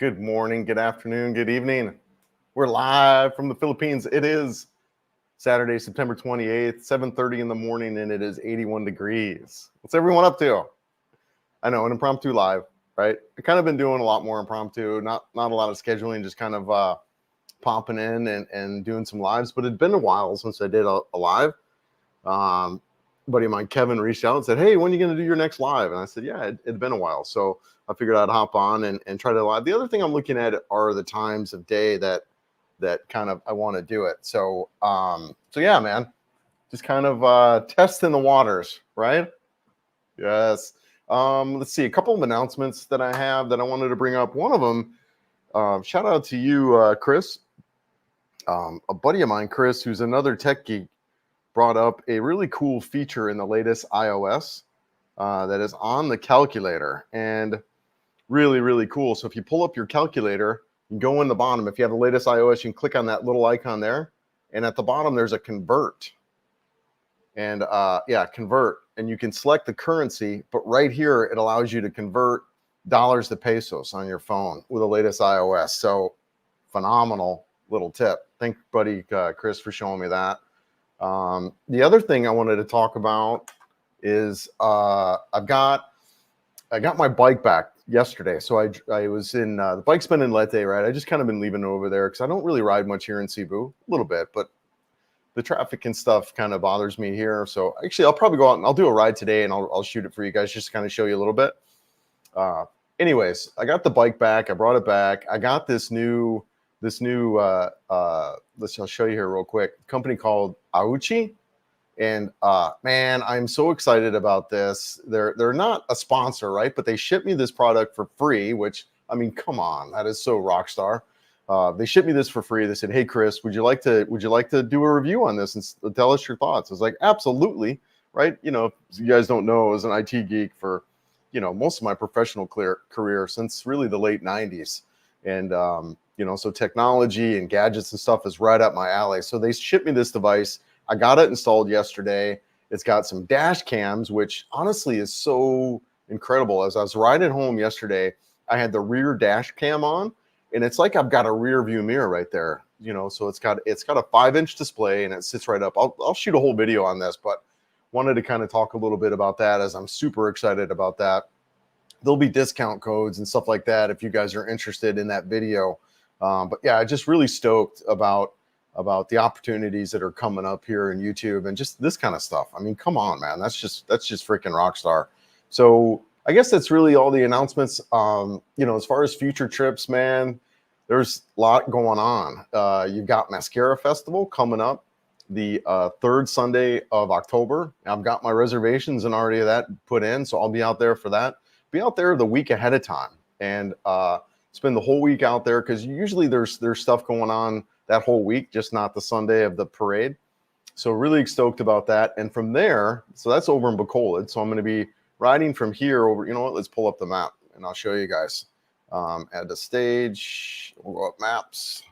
Good morning, good afternoon, good evening. We're live from the Philippines. It is Saturday, September 28th, 7:30 in the morning, and it is 81 degrees. What's everyone up to? I know, an impromptu live, right? I've kind of been doing a lot more impromptu, not a lot of scheduling, just kind of popping in and doing some lives. But it'd been a while since I did a live. Buddy of mine, Kevin, reached out and said, "Hey, when are you going to do your next live?" And I said, "Yeah, it'd been a while." So I figured I'd hop on and try to live. The other thing I'm looking at are the times of day that kind of I want to do it. So yeah, man, just kind of testing the waters, right? Yes. Let's see, a couple of announcements that I have that I wanted to bring up. One of them, shout out to you, Chris. A buddy of mine, Chris, who's another tech geek, brought up a really cool feature in the latest iOS that is on the calculator, and really, really cool. So if you pull up your calculator, you go in the bottom. If you have the latest iOS, you can click on that little icon there, and at the bottom there's a convert, and convert, and you can select the currency. But right here, it allows you to convert dollars to pesos on your phone with the latest iOS. So phenomenal little tip. Thank buddy Chris for showing me that. The other thing I wanted to talk about is I got my bike back yesterday. So I was in the bike's been in Leyte, right? I just kind of been leaving it over there because I don't really ride much here in Cebu, a little bit, but the traffic and stuff kind of bothers me here. So actually, I'll probably go out and I'll do a ride today, and I'll shoot it for you guys just to kind of show you a little bit. Anyways, I got the bike back. I brought it back. I got this new I'll show you here real quick. Company called Auchi. And man, I'm so excited about this. They're not a sponsor, right? But they shipped me this product for free, which, I mean, come on, that is so rock star. They shipped me this for free. They said, "Hey Chris, would you like to do a review on this and tell us your thoughts?" I was like, "Absolutely," right? You know, if you guys don't know, as an IT geek for, most of my professional career since really the late 90s. And so technology and gadgets and stuff is right up my alley. So they shipped me this device. I got it installed yesterday. It's got some dash cams, which honestly is so incredible. As I was riding home yesterday, I had the rear dash cam on, and it's like I've got a rear view mirror right there. So it's got a 5-inch display, and it sits right up. I'll shoot a whole video on this, but wanted to kind of talk a little bit about that, as I'm super excited about that. There'll be discount codes and stuff like that if you guys are interested in that video. But yeah, just really stoked about the opportunities that are coming up here in YouTube and just this kind of stuff. I mean, come on, man. That's just freaking rock star. So I guess that's really all the announcements. As far as future trips, man, there's a lot going on. You've got Mascara Festival coming up the third Sunday of October. I've got my reservations and already that put in, so I'll be out there for that. Be out there the week ahead of time and spend the whole week out there, because usually there's stuff going on that whole week, just not the Sunday of the parade. So really stoked about that. And from there, so that's over in Bacolod. So I'm going to be riding from here over. You know what? Let's pull up the map and I'll show you guys. Add the stage. We'll go up maps.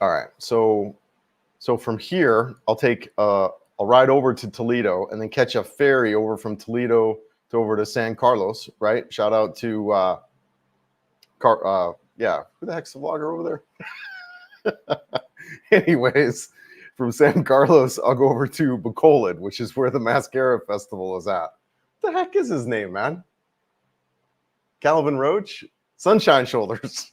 All right. So from here, I'll ride over to Toledo and then catch a ferry over from Toledo over to San Carlos, right? Shout out to who the heck's the vlogger over there? Anyways, from San Carlos, I'll go over to Bacolod, which is where the Mascara Festival is at. What the heck is his name, man? Calvin Roach? Sunshine Shoulders.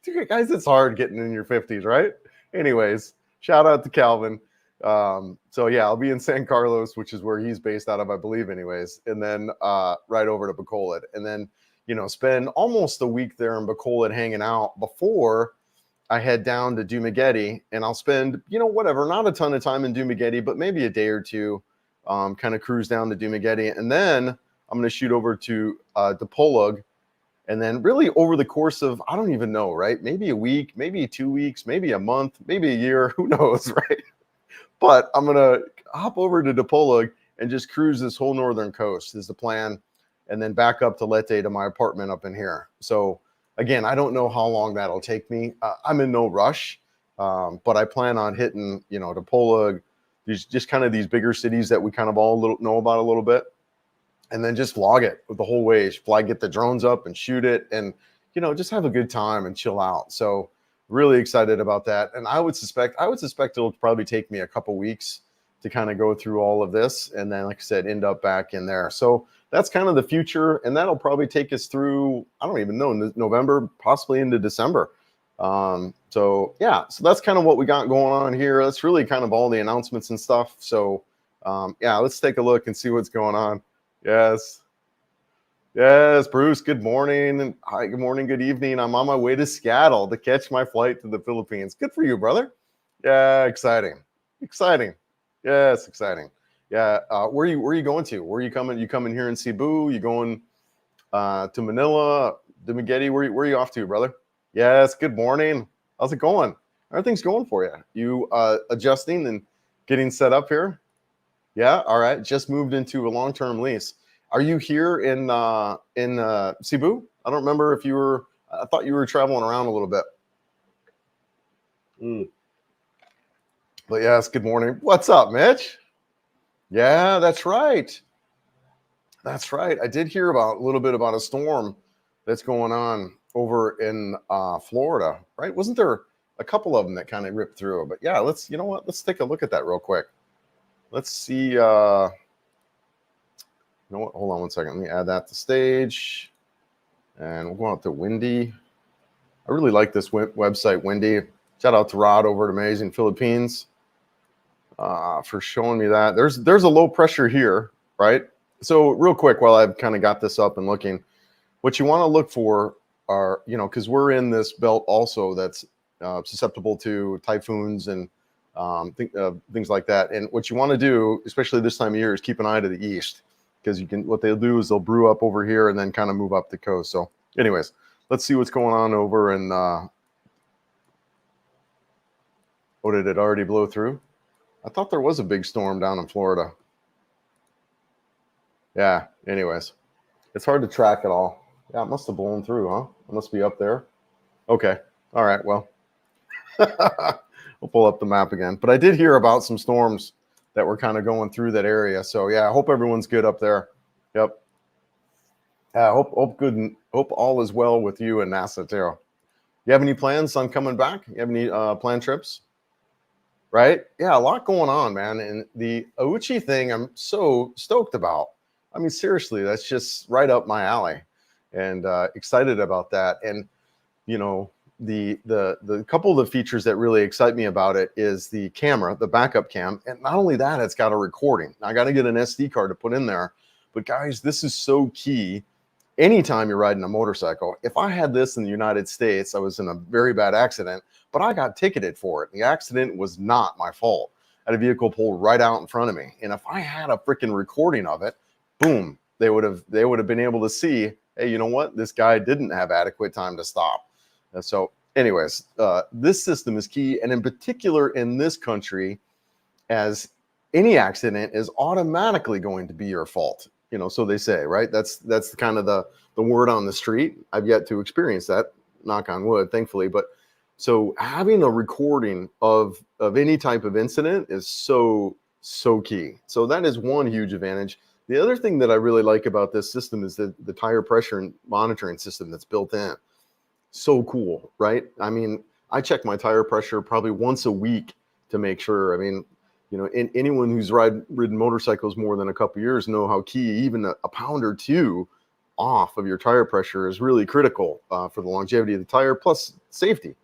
Dude, guys, it's hard getting in your 50s, right? Anyways, shout out to Calvin. So yeah, I'll be in San Carlos, which is where he's based out of, I believe, anyways, and then right over to Bacolod, and then spend almost a week there in Bacolod hanging out before I head down to Dumaguete, and I'll spend whatever, not a ton of time in Dumaguete, but maybe a day or two, kind of cruise down to Dumaguete, and then I'm going to shoot over to Dipolog, and then really over the course of, I don't even know, right? Maybe a week, maybe 2 weeks, maybe a month, maybe a year, who knows, right? But I'm going to hop over to Dipolog and just cruise this whole northern coast is the plan, and then back up to Leyte to my apartment up in here. So again, I don't know how long that'll take me. I'm in no rush, but I plan on hitting, Dipolog, just kind of these bigger cities that we kind of all know about a little bit. and then just vlog it the whole way. Get the drones up and shoot it, and just have a good time and chill out. So really excited about that. And I would suspect it'll probably take me a couple weeks to kind of go through all of this, and then, like I said, end up back in there. So that's kind of the future, and that'll probably take us through, I don't even know, November, possibly into December. So yeah, so that's kind of what we got going on here. That's really kind of all the announcements and stuff. So yeah, let's take a look and see what's going on. Yes, Bruce, good morning. Hi, good morning, good evening. I'm on my way to Seattle to catch my flight to the Philippines. Good for you, brother. Yeah, exciting. Yes, exciting. Yeah, where are you going to? Where are you coming? You coming here in Cebu? You going to Manila, Dumaguete? Where are you off to, brother? Yes, good morning. How's it going? Everything's going for you. You adjusting and getting set up here? Yeah, all right. Just moved into a long-term lease. Are you here in Cebu? I don't remember if you were. I thought you were traveling around a little bit. But yes, good morning. What's up, Mitch? Yeah, that's right. That's right. I did hear a little bit about a storm that's going on over in Florida, right? Wasn't there a couple of them that kind of ripped through? But yeah, let's take a look at that real quick. Let's see. You know what? Hold on one second. Let me add that to stage. And we'll go out to Windy. I really like this website, Windy. Shout out to Rod over at Amazing Philippines for showing me that. There's a low pressure here, right? So real quick, while I've kind of got this up and looking, what you want to look for are, because we're in this belt also that's susceptible to typhoons and things like that. And what you want to do, especially this time of year, is keep an eye to the east, because what they'll do is they'll brew up over here and then kind of move up the coast. So anyways, let's see what's going on over in, did it already blow through? I thought there was a big storm down in Florida. Yeah, anyways, it's hard to track it all. Yeah, it must have blown through, huh? It must be up there. Okay, all right, well, we'll pull up the map again. But I did hear about some storms that were kind of going through that area. So yeah, I hope everyone's good up there. Yep. Hope all is well with you and NASA too. You have any plans on coming back? You have any planned trips? Right? Yeah, a lot going on, man. And the Auchi thing, I'm so stoked about. I mean, seriously, that's just right up my alley, and excited about that. And the couple of the features that really excite me about it is the camera, the backup cam, and not only that, it's got a recording. Now, I got to get an SD card to put in there, but guys, this is so key. Anytime you're riding a motorcycle, if I had this in the United States, I was in a very bad accident, but I got ticketed for it. The accident was not my fault. I had a vehicle pulled right out in front of me, and if I had a freaking recording of it, boom, they would have been able to see, hey, you know what? This guy didn't have adequate time to stop. And so, anyways, this system is key, and in particular in this country, as any accident is automatically going to be your fault. So they say, right? That's kind of the word on the street. I've yet to experience that, knock on wood, thankfully. But so having a recording of any type of incident is so key. So that is one huge advantage. The other thing that I really like about this system is the tire pressure and monitoring system that's built in. So cool, right? I mean, I check my tire pressure probably once a week to make sure. I mean, anyone who's ridden motorcycles more than a couple years know how key even a pound or two off of your tire pressure is really critical for the longevity of the tire, plus safety.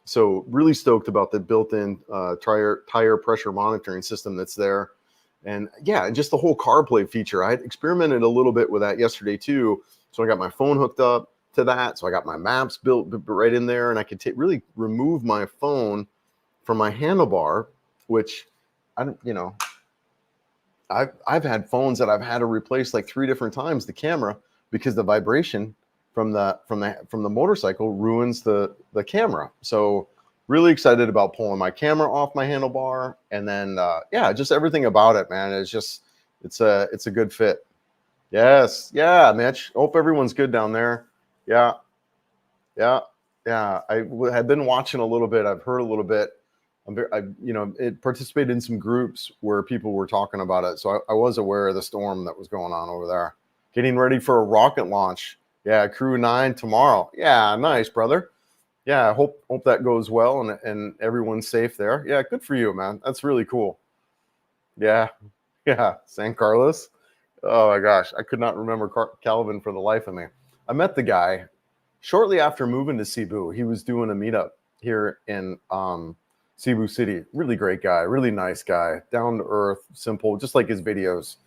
So really stoked about the built-in tire pressure monitoring system that's there. And yeah, just the whole CarPlay feature. I experimented a little bit with that yesterday too. So I got my phone hooked up to that. So I got my maps built right in there, and I could really remove my phone from my handlebar, which I've had phones that I've had to replace like 3 different times the camera, because the vibration from the motorcycle ruins the camera. So really excited about pulling my camera off my handlebar, and then yeah, just everything about it, man. It's a good fit. Yes, yeah, Mitch. Hope everyone's good down there. Yeah. I have been watching a little bit. I've heard a little bit. It participated in some groups where people were talking about it, so I was aware of the storm that was going on over there. Getting ready for a rocket launch. Yeah, Crew 9 tomorrow. Yeah, nice, brother. Yeah, I hope that goes well and everyone's safe there. Yeah, good for you, man. That's really cool. Yeah, yeah, San Carlos. Oh my gosh, I could not remember Calvin for the life of me. I met the guy shortly after moving to Cebu. He was doing a meetup here in Cebu City. Really great guy, really nice guy, down to earth, simple, just like his videos.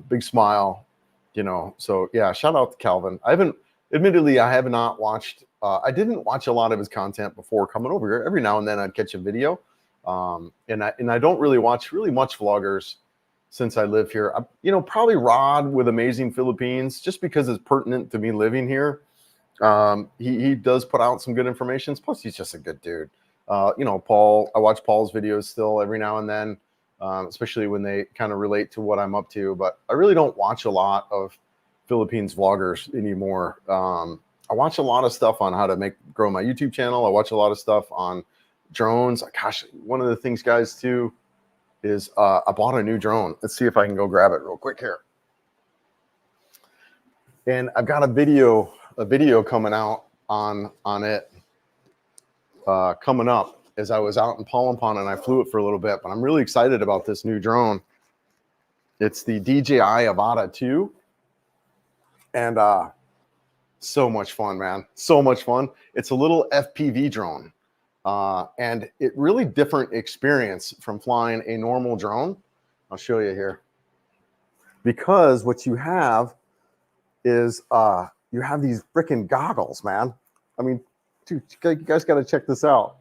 Big smile, you know. So yeah, shout out to Calvin. Admittedly, I have not watched. I didn't watch a lot of his content before coming over here. Every now and then I'd catch a video, and I don't really watch much vloggers since I live here. Probably Rod with Amazing Philippines, just because it's pertinent to me living here. He does put out some good information. Plus, he's just a good dude. Paul. I watch Paul's videos still every now and then, especially when they kind of relate to what I'm up to. But I really don't watch a lot of Philippines vloggers anymore. I watch a lot of stuff on how to grow my YouTube channel. I watch a lot of stuff on drones. Gosh, one of the things, guys, too, is I bought a new drone. Let's see if I can go grab it real quick here. And I've got a video coming out on it coming up as I was out in Palawan and I flew it for a little bit. But I'm really excited about this new drone. It's the DJI Avata 2. And so much fun, man. So much fun. It's a little FPV drone. And it really different experience from flying a normal drone. I'll show you here. Because what you have is you have these freaking goggles, man. I mean, dude, you guys got to check this out.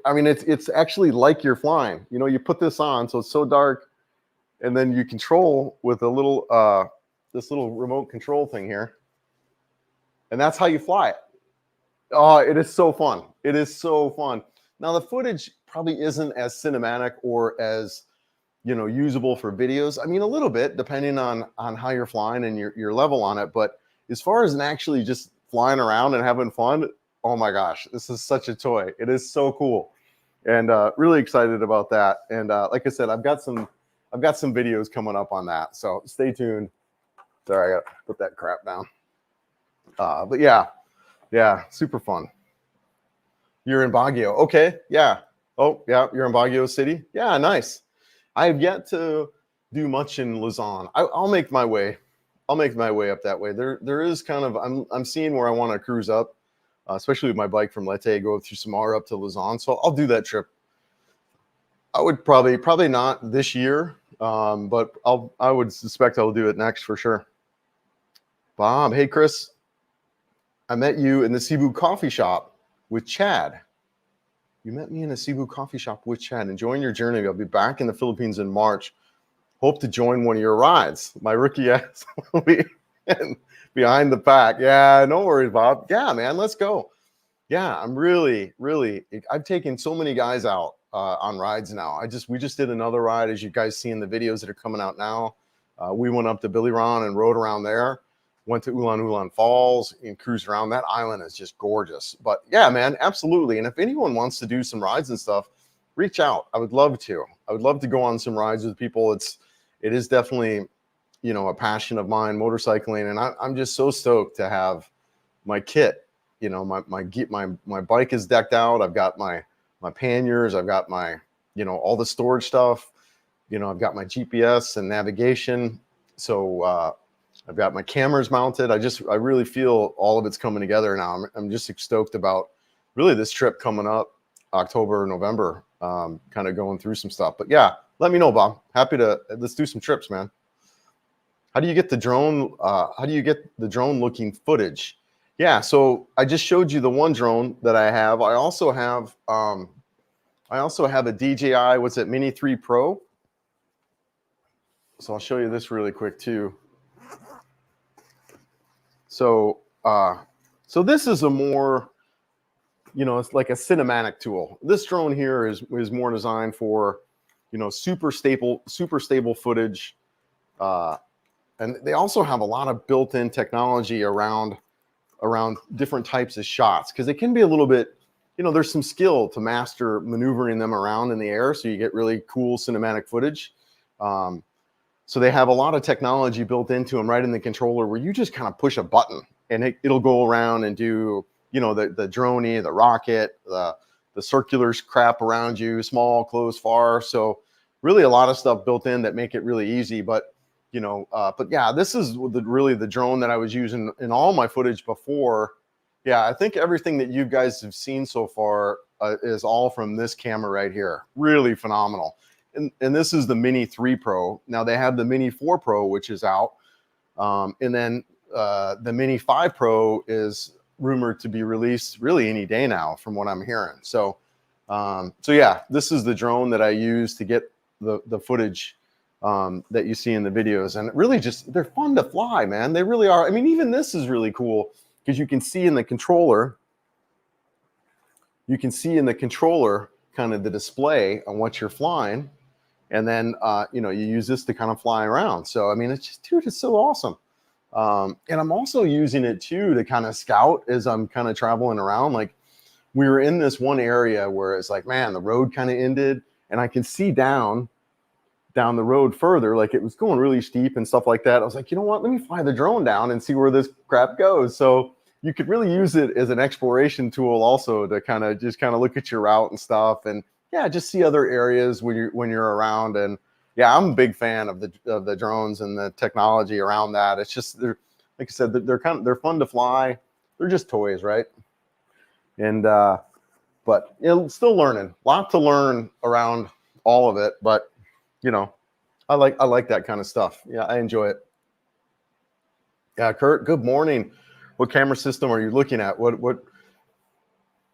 I mean, it's actually like you're flying. You know, you put this on, so it's so dark, and then you control with a little this little remote control thing here, and that's how you fly it. Oh, it is so fun. It is so fun. Now, the footage probably isn't as cinematic or as, usable for videos. I mean, a little bit, depending on how you're flying and your level on it. But as far as actually just flying around and having fun, oh my gosh, this is such a toy. It is so cool. And really excited about that. And like I said, I've got some videos coming up on that. So stay tuned. Sorry, I got to put that crap down. But yeah, super fun. You're in Baguio. Okay, yeah. Oh, yeah, you're in Baguio City. Yeah, nice. I have yet to do much in Luzon. I'll make my way. I'll make my way up that way. There is kind of I'm seeing where I want to cruise up, especially with my bike from Leyte, go through Samar up to Luzon. So I'll do that trip. I would probably not this year, but I would suspect I'll do it next for sure. Bob, hey Chris, I met you in the Cebu coffee shop with Chad. You met me in a Cebu coffee shop with Chad. Enjoying your journey. I'll be back in the Philippines in March. Hope to join one of your rides. My rookie ass will be behind the pack. Yeah, no worries, Bob. Yeah, man, let's go. Yeah, I'm really, I've taken so many guys out on rides now. We just did another ride, as you guys see in the videos that are coming out now. We went up to Biliran and rode around there. Went to Ulan Ulan Falls and cruised around. That island is just gorgeous. But yeah, man, absolutely. And if anyone wants to do some rides and stuff, reach out. I would love to. I would love to go on some rides with people. It is definitely, a passion of mine, motorcycling, and I'm just so stoked to have my kit. My bike is decked out. I've got my panniers. I've got my, all the storage stuff. I've got my GPS and navigation. So I've got my cameras mounted. I really feel all of it's coming together now. I'm just stoked about really this trip coming up October, November, kind of going through some stuff. But yeah, let me know, Bob. Let's do some trips, man. How do you get the drone? How do you get the drone looking footage? Yeah, so I just showed you the one drone that I have. I also have a DJI, what's it, Mini 3 Pro. So I'll show you this really quick too. So this is a more, it's like a cinematic tool. This drone here is more designed for, super stable footage. And they also have a lot of built-in technology around different types of shots, because it can be a little bit, there's some skill to master maneuvering them around in the air, so you get really cool cinematic footage. So they have a lot of technology built into them right in the controller where you just kind of push a button and it'll go around and do, you know, the droney, the rocket, the circular crap around you, small, close, far. So really a lot of stuff built in that make it really easy. But, you know, but yeah, this is really the drone that I was using in all my footage before. Yeah, I think everything that you guys have seen so far is all from this camera right here. Really phenomenal. And this is the Mini 3 Pro. Now they have the Mini 4 Pro, which is out. And then the Mini 5 Pro is rumored to be released really any day now from what I'm hearing. So, so yeah, this is the drone that I use to get the footage that you see in the videos. And really just, they're fun to fly, man. They really are. I mean, even this is really cool because you can see in the controller, kind of the display on what you're flying. And then, you know, you use this to kind of fly around. So, I mean, it's just, dude, it's so awesome. And I'm also using it too to kind of scout as I'm kind of traveling around. Like we were in this one area where it's like, man, the road kind of ended and I can see down the road further, like it was going really steep and stuff like that. I was like, you know what, let me fly the drone down and see where this crap goes. So you could really use it as an exploration tool also to kind of look at your route and stuff. And yeah, just see other areas when you're around. And yeah, I'm a big fan of the drones and the technology around that. It's just, they're, like I said, they're fun to fly. They're just toys, right? And but you know, still learning, a lot to learn around all of it. But you know, I like that kind of stuff. Yeah, I enjoy it. Yeah, Kurt, good morning. What camera system are you looking at?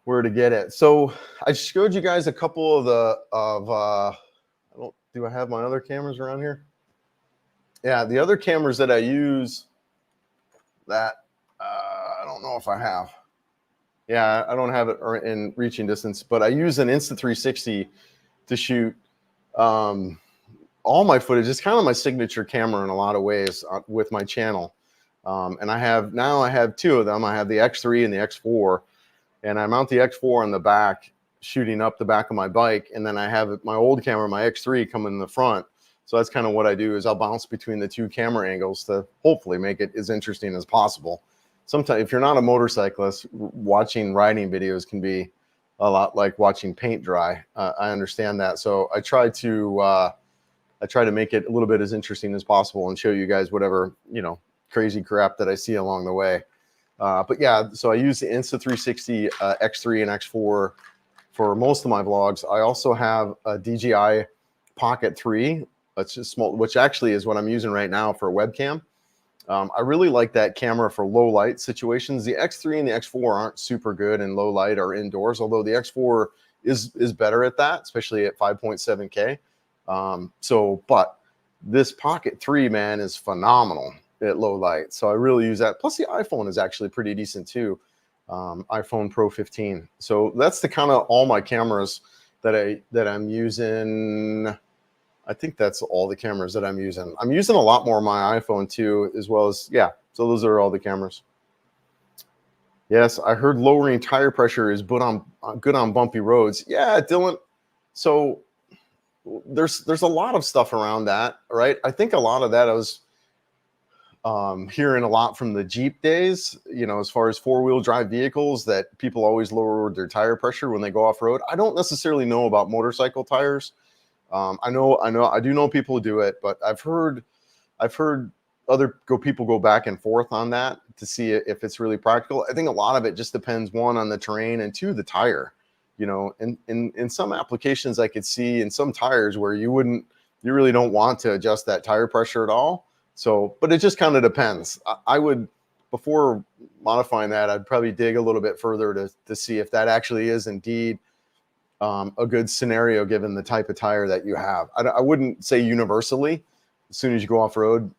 Where to get it? So I showed you guys a couple of do I have my other cameras around here? Yeah, the other cameras that I use that I don't know if I have. Yeah, I don't have it in reaching distance, but I use an Insta360 to shoot all my footage. It's kind of my signature camera in a lot of ways with my channel. And I have two of them. I have the X3 and the X4, and I mount the X4 on the back, shooting up the back of my bike. And then I have my old camera, my X3, come in the front. So that's kind of what I do is I'll bounce between the two camera angles to hopefully make it as interesting as possible. Sometimes if you're not a motorcyclist, watching riding videos can be a lot like watching paint dry. I understand that. So I try to make it a little bit as interesting as possible and show you guys whatever, you know, crazy crap that I see along the way. But yeah, so I use the Insta360 X3 and X4 for most of my vlogs. I also have a DJI Pocket 3. That's just small, which actually is what I'm using right now for a webcam. I really like that camera for low light situations. The X3 and the X4 aren't super good in low light or indoors, although the X4 is better at that, especially at 5.7K. But this Pocket 3, man, is phenomenal at low light. So I really use that. Plus the iPhone is actually pretty decent too. iPhone Pro 15. So that's the kind of all my cameras that I'm using. I think that's all the cameras that I'm using. I'm using a lot more on my iPhone too, as well as, yeah. So those are all the cameras. Yes, I heard lowering tire pressure is good on bumpy roads. Yeah, Dylan. So there's a lot of stuff around that, right? I think a lot of that I was hearing a lot from the Jeep days, you know, as far as four-wheel drive vehicles, that people always lower their tire pressure when they go off road. I don't necessarily know about motorcycle tires. I do know people who do it, but I've heard people go back and forth on that to see if it's really practical. I think a lot of it just depends, one, on the terrain, and two, the tire. You know, in some applications I could see in some tires where you really don't want to adjust that tire pressure at all. So, but it just kind of depends. I would, before modifying that, I'd probably dig a little bit further to see if that actually is indeed a good scenario given the type of tire that you have. I wouldn't say universally, as soon as you go off road,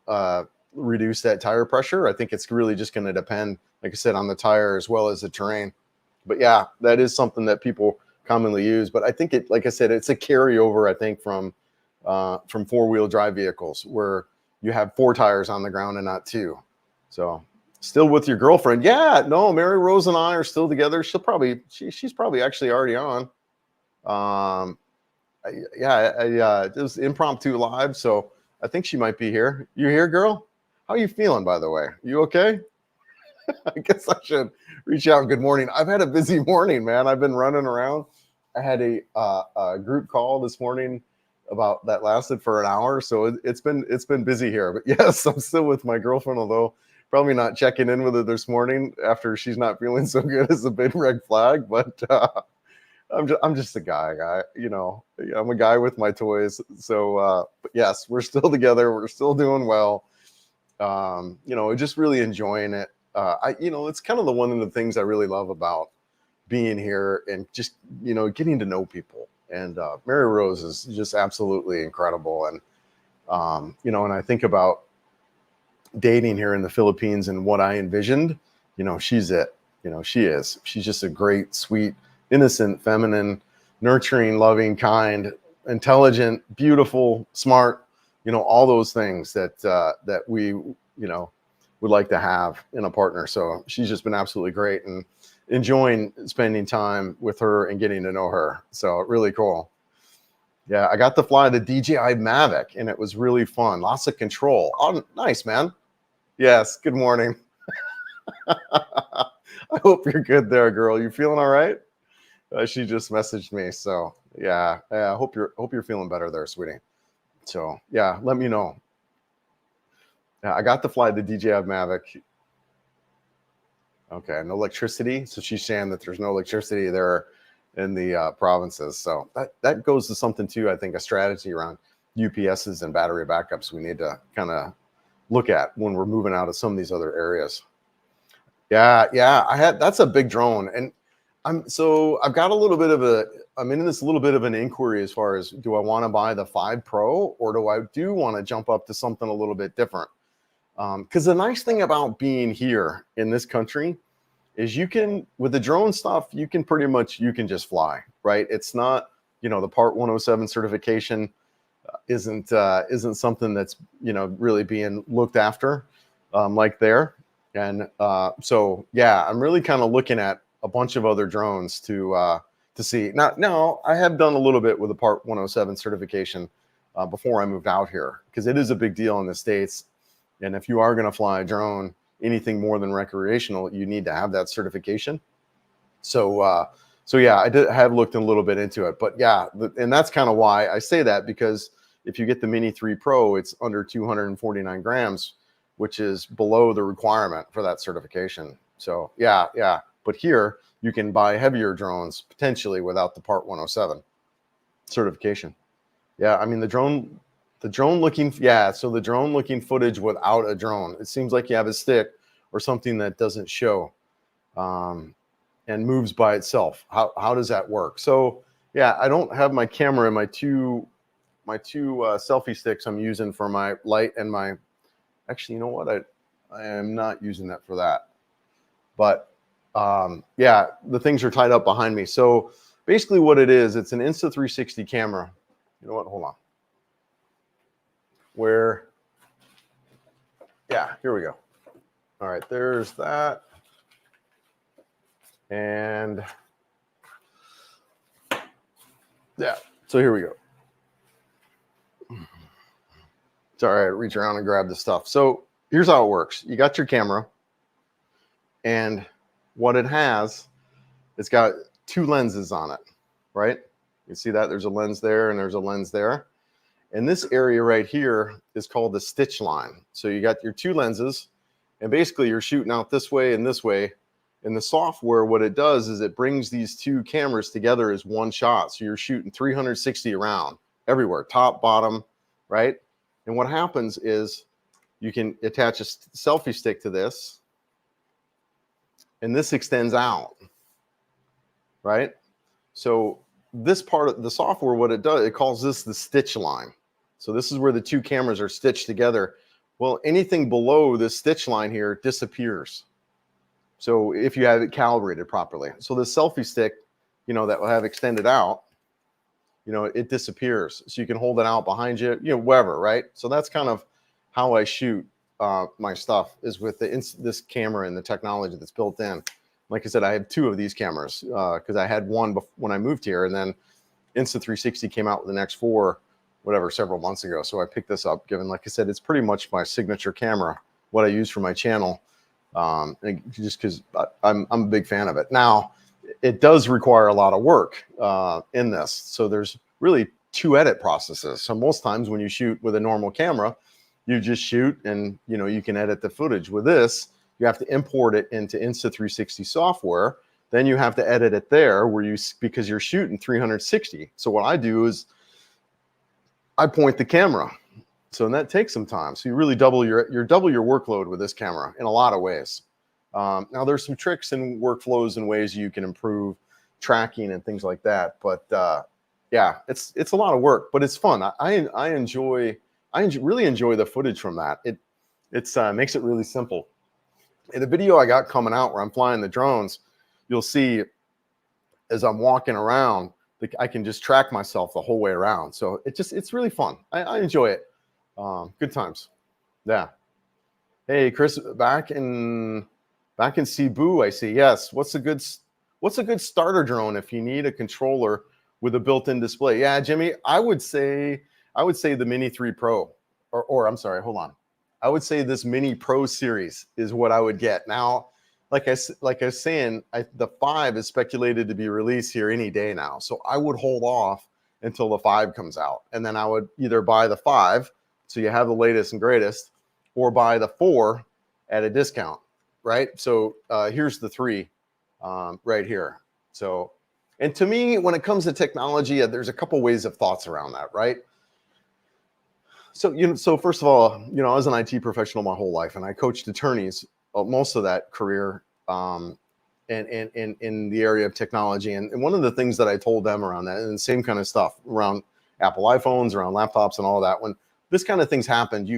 reduce that tire pressure. I think it's really just going to depend, like I said, on the tire as well as the terrain. But yeah, that is something that people commonly use. But I think like I said, it's a carryover, I think, from four-wheel drive vehicles where you have 4 tires on the ground and not 2. So still with your girlfriend. Yeah, no, Mary Rose and I are still together. She's probably actually already on. It was impromptu live. So I think she might be here. You here, girl? How you feeling, by the way? You okay? I guess I should reach out. Good morning. I've had a busy morning, man. I've been running around. I had a group call this morning about that lasted for an hour, so it's been busy here. But yes, I'm still with my girlfriend, although probably not checking in with her this morning after she's not feeling so good is a big red flag. But I'm just a guy, you know. I'm a guy with my toys. So, but yes, we're still together. We're still doing well. You know, just really enjoying it. You know, it's kind of one of the things I really love about being here and just, you know, getting to know people. And Mary Rose is just absolutely incredible. And, you know, and I think about dating here in the Philippines and what I envisioned, you know, she's it. You know, she is. She's just a great, sweet, innocent, feminine, nurturing, loving, kind, intelligent, beautiful, smart, you know, all those things that we, you know, would like to have in a partner. So she's just been absolutely great and enjoying spending time with her and getting to know her. So really cool. Yeah, I got to fly the DJI Mavic and it was really fun. Lots of control. Oh, nice, man. Yes, good morning. I hope you're good there, girl. You feeling all right? She just messaged me. So yeah, I hope you're feeling better there, sweetie. So yeah, let me know. Yeah, I got to fly the DJI Mavic. Okay, no electricity. So she's saying that there's no electricity there in the provinces. So that goes to something too. I think a strategy around UPSs and battery backups we need to kind of look at when we're moving out of some of these other areas. Yeah. That's a big drone, and I've got a little bit of I'm in this little bit of an inquiry as far as do I want to buy the 5 Pro or do I want to jump up to something a little bit different? Because the nice thing about being here in this country is you can, with the drone stuff, you can just fly, right? It's not, you know, the Part 107 certification isn't something that's, you know, really being looked after like there. And so, yeah, I'm really kind of looking at a bunch of other drones to see. Now, I have done a little bit with the Part 107 certification before I moved out here because it is a big deal in the States. And if you are going to fly a drone, anything more than recreational, you need to have that certification. So, yeah, I have looked a little bit into it, but yeah, and that's kind of why I say that, because if you get the Mini 3 Pro, it's under 249 grams, which is below the requirement for that certification. So yeah. But here you can buy heavier drones potentially without the Part 107 certification. Yeah, I mean the drone looking footage without a drone. It seems like you have a stick or something that doesn't show and moves by itself. How does that work? So yeah, I don't have my camera and my two selfie sticks I'm using for my light and my. Actually, you know what? I am not using that for that. But yeah, the things are tied up behind me. So basically what it is, it's an Insta360 camera. You know what? Hold on. Yeah, here we go. All right, there's that. And yeah, so here we go. Sorry, I reach around and grab the stuff. So here's how it works. You got your camera, and what it has, it's got 2 lenses on it, right? You see that there's a lens there and there's a lens there. And this area right here is called the stitch line. So you got your 2 lenses, and basically you're shooting out this way and this way. And the software, what it does is it brings these 2 cameras together as one shot. So you're shooting 360 around everywhere, top, bottom, right? And what happens is you can attach a selfie stick to this, and this extends out, right? So this part of the software, what it does, it calls this the stitch line. So this is where the 2 cameras are stitched together. Well, anything below this stitch line here disappears. So if you have it calibrated properly. So the selfie stick, you know, that will have extended out, you know, it disappears. So you can hold it out behind you, you know, wherever, right? So that's kind of how I shoot my stuff, is with this camera and the technology that's built in. Like I said, I have 2 of these cameras because I had one when I moved here, and then Insta360 came out with the next 4 whatever, several months ago. So I picked this up, given, like I said, it's pretty much my signature camera, what I use for my channel, just because I'm a big fan of it. Now, it does require a lot of work in this. So there's really 2 edit processes. So most times when you shoot with a normal camera, you just shoot and, you know, you can edit the footage. With this, you have to import it into Insta360 software. Then you have to edit it there because you're shooting 360. So what I do is I point the camera. So that takes some time. So you really double your workload with this camera in a lot of ways. Now there's some tricks and workflows and ways you can improve tracking and things like that. But yeah, it's a lot of work, but it's fun. I really enjoy the footage from that. It makes it really simple. In the video I got coming out where I'm flying the drones, you'll see as I'm walking around, I can just track myself the whole way around. So it's really fun. I enjoy it. Good times. Yeah. Hey, Chris, back in Cebu, I see. Yes. What's a good starter drone if you need a controller with a built-in display? Yeah, Jimmy, I would say the Mini 3 Pro, or I'm sorry, hold on. I would say this Mini Pro series is what I would get. Now, like I was saying, the 5 is speculated to be released here any day now. So I would hold off until the 5 comes out. And then I would either buy the 5, so you have the latest and greatest, or buy the 4 at a discount, right? So here's the 3 right here. So, and to me, when it comes to technology, there's a couple ways of thoughts around that, right? So first of all, I was an IT professional my whole life, and I coached attorneys most of that career in the area of technology. And one of the things that I told them around that, and the same kind of stuff around Apple iPhones, around laptops and all that, when this kind of things happened,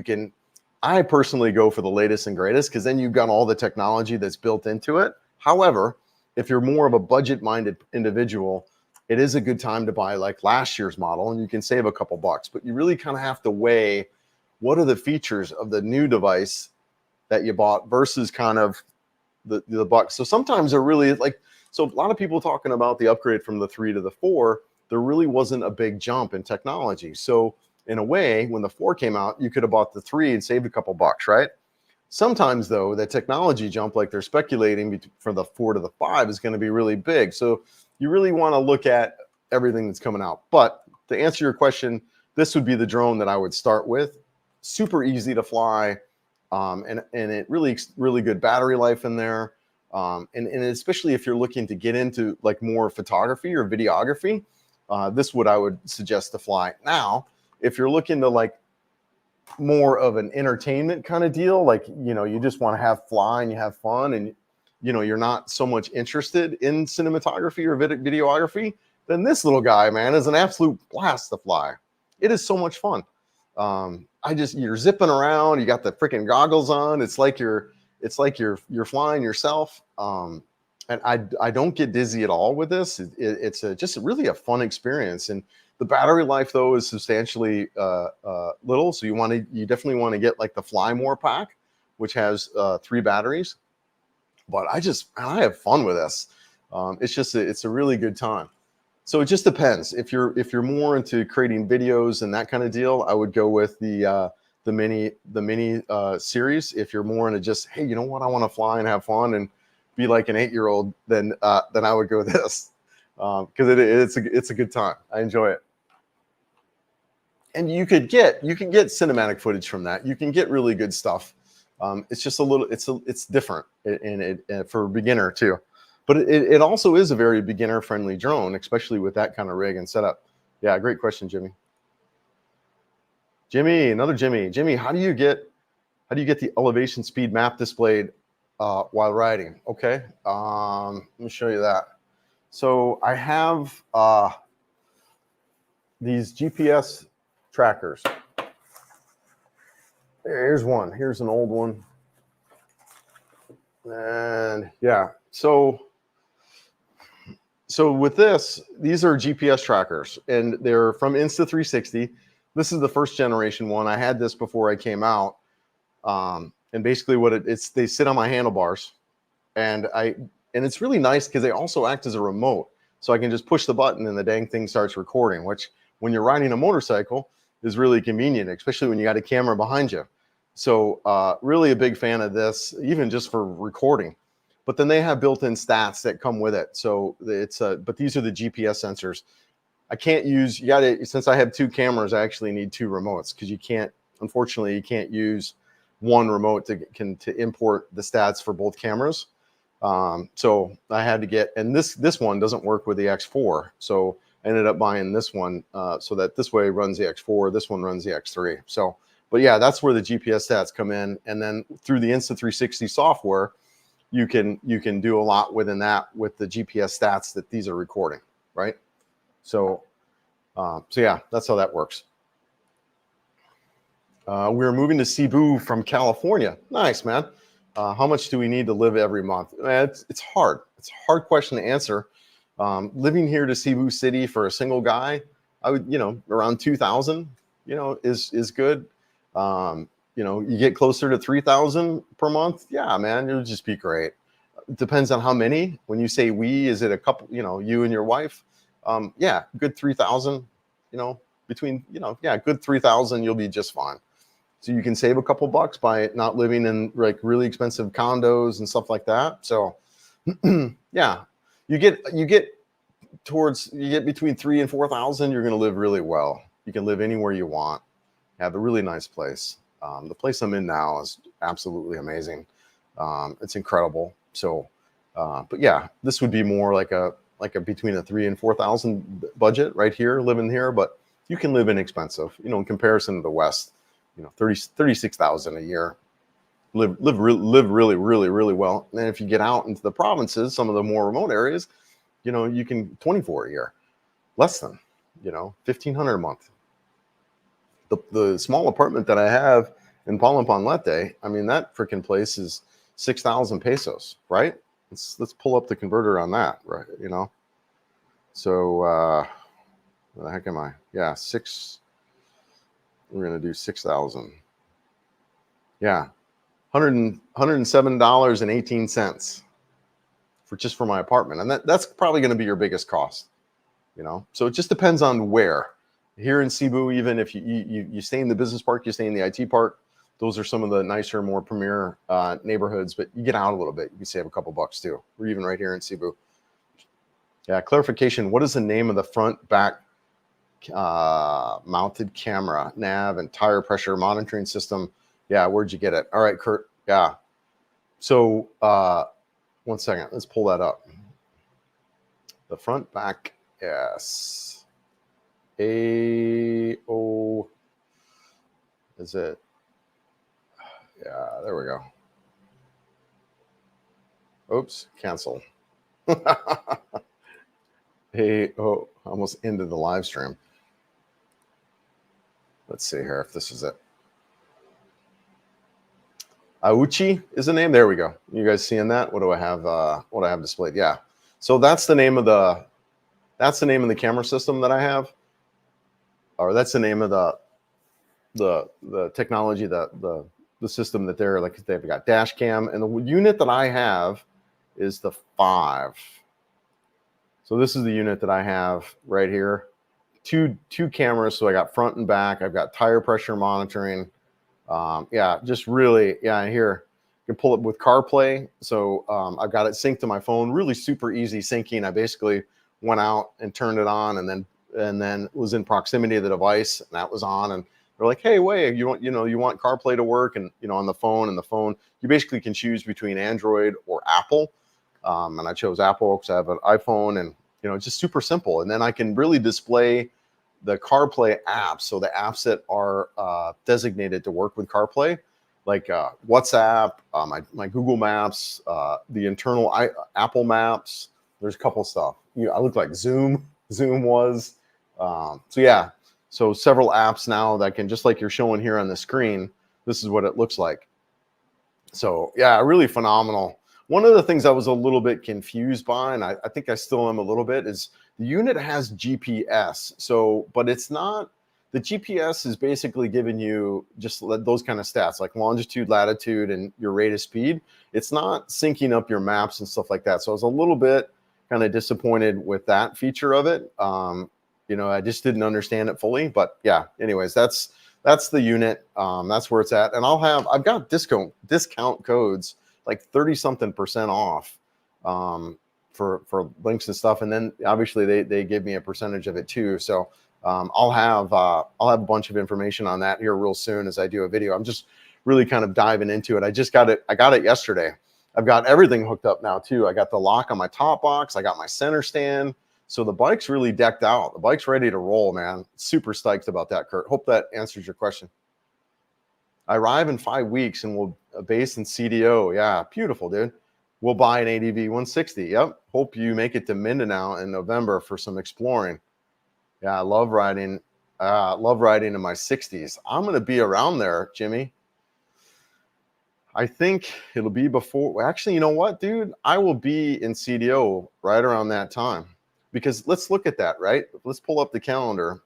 I personally go for the latest and greatest, because then you've got all the technology that's built into it. However, if you're more of a budget-minded individual, it is a good time to buy like last year's model, and you can save a couple bucks. But you really kind of have to weigh what are the features of the new device that you bought versus kind of the bucks. So sometimes they're really so a lot of people talking about the upgrade from the 3 to the 4, there really wasn't a big jump in technology. So in a way, when the 4 came out, you could have bought the 3 and saved a couple bucks, right? Sometimes though, the technology jump, like they're speculating from the 4 to the 5, is going to be really big. So you really want to look at everything that's coming out. But to answer your question, this would be the drone that I would start with. Super easy to fly. And it really good battery life in there. And especially if you're looking to get into like more photography or videography, this I would suggest to fly. Now, if you're looking to like more of an entertainment kind of deal, like, you just want to fly and you have fun, and, you're not so much interested in cinematography or videography, then this little guy, man, is an absolute blast to fly. It is so much fun. You're zipping around, you got the freaking goggles on. It's like you're flying yourself. And I don't get dizzy at all with this. It's just really a fun experience. And the battery life though is substantially little. So you definitely want to get like the Fly More pack, which has 3 batteries. But I have fun with this. It's a really good time. So it just depends. If you're more into creating videos and that kind of deal, I would go with the mini series. If you're more into just, hey, you know what, I want to fly and have fun and be like an 8-year-old, then I would go this, because it's a good time. I enjoy it. And you can get cinematic footage from that. You can get really good stuff. It's just it's different for a beginner too. But it also is a very beginner-friendly drone, especially with that kind of rig and setup. Yeah, great question, Jimmy. Another Jimmy. Jimmy, how do you get the elevation speed map displayed while riding? Okay, let me show you that. So I have these GPS trackers. Here's one. Here's an old one. And yeah, so with these are GPS trackers, and they're from Insta360. This is the first generation one. I had this before I came out. And basically they sit on my handlebars, and it's really nice because they also act as a remote. So I can just push the button and the dang thing starts recording, which when you're riding a motorcycle, is really convenient, especially when you got a camera behind you. So really a big fan of this, even just for recording. But then they have built-in stats that come with it. So it's but these are the GPS sensors. I can't use, since I have 2 cameras, I actually need 2 remotes, because unfortunately, you can't use one remote to import the stats for both cameras. So I had to get, and this one doesn't work with the X4. So I ended up buying this one so that this way runs the X4, this one runs the X3. So, but yeah, that's where the GPS stats come in. And then through the Insta360 software, you can do a lot within that with the GPS stats that these are recording, right? So, so yeah, that's how that works. We're moving to Cebu from California. Nice, man. How much do we need to live every month? It's hard. It's a hard question to answer. Living here to Cebu City for a single guy, I would, around 2,000, is good. You get closer to 3,000 per month. Yeah, man, it would just be great. It depends on how many. When you say we, is it a couple, you and your wife? Yeah, good 3,000, between, good 3,000, you'll be just fine. So you can save a couple bucks by not living in like really expensive condos and stuff like that. So yeah, you get between 3,000 and 4,000, you're going to live really well. You can live anywhere you want. Have a really nice place. The place I'm in now is absolutely amazing. It's incredible. So, but yeah, this would be more like a between a 3,000 and 4,000 budget right here, living here. But you can live inexpensive, in comparison to the West. 36,000 a year. Live really, really, really well. And then if you get out into the provinces, some of the more remote areas, you can 24 a year, less than, 1,500 a month. The small apartment that I have in Palampanlete, I mean, that freaking place is 6,000 pesos, right? Let's pull up the converter on that, right? So where the heck am I? Yeah, we're going to do 6,000. Yeah. $107.18 for my apartment. And that's probably going to be your biggest cost, So it just depends on where. Here in Cebu, even if you stay in the business park, you stay in the IT park, those are some of the nicer, more premier neighborhoods, but you get out a little bit, you can save a couple bucks too. We're even right here in Cebu. Yeah, clarification. What is the name of the front back mounted camera, nav, and tire pressure monitoring system? Yeah, where'd you get it? All right, Kurt. Yeah. So 1 second. Let's pull that up. The front back. Yes. AO. Is it? Yeah, there we go. Oops, cancel. AO. Almost ended the live stream. Let's see here if this is it. Auchi is the name. There we go. You guys seeing that? What do I have? What I have displayed? Yeah. So that's the name of the camera system that I have, or that's the name of the technology, the system that they've got dash cam, and the unit that I have is the 5. So this is the unit that I have right here. Two cameras. So I got front and back. I've got tire pressure monitoring. Yeah, just really, yeah, here you can pull it with CarPlay. So I've got it synced to my phone, really super easy syncing. I basically went out and turned it on and then was in proximity of the device, and that was on. And they're like, hey, wait, you want CarPlay to work? And, on the phone, you basically can choose between Android or Apple. And I chose Apple because I have an iPhone, and, it's just super simple. And then I can really display the CarPlay apps. So the apps that are designated to work with CarPlay, like WhatsApp, my Google Maps, the internal Apple Maps. There's a couple stuff. I look like Zoom was. So yeah, so several apps now that can, just like you're showing here on the screen, this is what it looks like. So yeah, really phenomenal. One of the things I was a little bit confused by, and I think I still am a little bit, is the unit has GPS. So, but it's not, the GPS is basically giving you just those kind of stats like longitude, latitude, and your rate of speed. It's not syncing up your maps and stuff like that. So I was a little bit kind of disappointed with that feature of it. I just didn't understand it fully. But yeah, anyways, that's the unit. That's where it's at. And I've got discount codes, like 30 something % off for links and stuff. And then obviously they give me a percentage of it too. So I'll have a bunch of information on that here real soon as I do a video. I'm just really kind of diving into it. I got it yesterday. I've got everything hooked up now too. I got the lock on my top box. I got my center stand. So the bike's really decked out. The bike's ready to roll, man. Super stoked about that, Kurt. Hope that answers your question. I arrive in 5 weeks and we'll base in CDO. Yeah, beautiful, dude. We'll buy an ADV 160. Yep. Hope you make it to Mindanao in November for some exploring. Yeah, I love riding. Love riding in my 60s. I'm going to be around there, Jimmy. I think it'll be before. Actually, you know what, dude? I will be in CDO right around that time. Because let's look at that, right? Let's pull up the calendar.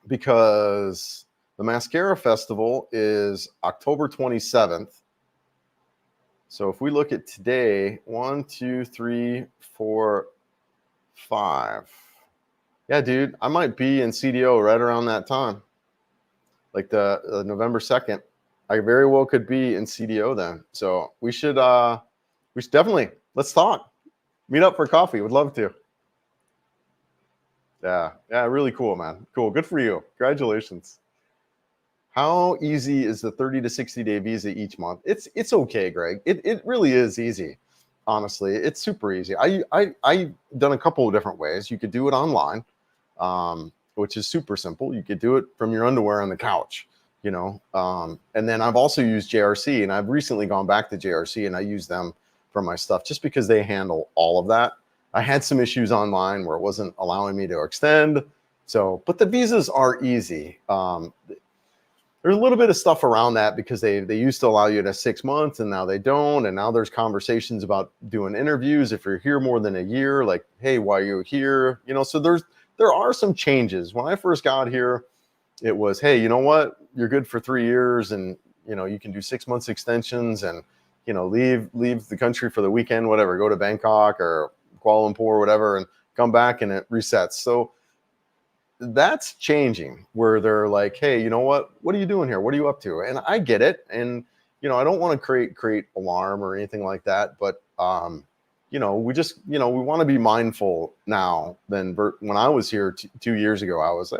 Because the Mascara Festival is October 27th. So if we look at today, 1, 2, 3, 4, 5. Yeah, dude, I might be in CDO right around that time. Like the November 2nd. I very well could be in CDO then. So we should definitely, let's talk. Meet up for coffee. Would love to. Yeah, really cool, man. Cool. Good for you. Congratulations. How easy is the 30 to 60 day visa each month? It's okay, Greg. It really is easy. Honestly, it's super easy. I've done a couple of different ways. You could do it online, which is super simple. You could do it from your underwear on the couch, and then I've also used JRC, and I've recently gone back to JRC, and I use them for my stuff just because they handle all of that. I had some issues online where it wasn't allowing me to extend. So, but the visas are easy. There's a little bit of stuff around that because they used to allow you to 6 months and now they don't. And now there's conversations about doing interviews if you're here more than a year, like, hey, why are you here? So there are some changes. When I first got here, it was, hey, you know what? You're good for 3 years and, you can do 6 months extensions and, leave the country for the weekend, whatever, go to Bangkok or Kuala Lumpur, whatever, and come back and it resets. So that's changing where they're like, hey, you know what are you doing here? What are you up to? And I get it. And, I don't want to create alarm or anything like that. But, we just, we want to be mindful now than when I was here 2 years ago. I was,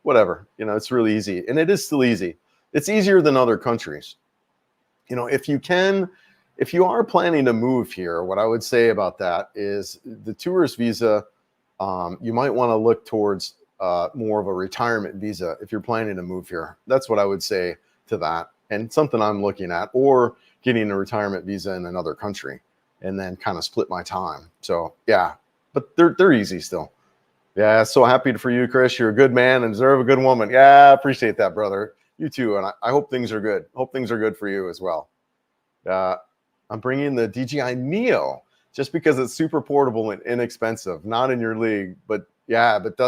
whatever, it's really easy. And it is still easy. It's easier than other countries. If you are planning to move here, what I would say about that is the tourist visa, you might want to look towards more of a retirement visa if you're planning to move here. That's what I would say to that. And something I'm looking at, or getting a retirement visa in another country and then kind of split my time. So yeah, but they're easy still. Yeah, so happy for you, Chris. You're a good man and deserve a good woman. Yeah, I appreciate that, brother. You too. And I hope things are good. Hope things are good for you as well. I'm bringing the DJI Neo just because it's super portable and inexpensive. Not in your league, but yeah. But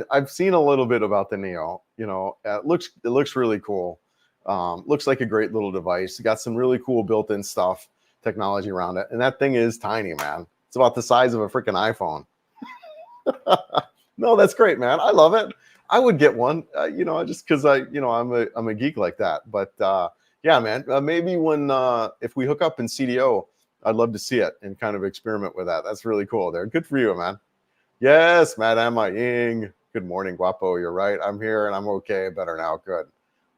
I've seen a little bit about the Neo. It looks really cool. Looks like a great little device. Got some really cool built-in stuff, technology around it, and that thing is tiny, man. It's about the size of a freaking iPhone. No, that's great, man. I love it. I would get one, just because I'm a geek like that. But yeah, man, maybe when if we hook up in CDO, I'd love to see it and kind of experiment with that. That's really cool. There, good for you, man. Yes, Madame Ying. Good morning, Guapo. You're right. I'm here and I'm okay. Better now. Good.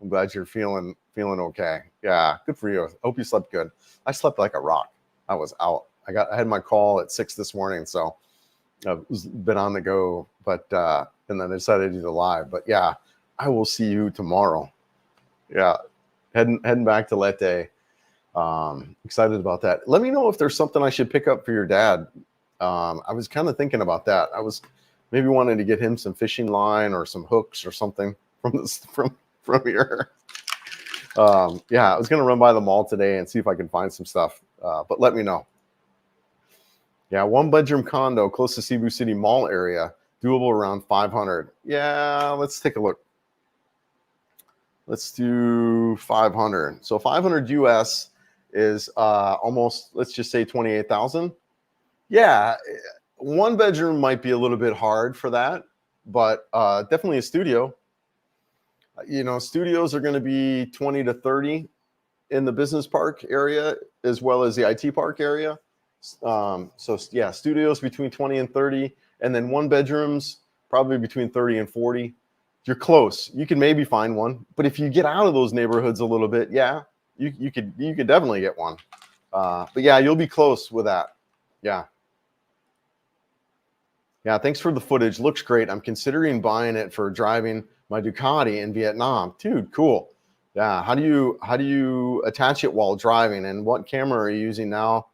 I'm glad you're feeling okay. Yeah, good for you. I hope you slept good. I slept like a rock. I was out. I had my call at 6 this morning, so I've been on the go. But and then I decided to do the live. But yeah, I will see you tomorrow. Yeah, heading back to Leyte. Excited about that. Let me know if there's something I should pick up for your dad. I was kind of thinking about that. I was maybe wanting to get him some fishing line or some hooks or something from here. Yeah, I was gonna run by the mall today and see if I can find some stuff. But let me know. Yeah, 1-bedroom condo close to Cebu City Mall area, doable around 500. Yeah, let's take a look. Let's do 500. So 500 US is almost, let's just say 28,000. Yeah, One bedroom might be a little bit hard for that, but definitely a studio. Studios are going to be 20 to 30 in the business park area as well as the IT park area. So yeah, studios between 20 and 30, and then one bedrooms probably between 30 and 40. You're close. You can maybe find one, but if you get out of those neighborhoods a little bit, yeah, you could definitely get one. But yeah, you'll be close with that. Yeah. Yeah, thanks for the footage. Looks great. I'm considering buying it for driving my Ducati in Vietnam. Dude, cool. Yeah, how do you attach it while driving, and what camera are you using now?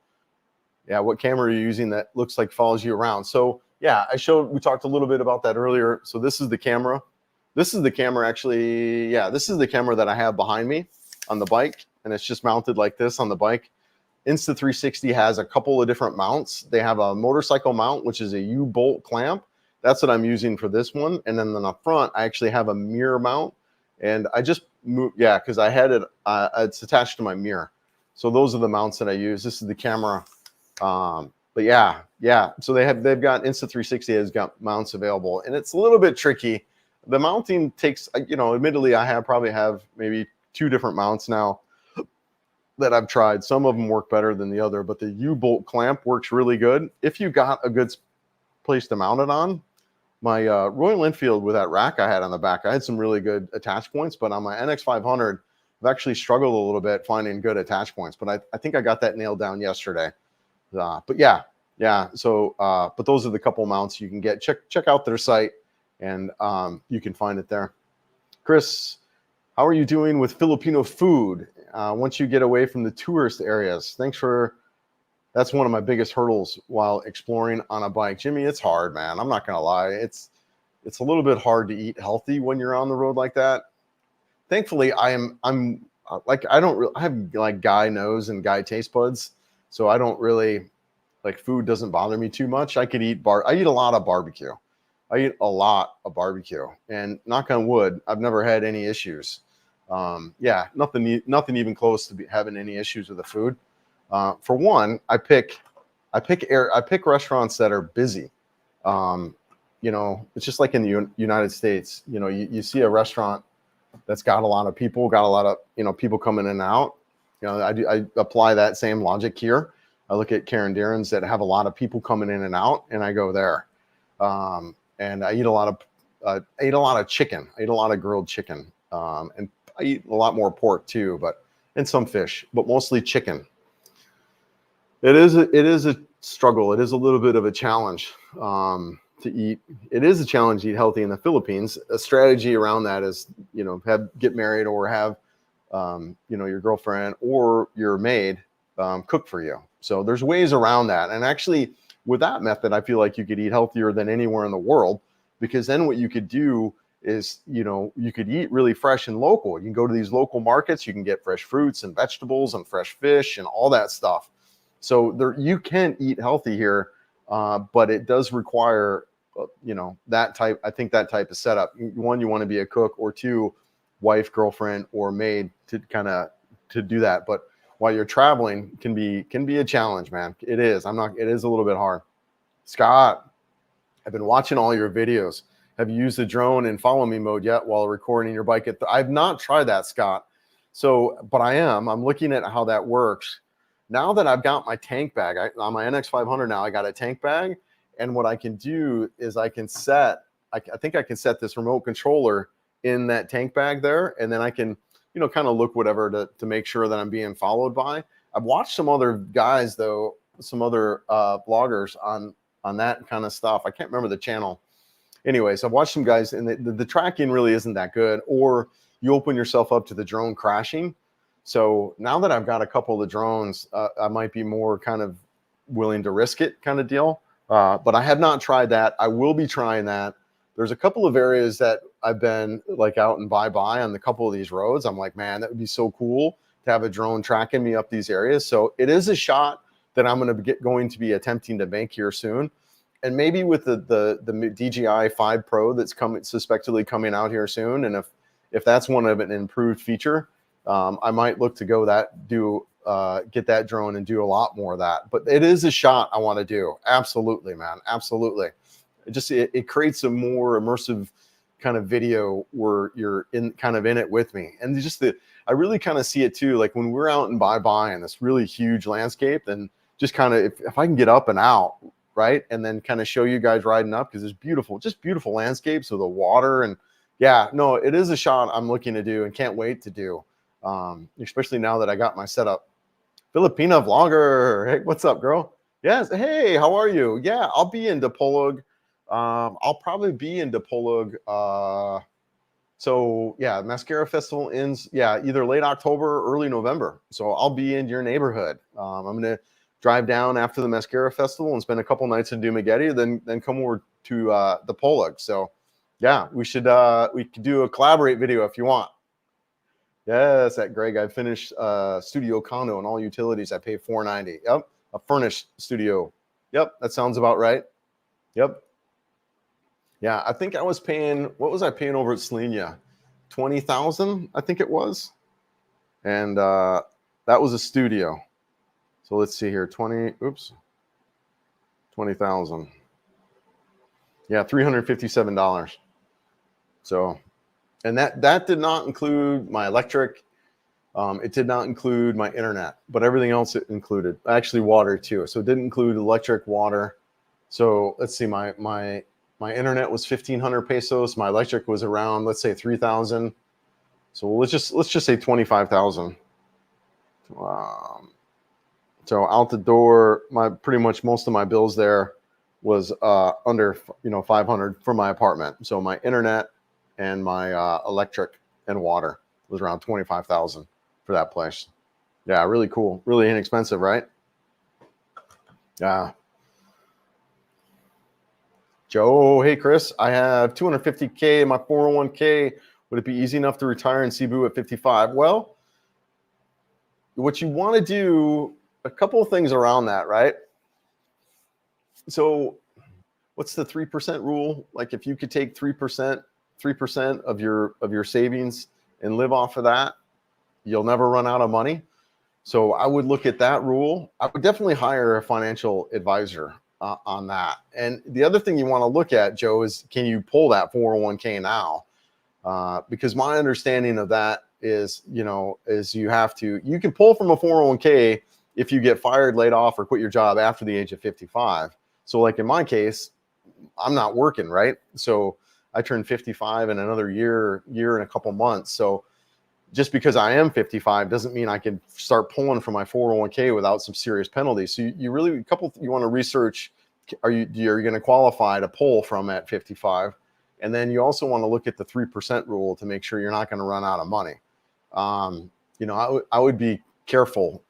Yeah, what camera are you using that looks like follows you around? So yeah, we talked a little bit about that earlier. So this is the camera. This is the camera actually. Yeah, this is the camera that I have behind me on the bike, and it's just mounted like this on the bike. Insta360 has a couple of different mounts. They have a motorcycle mount, which is a U-bolt clamp. That's what I'm using for this one. And then on the front, I actually have a mirror mount. And I just moved, yeah, because I had it, it's attached to my mirror. So those are the mounts that I use. This is the camera. But yeah. So they've got Insta360 has got mounts available, and it's a little bit tricky. The mounting takes, admittedly, I probably have maybe 2 different mounts now that I've tried. Some of them work better than the other, but the U-bolt clamp works really good. If you got a good place to mount it on, my Royal Enfield with that rack I had on the back, I had some really good attach points, but on my NX500, I've actually struggled a little bit finding good attach points, but I think I got that nailed down yesterday. But yeah. So, but those are the couple mounts you can get. Check out their site, and you can find it there. Chris, how are you doing with Filipino food once you get away from the tourist areas? That's one of my biggest hurdles while exploring on a bike. Jimmy, it's hard, man. I'm not gonna lie. It's a little bit hard to eat healthy when you're on the road like that. Thankfully, I'm like, I have like guy nose and guy taste buds, so I don't really like, food doesn't bother me too much. I eat a lot of barbecue. And knock on wood, I've never had any issues. Yeah, nothing even close to having any issues with the food. For one, I pick restaurants that are busy. It's just like in the United States. You see a restaurant that's got a lot of people, people coming in and out. I apply that same logic here. I look at Karen Darren's that have a lot of people coming in and out, and I go there. And I eat a lot of chicken. I eat a lot of grilled chicken, and I eat a lot more pork too, and some fish, but mostly chicken. It is a struggle. It is a little bit of a challenge to eat. It is a challenge to eat healthy in the Philippines. A strategy around that is, get married or have, your girlfriend or your maid cook for you. So there's ways around that. And actually, with that method, I feel like you could eat healthier than anywhere in the world, because then what you could do is, you could eat really fresh and local. You can go to these local markets, you can get fresh fruits and vegetables and fresh fish and all that stuff. So you can eat healthy here, but it does require, that type of setup. One, you want to be a cook, or two, wife, girlfriend, or maid to do that. But while you're traveling, can be a challenge, man. It is. It is a little bit hard. Scott, I've been watching all your videos. Have you used the drone in follow me mode yet while recording your bike? I've not tried that, Scott. So, but I'm looking at how that works. Now that I've got my tank bag, on my NX500 now, I got a tank bag. And what I can do is I think I can set this remote controller in that tank bag there. And then I can, kind of look whatever to make sure that I'm being followed by. I've watched some other guys though, some other bloggers on that kind of stuff. I can't remember the channel. Anyways, I've watched some guys, and the tracking really isn't that good, or you open yourself up to the drone crashing. So now that I've got a couple of the drones, I might be more kind of willing to risk it kind of deal. But I have not tried that. I will be trying that. There's a couple of areas that I've been like out and by on a couple of these roads. I'm like, man, that would be so cool to have a drone tracking me up these areas. So it is a shot that I'm going to be attempting to make here soon. And maybe with the DJI 5 Pro that's suspectedly coming out here soon. And if that's one of an improved feature, I might look to do get that drone and do a lot more of that. But it is a shot I want to do. Absolutely, man. Absolutely. It creates a more immersive kind of video where you're in it with me. And I really kind of see it too. Like when we're out in bye in this really huge landscape, then just kind of, if I can get up and out, right. And then kind of show you guys riding up, because there's beautiful landscapes with the water. And yeah, no, it is a shot I'm looking to do and can't wait to do. Especially now that I got my setup. Filipina vlogger. Hey, what's up, girl? Yes. Hey, how are you? Yeah, I'll be in Dipolog. I'll probably be in Dipolog. So yeah, Mascara Festival ends, either late October or early November. So I'll be in your neighborhood. I'm going to drive down after the Mascara Festival and spend a couple nights in Dumaguete, then come over to Dipolog. So yeah, we could do a collaborate video if you want. Yes, at Greg, I finished studio condo and all utilities. I pay $490. Yep, a furnished studio. Yep, that sounds about right. Yep. Yeah, I think I was paying. What was I paying over at Selenia? 20,000, I think it was, and that was a studio. So let's see here. 20,000. Yeah, $357. So. And that did not include my electric. It did not include my internet, but everything else it included. Actually, water too. So it didn't include electric, water. So let's see, my internet was 1,500 pesos. My electric was around, let's say, 3,000. So let's just say 25,000. So out the door, pretty much most of my bills there was under 500 for my apartment. So my internet and my electric and water was around 25,000 for that place. Yeah, really cool, really inexpensive, right? Yeah. Joe, hey Chris, I have 250K in my 401k. Would it be easy enough to retire in Cebu at 55? Well, what you want to do, a couple of things around that, right? So what's the 3% rule? Like if you could take 3% of your savings and live off of that, you'll never run out of money. So I would look at that rule. I would definitely hire a financial advisor on that. And the other thing you want to look at, Joe, is can you pull that 401k now? Because my understanding of that is you can pull from a 401k if you get fired, laid off, or quit your job after the age of 55. So like in my case, I'm not working, right? So I turned 55 in another year and a couple months. So just because I am 55 doesn't mean I can start pulling from my 401k without some serious penalties. So you want to research, are you going to qualify to pull from at 55? And then you also want to look at the 3% rule to make sure you're not going to run out of money. I would be careful,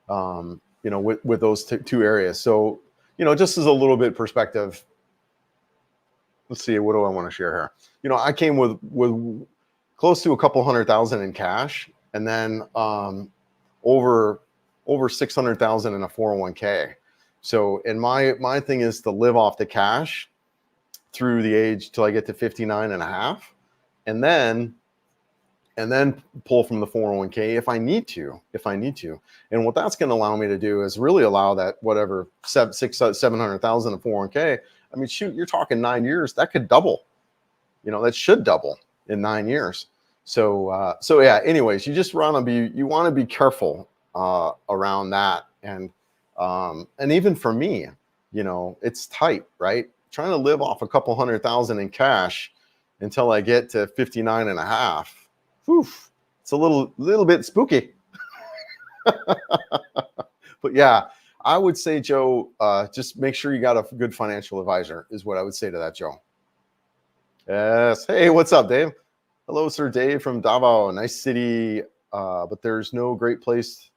with those two areas. So, just as a little bit perspective, let's see, what do I want to share here? I came with close to a couple $100,000 in cash, and then over 600,000 in a 401k. So, and my thing is to live off the cash through the age till I get to 59 and a half, and then pull from the 401k if I need to. And what that's going to allow me to do is really allow that whatever 700,000 in 401k. I mean, shoot, you're talking 9 years. That could double. That should double in 9 years. So yeah. Anyways, you want to be careful around that, and even for me, it's tight, right? Trying to live off a couple 100,000 in cash until I get to 59 and a half. Whew, it's a little bit spooky. But yeah. I would say, Joe, just make sure you got a good financial advisor is what I would say to that, Joe. Yes. Hey, what's up, Dave? Hello, Sir Dave from Davao. Nice city, but there's no great place.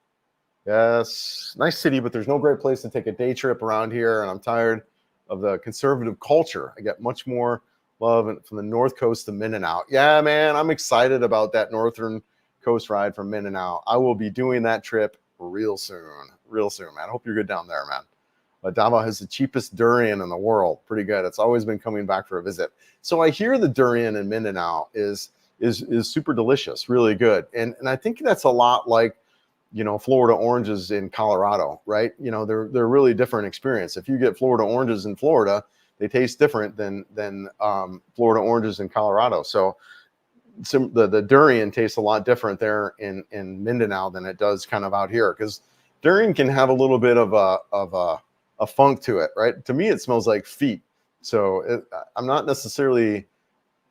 Yes, nice city, but there's no great place to take a day trip around here, and I'm tired of the conservative culture. I get much more love from the North Coast to Mindanao. Yeah, man, I'm excited about that Northern Coast ride from Mindanao. I will be doing that trip real soon, man. I hope you're good down there, man. But Davao has the cheapest durian in the world. Pretty good. It's always been coming back for a visit. So I hear the durian in Mindanao is super delicious, really good. And I think that's a lot like Florida oranges in Colorado, right? They're really different experience. If you get Florida oranges in Florida, they taste different than Florida oranges in Colorado. So the durian tastes a lot different there in Mindanao than it does kind of out here, because durian can have a little bit of a funk to it, right? To me, it smells like feet. So I'm not necessarily.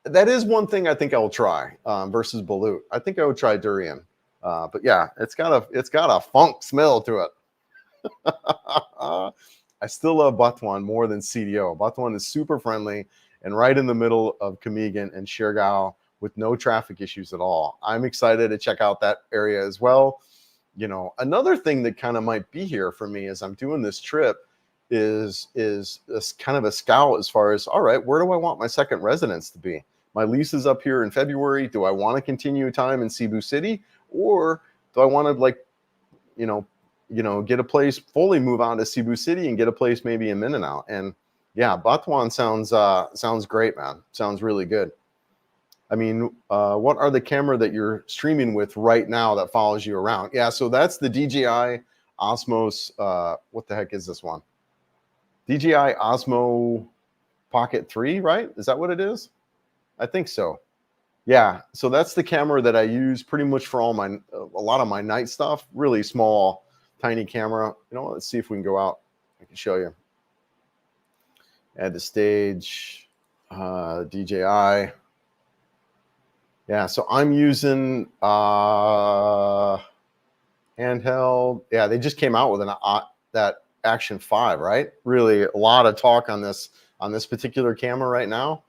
That is one thing I think I will try versus balut. I think I would try durian, but yeah, it's got a funk smell to it. I still love Butuan more than CDO. Butuan is super friendly and right in the middle of Camiguin and Siargao with no traffic issues at all. I'm excited to check out that area as well. Another thing that kind of might be here for me as I'm doing this trip is this kind of a scout as far as, all right, where do I want my second residence to be? My lease is up here in February. Do I want to continue time in Cebu City, or do I want to get a place, fully move on to Cebu City and get a place maybe in Mindanao? And yeah, Butuan sounds great, man. Sounds really good. I mean, what are the camera that you're streaming with right now that follows you around? Yeah, so that's the DJI Osmos. What the heck is this one? DJI Osmo Pocket 3, right? Is that what it is? I think so. Yeah, so that's the camera that I use pretty much for a lot of my night stuff. Really small, tiny camera. Let's see if we can go out. I can show you. Add the stage, DJI. Yeah, so I'm using handheld. Yeah, they just came out with that Action 5, right? Really a lot of talk on this particular camera right now.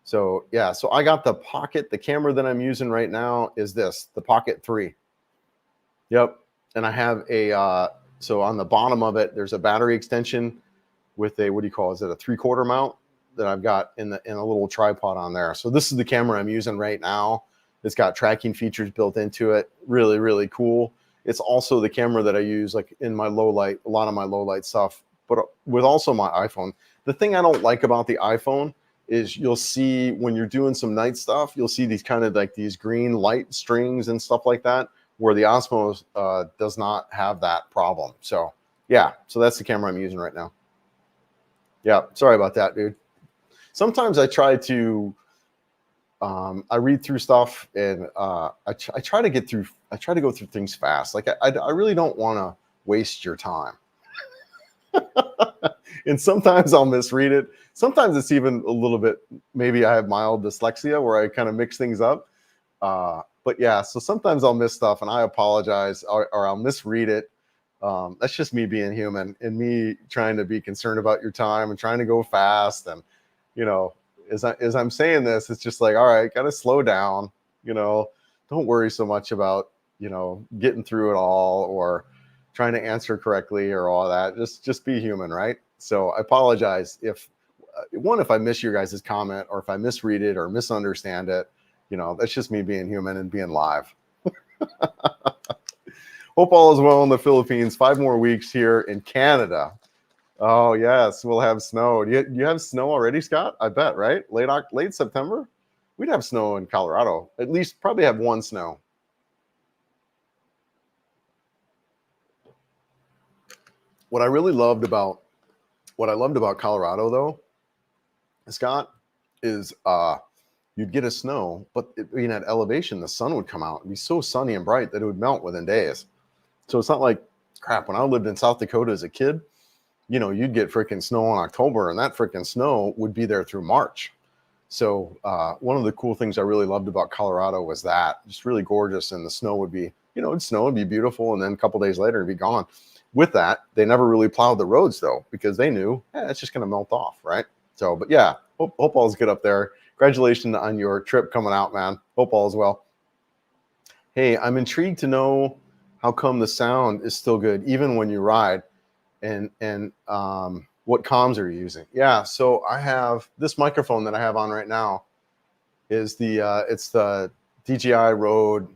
So yeah, so I got the Pocket. The camera that I'm using right now is the Pocket 3. Yep, and I have so on the bottom of it, there's a battery extension with a, what do you call it? Is it a 3/4 mount that I've got in a little tripod on there. So this is the camera I'm using right now. It's got tracking features built into it. Really, really cool. It's also the camera that I use like in my low light, a lot of my low light stuff, but with also my iPhone. The thing I don't like about the iPhone is you'll see when you're doing some night stuff, you'll see these kind of like these green light strings and stuff like that, where the Osmo does not have that problem. So yeah, so that's the camera I'm using right now. Yeah, sorry about that, dude. Sometimes I try to, I read through stuff and I try to go through things fast. Like I really don't want to waste your time. And sometimes I'll misread it. Sometimes it's even a little bit, maybe I have mild dyslexia where I kind of mix things up. But yeah, so sometimes I'll miss stuff and I apologize, or I'll misread it. That's just me being human and me trying to be concerned about your time and trying to go fast. And, as I'm saying this, it's just like, all right, got to slow down, don't worry so much about, getting through it all or trying to answer correctly or all that. Just be human, right? So I apologize if I miss your guys' comment or if I misread it or misunderstand it. That's just me being human and being live. Hope all is well in the Philippines. 5 more weeks here in Canada. Oh yes, we'll have snow. Do you have snow already, Scott? I bet, right? Late September, we'd have snow in Colorado. At least probably have 1 snow. What I loved about Colorado, though, Scott, is you'd get a snow, but being at elevation, the sun would come out and be so sunny and bright that it would melt within days. So it's not like crap. When I lived in South Dakota as a kid, you'd get freaking snow in October, and that freaking snow would be there through March. So one of the cool things I really loved about Colorado was that just really gorgeous, and the snow would be, it'd snow and be beautiful, and then a couple days later it'd be gone. With that, they never really plowed the roads though, because they knew it's just going to melt off, right? So, but yeah, hope all is good up there. Congratulations on your trip coming out, man. Hope all is well. Hey, I'm intrigued to know how come the sound is still good even when you ride, and what comms are you using? Yeah, so I have this microphone that I have on right now is it's the DJI Rode,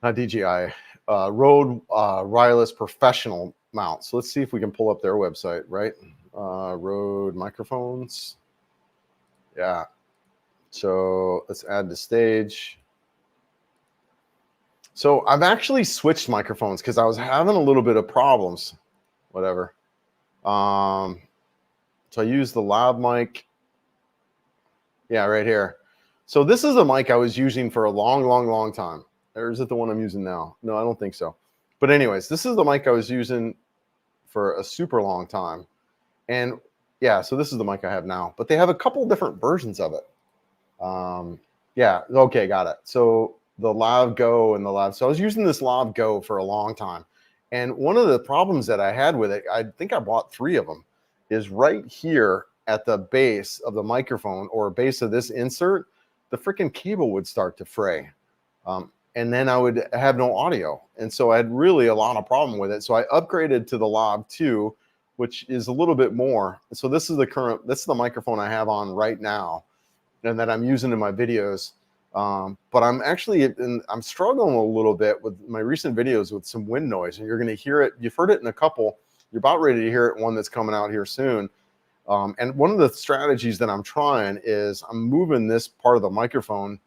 not DJI, Rode wireless professional mount. So let's see if we can pull up their website, right? Rode microphones. Yeah. So let's add the stage. So I've actually switched microphones because I was having a little bit of problems. Whatever. So I use the lav mic. Yeah, right here. So this is the mic I was using for a long time. Or is it the one I'm using now? No, I don't think so. But anyways, this is the mic I was using for a super long time. And yeah, so this is the mic I have now. But they have a couple different versions of it. Yeah, okay, got it. So the Lav Go and the Lav. So I was using this Lav Go for a long time. And one of the problems that I had with it, I think I bought 3 of them, is right here at the base of the microphone or base of this insert, the freaking cable would start to fray. And then I would have no audio. And so I had really a lot of problem with it. So I upgraded to the Lav 2, which is a little bit more. So this is the microphone I have on right now and that I'm using in my videos. But I'm struggling a little bit with my recent videos with some wind noise, and you're going to hear it. You've heard it in a couple. You're about ready to hear it, one that's coming out here soon. And one of the strategies that I'm trying is I'm moving this part of the microphone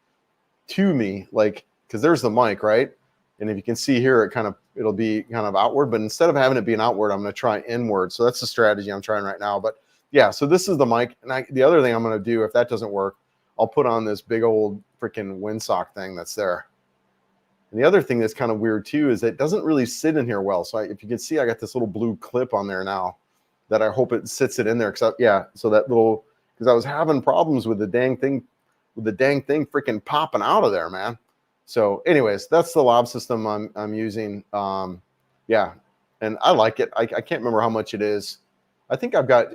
to me, like, because there's the mic, right? And if you can see here, it'll be kind of outward, but instead of having it being outward, I'm going to try inward. So that's the strategy I'm trying right now. But yeah, so this is the mic. And the other thing I'm going to do, if that doesn't work, I'll put on this big old freaking windsock thing that's there. And the other thing that's kind of weird too is it doesn't really sit in here well. So if you can see, I got this little blue clip on there now that I hope it sits it in there. So I was having problems with the dang thing freaking popping out of there, man. So anyways, that's the Lav system I'm using. Yeah, and I like it. I can't remember how much it is. I think I've got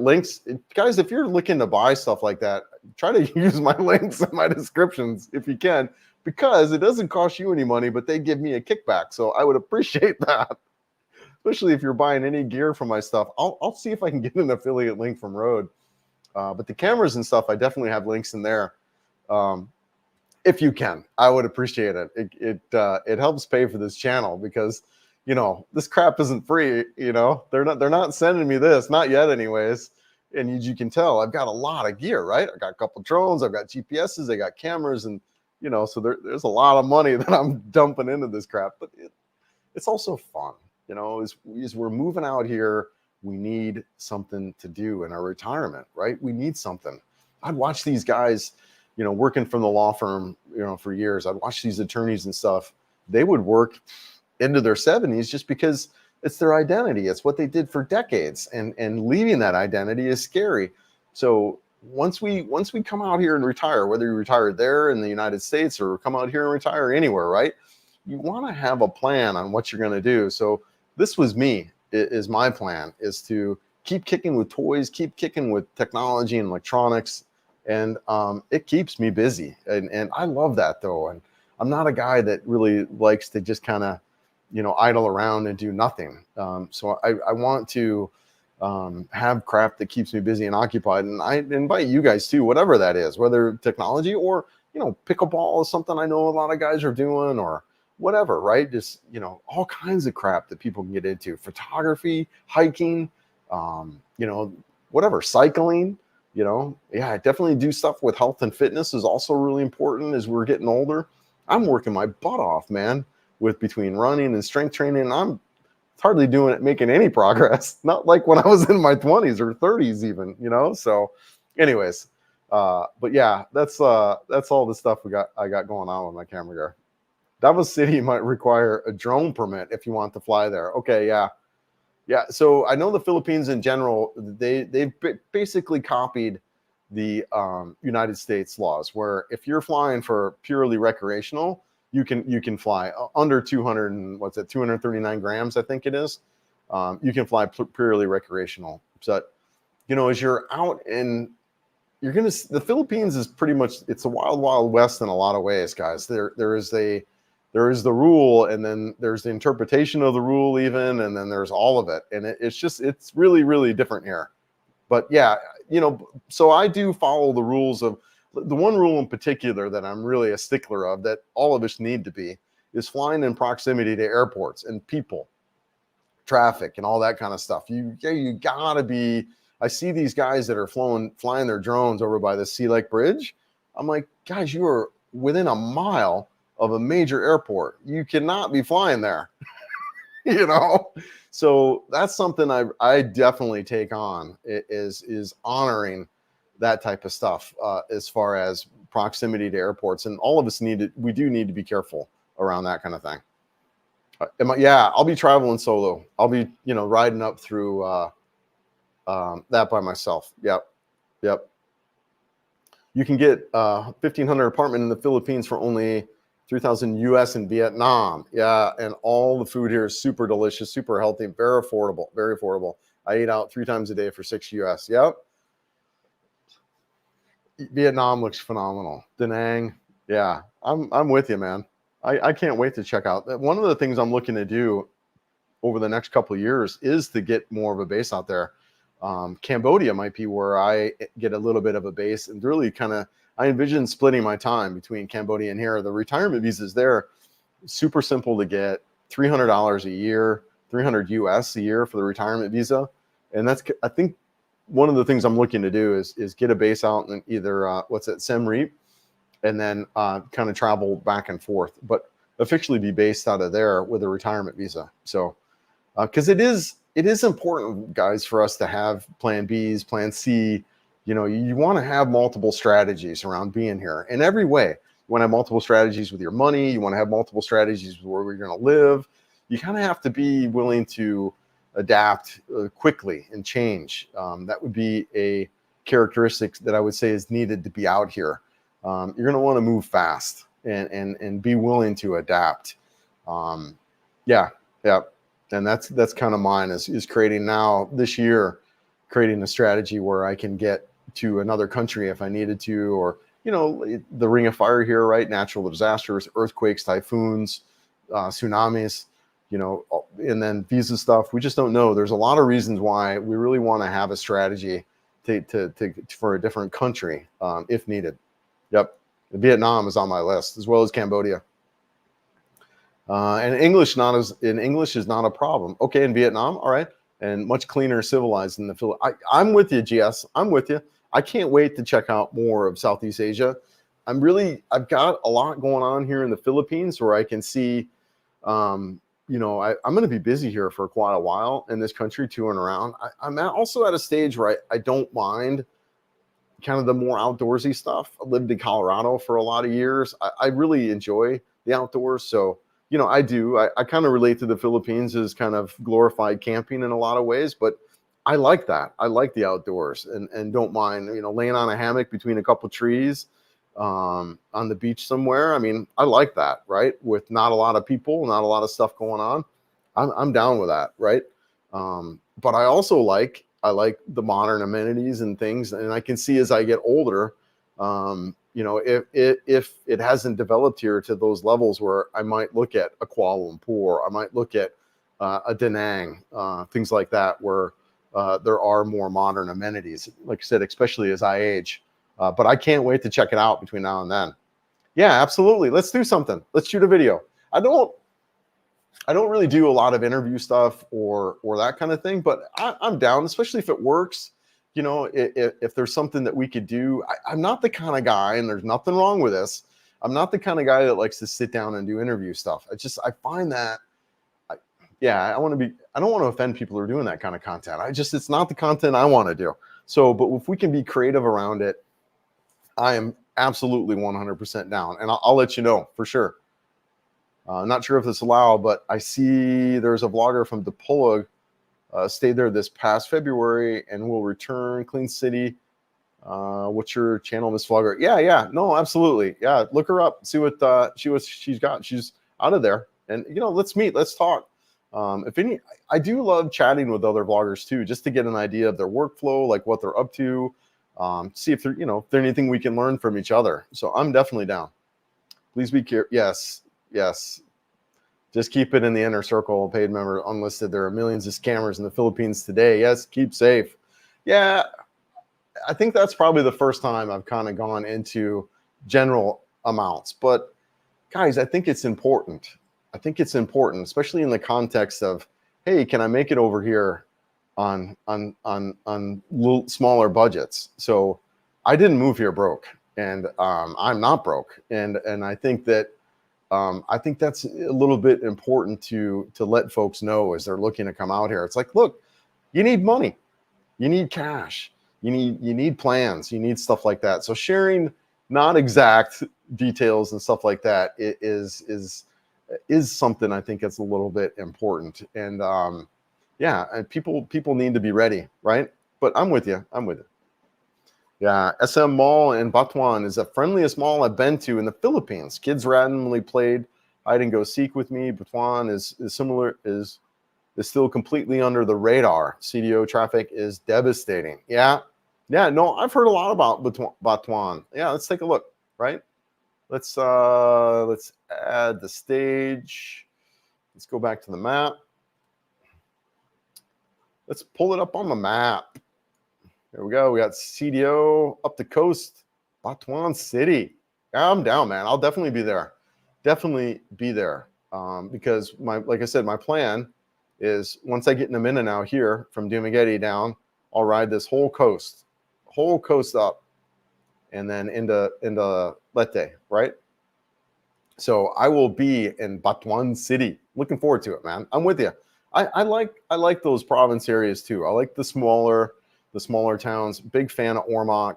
links. Guys, if you're looking to buy stuff like that, try to use my links in my descriptions if you can, because it doesn't cost you any money, but they give me a kickback. So I would appreciate that, especially if you're buying any gear from my stuff. I'll see if I can get an affiliate link from Rode. But the cameras and stuff, I definitely have links in there. If you can, I would appreciate it. It helps pay for this channel because, this crap isn't free. They're not sending me this, not yet anyways. And you can tell I've got a lot of gear, right? I got a couple drones, I've got GPSs, I got cameras, and so there's a lot of money that I'm dumping into this crap. But it's also fun, as we're moving out here, we need something to do in our retirement, right? We need something. I'd watch these guys, working from the law firm, for years. I'd watch these attorneys and stuff. They would work into their 70s just because it's their identity. It's what they did for decades, and leaving that identity is scary. So once we come out here and retire, whether you retire there in the United States or come out here and retire anywhere, right? You want to have a plan on what you're going to do. So this was me. Is my plan is to keep kicking with toys, keep kicking with technology and electronics. And it keeps me busy. And I love that though. And I'm not a guy that really likes to just kind of, idle around and do nothing. So I want to have crap that keeps me busy and occupied. And I invite you guys too, whatever that is, whether technology or, pickleball is something I know a lot of guys are doing, or whatever, right? Just, all kinds of crap that people can get into. Photography, hiking, whatever, cycling. I definitely do stuff with health and fitness is also really important as we're getting older. I'm working my butt off, man, with between running and strength training. I'm hardly making any progress. Not like when I was in my 20s or 30s even, So anyways, but yeah, that's all the stuff I got going on with my camera gear. Davos City might require a drone permit if you want to fly there. Okay, yeah. Yeah, so I know the Philippines in general, they've basically copied the United States laws, where if you're flying for purely recreational, you can fly under 239 grams, I think it is. You can fly purely recreational. So, as you're out the Philippines is pretty much, it's a wild, wild west in a lot of ways, guys. There is the rule, and then there's the interpretation of the rule even, and then there's all of it. And it's really, really different here. But yeah, so I do follow the rules of the one rule in particular that I'm really a stickler of, that all of us need to be, is flying in proximity to airports and people, traffic, and all that kind of stuff. You gotta be. I see these guys that are flying their drones over by the Sea Lake Bridge. I'm like, guys, you are within a mile of a major airport. You cannot be flying there, So that's something I definitely take on is honoring that type of stuff as far as proximity to airports. And all of us we do need to be careful around that kind of thing. I'll be traveling solo. I'll be, riding up through that by myself. Yep. You can get 1,500 apartment in the Philippines for only 3,000 US in Vietnam. Yeah, and all the food here is super delicious, super healthy, very affordable, very affordable. I eat out 3 times a day for 6 US. Yep. Vietnam looks phenomenal. Da Nang. Yeah, I'm with you, man. I can't wait to check out. One of the things I'm looking to do over the next couple of years is to get more of a base out there. Cambodia might be where I get a little bit of a base, and really I envision splitting my time between Cambodia and here. The retirement visas there, super simple to get, $300 a year, 300 US a year for the retirement visa. And I think one of the things I'm looking to do is get a base out in either, Siem Reap, and then kind of travel back and forth, but officially be based out of there with a retirement visa. So, because it is important, guys, for us to have plan Bs, plan C. You want to have multiple strategies around being here in every way. You want to have multiple strategies with your money. You want to have multiple strategies with where you're going to live. You kind of have to be willing to adapt quickly and change. That would be a characteristic that I would say is needed to be out here. You're going to want to move fast and be willing to adapt. Yeah. And that's kind of mine is creating now this year, creating a strategy where I can get to another country if I needed to, or, the ring of fire here, right? Natural disasters, earthquakes, typhoons, tsunamis, and then visa stuff. We just don't know. There's a lot of reasons why we really want to have a strategy for a different country if needed. Yep. Vietnam is on my list, as well as Cambodia. And English is not a problem. Okay, in Vietnam, all right, and much cleaner, civilized than the Philippines. I'm with you, GS. I'm with you. I can't wait to check out more of Southeast Asia. I've got a lot going on here in the Philippines where I can see, I'm going to be busy here for quite a while in this country, touring around. I'm also at a stage where I don't mind kind of the more outdoorsy stuff. I lived in Colorado for a lot of years. I really enjoy the outdoors, so. I kind of relate to the Philippines as kind of glorified camping in a lot of ways, but I like that. I like the outdoors and don't mind, laying on a hammock between a couple trees on the beach somewhere. I like that, right? With not a lot of people, not a lot of stuff going on. I'm down with that, right? But I also like the modern amenities and things, and I can see as I get older, if it hasn't developed here to those levels where I might look at a Kuala Lumpur, I might look at a Da Nang, things like that, where there are more modern amenities, like I said, especially as I age. But I can't wait to check it out between now and then. Yeah, absolutely. Let's do something. Let's shoot a video. I don't really do a lot of interview stuff or that kind of thing, but I'm down, especially if it works. If there's something that we could do. I'm not the kind of guy, and there's nothing wrong with this. I'm not the kind of guy that likes to sit down and do interview stuff. I find that, I don't want to offend people who are doing that kind of content. It's not the content I want to do. So, but if we can be creative around it, I am absolutely 100% down, and I'll let you know for sure. Not sure if it's allowed, but I see there's a vlogger from Dipolog. Stayed there this past February and will return. Clean City. What's your channel, Miss Vlogger? Yeah. No, absolutely. Yeah, look her up. See what she's got. She's out of there. And let's meet. Let's talk. I do love chatting with other vloggers too, just to get an idea of their workflow, like what they're up to. See if if there's anything we can learn from each other. So I'm definitely down. Please be careful. Yes. Just keep it in the inner circle. Paid member, unlisted. There are millions of scammers in the Philippines today. Yes, keep safe. Yeah, I think that's probably the first time I've kind of gone into general amounts. But guys, I think it's important. Especially in the context of, hey, can I make it over here on little smaller budgets? So I didn't move here broke, and I'm not broke. And I think that I think that's a little bit important to let folks know as they're looking to come out here. It's like, look, you need money, you need cash, you need plans, you need stuff like that. So sharing not exact details and stuff like that is something I think that's a little bit important. And yeah, and people need to be ready, right? But I'm with you. I'm with you. Yeah, SM Mall in Batuan is the friendliest mall I've been to in the Philippines. Kids randomly played hide and go seek with me. Batuan is still completely under the radar. CDO traffic is devastating. Yeah, yeah. No, I've heard a lot about Batuan. Yeah, let's take a look. Right. Let's add the stage. Let's go back to the map. Let's pull it up on the map. There we go. We got CDO up the coast, Batuan City. Yeah, I'm down, man. I'll definitely be there. Definitely be there. Because like I said, my plan is once I get in a Mindanao here from Dumaguete down, I'll ride this whole coast up, and then into Leyte, right? So I will be in Batuan City. Looking forward to it, man. I'm with you. I like those province areas too. I like the smaller towns. Big fan of Ormoc.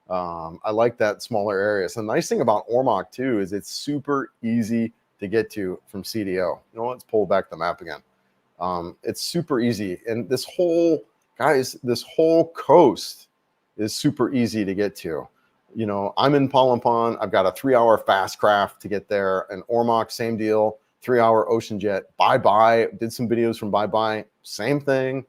I like that smaller area. So the nice thing about Ormoc too is it's super easy to get to from CDO. You know, let's pull back the map again. It's super easy, and this whole coast is super easy to get to. You know, I'm in Palampan. I've got a 3-hour fast craft to get there. And Ormoc, same deal. 3-hour ocean jet. Bye. Did some videos from Bye. Same thing.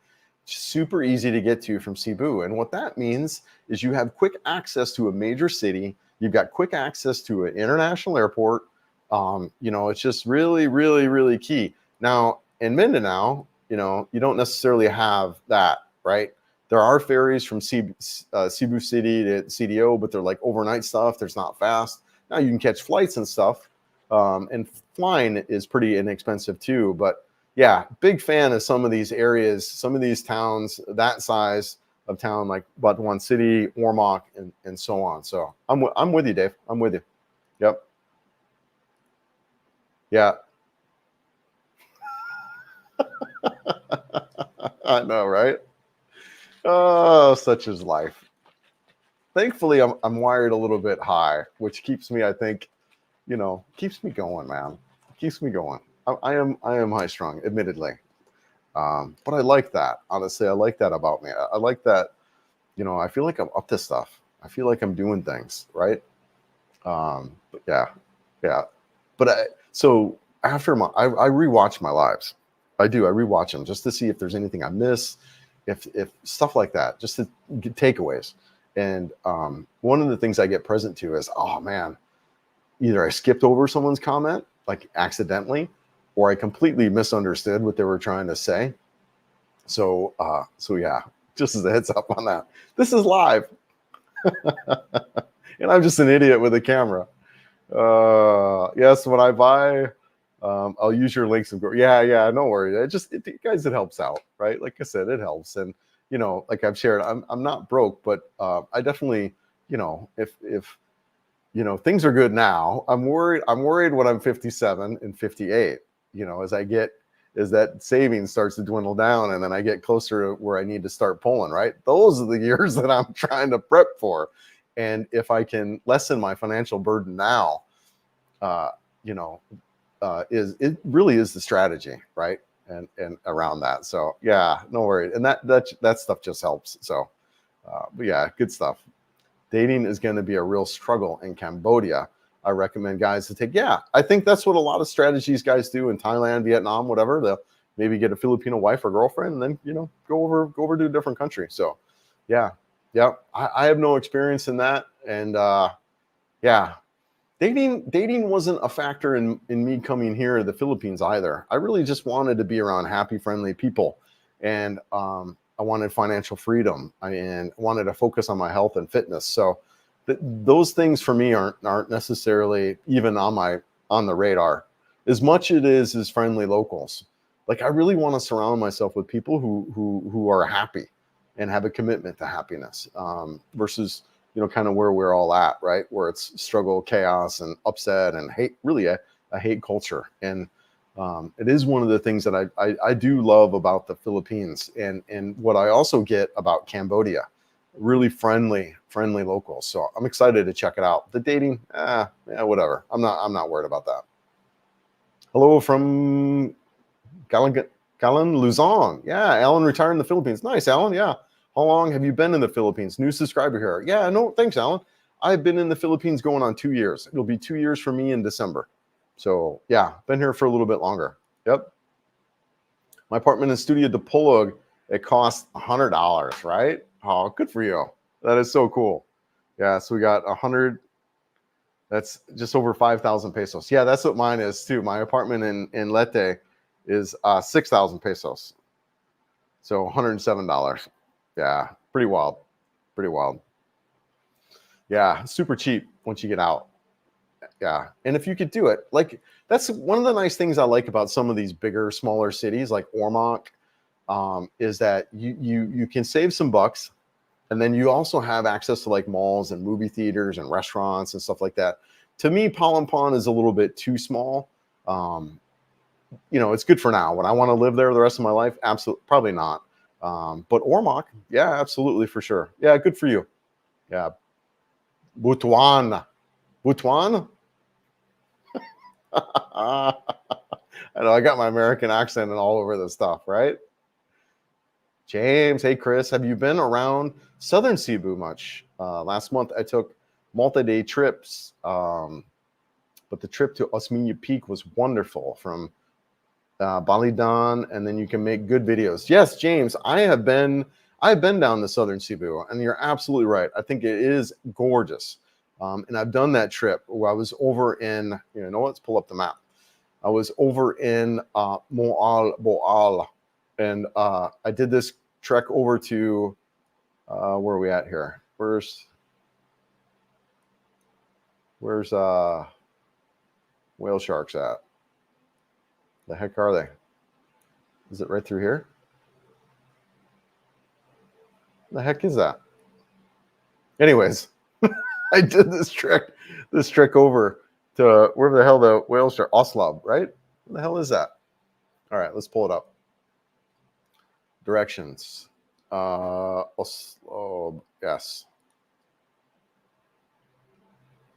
Super easy to get to from Cebu. And what that means is you have quick access to a major city. You've got quick access to an international airport. You know, it's just really, really, really key. Now, in Mindanao, you know, you don't necessarily have that, right? There are ferries from Cebu City to CDO, but they're like overnight stuff. There's not fast. Now you can catch flights and stuff. And flying is pretty inexpensive too. But yeah, big fan of some of these areas, some of these towns, that size of town, like Batuan City, Ormoc, and so on. So I'm with you, Dave. I'm with you. Yep. Yeah. I know, right? Oh, such is life. Thankfully, I'm wired a little bit high, which keeps me, I think, you know, keeps me going, man. Keeps me going. I am high strung, admittedly, but I like that. Honestly, I like that about me. I like that. You know, I feel like I'm up to stuff. I feel like I'm doing things right. But yeah. But so after I rewatch my lives. I do. I rewatch them just to see if there's anything I miss, if stuff like that, just to get takeaways. And one of the things I get present to is, oh man, either I skipped over someone's comment like accidentally, or I completely misunderstood what they were trying to say. So yeah, just as a heads up on that, this is live, and I'm just an idiot with a camera. Yes, when I buy, I'll use your links and go. Yeah, no worries. Guys, it helps out, right? Like I said, it helps, and you know, like I've shared, I'm not broke, but I definitely, you know, if you know things are good now, I'm worried when I'm 57 and 58. You know, as that savings starts to dwindle down, and then I get closer to where I need to start pulling. Right, those are the years that I'm trying to prep for. And if I can lessen my financial burden now, you know, it really is the strategy, right? And around that. So yeah, no worries. And that stuff just helps. So, but yeah, good stuff. Dating is going to be a real struggle in Cambodia. I recommend guys to take. Yeah, I think that's what a lot of strategies guys do in Thailand, Vietnam, whatever. They'll maybe get a Filipino wife or girlfriend, and then, you know, go over to a different country. So yeah. I have no experience in that, and yeah, dating wasn't a factor in me coming here to the Philippines either. I really just wanted to be around happy, friendly people, and I wanted financial freedom, and wanted to focus on my health and fitness. So those things for me aren't necessarily even on the radar as much it is as friendly locals. Like, I really want to surround myself with people who are happy and have a commitment to happiness, versus, you know, kind of where we're all at, right? Where it's struggle, chaos, and upset, and hate, really a hate culture, and it is one of the things that I do love about the Philippines, and what I also get about Cambodia. Really friendly locals. So I'm excited to check it out. The dating, yeah, whatever. I'm not worried about that. Hello from Galen Luzon. Yeah, Alan retired in the Philippines. Nice, Alan. Yeah. How long have you been in the Philippines? New subscriber here. Yeah, no, thanks, Alan. I've been in the Philippines going on 2 years. It'll be 2 years for me in December. So yeah, been here for a little bit longer. Yep. My apartment in Studio Dipolog, it costs $100, right? Oh, good for you. That is so cool. Yeah, so we got 100. That's just over 5,000 pesos. Yeah, that's what mine is too. My apartment in Leyte is 6,000 pesos. So $107. Yeah, pretty wild. Pretty wild. Yeah, super cheap once you get out. Yeah, and if you could do it, like that's one of the nice things I like about some of these bigger, smaller cities like Ormoc, is that you can save some bucks, and then you also have access to like malls and movie theaters and restaurants and stuff like that. To me, Palawan is a little bit too small. It's good for now. When I want to live there the rest of my life, absolutely, probably not. But Ormoc, yeah, absolutely, for sure. Yeah, good for you. Yeah, Butuan. I know I got my American accent and all over this stuff, right? James, hey Chris, have you been around Southern Cebu much? Last month I took multi-day trips, but the trip to Osmeña Peak was wonderful from Balidan, and then you can make good videos. Yes, James, I've been down to Southern Cebu, and you're absolutely right. I think it is gorgeous. And I've done that trip where I was over in, let's pull up the map. I was over in Boal, and I did this trek over to, where are we at here? Where's whale sharks at? The heck are they? Is it right through here? The heck is that? Anyways, I did this trek over to where the hell the whales are. Oslab, right? What the hell is that? All right, let's pull it up. Directions. Oslo, yes.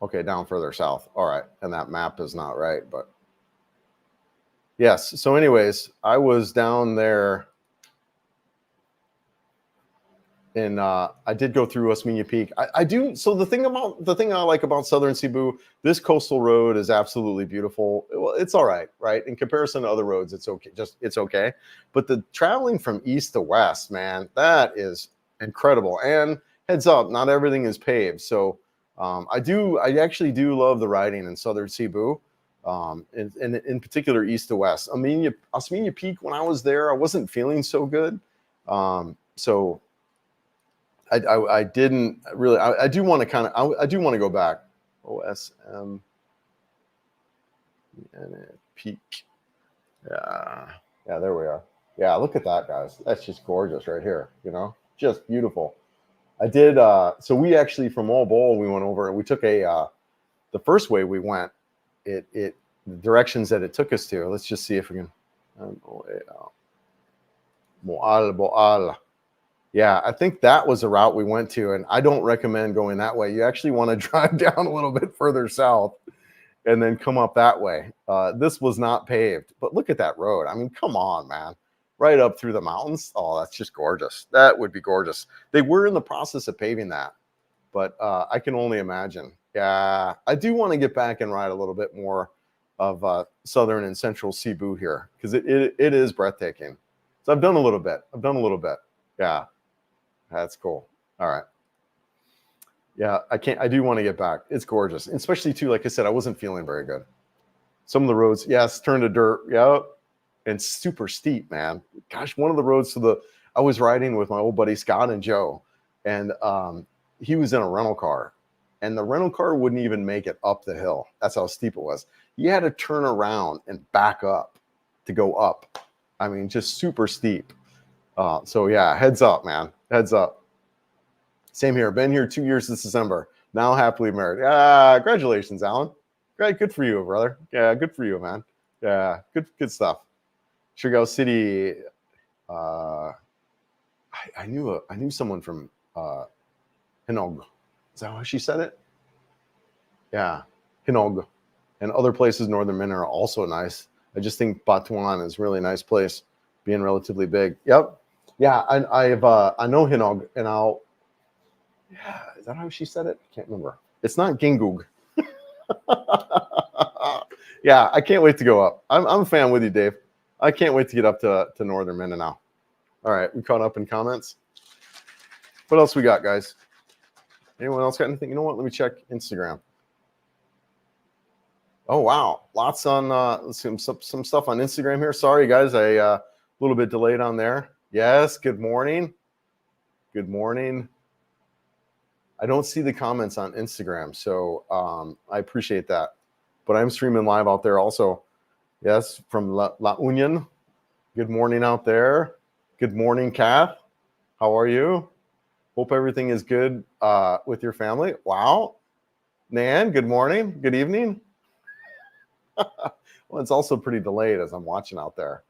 Okay, down further south. All right, and that map is not right, but yes. So, anyways, I was down there. And I did go through Osmeña Peak. I do. So the thing I like about Southern Cebu, this coastal road is absolutely beautiful. Well, it's all right, right? In comparison to other roads, it's okay. It's okay. But the traveling from east to west, man, that is incredible. And heads up, not everything is paved. So I actually do love the riding in Southern Cebu, and in particular east to west. Osmeña Peak, when I was there, I wasn't feeling so good. So I didn't really. I do want to I do want to go back. OSM and Peak. Yeah, there we are. Yeah, look at that, guys. That's just gorgeous right here. Just beautiful. I did. So we actually from All Bowl we went over and we took the first way we went. The directions that it took us to. Let's just see if we can. Boal. Yeah, I think that was the route we went to, and I don't recommend going that way. You actually want to drive down a little bit further south and then come up that way. This was not paved, but look at that road. I mean, come on, man. Right up through the mountains. Oh, that's just gorgeous. That would be gorgeous. They were in the process of paving that, but I can only imagine. Yeah, I do want to get back and ride a little bit more of southern and central Cebu here because it is breathtaking. So I've done a little bit. Yeah. That's cool. All right. Yeah, I do want to get back. It's gorgeous. Especially too, like I said, I wasn't feeling very good. Some of the roads, yes, turned to dirt. Yeah. And super steep, man. Gosh, one of the roads I was riding with my old buddy Scott and Joe, and he was in a rental car. And the rental car wouldn't even make it up the hill. That's how steep it was. You had to turn around and back up to go up. I mean, just super steep. So yeah, heads up, man. Heads up. Same here. Been here 2 years this December. Now happily married. Congratulations, Alan. Great, good for you, brother. Yeah, good for you, man. Yeah, good stuff. Cebu City. I knew someone from Hinog. Is that how she said it? Yeah, Hinog, and other places Northern Minna are also nice. I just think Batuan is a really nice place, being relatively big. Yep. Yeah, I know Hinog, and yeah, is that how she said it? I can't remember. It's not Gingug. Yeah, I can't wait to go up. I'm a fan with you, Dave. I can't wait to get up to Northern Minna now. All right, we caught up in comments. What else we got, guys? Anyone else got anything? You know what? Let me check Instagram. Oh wow, lots on some stuff on Instagram here. Sorry, guys, a little bit delayed on there. Yes, good morning. Good morning. I don't see the comments on Instagram, so I appreciate that. But I'm streaming live out there also. Yes, from La Union. Good morning out there. Good morning, Kath. How are you? Hope everything is good with your family. Wow. Nan, good morning. Good evening. Well, it's also pretty delayed as I'm watching out there.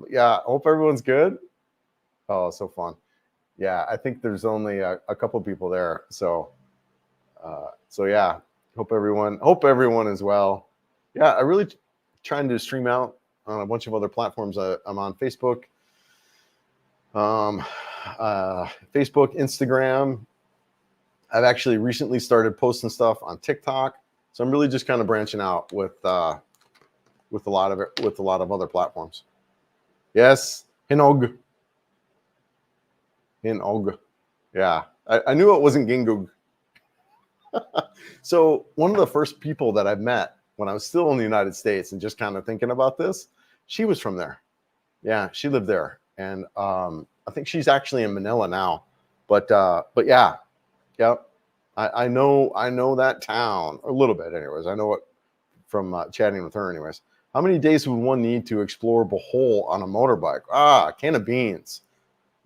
Yeah, hope everyone's good. Oh, so fun. Yeah, I think there's only a couple people there. So yeah, hope everyone is well. Yeah, I really trying to stream out on a bunch of other platforms. I'm on Facebook, Instagram. I've actually recently started posting stuff on TikTok, so I'm really just kind of branching out with a lot of other platforms. Yes, Hinog. Yeah, I knew it wasn't Gingug. So one of the first people that I've met when I was still in the United States and just kind of thinking about this, she was from there. Yeah, she lived there, and I think she's actually in Manila now. But yeah, I know that town a little bit, anyways. I know it from chatting with her, anyways. How many days would one need to explore Bohol on a motorbike? Can of beans.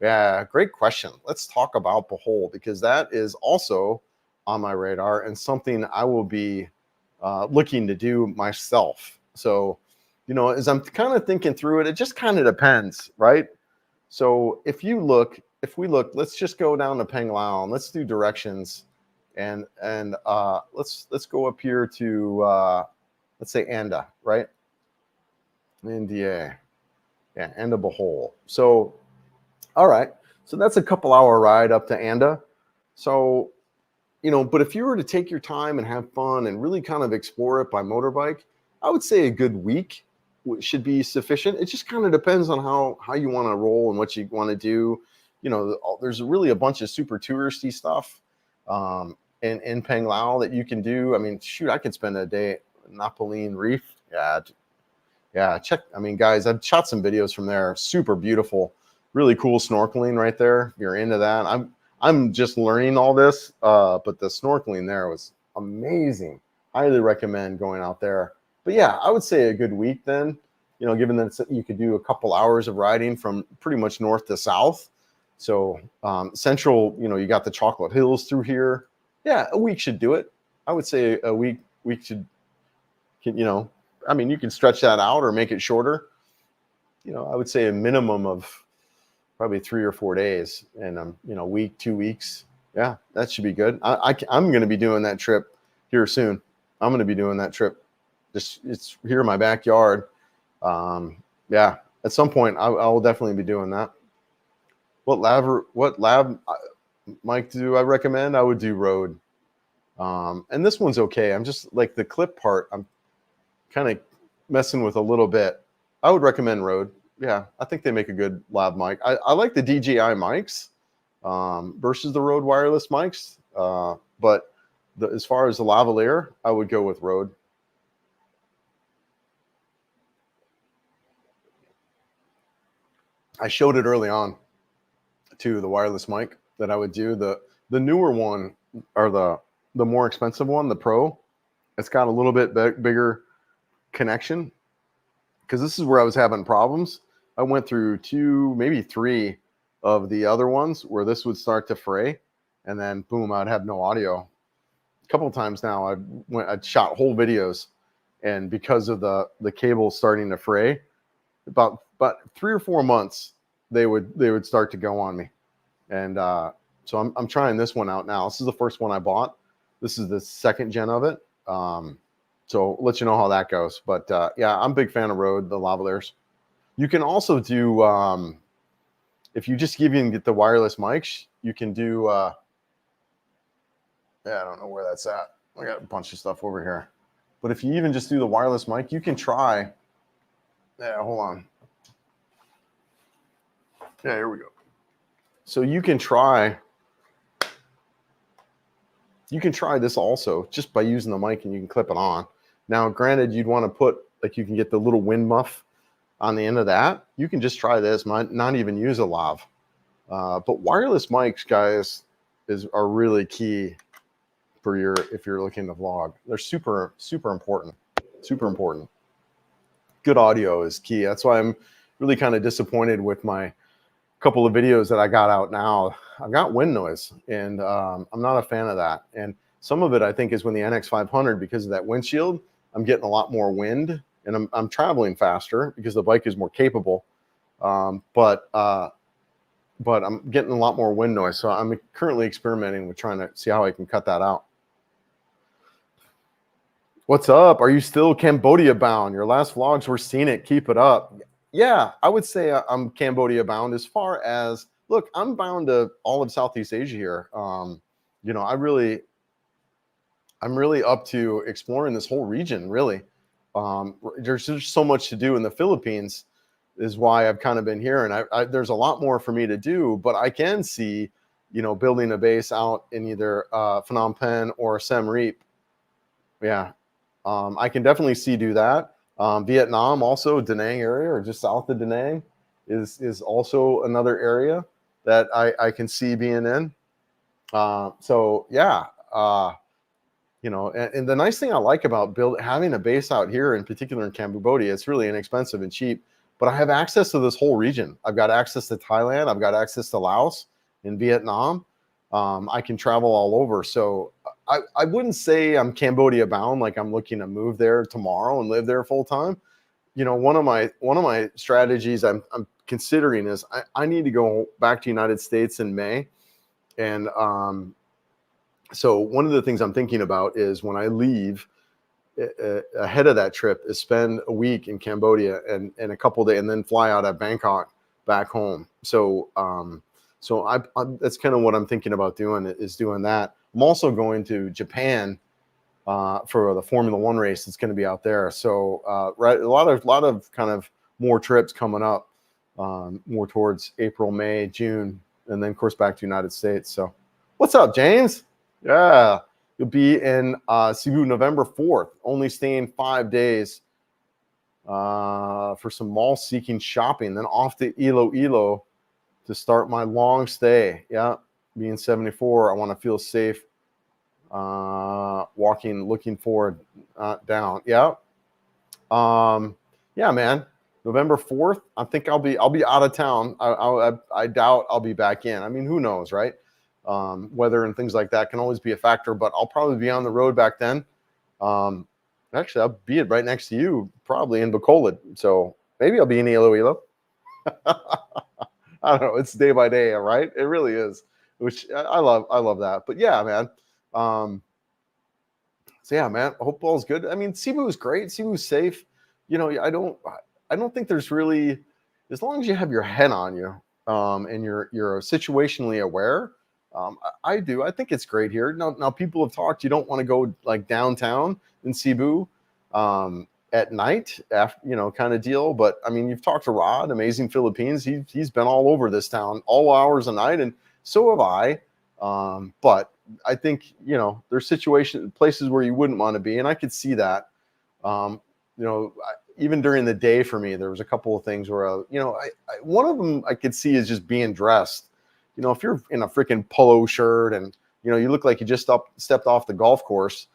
Yeah, great question. Let's talk about Bohol because that is also on my radar and something I will be looking to do myself. So, as I'm kind of thinking through it, it just kind of depends, right? So if we look, let's just go down to Panglao and let's do directions, and let's go up here to let's say Anda, right? India, yeah, Anda Bohol. So, all right, so that's a couple-hour ride up to Anda. So, but if you were to take your time and have fun and really kind of explore it by motorbike, I would say a good week should be sufficient. It just kind of depends on how you want to roll and what you want to do. There's really a bunch of super touristy stuff in Panglao that you can do. I mean, shoot, I could spend a day at Napoleon Reef. Yeah, check. I mean, guys, I've shot some videos from there. Super beautiful, really cool snorkeling right there. If you're into that, I'm just learning all this, but the snorkeling there was amazing. Highly recommend going out there. But yeah, I would say a good week then, given that you could do a couple hours of riding from pretty much north to south. So central, you got the Chocolate Hills through here. Yeah, a week should do it. I would say a week should, I mean, you can stretch that out or make it shorter. I would say a minimum of probably 3 or 4 days and week, 2 weeks. Yeah, that should be good. I'm going to be doing that trip here soon. I'm going to be doing that trip. It's here in my backyard. Yeah, at some point I will definitely be doing that. What lab, Mike, do I recommend? I would do road. And this one's okay. I'm just like the clip part. I'm kind of messing with a little bit. I would recommend road. Yeah, I think they make a good lav mic. I like the DJI mics versus the Rode wireless mics. But as far as the lavalier, I would go with Rode. I showed it early on to the wireless mic that I would do. The newer one or the more expensive one, the Pro. It's got a little bit bigger connection because this is where I was having problems. I went through 2, maybe 3 of the other ones where this would start to fray, and then boom, I'd have no audio couple of times now I shot whole videos, and because of the cable starting to fray, about 3 or 4 months they would start to go on me. And so I'm trying this one out now. This is the first one I bought. This is the second gen of it. So I'll let you know how that goes. But yeah, I'm a big fan of Rode, the lavaliers. You can also do, if you just get the wireless mics, you can do, yeah, I don't know where that's at. I got a bunch of stuff over here. But if you even just do the wireless mic, you can try. Yeah, hold on. Yeah, here we go. So you can try this also just by using the mic, and you can clip it on. Now, granted, you'd want to put, like, you can get the little wind muff on the end of that. You can just try this, might not even use a lav. But wireless mics, guys, are really key for if you're looking to vlog. They're super, super important. Super important. Good audio is key. That's why I'm really kind of disappointed with my couple of videos that I got out now. I've got wind noise, and I'm not a fan of that. And some of it, I think, is when the NX500, because of that windshield, I'm getting a lot more wind, and I'm traveling faster because the bike is more capable. But I'm getting a lot more wind noise. So I'm currently experimenting with trying to see how I can cut that out. What's up? Are you still Cambodia bound? Your last vlogs were seen it. Keep it up. Yeah, I would say I'm Cambodia bound. As far as, look, I'm bound to all of Southeast Asia here. You know, I'm really up to exploring this whole region, really. There's just so much to do in the Philippines, is why I've kind of been here. And there's a lot more for me to do, but I can see, you know, building a base out in either Phnom Penh or Siem Reap. Yeah, I can definitely do that. Vietnam, also Da Nang area, or just south of Da Nang, is also another area that I can see being in. So yeah, you know, and the nice thing I like about having a base out here, in particular in Cambodia, it's really inexpensive and cheap. But I have access to this whole region. I've got access to Thailand. I've got access to Laos and Vietnam. I can travel all over. So I wouldn't say I'm Cambodia bound, like I'm looking to move there tomorrow and live there full time. You know, one of my strategies I'm considering is I need to go back to the United States in May. And so one of the things I'm thinking about is, when I leave, ahead of that trip, is spend a week in Cambodia and a couple of days, and then fly out of Bangkok back home. So so that's kind of what I'm thinking about doing, is doing that. I'm also going to Japan for the Formula One race that's going to be out there. So right, a lot of kind of more trips coming up, more towards April, May, June, and then of course back to the United States. So what's up, James? Yeah, you'll be in Cebu November 4th. Only staying 5 days for some mall-seeking shopping. Then off to Iloilo to start my long stay. Yeah, being 74, I want to feel safe walking, looking forward down. Yeah. Yeah, man. November 4th, I think I'll be out of town. I doubt I'll be back in. I mean, who knows, right? Weather and things like that can always be a factor, but I'll probably be on the road back then. Actually, I'll be right next to you, probably in Bacolod. So maybe I'll be in Iloilo. I don't know. It's day by day, right? It really is, which I love that. But yeah, man. So yeah, man, I hope all's good. I mean, Cebu is great. Cebu's safe. You know, I don't think there's really, as long as you have your head on you, and you're situationally aware. I do. I think it's great here. Now people have talked, you don't want to go like downtown in Cebu at night, after, you know, kind of deal. But I mean, you've talked to Rod, Amazing Philippines. He's been all over this town, all hours of night, and so have I. But I think, you know, there's places where you wouldn't want to be, and I could see that. You know, even during the day for me, there was a couple of things where, you know, one of them I could see is just being dressed. You know, if you're in a freaking polo shirt and, you know, you look like you just stepped off the golf course,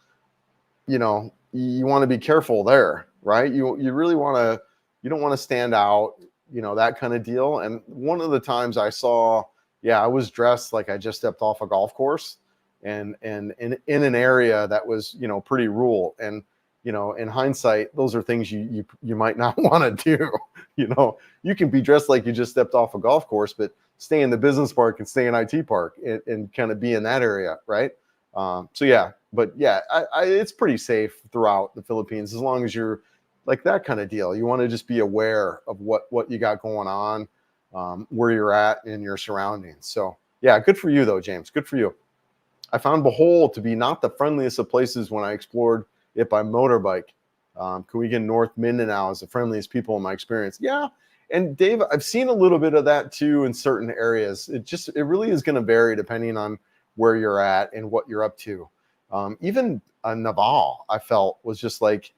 you know, you want to be careful there, right? You really want to, you don't want to stand out, you know, that kind of deal. And one of the times I saw, yeah, I was dressed like I just stepped off a golf course, and in an area that was, you know, pretty rural. And, you know, in hindsight, those are things you might not want to do. You know, you can be dressed like you just stepped off a golf course, but stay in the business park and stay in IT park and kind of be in that area, right? So yeah, but yeah, it's pretty safe throughout the Philippines as long as you're like that kind of deal. You want to just be aware of what you got going on, where you're at in your surroundings. So yeah, good for you though, James. Good for you. I found Bohol to be not the friendliest of places when I explored it by motorbike. Cowichan North Mindanao is the friendliest people in my experience. Yeah, and Dave, I've seen a little bit of that too in certain areas. It really is going to vary depending on where you're at and what you're up to. Even Naval, I felt was just like,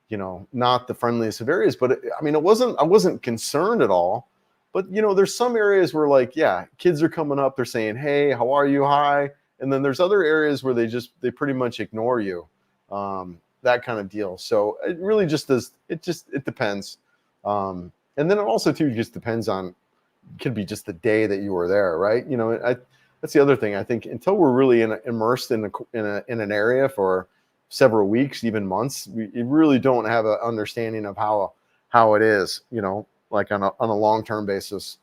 you know, not the friendliest of areas. But I mean, I wasn't concerned at all. But you know, there's some areas where like, yeah, kids are coming up, they're saying, "Hey, how are you? Hi." And then there's other areas where they pretty much ignore you. That kind of deal. So it really just does. It depends. And then it also too just depends on, could be just the day that you were there, right? You know, that's the other thing. I think until we're really immersed in an area for several weeks, even months, we really don't have an understanding of how it is, you know, like on a long-term basis.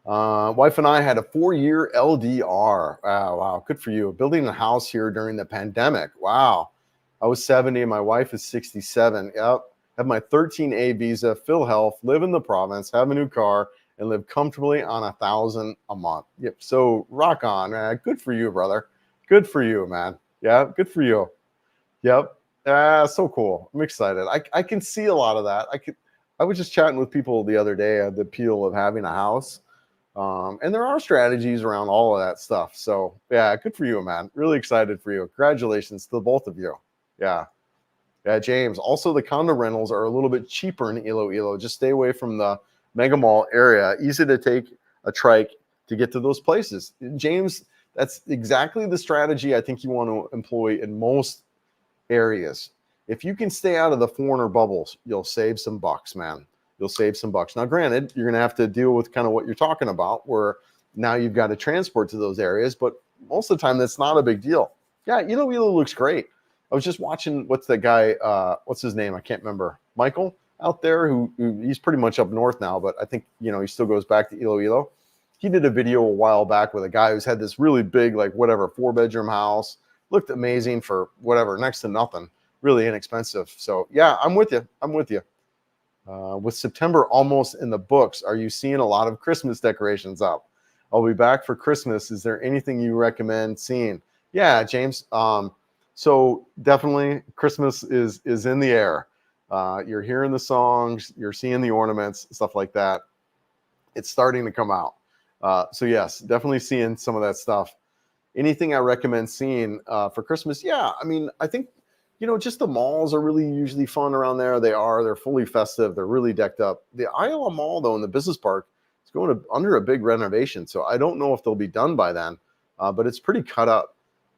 Wife and I had a 4-year LDR. Wow, good for you. Building a house here during the pandemic. Wow. I was 70 and my wife is 67. Yep. Have my 13A visa, Phil Health, live in the province, have a new car, and live comfortably on $1,000 a month. Yep. So rock on, man. Good for you, brother. Good for you, man. Yeah, good for you. Yep. So cool. I'm excited. I can see a lot of that. I was just chatting with people the other day of the appeal of having a house. And there are strategies around all of that stuff. So yeah, good for you, man. Really excited for you. Congratulations to both of you. Yeah. Yeah, James. Also, the condo rentals are a little bit cheaper in Iloilo. Just stay away from the mega mall area. Easy to take a trike to get to those places. James, that's exactly the strategy I think you want to employ in most areas. If you can stay out of the foreigner bubbles, you'll save some bucks, man. You'll save some bucks. Now, granted, you're going to have to deal with kind of what you're talking about, where now you've got to transport to those areas, but most of the time that's not a big deal. Yeah, Iloilo looks great. I was just watching, what's that guy, what's his name? I can't remember. Michael out there, who he's pretty much up north now, but I think, you know, he still goes back to Iloilo. He did a video a while back with a guy who's had this really big, like whatever, 4-bedroom house. Looked amazing for whatever, next to nothing, really inexpensive. So yeah, I'm with you. I'm with you. With September almost in the books, are you seeing a lot of Christmas decorations up? I'll be back for Christmas. Is there anything you recommend seeing? Yeah, James. So definitely Christmas is in the air. You're hearing the songs, you're seeing the ornaments, stuff like that. It's starting to come out. So yes, definitely seeing some of that stuff. Anything I recommend seeing for Christmas? Yeah, I mean, I think, you know, just the malls are really usually fun around there. They're fully festive. They're really decked up. The Iowa Mall, though, in the business park, is going under a big renovation. So I don't know if they'll be done by then, but it's pretty cut up.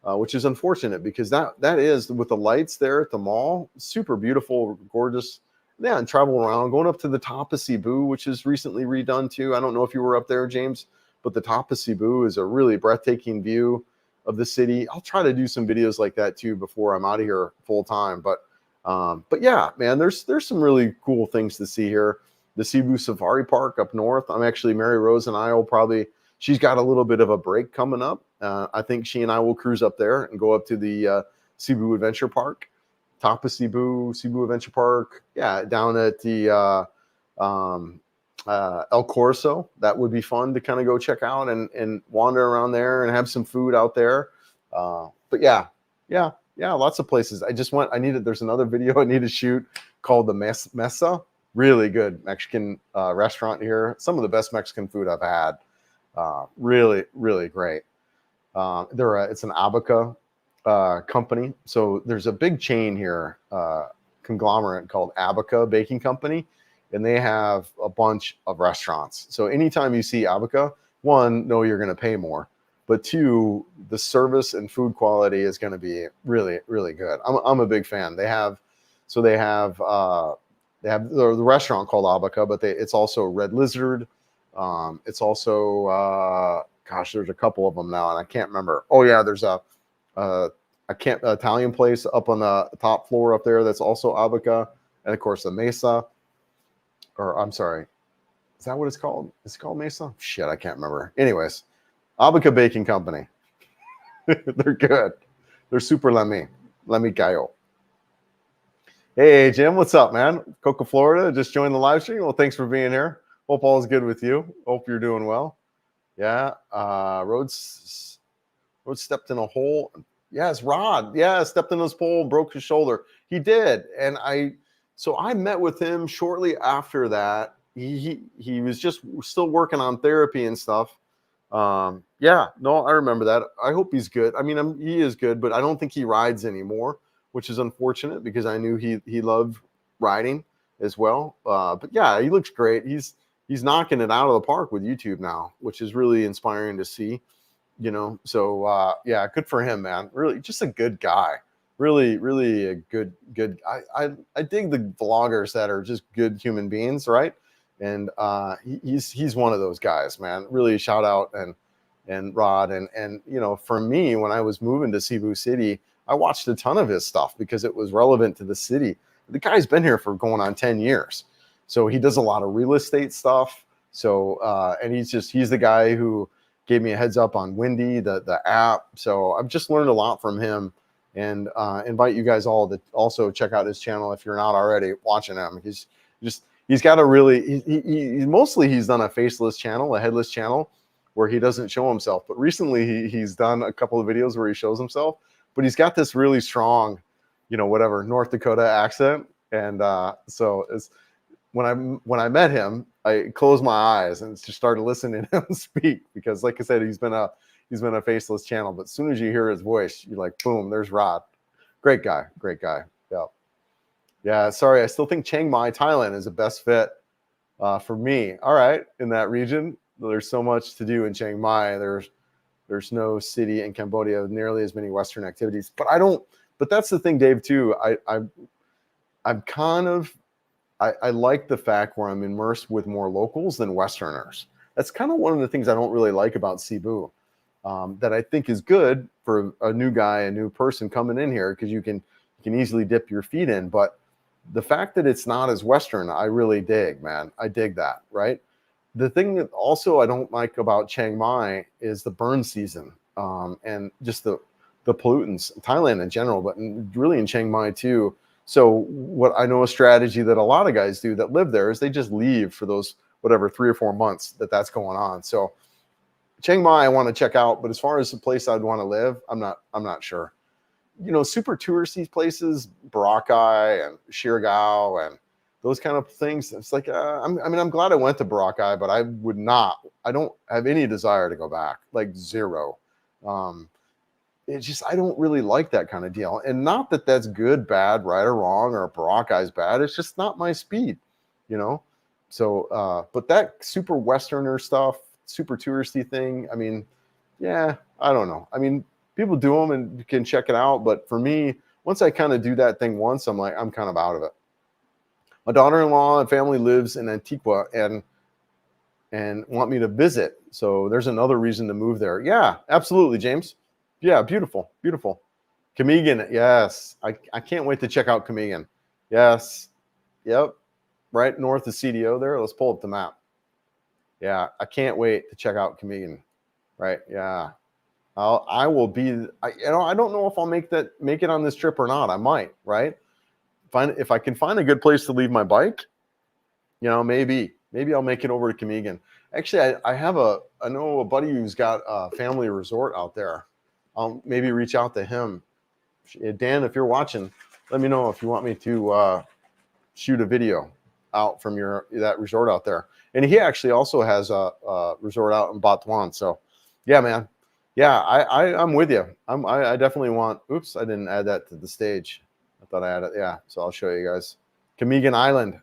Which is unfortunate because that is, with the lights there at the mall, super beautiful, gorgeous. Yeah, and travel around, going up to the top of Cebu, which is recently redone too. I don't know if you were up there, James, but the top of Cebu is a really breathtaking view of the city. I'll try to do some videos like that too before I'm out of here full time. But yeah, man, there's some really cool things to see here. The Cebu Safari Park up north. I'm actually, Mary Rose and I will probably, she's got a little bit of a break coming up. I think she and I will cruise up there and go up to the Cebu Adventure Park, top of Cebu Adventure Park. Yeah, down at the El Corso. That would be fun to kind of go check out and wander around there and have some food out there. But yeah, lots of places. There's another video I need to shoot called the Mesa. Really good Mexican restaurant here. Some of the best Mexican food I've had. Really, really great. It's an Abaca company. So there's a big chain here, conglomerate called Abaca Baking Company, and they have a bunch of restaurants. So anytime you see Abaca, one, know you're going to pay more, but two, the service and food quality is going to be really, really good. I'm a big fan. They have the restaurant called Abaca, but it's also Red Lizard. It's also gosh, there's a couple of them now, and I can't remember. Oh yeah, there's a Italian place up on the top floor up there that's also Abaca, and of course the Mesa. Or I'm sorry, is that what it's called? Is it called Mesa? Shit, I can't remember. Anyways, Abaca Baking Company. They're good. They're super Lemme Gallo. Hey, Jim, what's up, man? Coca, Florida, just joined the live stream. Well, thanks for being here. Hope all is good with you. Hope you're doing well. Yeah, Rhodes stepped in a hole. Yes, Rod. Yeah, stepped in his pole, broke his shoulder. He did, and so I met with him shortly after that. He was just still working on therapy and stuff. Yeah, no, I remember that. I hope he's good. I mean, he is good, but I don't think he rides anymore, which is unfortunate because I knew he loved riding as well. But yeah, he looks great. He's knocking it out of the park with YouTube now, which is really inspiring to see. You know, so yeah, good for him, man. Really, just a good guy. Really, really a good. I dig the vloggers that are just good human beings, right? And he's one of those guys, man. Really, shout out and Rod and you know, for me, when I was moving to Cebu City, I watched a ton of his stuff because it was relevant to the city. The guy's been here for going on 10 years, so he does a lot of real estate stuff. So and he's the guy who gave me a heads up on Windy, the app. So I've just learned a lot from him, and invite you guys all to also check out his channel if you're not already watching him. He's got a really, he's done a faceless channel, a headless channel where he doesn't show himself. But recently he's done a couple of videos where he shows himself, but he's got this really strong, you know, whatever, North Dakota accent. And so it's, when I met him, I closed my eyes and just started listening to him speak, because like I said, he's been a faceless channel, but as soon as you hear his voice, you're like, boom, there's Rod. Great guy. Yeah. Yeah. Sorry. I still think Chiang Mai, Thailand is the best fit for me. All right. In that region, there's so much to do in Chiang Mai. There's no city in Cambodia with nearly as many Western activities, but that's the thing, Dave, too. I'm kind of, I like the fact where I'm immersed with more locals than Westerners. That's kind of one of the things I don't really like about Cebu, that I think is good for a new guy, a new person coming in here, because you can easily dip your feet in. But the fact that it's not as Western, I really dig, man. I dig that, right? The thing that also I don't like about Chiang Mai is the burn season, and just the pollutants, Thailand in general, but really in Chiang Mai too. So what I know, a strategy that a lot of guys do that live there is they just leave for those, whatever, 3 or 4 months that's going on. So Chiang Mai I want to check out, but as far as the place I'd want to live, I'm not sure. You know, super touristy places, Boracay and Siargao and those kind of things. It's like, I'm glad I went to Boracay, but I don't have any desire to go back, like zero. It's just, I don't really like that kind of deal. And not that that's good, bad, right or wrong, or Boracay's bad. It's just not my speed, you know? So, but that super Westerner stuff, super touristy thing, I mean, yeah, I don't know. I mean, people do them and you can check it out. But for me, once I kind of do that thing once, I'm like, I'm kind of out of it. My daughter-in-law and family lives in Antigua and want me to visit. So there's another reason to move there. Yeah, absolutely, James. Yeah, beautiful. Camiguin, yes. I can't wait to check out Camiguin. Yes. Yep. Right north of CDO there. Let's pull up the map. Yeah, I can't wait to check out Camiguin. Right. Yeah. I will be, I don't know if I'll make it on this trip or not. I might, right? If I can find a good place to leave my bike, you know, maybe I'll make it over to Camiguin. Actually, I know a buddy who's got a family resort out there. I'll maybe reach out to him. Dan, if you're watching, let me know if you want me to shoot a video out from that resort out there. And he actually also has a resort out in Batuan. So, yeah, man. Yeah, I'm with you. I definitely want. Oops, I didn't add that to the stage. I thought I had it. Yeah, so I'll show you guys. Camiguin Island.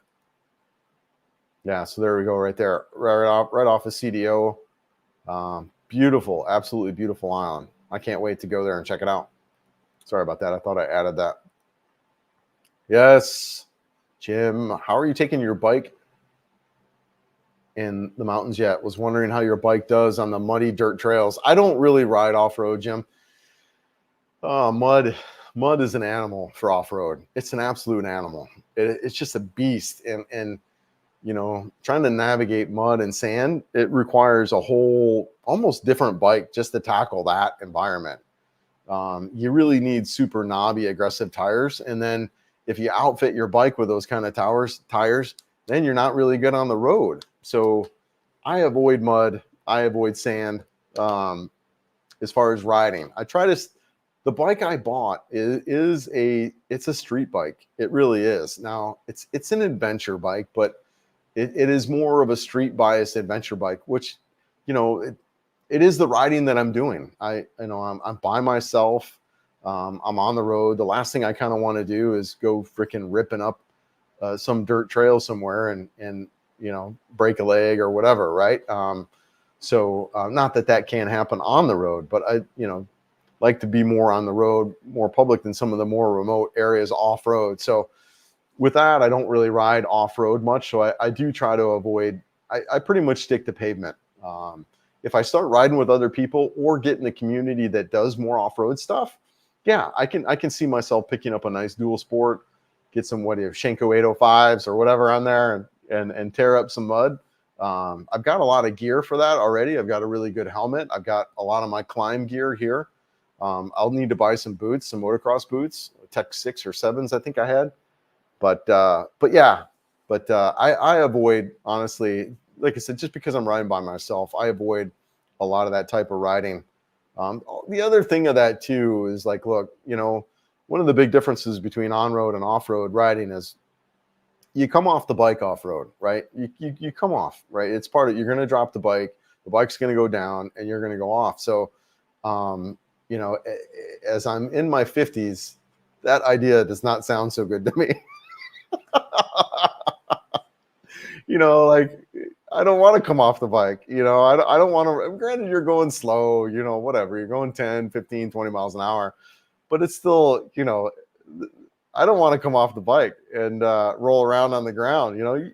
Yeah, so there we go, right there, right off of CDO. Beautiful, absolutely beautiful island. I can't wait to go there and check it out. Sorry about that. I thought I added that. Yes, Jim. How are you taking your bike in the mountains yet. Was wondering how your bike does on the muddy dirt trails. I don't really ride off-road, Jim. Mud is an animal for off-road. It's an absolute animal. It's just a beast. And you know, trying to navigate mud and sand, it requires a whole almost different bike just to tackle that environment. You really need super knobby, aggressive tires. And then if you outfit your bike with those kind of tires, then you're not really good on the road. So I avoid mud. I avoid sand. As far as riding, the bike I bought it's a street bike. It really is. Now it's an adventure bike, but it is more of a street biased adventure bike, which, you know, it is the riding that I'm doing. I'm by myself. I'm on the road. The last thing I kind of want to do is go freaking ripping up some dirt trail somewhere and you know, break a leg or whatever, right? So not that can't happen on the road, but I, you know, like to be more on the road, more public than some of the more remote areas off road. So with that, I don't really ride off road much. So I do try to avoid. I pretty much stick to pavement. If I start riding with other people or get in a community that does more off-road stuff, yeah, I can see myself picking up a nice dual sport, get some Shenko 805s or whatever on there and tear up some mud. I've got a lot of gear for that already. I've got a really good helmet. I've got a lot of my climb gear here. I'll need to buy some boots, some motocross boots, Tech 6 or 7s I think I had. But I avoid, honestly, like I said, just because I'm riding by myself, I avoid a lot of that type of riding. The other thing of that too is like, look, you know, one of the big differences between on-road and off-road riding is you come off the bike off-road, right? You come off, right? It's part of, you're going to drop the bike's going to go down and you're going to go off. So, you know, as I'm in my 50s, that idea does not sound so good to me. You know, like, I don't want to come off the bike. You know, I don't want to, granted you're going slow, you know, whatever, you're going 10, 15, 20 miles an hour, but it's still, you know, I don't want to come off the bike and roll around on the ground. You know,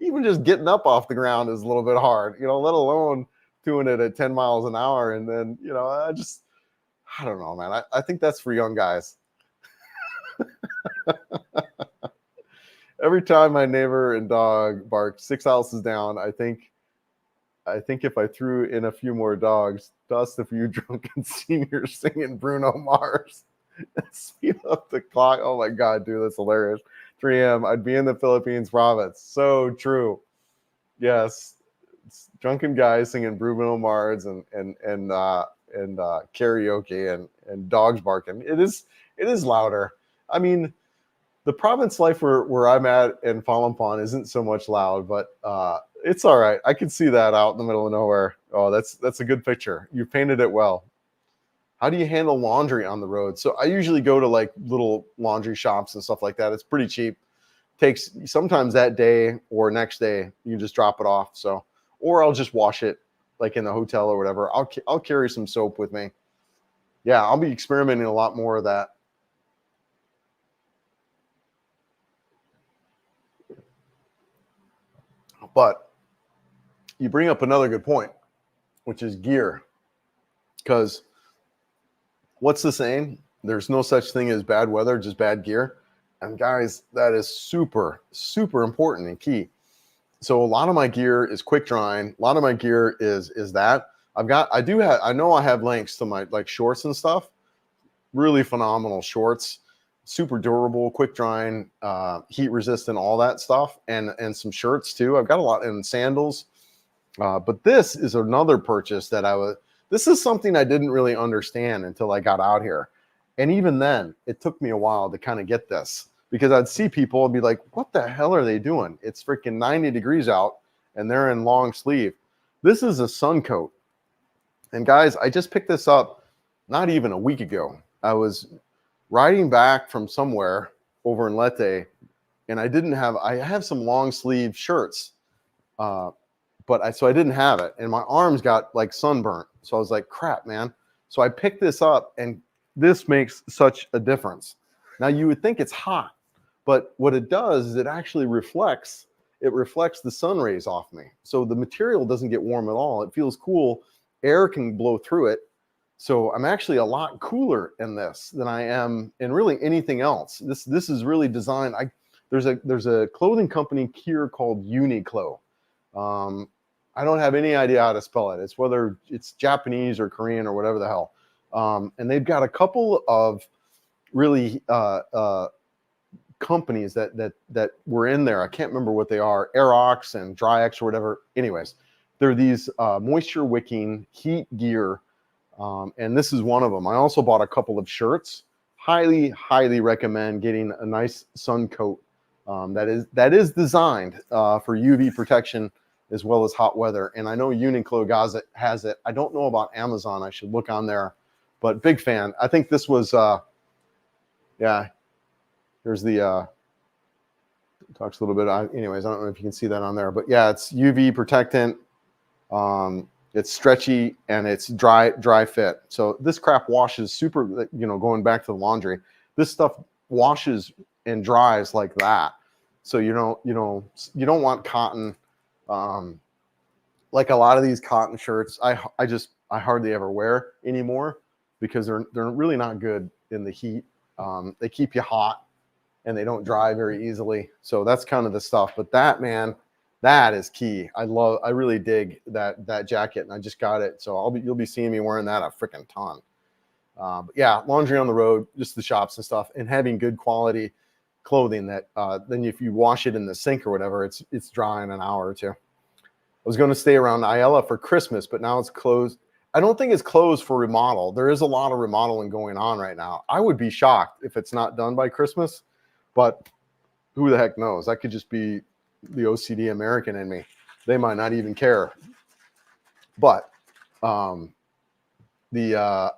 even just getting up off the ground is a little bit hard, you know, let alone doing it at 10 miles an hour. And then, you know, I don't know, man. I think that's for young guys. Every time my neighbor and dog bark 6 houses down, I think if I threw in a few more dogs, dust a few drunken seniors singing Bruno Mars, and speed up the clock. Oh my God, dude, that's hilarious. 3 a.m. I'd be in the Philippines province. So true. Yes, it's drunken guys singing Bruno Mars and karaoke and dogs barking. It is louder. I mean, the province life where I'm at in Palampon isn't so much loud, but it's all right. I can see that out in the middle of nowhere. Oh, that's a good picture. You painted it well. How do you handle laundry on the road? So I usually go to like little laundry shops and stuff like that. It's pretty cheap. Takes sometimes that day or next day, you just drop it off. So, or I'll just wash it like in the hotel or whatever. I'll carry some soap with me. Yeah, I'll be experimenting a lot more of that. But you bring up another good point, which is gear. Because what's the saying? There's no such thing as bad weather, just bad gear. And guys, that is super, super important and key. So a lot of my gear is quick drying. A lot of my gear is that. I know I have links to my like shorts and stuff. Really phenomenal shorts, super durable, quick drying, heat resistant, all that stuff, and some shirts too. I've got a lot, and sandals. But this is another purchase that this is something I didn't really understand until I got out here. And even then, it took me a while to kind of get this, because I'd see people and be like, what the hell are they doing? It's freaking 90 degrees out and they're in long sleeve. This is a sun coat. And guys, I just picked this up not even a week ago. I was riding back from somewhere over in Leyte, and I have some long sleeve shirts, so I didn't have it, and my arms got like sunburnt. So I was like, crap, man. So I picked this up, and this makes such a difference. Now you would think it's hot, but what it does is it actually reflects it reflects the sun rays off me. So the material doesn't get warm at all. It feels cool. Air can blow through it. So I'm actually a lot cooler in this than I am in really anything else. This is really designed. There's a clothing company here called Uniqlo. I don't have any idea how to spell it. It's whether it's Japanese or Korean or whatever the hell. And they've got a couple of really companies that were in there. I can't remember what they are, Aerox and Dryex or whatever. Anyways, they're these moisture wicking heat gear, and this is one of them. I also bought a couple of shirts. Highly recommend getting a nice sun coat that is designed for UV protection as well as hot weather. And I know Uniqlo has it. I don't know about Amazon. I should look on there, but big fan. I think this was yeah. Here's the talks a little bit. Anyways, I don't know if you can see that on there, but yeah, it's UV protectant. It's stretchy and it's dry fit. So this crap washes super. Going back to the laundry, this stuff washes and dries like that. So you don't want cotton. Like a lot of these cotton shirts, I hardly ever wear anymore because they're really not good in the heat. They keep you hot and they don't dry very easily. So that's kind of the stuff. But that, man, that is key. I really dig that jacket, and I just got it. So you'll be seeing me wearing that a freaking ton. But yeah, laundry on the road, just the shops and stuff, and having good quality clothing that then if you wash it in the sink or whatever, it's dry in an hour or two. I was going to stay around Ayala for Christmas, but now it's closed. I don't think it's closed for remodel. There is a lot of remodeling going on right now. I would be shocked if it's not done by Christmas, but who the heck knows? That could just be the OCD American in me. They might not even care. But the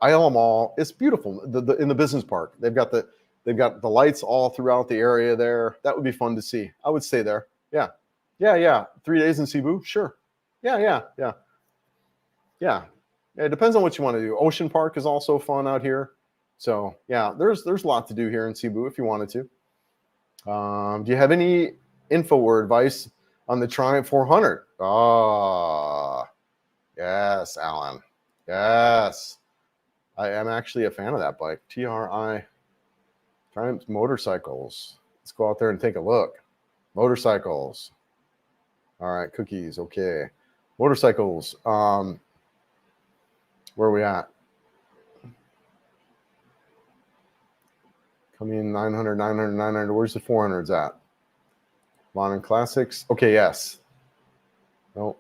Ayala Mall, it's beautiful. In the business park, they've got the lights all throughout the area there. That would be fun to see. I would stay there. Yeah. 3 days in Cebu, sure. Yeah. It depends on what you want to do. Ocean Park is also fun out here. So yeah, there's a lot to do here in Cebu if you wanted to. Do you have any info or advice on the Triumph 400? Oh, yes, Alan. Yes. I am actually a fan of that bike. TRI, Triumph Motorcycles. Let's go out there and take a look. Motorcycles. All right, cookies. Okay. Motorcycles. Where are we at? Coming 900, 900, 900. Where's the 400s at? Modern Classics. Okay, yes. No.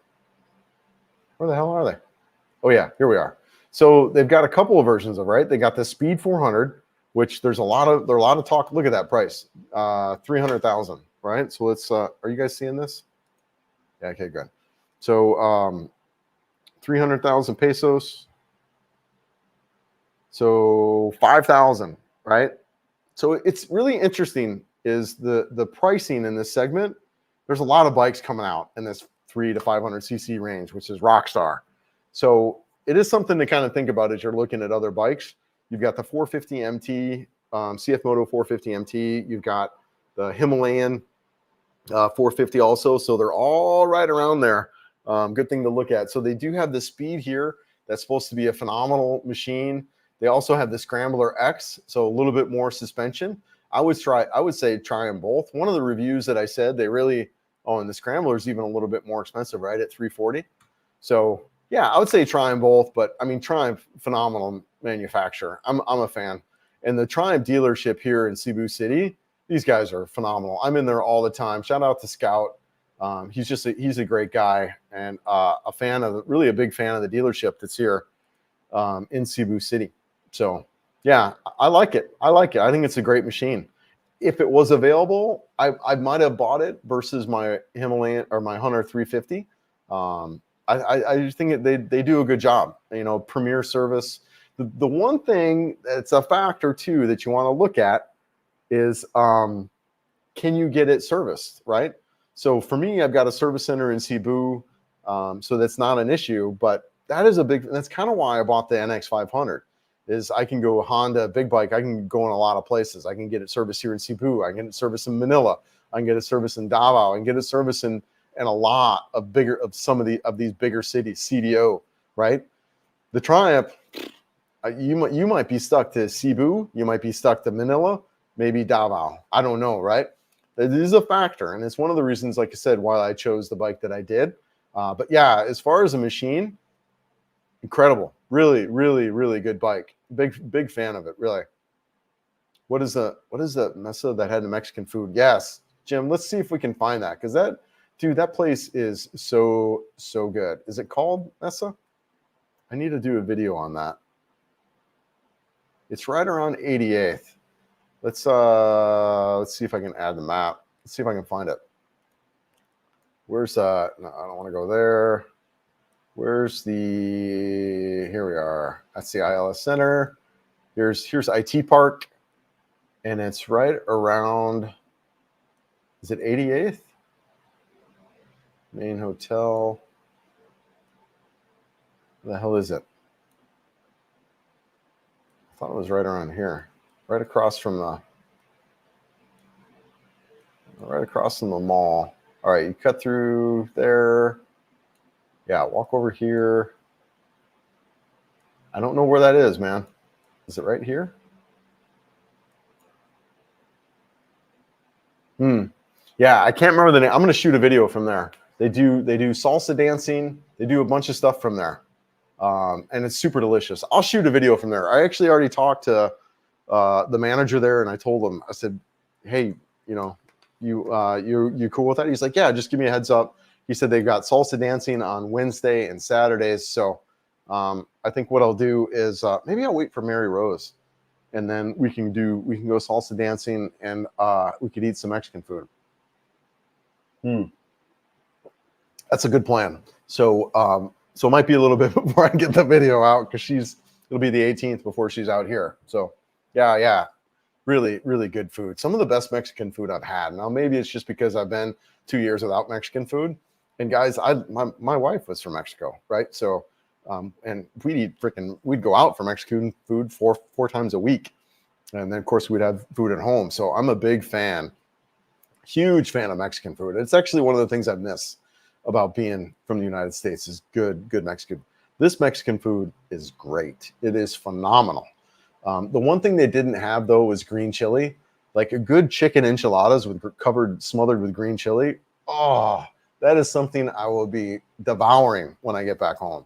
Where the hell are they? Oh, yeah, here we are. So they've got a couple of versions of, right? They got the Speed 400, which there's a lot of talk. Look at that price. 300,000, right? So let's are you guys seeing this? Yeah, okay, good. So 300,000 pesos. So 5,000, right? So it's really interesting is the pricing in this segment. There's a lot of bikes coming out in this 300 to 500 cc range, which is Rockstar. So it is something to kind of think about as you're looking at other bikes. You've got the 450 MT, CF Moto 450 MT. You've got the Himalayan 450 also. So they're all right around there. Good thing to look at. So they do have the Speed here. That's supposed to be a phenomenal machine. They also have the Scrambler X, so a little bit more suspension. I would say try them both. One of the reviews that I said and the Scrambler is even a little bit more expensive, right, at $340. So yeah, I would say try them both. But I mean, Triumph, phenomenal manufacturer. I'm a fan. And the Triumph dealership here in Cebu City, these guys are phenomenal. I'm in there all the time. Shout out to Scout. He's a great guy and really a big fan of the dealership that's here in Cebu City. So yeah, I like it. I think it's a great machine. If it was available, I might have bought it versus my Himalayan or my Hunter 350. I just think they do a good job. Premier service. The one thing that's a factor too that you want to look at is can you get it serviced, right? So for me, I've got a service center in Cebu, so that's not an issue. But that's kind of why I bought the NX 500. Is I can go Honda big bike. I can go in a lot of places. I can get it serviced here in Cebu. I can get it serviced in Manila. I can get it serviced in Davao, and get it serviced in a lot of these bigger cities, CDO, right? The Triumph, you might be stuck to Cebu, you might be stuck to Manila, maybe Davao. I don't know, right? It is a factor, and it's one of the reasons, like I said, why I chose the bike that I did. But yeah, as far as a machine, incredible. Really, really, really good bike. Big fan of it, really. What is the mesa that had the Mexican food? Yes, Jim, let's see if we can find that, because that place is so good. Is it called Mesa? I need to do a video on that. It's right around 88th. Let's see if I can add the map. Let's see if I can find it. Where's no, I don't want to go there. Where's here we are. That's the ILS Center. Here's IT Park, and it's right around, is it 88th? Main Hotel. Where the hell is it? I thought it was right around here. Right across from the mall. All right, you cut through there. Yeah, walk over here. I don't know where that is, man. Is it right here? Yeah, I can't remember the name. I'm gonna shoot a video from there. They do salsa dancing. They do a bunch of stuff from there, and it's super delicious. I'll shoot a video from there. I actually already talked to the manager there, and I told him, I said, hey, you cool with that? He's like, yeah, just give me a heads up. He said they've got salsa dancing on Wednesday and Saturdays. So I think what I'll do is maybe I'll wait for Mary Rose, and then we can go salsa dancing, and we could eat some Mexican food. That's a good plan. So it might be a little bit before I get the video out, because it'll be the 18th before she's out here. So yeah. Really, really good food. Some of the best Mexican food I've had. Now, maybe it's just because I've been 2 years without Mexican food. And guys, my wife was from Mexico, right? So, and we'd go out for Mexican food four times a week. And then, of course, we'd have food at home. So I'm a big fan, huge fan of Mexican food. It's actually one of the things I miss about being from the United States is good Mexican. This Mexican food is great. It is phenomenal. The one thing they didn't have, though, was green chili. Like a good chicken enchiladas smothered with green chili. Oh, that is something I will be devouring when I get back home.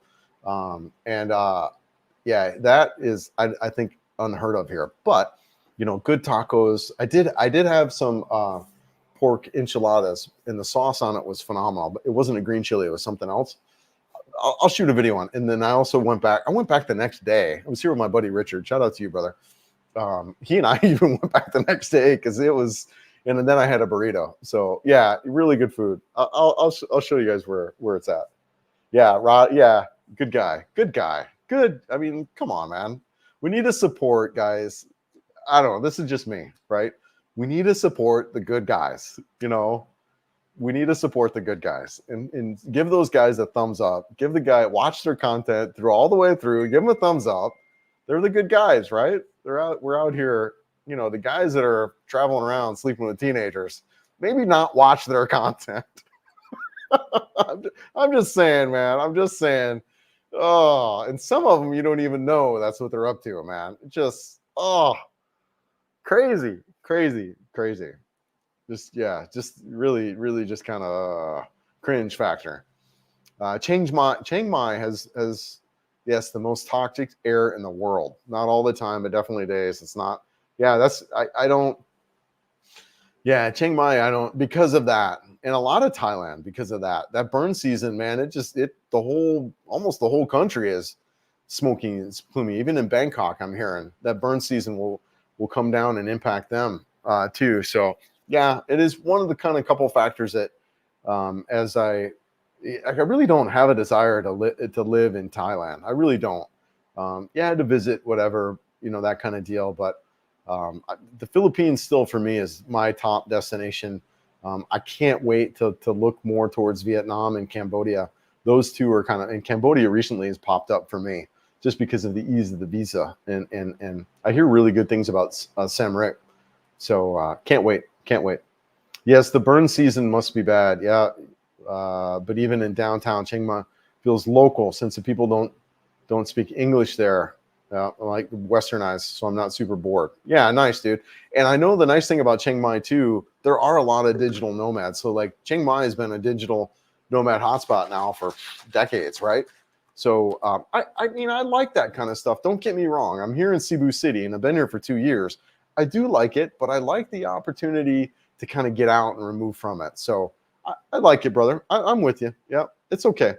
Yeah, that is, I think, unheard of here. But, good tacos. I did have some pork enchiladas, and the sauce on it was phenomenal. But it wasn't a green chili. It was something else. I'll shoot a video on. And then I also went back the next day. I was here with my buddy Richard. Shout out to you, brother. He and I even went back the next day because it was, and then I had a burrito. So yeah, really good food. I'll show you guys where it's at. Yeah, Rod. Yeah, good guy. Good. I mean, come on, man. We need to support guys. I don't know. This is just me, right? We need to support the good guys. We need to support the good guys and give those guys a thumbs up. Watch their content all the way through. Give them a thumbs up. They're the good guys, right? We're out here, the guys that are traveling around sleeping with teenagers, maybe not watch their content. I'm just saying, man. I'm just saying. Oh, and some of them you don't even know that's what they're up to, man. Just crazy. Just really just kind of cringe factor. Chiang Mai has yes, the most toxic air in the world. Not all the time, but definitely days. It's not. Yeah, I don't. Yeah, Chiang Mai, I don't, because of that, and a lot of Thailand because of that. That burn season, man, almost the whole country is smoking. It's plumy. Even in Bangkok, I'm hearing that burn season will come down and impact them too. So. Yeah, it is one of the kind of couple factors that, as I really don't have a desire to live in Thailand. I really don't. To visit whatever, that kind of deal. But the Philippines still for me is my top destination. I can't wait to look more towards Vietnam and Cambodia. Those two are and Cambodia recently has popped up for me just because of the ease of the visa. And I hear really good things about Siem Reap. So can't wait. Yes, the burn season must be bad. Yeah, but even in downtown Chiang Mai, feels local since the people don't speak English there. Like westernized, so I'm not super bored. Yeah, nice, dude. And I know the nice thing about Chiang Mai too, there are a lot of digital nomads. So like Chiang Mai has been a digital nomad hotspot now for decades, right? So I mean, I like that kind of stuff. Don't get me wrong. I'm here in Cebu City and I've been here for 2 years. I do like it, but I like the opportunity to kind of get out and remove from it. So I like it, brother. I'm with you. Yeah, it's okay.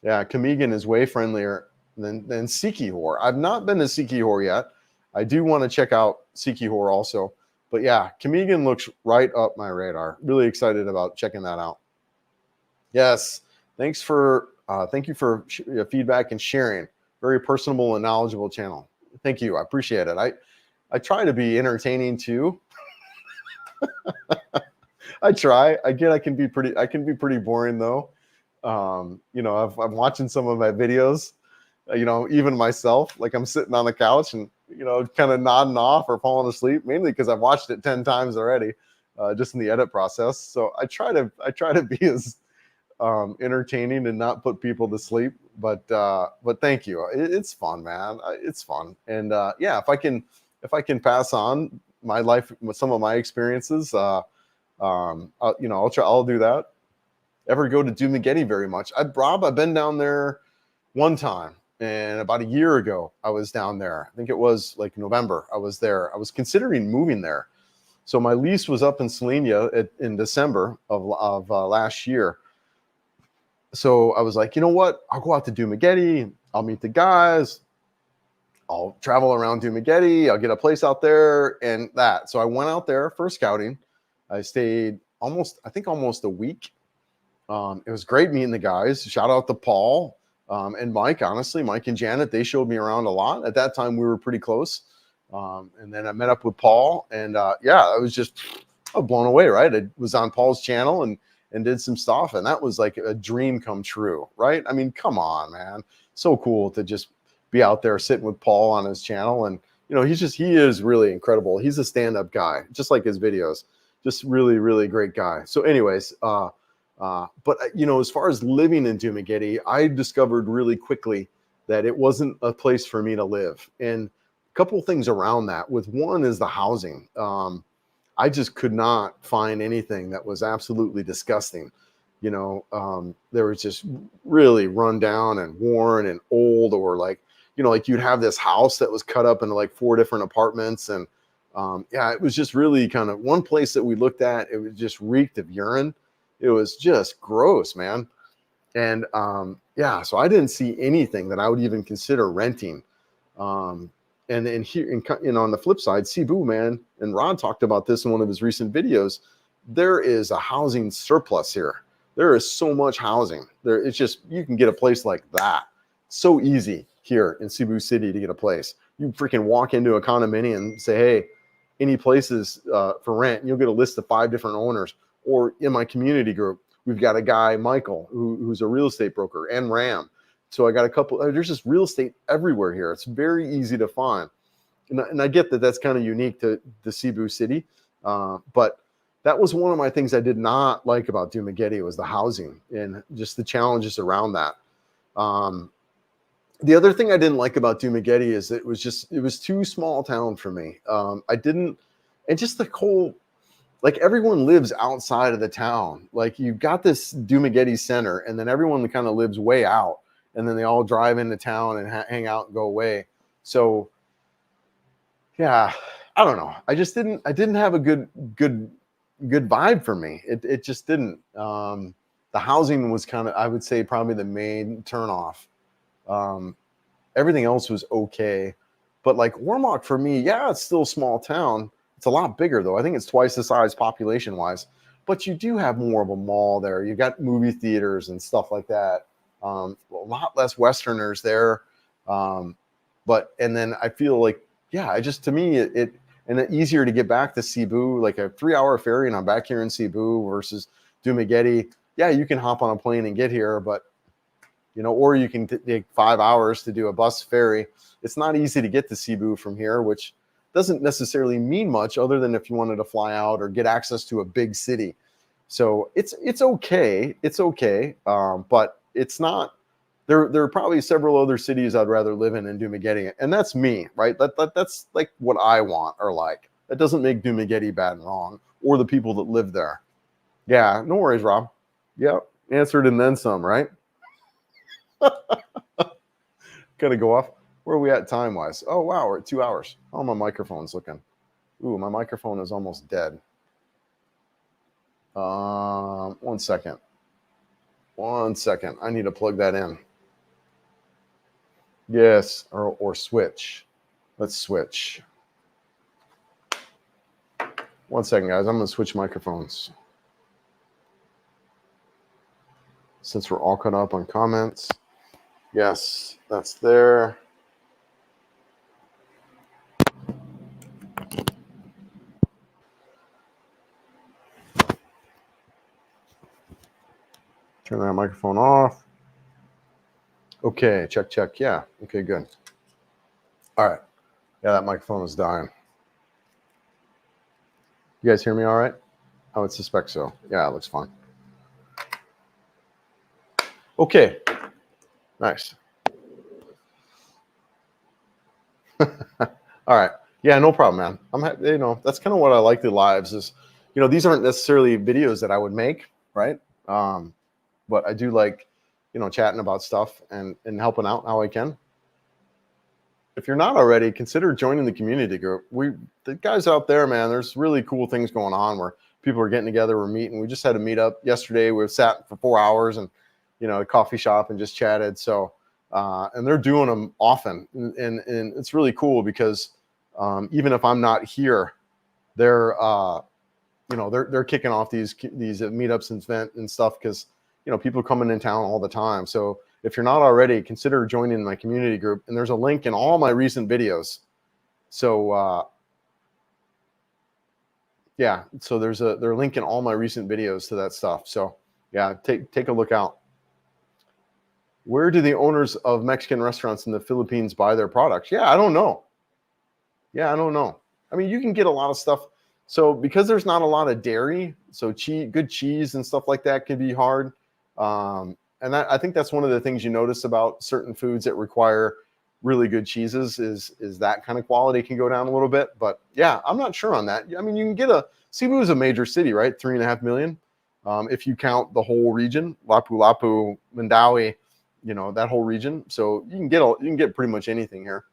Yeah, Kamigan is way friendlier than Sikihor. I've not been to Sikihor yet. I do want to check out Sikihor also. But yeah, Kamigan looks right up my radar. Really excited about checking that out. Yes, thank you for your feedback and sharing. Very personable and knowledgeable channel. Thank you. I appreciate it. I try to be entertaining too. I try. Again, I can be pretty boring though. You know, I'm watching some of my videos, you know, even myself, like I'm sitting on the couch and, you know, kind of nodding off or falling asleep, mainly because I've watched it 10 times already, just in the edit process. So I try to be as entertaining and not put people to sleep. But thank you. It's fun, man. It's fun. And yeah, if I can pass on my life with some of my experiences, you know, I'll do that. Ever go to Dumaguete very much? I've been down there one time, and about a year ago I was down there. I think it was like November. I was there. I was considering moving there. So my lease was up in Selenia in December of last year. So I was like, you know what? I'll go out to Dumaguete. I'll meet the guys. I'll travel around Dumaguete. I'll get a place out there and that. So I went out there for scouting. I stayed almost a week. It was great meeting the guys. Shout out to Paul and Mike. Honestly, Mike and Janet, they showed me around a lot. At that time, we were pretty close. And then I met up with Paul, and yeah, I was just blown away. Right, I was on Paul's channel and did some stuff, and that was like a dream come true. Right? I mean, come on, man, so cool to just be out there sitting with Paul on his channel, and you know, he is really incredible. He's a stand-up guy, just like his videos. Just really, really great guy. So, anyways. But you know, as far as living in Dumaguete, I discovered really quickly that it wasn't a place for me to live. And a couple of things around that. With one is the housing. I just could not find anything that was absolutely disgusting. You know, there was just really run down and worn and old, or like, you know, like you'd have this house that was cut up into like 4 different apartments. And yeah, it was just really kind of one place that we looked at. It was just reeked of urine. It was just gross, man. And yeah, so I didn't see anything that I would even consider renting. And here, and on the flip side, Cebu, man, and Rod talked about this in one of his recent videos. There is a housing surplus here. There is so much housing. It's just, you can get a place like that so easy here in Cebu City to get a place. You freaking walk into a condominium and say, hey, any places for rent? And you'll get a list of 5 different owners. Or in my community group, we've got a guy, Michael, who's a real estate broker, and Ram. So I got a couple. There's just real estate everywhere here. It's very easy to find, and I get that that's kind of unique to the Cebu City, but that was one of my things I did not like about Dumaguete was the housing and just the challenges around that. The other thing I didn't like about Dumaguete is it was too small town for me. And just the whole, like everyone lives outside of the town. Like you've got this Dumaguete center, and then everyone kind of lives way out, and then they all drive into town and hang out and go away. So yeah, I don't know. I didn't have a good vibe for me. It just didn't. The housing was kind of, I would say, probably the main turnoff. Everything else was okay, but like Warmock for me, yeah, it's still a small town. It's a lot bigger though. I think it's twice the size population wise, but you do have more of a mall there. You got movie theaters and stuff like that. A lot less Westerners there. But, and then I feel like, yeah, to me, and it's easier to get back to Cebu, like a 3-hour ferry and I'm back here in Cebu versus Dumaguete. Yeah, you can hop on a plane and get here, but you know, or you can take 5 hours to do a bus ferry. It's not easy to get to Cebu from here, which doesn't necessarily mean much other than if you wanted to fly out or get access to a big city. So it's okay. It's okay. But it's not. There are probably several other cities I'd rather live in than Dumaguete, and that's me, right? That's like what I want or like. That doesn't make Dumaguete bad and wrong, or the people that live there. Yeah, no worries, Rob. Yep, answered and then some, right? Gotta go off. Where are we at time-wise? Oh, wow, we're at 2 hours. Oh, my microphone's looking. Ooh, my microphone is almost dead. 1 second. 1 second. I need to plug that in. Yes, or switch. Let's switch. 1 second, guys. I'm going to switch microphones. Since we're all caught up on comments. Yes, that's there. Turn that microphone off. Okay, check. Yeah, okay, good. All right. Yeah, that microphone is dying. You guys hear me all right? I would suspect so. Yeah, it looks fine. Okay, nice. All right. Yeah, no problem, man. I'm happy, that's kind of what I like the lives is, these aren't necessarily videos that I would make, right? But I do like, chatting about stuff and helping out how I can. If you're not already, consider joining the community group. The guys out there, man, there's really cool things going on where people are getting together, we're meeting. We just had a meetup yesterday. We sat for 4 hours and, a coffee shop and just chatted. So, and they're doing them often. And it's really cool because even if I'm not here, they're kicking off these meetups and event and stuff because, people are coming in town all the time. So if you're not already, consider joining my community group. And there's a link in all my recent videos. So, yeah, so there's a link in all my recent videos to that stuff. So yeah, take a look out. Where do the owners of Mexican restaurants in the Philippines buy their products? Yeah, I don't know. I mean, you can get a lot of stuff. So because there's not a lot of dairy, so good cheese and stuff like that can be hard. And I think that's one of the things you notice about certain foods that require really good cheeses is that kind of quality can go down a little bit. But yeah, I'm not sure on that. I mean, you can get Cebu is a major city, right? 3.5 million. If you count the whole region, Lapu-Lapu, Mandawi, that whole region. So you can get pretty much anything here.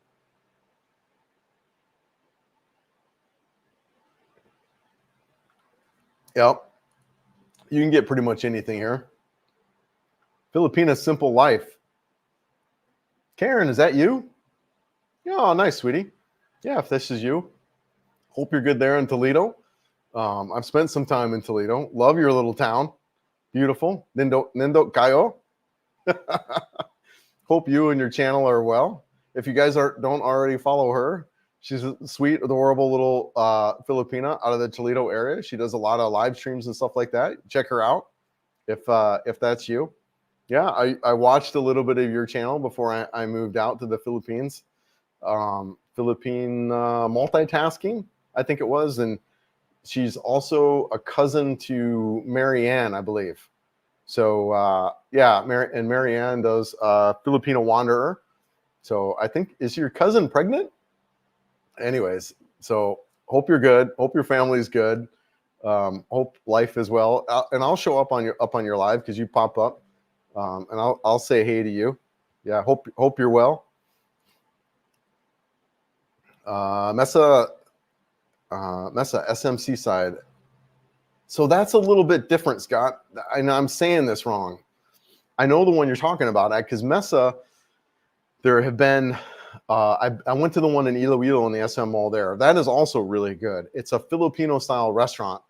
Yep. You can get pretty much anything here. Filipina Simple Life. Karen, is that you? Yeah, oh, nice, sweetie. Yeah, if this is you. Hope you're good there in Toledo. I've spent some time in Toledo. Love your little town. Beautiful. Nindo kayo. Hope you and your channel are well. If you guys don't already follow her, she's a sweet, adorable little Filipina out of the Toledo area. She does a lot of live streams and stuff like that. Check her out if that's you. Yeah, I watched a little bit of your channel before I moved out to the Philippines. Philippine multitasking, I think it was. And she's also a cousin to Marianne, I believe. So, yeah, Marianne does Filipino Wanderer. So I think, is your cousin pregnant? Anyways, so hope you're good. Hope your family's good. Hope life is well. And I'll show up on your live because you pop up. And I'll say hey to you. Yeah, hope you're well. Mesa SMC side. So that's a little bit different, Scott. I know I'm saying this wrong. I know the one you're talking about, because Mesa, there have been, I went to the one in Iloilo in the SM Mall there. That is also really good. It's a Filipino-style restaurant.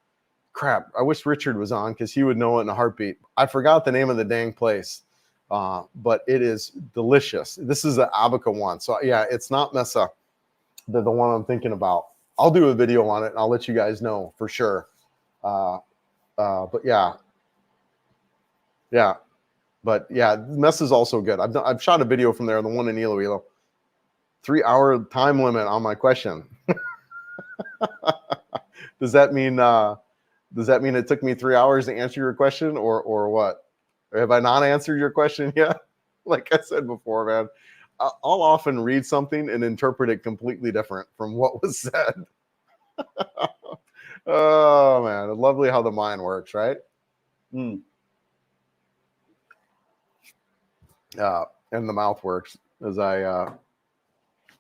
Crap, I wish Richard was on because he would know it in a heartbeat. I forgot the name of the dang place, but it is delicious. This is the Abaca one. So yeah, it's not Mesa, the one I'm thinking about. I'll do a video on it and I'll let you guys know for sure. But yeah. But yeah, Mess is also good. I've shot a video from there, the one in Iloilo. 3 hour time limit on my question. Does that mean it took me 3 hours to answer your question, or what? Or have I not answered your question yet? Like I said before, man, I'll often read something and interpret it completely different from what was said. Oh man, lovely how the mind works, right? Mm. And the mouth works as I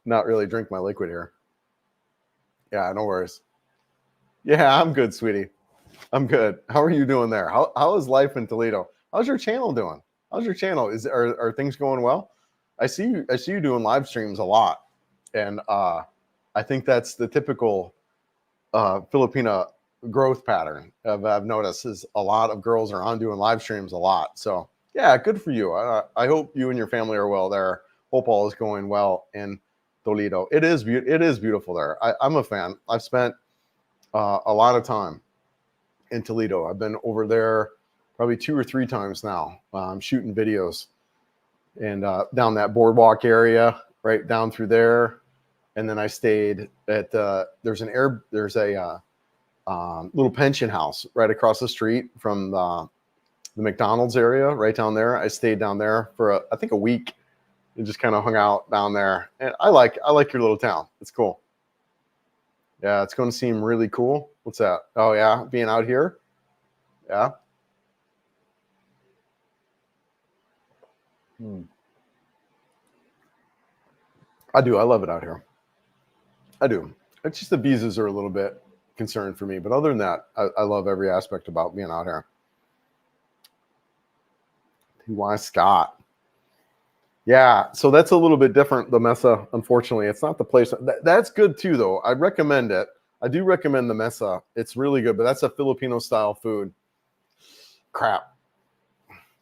not really drink my liquid here. Yeah, no worries. Yeah, I'm good, sweetie. I'm good. How are you doing there? How is life in Toledo? How's your channel doing? How's your channel? Are things going well? I see you doing live streams a lot, and I think that's the typical Filipina growth pattern I've noticed is a lot of girls are on doing live streams a lot. So yeah, good for you. I hope you and your family are well there. Hope all is going well in Toledo. It is beautiful there. I'm a fan. I've spent a lot of time in Toledo. I've been over there probably 2 or 3 times now, shooting videos, and down that boardwalk area, right down through there. And then I stayed at there's a little pension house right across the street from the McDonald's area, right down there. I stayed down there for I think a week and just kind of hung out down there. And I like your little town. It's cool. Yeah, it's going to seem really cool. What's that? Oh yeah, being out here. Yeah. I do. I love it out here. I do. It's just the visas are a little bit concerned for me, but other than that, I love every aspect about being out here. Why Scott? Yeah, so that's a little bit different. The Mesa, unfortunately, it's not the place. That's good too, though. I recommend it. I do recommend the Mesa. It's really good, but that's a Filipino style food. Crap.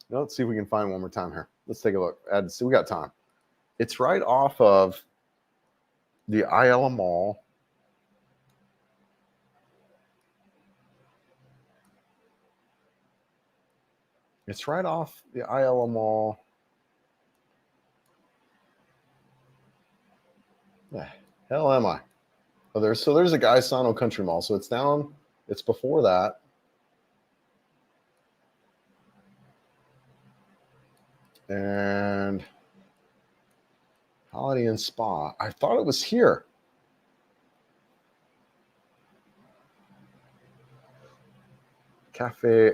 Let's see if we can find one more time here. Let's take a look. See, we got time. It's right off of the Ayala Mall. It's right off the Ayala Mall. The hell am I? Oh, there's a Gaisano Country Mall. So it's down. It's before that. And Holiday Inn Spa. I thought it was here. Cafe.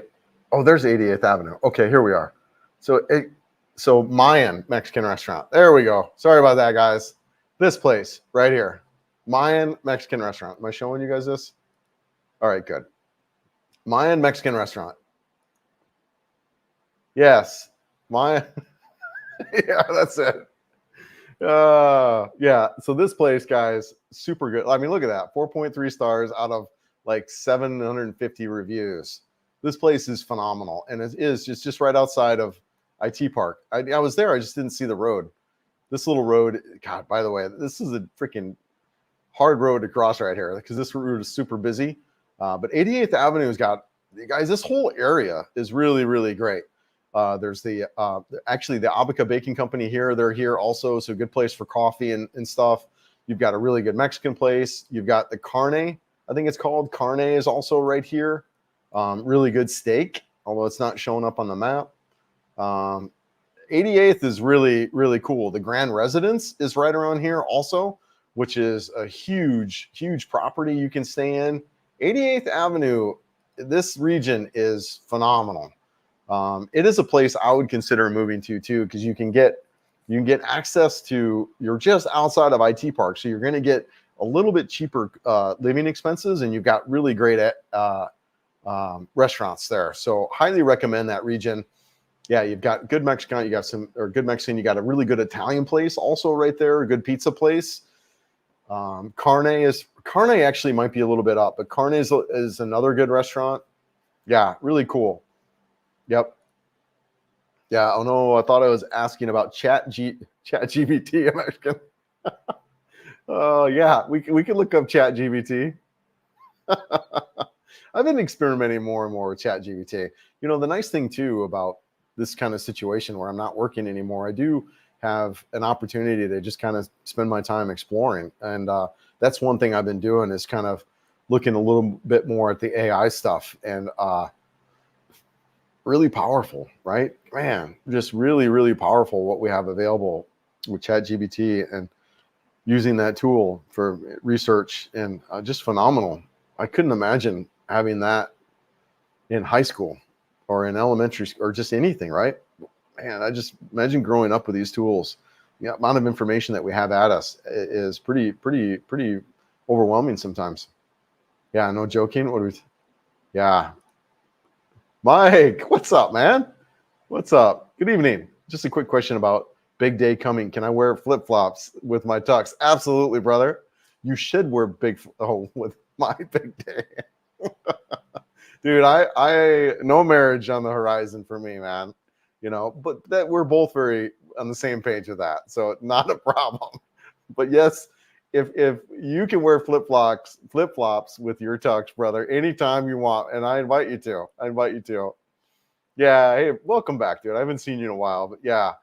Oh, there's 88th Avenue. Okay, here we are. So Mayan Mexican restaurant. There we go. Sorry about that, guys. This place right here. Mayan Mexican restaurant. Am I showing you guys this? All right, good. Mayan Mexican restaurant. Yes. Mayan. Yeah, that's it. Yeah. So this place, guys, super good. I mean, look at that. 4.3 stars out of like 750 reviews. This place is phenomenal. And it is just right outside of IT Park. I was there. I just didn't see the road. This little road, God, by the way, this is a freaking hard road to cross right here because this route is super busy. But 88th Avenue has got, guys, this whole area is really, really great. There's actually the Abaca Baking Company here. They're here also. So good place for coffee and stuff. You've got a really good Mexican place. You've got the Carne, I think it's called. Carne is also right here. Really good steak, although it's not showing up on the map. 88th is really, really cool. The Grand Residence is right around here also, which is a huge, huge property you can stay in. 88th Avenue, this region is phenomenal. It is a place I would consider moving to too, because you can get access to, you're just outside of IT Park, so you're going to get a little bit cheaper living expenses, and you've got really great restaurants there. So highly recommend that region. Yeah, you've got good Mexican, you got good Mexican, you got a really good Italian place also right there, a good pizza place. Carne actually might be a little bit up, but Carne is another good restaurant. Yeah, really cool. Yep. Yeah. Oh no, I thought I was asking about Chat GBT. Mexican. Oh yeah, we can look up Chat GBT. I've been experimenting more and more with Chat GBT. You know, the nice thing too about this kind of situation where I'm not working anymore, I do have an opportunity to just kind of spend my time exploring. And that's one thing I've been doing, is kind of looking a little bit more at the AI stuff, and really powerful, right? Man, just really, really powerful what we have available with ChatGPT, and using that tool for research, and just phenomenal. I couldn't imagine having that in high school or in elementary school or just anything, right? Man, I just imagine growing up with these tools. The amount of information that we have at us is pretty overwhelming sometimes. Yeah, no joking. Yeah. Mike, what's up, man? What's up? Good evening. Just a quick question about big day coming. Can I wear flip-flops with my tux? Absolutely, brother. You should wear with my big day. Dude, I no marriage on the horizon for me, man. But that we're both very on the same page with that. So not a problem. But yes, if you can wear flip-flops with your tux, brother, anytime you want, and I invite you to. Yeah, hey, welcome back, dude. I haven't seen you in a while, but yeah.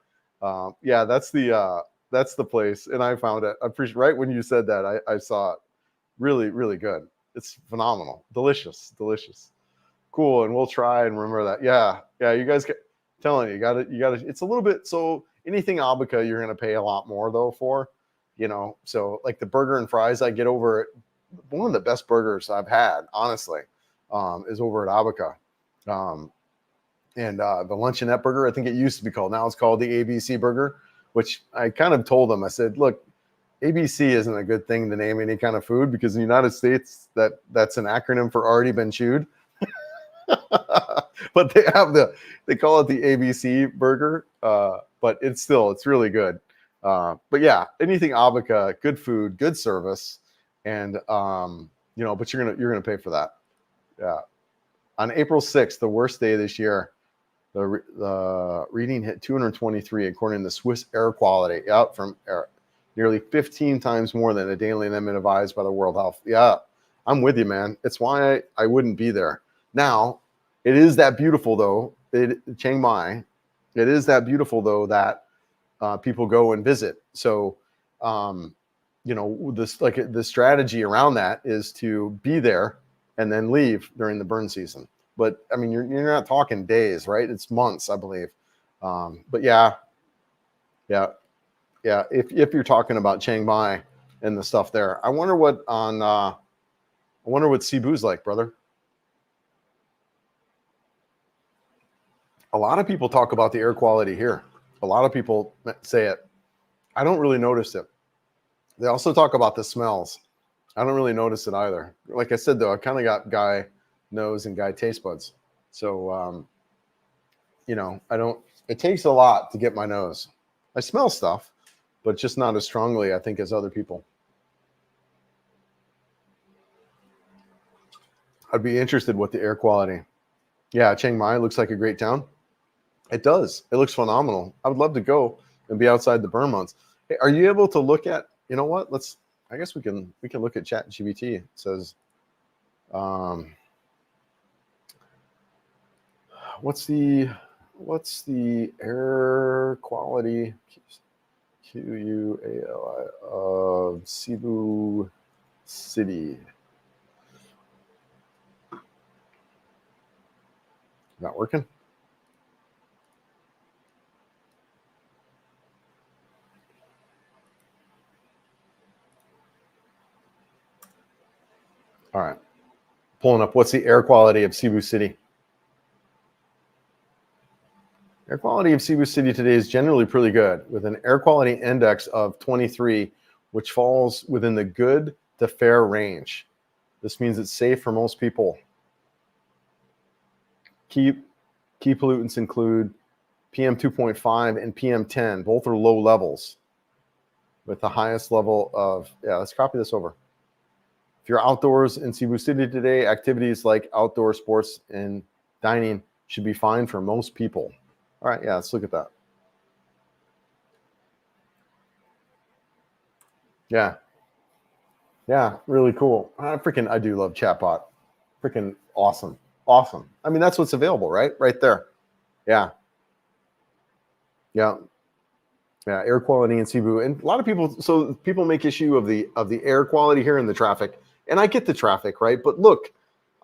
That's the place, and I found it. I appreciate right when you said that. I saw it. Really, really good. It's phenomenal, delicious. Cool, and we'll try and remember that. Yeah. You guys telling you got to. It's a little bit, so anything Abaca you're gonna pay a lot more though for, So like the burger and fries I get over at one of the best burgers I've had, honestly, is over at Abaca. And the luncheonette burger, I think it used to be called. Now it's called the ABC burger, which I kind of told them. I said, look, ABC isn't a good thing to name any kind of food, because in the United States, that's an acronym for already been chewed. But they call it the ABC burger. But it's really good. But yeah, anything Abaca, good food, good service, and but you're gonna pay for that. Yeah. On April 6th, the worst day this year, the reading hit 223 according to the Swiss air quality, out from air, nearly 15 times more than a daily limit advised by the World Health. Yeah, I'm with you, man. It's why I wouldn't be there. Now, it is that beautiful though. Chiang Mai, it is that beautiful though that people go and visit. So, the strategy around that is to be there and then leave during the burn season. But I mean, you're not talking days, right? It's months, I believe. But yeah. If you're talking about Chiang Mai and the stuff there, I wonder what Cebu's like, brother. A lot of people talk about the air quality here. A lot of people say it. I don't really notice it. They also talk about the smells. I don't really notice it either. Like I said, though, I kind of got guy nose and guy taste buds. So, I don't, it takes a lot to get my nose. I smell stuff, but just not as strongly, I think, as other people. I'd be interested with the air quality. Yeah, Chiang Mai looks like a great town. It does. It looks phenomenal. I would love to go and be outside the burn months. Hey, are you able to look at, you know what? I guess we can look at ChatGPT. It says, what's the air quality QUALI of Cebu City? Not working? All right. Pulling up, what's the air quality of Cebu City? Air quality of Cebu City today is generally pretty good, with an air quality index of 23, which falls within the good to fair range. This means it's safe for most people. Key pollutants include PM 2.5 and PM 10. Both are low levels, with the highest level of, let's copy this over. If you're outdoors in Cebu City today, activities like outdoor sports and dining should be fine for most people. All right, let's look at that. Yeah, really cool. I do love chatbot. Freaking awesome. I mean, that's what's available, right? Right there. Yeah. Yeah, air quality in Cebu, and a lot of people. So people make issue of the air quality here and the traffic, and I get the traffic, right? But look,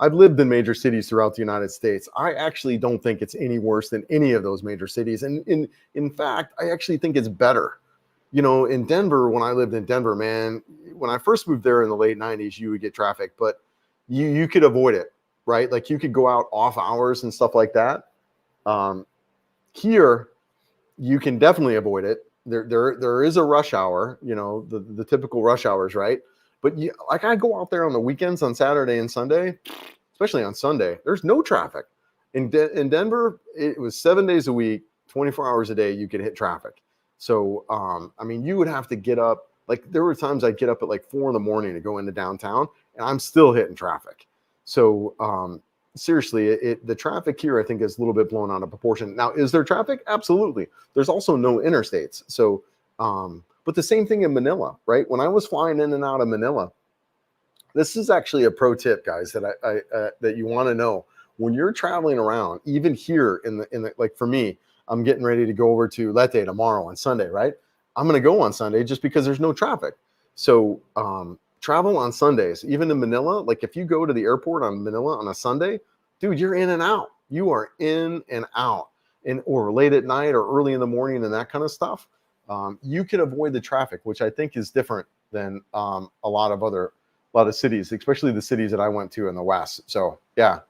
I've lived in major cities throughout the United States. I actually don't think it's any worse than any of those major cities, and in fact, I actually think it's better. You know, in Denver, when I lived in Denver, man, when I first moved there in the late '90s, you would get traffic, but you could avoid it, right? Like you could go out off hours and stuff like that. Um, Here, you can definitely avoid it. There is a rush hour, you know, the typical rush hours, right? But like I go out there on the weekends on Saturday and Sunday, especially on Sunday, there's no traffic. In Denver, it was 7 days a week, 24 hours a day, you could hit traffic. So, I mean, you would have to get up. Like there were times I'd get up at like 4 in the morning to go into downtown, and I'm still hitting traffic. So, seriously, the traffic here, I think, is a little bit blown out of proportion. Now, is there traffic? Absolutely. There's also no interstates. So, but the same thing in Manila, right? When I was flying in and out of Manila, this is actually a pro tip, guys, that that you want to know when you're traveling around. Even here in the like for me, I'm getting ready to go over to Leyte tomorrow on Sunday, right? I'm going to go on Sunday just because there's no traffic. So travel on Sundays, even in Manila. Like if you go to the airport on Manila on a Sunday, dude, you're in and out. You are in and out, and or late at night or early in the morning and that kind of stuff. You can avoid the traffic, which I think is different than a lot of cities, especially the cities that I went to in the West. So yeah,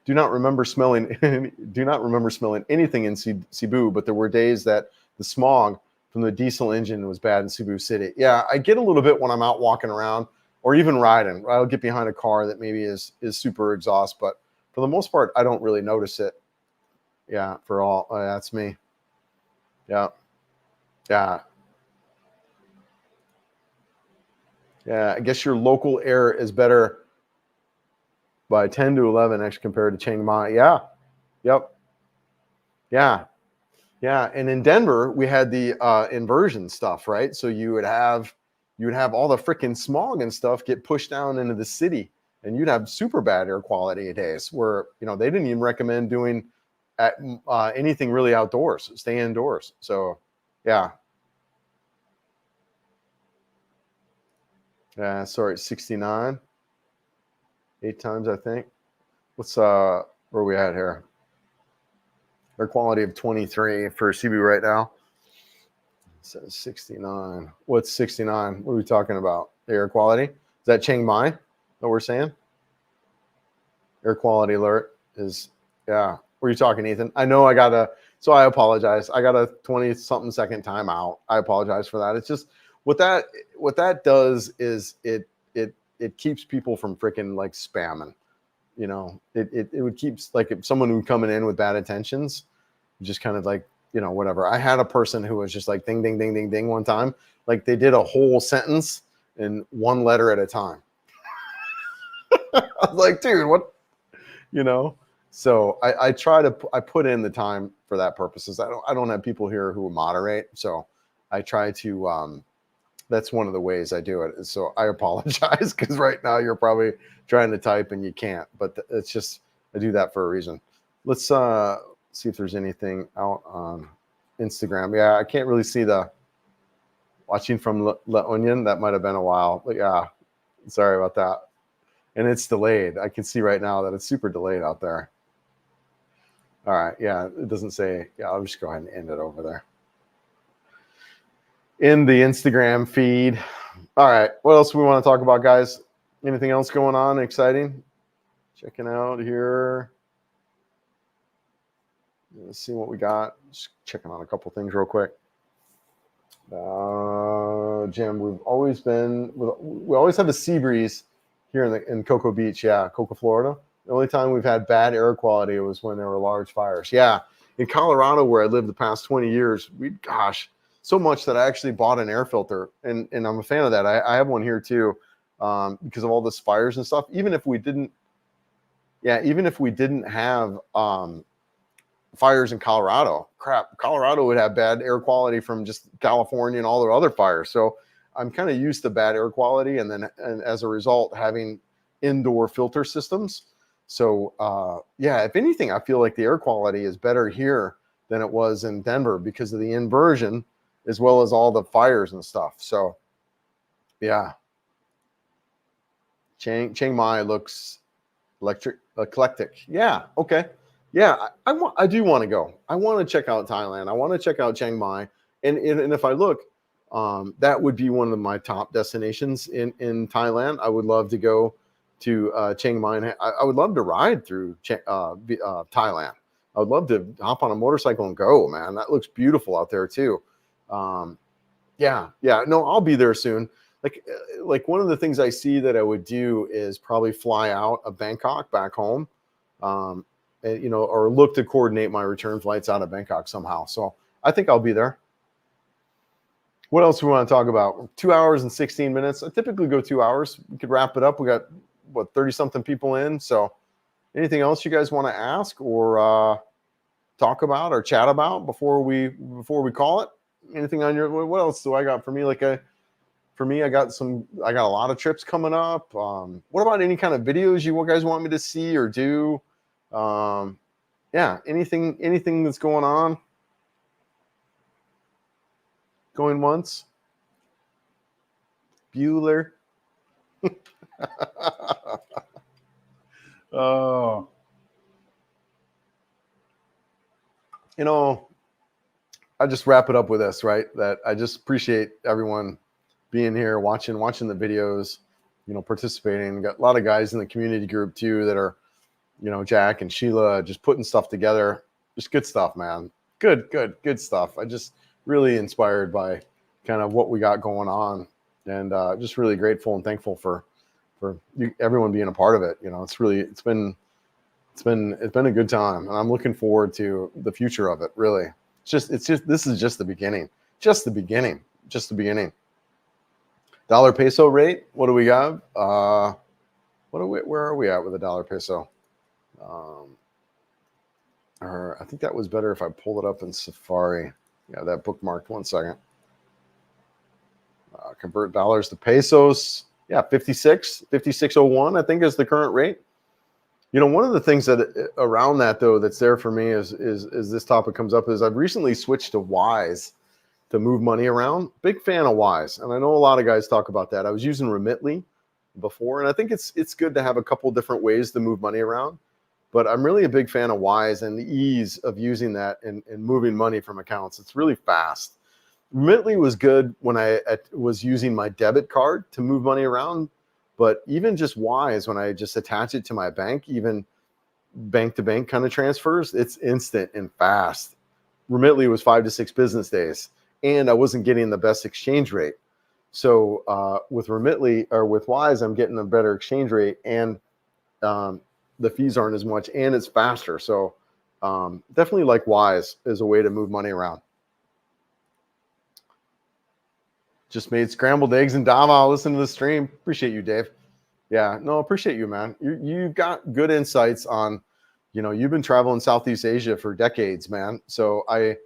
do not remember smelling anything in Cebu, but there were days that the smog from the diesel engine was bad in Cebu City. Yeah, I get a little bit when I'm out walking around or even riding. I'll get behind a car that maybe is super exhaust, but for the most part, I don't really notice it. Yeah, that's me. Yeah, yeah, yeah. I guess your local air is better by 10 to 11 actually compared to Chiang Mai. Yeah, yep, yeah. Yeah, and in Denver, we had the inversion stuff, right? So you would have all the freaking smog and stuff get pushed down into the city, and you'd have super bad air quality days where they didn't even recommend doing anything really outdoors, stay indoors. So, yeah, sorry, 69, 8 times I think. What's where are we at here? Air quality of 23 for Cebu right now. It says 69. What's 69? What are we talking about? The air quality? Is that Chiang Mai that we're saying? Air quality alert is, yeah. What are you talking, Ethan? I know so I apologize. I got a 20-something second time out. I apologize for that. It's just what that does is it keeps people from freaking like spamming. It would keep, like, if someone who coming in with bad intentions, just kind of like, whatever. I had a person who was just like ding, ding, ding, ding, ding one time. Like they did a whole sentence in one letter at a time. I was like, dude, what, So I put in the time for that purposes. I don't have people here who moderate. So I try to, that's one of the ways I do it. So I apologize because right now you're probably trying to type and you can't, but it's just, I do that for a reason. Let's see if there's anything out on Instagram. Yeah, I can't really see the watching from La Union. That might have been a while, but yeah, sorry about that. And it's delayed. I can see right now that it's super delayed out there. All right. Yeah, it doesn't say. Yeah, I'll just go ahead and end it over there in the Instagram feed. All right. What else do we want to talk about, guys? Anything else going on exciting? Checking out here. Let's see what we got. Just checking on a couple things real quick. Jim, we always have a sea breeze here in Cocoa Beach. Yeah, Cocoa, Florida. The only time we've had bad air quality was when there were large fires. Yeah, in Colorado, where I lived the past 20 years, so much that I actually bought an air filter, and I'm a fan of that. I have one here too, because of all this fires and stuff. Even if we didn't have fires in Colorado, Colorado would have bad air quality from just California and all the other fires. So I'm kind of used to bad air quality, and as a result, having indoor filter systems. So if anything, I feel like the air quality is better here than it was in Denver because of the inversion as well as all the fires and stuff. So yeah, Chiang Mai looks eclectic. Yeah, okay. Yeah, I do want to go. I want to check out Thailand. I want to check out Chiang Mai. And if I look, that would be one of my top destinations in Thailand. I would love to go to Chiang Mai. And I would love to ride through Thailand. I would love to hop on a motorcycle and go, man. That looks beautiful out there too. Yeah. No, I'll be there soon. Like one of the things I see that I would do is probably fly out of Bangkok back home, and, or look to coordinate my return flights out of Bangkok somehow. So I think I'll be there. What else do we want to talk about? 2 hours and 16 minutes. I typically go 2 hours. We could wrap it up. We got 30 something people in. So anything else you guys want to ask or talk about or chat about before we call it? Anything on your, what else do I got for me? For me, I got a lot of trips coming up. What about any kind of videos you guys want me to see or do? Yeah, anything that's going on? Going once? Bueller. Oh. I just wrap it up with this, right? That I just appreciate everyone being here, watching the videos, participating. Got a lot of guys in the community group too that are, Jack and Sheila just putting stuff together. Just good stuff, man. Good stuff. I just really inspired by kind of what we got going on, and just really grateful and thankful for everyone being a part of it. It's been a good time, and I'm looking forward to the future of it. Really, this is just the beginning. Just the beginning. Dollar peso rate. What do we got? Where are we at with the dollar peso? I think that was better if I pulled it up in Safari. Yeah, that bookmarked. 1 second. Convert dollars to pesos. Yeah, 56.01, I think is the current rate. One of the things that around that though that's there for me is this topic comes up is I've recently switched to Wise to move money around. Big fan of Wise, and I know a lot of guys talk about that. I was using Remitly before, and I think it's good to have a couple different ways to move money around. But I'm really a big fan of Wise and the ease of using that and moving money from accounts. It's really fast. Remitly was good when I was using my debit card to move money around, but even just Wise, when I just attach it to my bank, even bank-to-bank kind of transfers, it's instant and fast. Remitly was 5 to 6 business days, and I wasn't getting the best exchange rate. So with Remitly or with Wise, I'm getting a better exchange rate, and the fees aren't as much, and it's faster. So definitely like Wise as a way to move money around. Just made scrambled eggs in Davao. Listen to the stream. Appreciate you, Dave. Yeah, no, appreciate you, man. You've got good insights on, you've been traveling Southeast Asia for decades, man. So I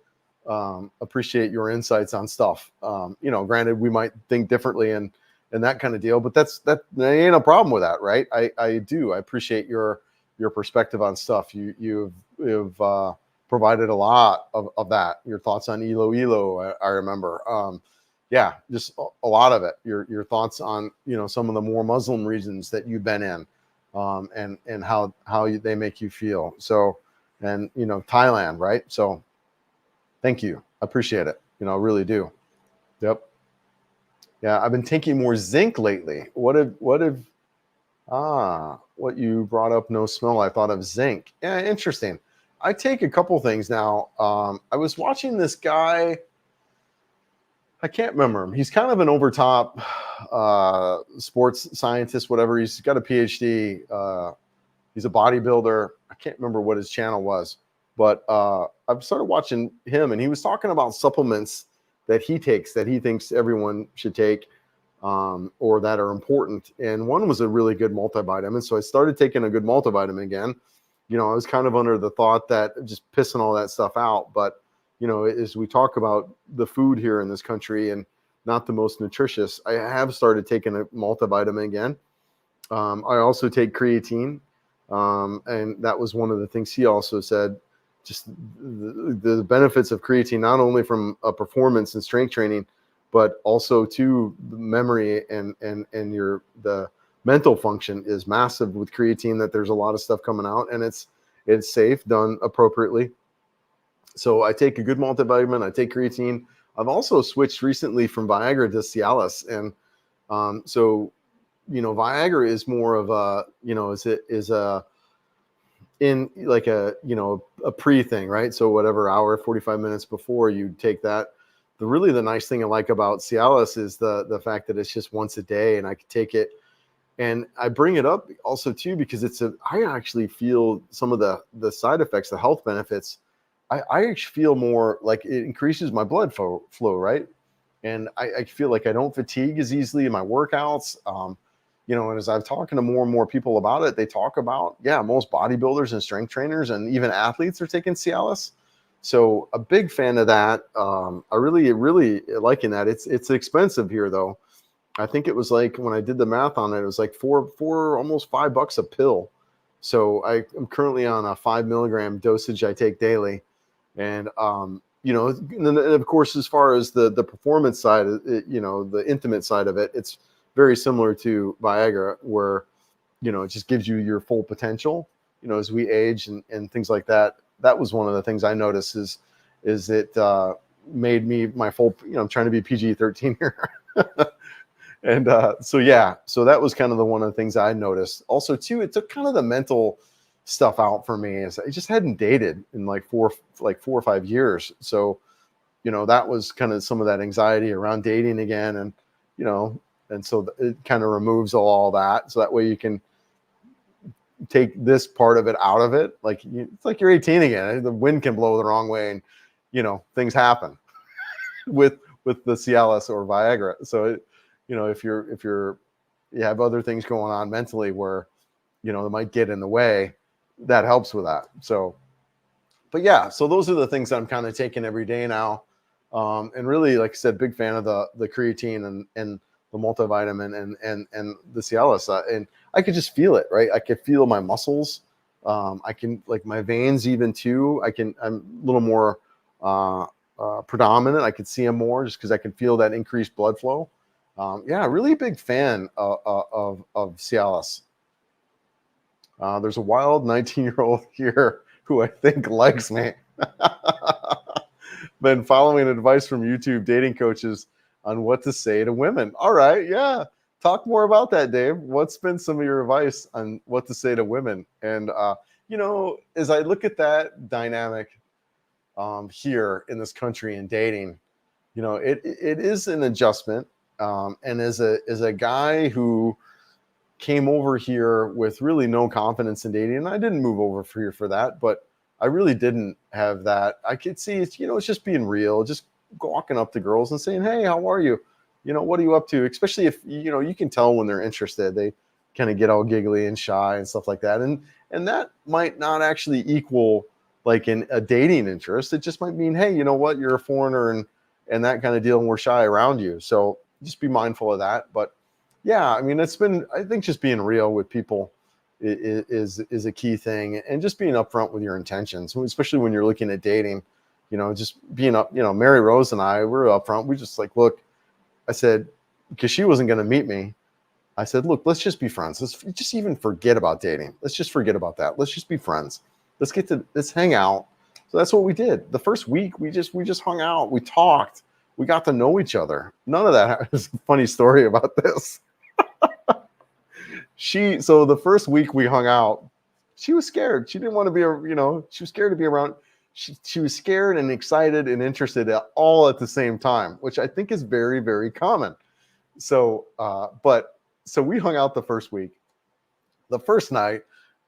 appreciate your insights on stuff. Granted, we might think differently and that kind of deal, but that ain't a problem with that, right? I appreciate your perspective on stuff. You've provided a lot of that. Your thoughts on Iloilo, I remember. Yeah, just a lot of it. Your thoughts on some of the more Muslim regions that you've been in, and how they make you feel. So, and Thailand, right? So, thank you. I appreciate it. Really do. Yep. Yeah, I've been taking more zinc lately. What you brought up? No smell. I thought of zinc. Yeah, interesting. I take a couple things now. I was watching this guy. I can't remember him. He's kind of an overtop sports scientist, whatever. He's got a PhD. He's a bodybuilder. I can't remember what his channel was, but I've started watching him, and he was talking about supplements that he takes that he thinks everyone should take, or that are important. And one was a really good multivitamin. So I started taking a good multivitamin again. I was kind of under the thought that just pissing all that stuff out, but as we talk about the food here in this country and not the most nutritious, I have started taking a multivitamin again. I also take creatine, and that was one of the things he also said just the benefits of creatine, not only from a performance and strength training, but also to memory and the mental function is massive with creatine. That there's a lot of stuff coming out, and it's safe, done appropriately. So I take a good multivitamin. I take creatine. I've also switched recently from Viagra to Cialis, and so Viagra is more of a is a in like a pre thing, right? So whatever hour, 45 minutes before you take that. The nice thing I like about Cialis is the fact that it's just once a day, and I can take it. And I bring it up also too because I actually feel some of the side effects, the health benefits. I actually feel more like it increases my blood flow, right? And I feel like I don't fatigue as easily in my workouts. And as I've talking to more and more people about it, they talk about, most bodybuilders and strength trainers and even athletes are taking Cialis. So a big fan of that. I really liking that. It's expensive here though. I think it was like, when I did the math on it, it was like four, almost $5 a pill. So I'm currently on a 5 milligram dosage I take daily. And, and then of course, as far as the performance side, the intimate side of it, it's very similar to Viagra, where, it just gives you your full potential, as we age and things like that. That was one of the things I noticed is it made me my full, I'm trying to be PG-13 here. And so that was kind of one of the things I noticed. Also, too, it took kind of the mental stuff out for me. As I just hadn't dated in like 4 or 5 years. So, that was kind of some of that anxiety around dating again. And, and so it kind of removes all that. So that way you can take this part of it out of it. Like it's like you're 18 again. The wind can blow the wrong way, and, things happen with the Cialis or Viagra. So if you have other things going on mentally where, it might get in the way, that helps with that. So, but so those are the things I'm kind of taking every day now. And really, like I said, big fan of the creatine and the multivitamin and the Cialis. And I could just feel it, right? I could feel my muscles. I can, like, my veins even too. I'm a little more predominant. I could see them more just because I can feel that increased blood flow. Really big fan of Cialis. There's a wild 19-year-old here who I think likes me. Been following advice from YouTube dating coaches on what to say to women. All right, yeah. Talk more about that, Dave. What's been some of your advice on what to say to women? And, as I look at that dynamic here in this country in dating, it is an adjustment. And as a guy who came over here with really no confidence in dating, and I didn't move over here for that, but I really didn't have that. I could see it's just being real, just walking up to girls and saying, "Hey, how are you? What are you up to?" Especially if, you can tell when they're interested, they kind of get all giggly and shy and stuff like that. And that might not actually equal like a dating interest. It just might mean, hey, you know what? You're a foreigner and that kind of deal, and we're shy around you. So just be mindful of that. But I think just being real with people is a key thing, and just being upfront with your intentions, especially when you're looking at dating. Just being up. Mary Rose and I were upfront. We just like, look, I said, because she wasn't going to meet me. I said, look, let's just be friends. Let's just even forget about dating. Let's just forget about that. Let's just be friends. Let's hang out. So that's what we did. The first week, we just hung out. We talked. We got to know each other. None of that. There's a funny story about this. So the first week we hung out, she was scared. She didn't want to be, she was scared to be around. She was scared and excited and interested all at the same time, which I think is very, very common. So, so we hung out the first week. The first night,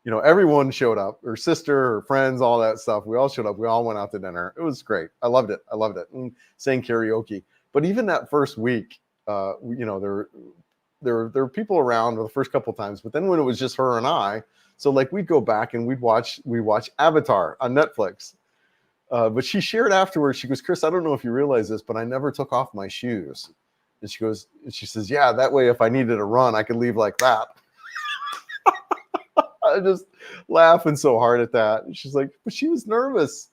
everyone showed up, her sister, her friends, all that stuff. We all showed up. We all went out to dinner. It was great. I loved it. And sang karaoke. But even that first week, there were people around the first couple of times, but then when it was just her and I, so like we'd go back and we watch Avatar on Netflix. But she shared afterwards, she goes, "Chris, I don't know if you realize this, but I never took off my shoes." And she says, "Yeah, that way if I needed to run, I could leave like that." I just laughing so hard at that. And she's like, but she was nervous.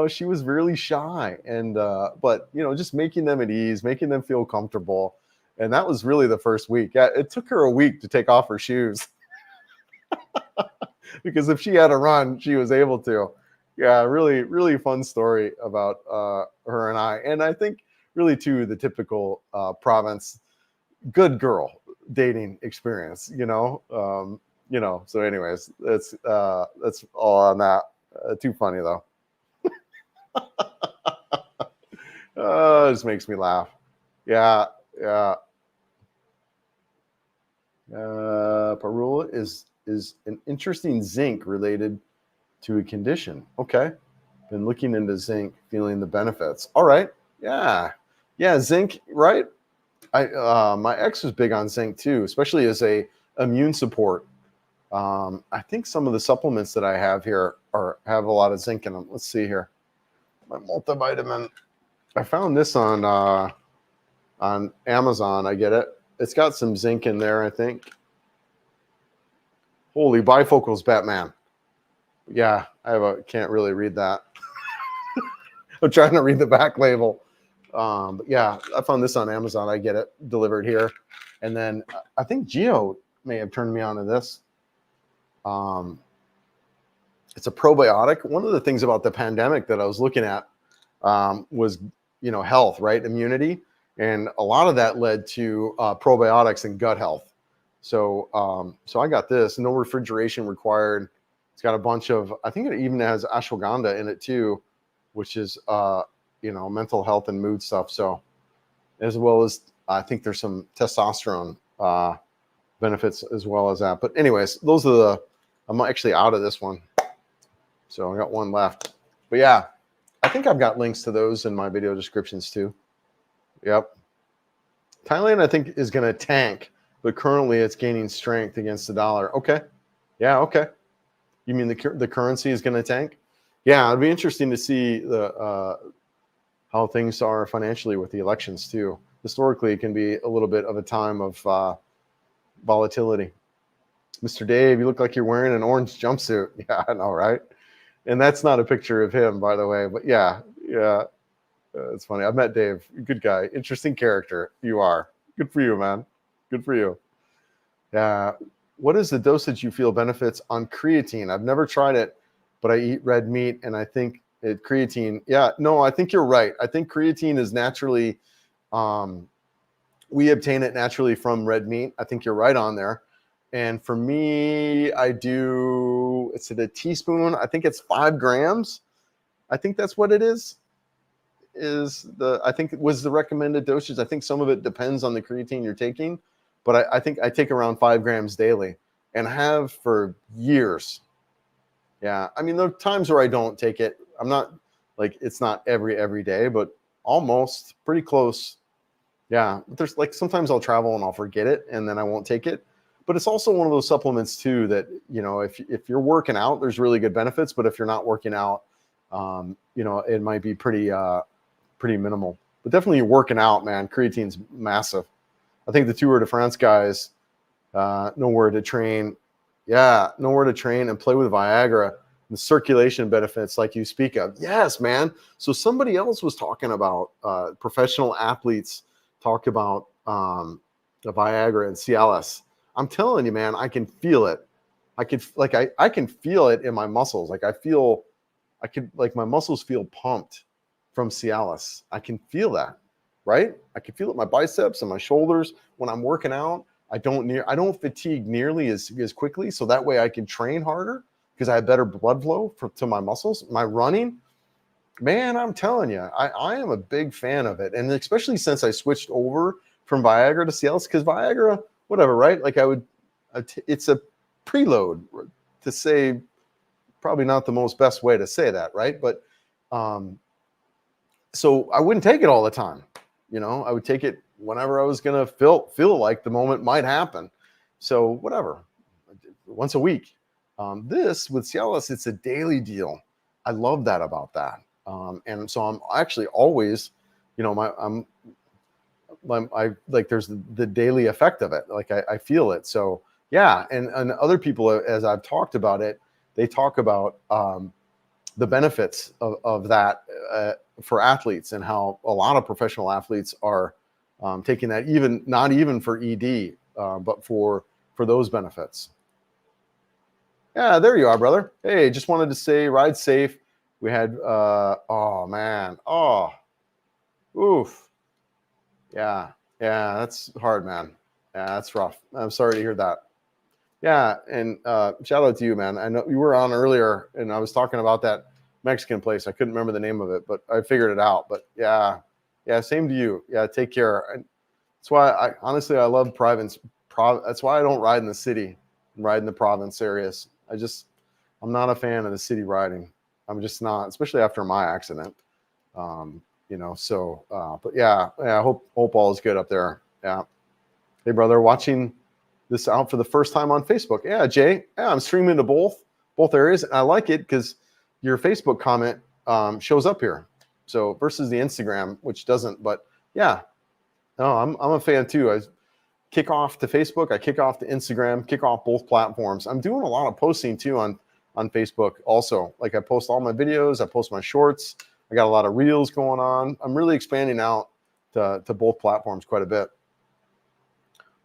She was really shy. And, but, just making them at ease, making them feel comfortable. And that was really the first week. Yeah, it took her a week to take off her shoes because if she had to run, she was able to. Yeah, really, really fun story about her and I. And I think really, too, the typical province good girl dating experience, so anyways, that's all on that. Too funny though. It just makes me laugh. Yeah. Parula is an interesting zinc related to a condition. Okay. Been looking into zinc, feeling the benefits. All right. Yeah. Zinc, right? My ex was big on zinc too, especially as a immune support. I think some of the supplements that I have here have a lot of zinc in them. Let's see here. My multivitamin. I found this on Amazon. I get it. It's got some zinc in there, I think. Holy bifocals, Batman. Yeah, can't really read that. I'm trying to read the back label. But yeah, I found this on Amazon. I get it delivered here. And then I think Geo may have turned me on to this. It's a probiotic. One of the things about the pandemic that I was looking at was, health, right? Immunity. And a lot of that led to probiotics and gut health. So I got this, no refrigeration required. It's got a bunch of, I think it even has ashwagandha in it too, which is, mental health and mood stuff. So as well as, I think there's some testosterone benefits as well as that. But anyways, I'm actually out of this one. So I got one left. But yeah, I think I've got links to those in my video descriptions too. Yep. Thailand, I think, is going to tank, but currently it's gaining strength against the dollar. Okay. Yeah, okay. You mean the currency is going to tank? Yeah, it'd be interesting to see how things are financially with the elections too. Historically, it can be a little bit of a time of volatility. Mr. Dave, you look like you're wearing an orange jumpsuit. Yeah, I know, right? And that's not a picture of him, by the way. But yeah, it's funny. I've met Dave. Good guy. Interesting character. You are. Good for you, man. Good for you. Yeah. What is the dosage you feel benefits on creatine? I've never tried it, but I eat red meat, and I think creatine. Yeah, no, I think you're right. I think creatine is naturally, we obtain it naturally from red meat. I think you're right on there. And for me, it's at a teaspoon. I think it's 5 grams. I think that's what it is. I think it was the recommended dosage. I think some of it depends on the creatine you're taking, but I think I take around 5 grams daily and have for years. Yeah. I mean, there are times where I don't take it. I'm not it's not every day, but almost pretty close. Yeah. But there's sometimes I'll travel and I'll forget it and then I won't take it. But it's also one of those supplements too that, if you're working out, there's really good benefits. But if you're not working out, it might be pretty minimal. But definitely you're working out, man. Creatine's massive. I think the Tour de France guys know where to train. Yeah, know where to train and play with Viagra. The circulation benefits like you speak of. Yes, man. So somebody else was talking about professional athletes talk about the Viagra and Cialis. I'm telling you, man, I can feel it. I can feel it in my muscles. My muscles feel pumped from Cialis. I can feel that, right? I can feel it in my biceps and my shoulders when I'm working out. I don't fatigue nearly as quickly, so that way I can train harder because I have better blood flow to my muscles. My running, man, I'm telling you, I am a big fan of it, and especially since I switched over from Viagra to Cialis, because Viagra, whatever, right? It's a preload to say, probably not the most best way to say that, right? But so I wouldn't take it all the time. I would take it whenever I was gonna feel like the moment might happen. So whatever, once a week. This with Cialis, it's a daily deal. I love that about that. And so I'm actually always, there's the daily effect of it. I feel it. So Yeah, and other people, as I've talked about it, they talk about the benefits of that for athletes, and how a lot of professional athletes are taking that, even not even for ED, but for those benefits. Yeah, there you are, brother. Hey, just wanted to say, ride safe. We had, oh man, oh, oof, yeah, yeah, that's hard, man. Yeah, that's rough. I'm sorry to hear that. Yeah, and shout out to you, man. I know you were on earlier, and I was talking about that Mexican place. I couldn't remember the name of it, but I figured it out. But yeah, yeah, same to you. Yeah, take care. That's why I honestly I love province. That's why I don't ride in the city, and ride in the province areas. I'm not a fan of the city riding. I'm just not, especially after my accident. So but yeah, yeah. Hope all is good up there. Yeah. Hey, brother, watching this out for the first time on Facebook. Yeah, Jay. Yeah, I'm streaming to both areas. I like it because your Facebook comment shows up here. So versus the Instagram, which doesn't. But yeah, no, I'm a fan too. I kick off to Facebook. I kick off to Instagram. Kick off both platforms. I'm doing a lot of posting too on Facebook. Also, like I post all my videos. I post my shorts. I got a lot of reels going on. I'm really expanding out to both platforms quite a bit.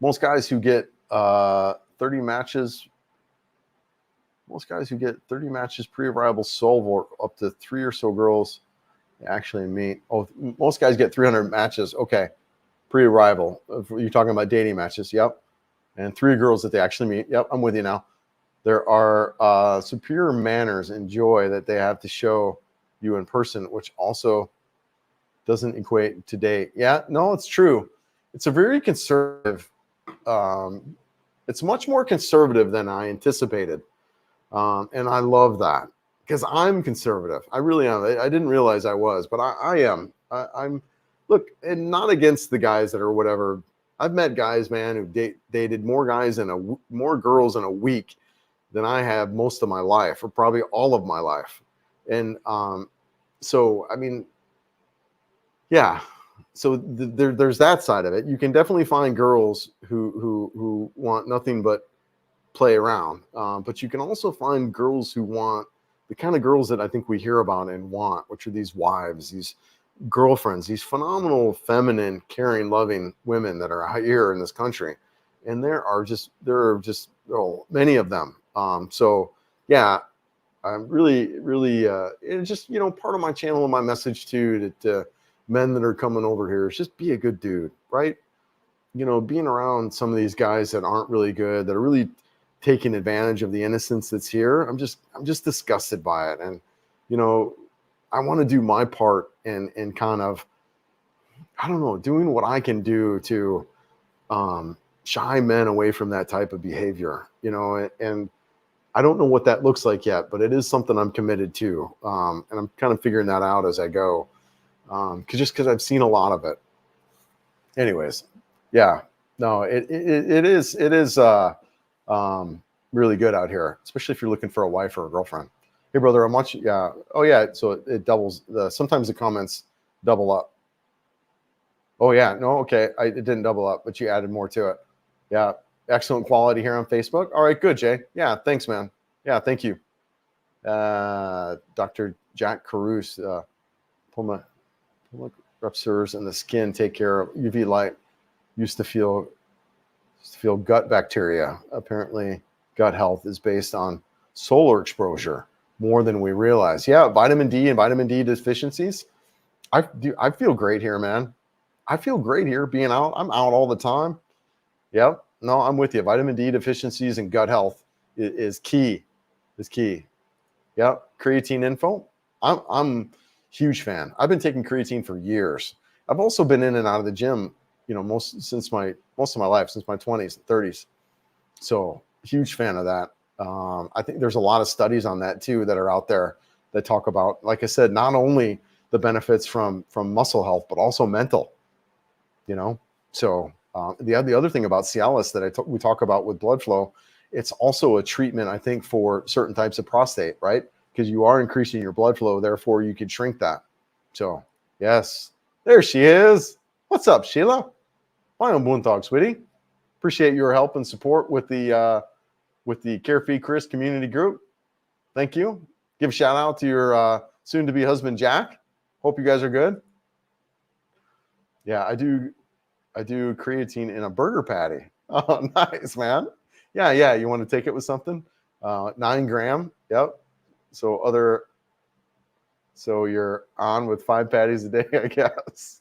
Most guys who get 30 matches, pre-arrival solve, or up to 3 or so girls actually meet. Oh, most guys get 300 matches. Okay, pre-arrival. You're talking about dating matches. Yep. And 3 girls that they actually meet. Yep, I'm with you now. There are superior manners and joy that they have to show you in person, which also doesn't equate to date. Yeah, no, it's true. It's a very conservative. It's much more conservative than I anticipated, and I love that because I'm conservative. I really am. I didn't realize I was, but I am. I'm. Look, and not against the guys that are whatever. I've met guys, man, who dated more girls in a week than I have most of my life, or probably all of my life. And so, I mean, yeah. So there's that side of it. You can definitely find girls who want nothing but play around, but you can also find girls who want the kind of girls that I think we hear about and want, which are these wives, these girlfriends, these phenomenal, feminine, caring, loving women that are here in this country, and there are just many of them. So yeah, I'm really it's just part of my channel and my message too, that men that are coming over here is just be a good dude, right? Being around some of these guys that aren't really good, that are really taking advantage of the innocence that's here. I'm just disgusted by it, and I want to do my part in kind of, I don't know, doing what I can do to shy men away from that type of behavior. And I don't know what that looks like yet, but it is something I'm committed to, and I'm kind of figuring that out as I go, because I've seen a lot of it. Anyways, yeah, no, it is really good out here, especially if you're looking for a wife or a girlfriend. Hey, brother, I'm watching. Yeah. Oh, yeah. So it doubles. Sometimes the comments double up. Oh, yeah. No, okay. It didn't double up, but you added more to it. Yeah. Excellent quality here on Facebook. All right. Good, Jay. Yeah. Thanks, man. Yeah. Thank you. Dr. Jack Caruso, Puma ruptures in the skin. Take care of UV light. Used to feel gut bacteria. Apparently, gut health is based on solar exposure more than we realize. Yeah, vitamin D and vitamin D deficiencies. I feel great here, man. I feel great here being out. I'm out all the time. Yep. No, I'm with you. Vitamin D deficiencies and gut health is key. Is key. Yep. Creatine info. I'm huge fan. I've been taking creatine for years. I've also been in and out of the gym, most of my life, since my 20s and 30s. So huge fan of that. I think there's a lot of studies on that too that are out there that talk about, like I said, not only the benefits from muscle health, but also mental. So the other thing about Cialis that we talk about with blood flow, it's also a treatment, I think, for certain types of prostate, right? Because you are increasing your blood flow, therefore you could shrink that. So yes, there she is. What's up, Sheila? Why on Moon Dog, sweetie? Appreciate your help and support with the Carefree Chris community group. Thank you. Give a shout out to your soon-to-be husband, Jack. Hope you guys are good. Yeah, I do creatine in a burger patty. Oh, nice, man. Yeah. You want to take it with something? 9 gram. Yep. So you're on with 5 patties a day, I guess.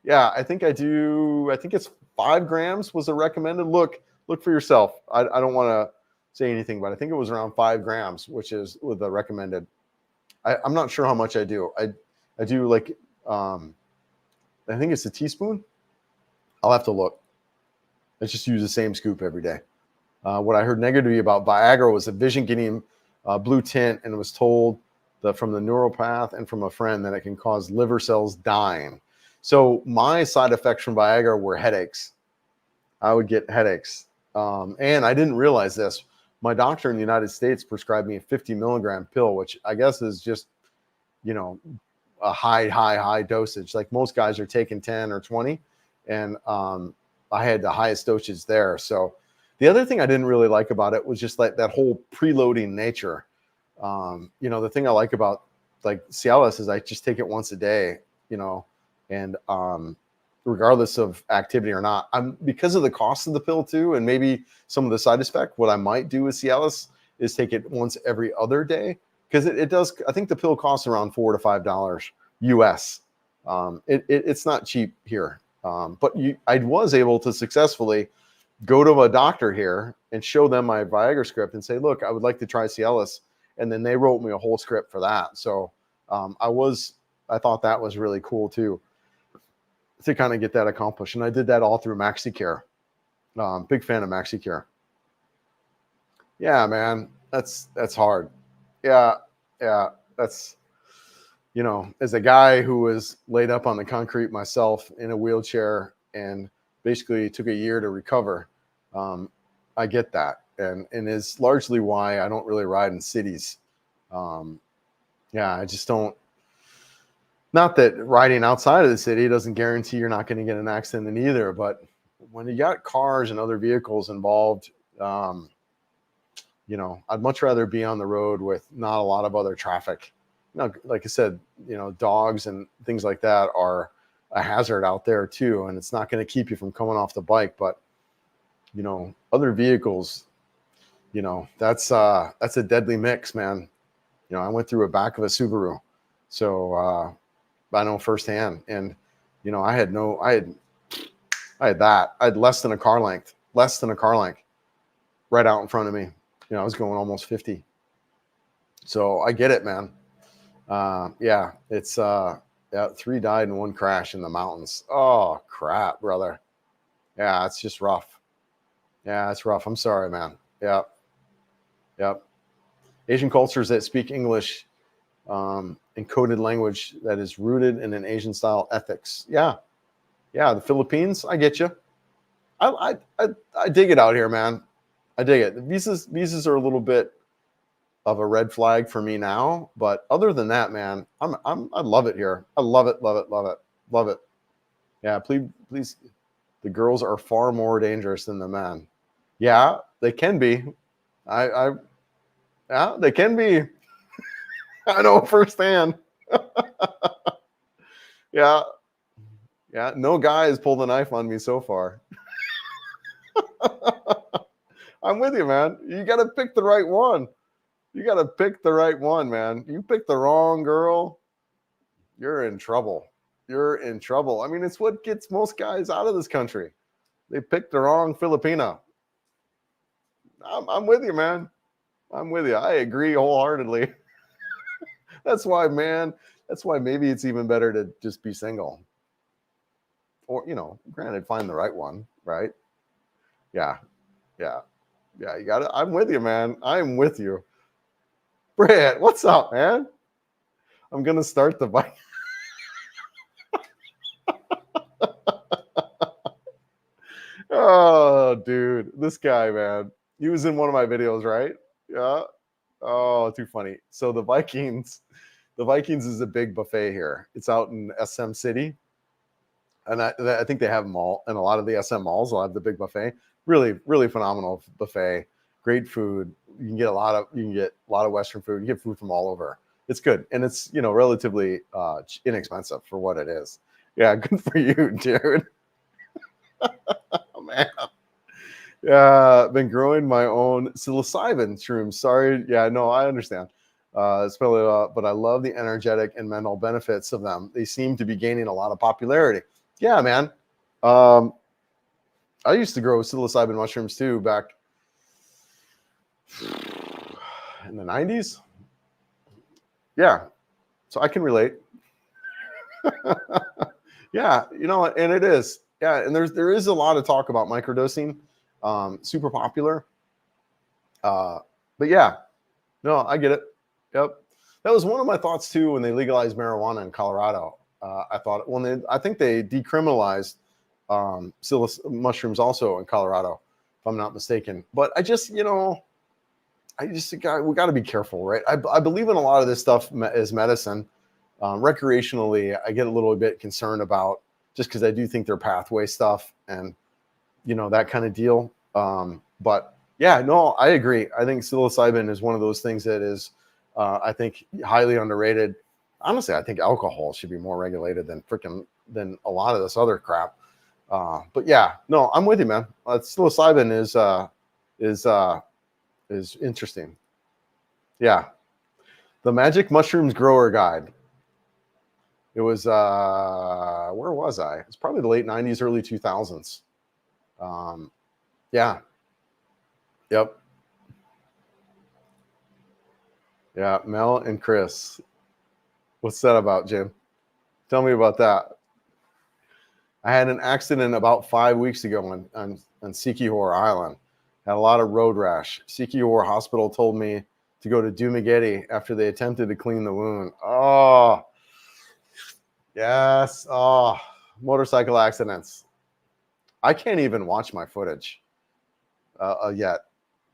Yeah, I think I do. I think it's 5 grams was a recommended. Look for yourself. I don't want to say anything, but I think it was around 5 grams, which is with the recommended. I'm not sure how much I do. I do like, I think it's a teaspoon. I'll have to look. I just use the same scoop every day. What I heard negatively about Viagra was a vision getting blue tint, and was told from the neuropath and from a friend that it can cause liver cells dying. So my side effects from Viagra were headaches. I would get headaches. And I didn't realize this. My doctor in the United States prescribed me a 50 milligram pill, which I guess is just, a high dosage. Like most guys are taking 10 or 20. And I had the highest dosage there. So the other thing I didn't really like about it was just like that whole preloading nature. The thing I like about like Cialis is I just take it once a day, and regardless of activity or not, because of the cost of the pill too, and maybe some of the side effect, what I might do with Cialis is take it once every other day, because it does. I think the pill costs around $4 to $5 US. It's not cheap here, but I was able to successfully go to a doctor here and show them my Viagra script and say, look, I would like to try Cialis. And then they wrote me a whole script for that. So I thought that was really cool too, to kind of get that accomplished. And I did that all through MaxiCare. Big fan of MaxiCare. Yeah, man, that's hard. Yeah. That's, as a guy who was laid up on the concrete myself in a wheelchair and basically took a year to recover. I get that. And is largely why I don't really ride in cities. I just don't. Not that riding outside of the city doesn't guarantee you're not going to get an accident in either, but when you got cars and other vehicles involved, I'd much rather be on the road with not a lot of other traffic. Like I said, dogs and things like that are a hazard out there too, and it's not going to keep you from coming off the bike, but other vehicles, that's a deadly mix, man. I went through a back of a Subaru, so I know firsthand. And I had less than a car length right out in front of me. I was going almost 50. So I get it, man. It's 3 died in one crash in the mountains. Oh crap, brother. Yeah, it's just rough. Yeah, it's rough. I'm sorry, man. Yeah. Yep. Asian cultures that speak English in coded language that is rooted in an Asian style ethics. Yeah. The Philippines. I get you. I dig it out here, man. I dig it. The visas are a little bit of a red flag for me now, but other than that, man, I love it here. I love it. Yeah, please. The girls are far more dangerous than the men. Yeah, they can be. Yeah, they can be. I know firsthand. Yeah. No guy has pulled a knife on me so far. I'm with you, man. You got to pick the right one. Man. You pick the wrong girl, you're in trouble. I mean, it's what gets most guys out of this country. They picked the wrong Filipina. I'm with you, man. I'm with you. I agree wholeheartedly. That's why maybe it's even better to just be single. Or, granted, find the right one, right? Yeah. You got it. I'm with you, man. I'm with you. Brett, what's up, man? I'm going to start the bike. Oh, dude. This guy, man. He was in one of my videos, right? Yeah. Oh, too funny. So the Vikings is a big buffet here. It's out in SM City. And I think they have them all, and a lot of the SM malls will have the big buffet. Really, really phenomenal buffet. Great food. You can get a lot of Western food. You get food from all over. It's good, and it's relatively inexpensive for what it is. Yeah, good for you, dude. Oh, man. Yeah, been growing my own psilocybin shrooms. Sorry, yeah, no, I understand. It's probably, but I love the energetic and mental benefits of them. They seem to be gaining a lot of popularity. Yeah, man. Um, I used to grow psilocybin mushrooms too back in the 90s. Yeah, so I can relate. Yeah, and it is. Yeah, and there is a lot of talk about microdosing, super popular. But yeah, no, I get it. Yep, that was one of my thoughts too when they legalized marijuana in Colorado. I thought I think they decriminalized mushrooms also in Colorado, if I'm not mistaken. But we got to be careful, right? I believe in a lot of this stuff as medicine. Recreationally, I get a little bit concerned about, just because I do think they're pathway stuff and that kind of deal. But yeah, no, I agree. I think psilocybin is one of those things that is, I think, highly underrated. Honestly, I think alcohol should be more regulated than a lot of this other crap. But yeah, no, I'm with you, man. Psilocybin is interesting. Yeah, the Magic Mushrooms Grower Guide. It was where was I? It's probably the late 90s, early 2000s. Yeah. Yep. Yeah, Mel and Chris. What's that about, Jim? Tell me about that. I had an accident about 5 weeks ago on Sikihor Island. Had a lot of road rash. Sikihor Hospital told me to go to Dumaguete after they attempted to clean the wound. Oh, yes. Oh, motorcycle accidents. I can't even watch my footage yet.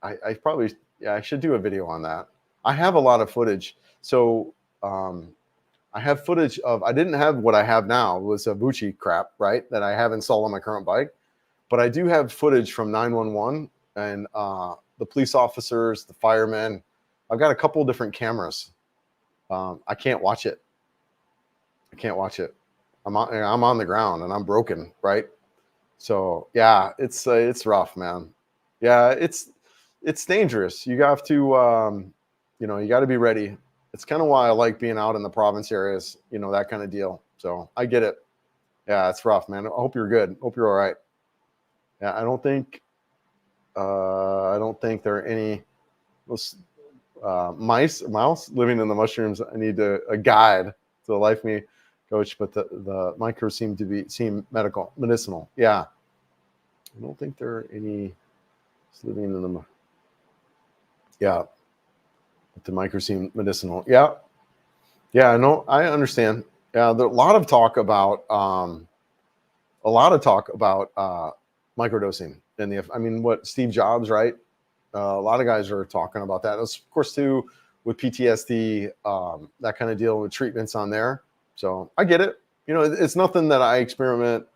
I probably, yeah, I should do a video on that. I have a lot of footage. So I have footage of, I didn't have what I have now, was a Vucci crap, right? That I have installed on my current bike. But I do have footage from 911 and the police officers, the firemen. I've got a couple different cameras. I can't watch it. I can't watch it. I'm on the ground and I'm broken, right? So yeah, it's rough, man. Yeah, it's dangerous. You have to, you got to be ready. It's kind of why I like being out in the province areas, that kind of deal. So I get it. Yeah, it's rough, man. I hope you're good. Hope you're all right. Yeah, I don't think there are any mouse living in the mushrooms. I need a guide to the life me coach, but the micros seem medicinal. Yeah, I don't think there are any living in them. Yeah, but the micros seem medicinal. Yeah, yeah. No, I understand. Yeah, there's a lot of talk about microdosing and what Steve Jobs, right? A lot of guys are talking about that. Of course, too, with PTSD, that kind of deal with treatments on there. So I get it. It's nothing that I experiment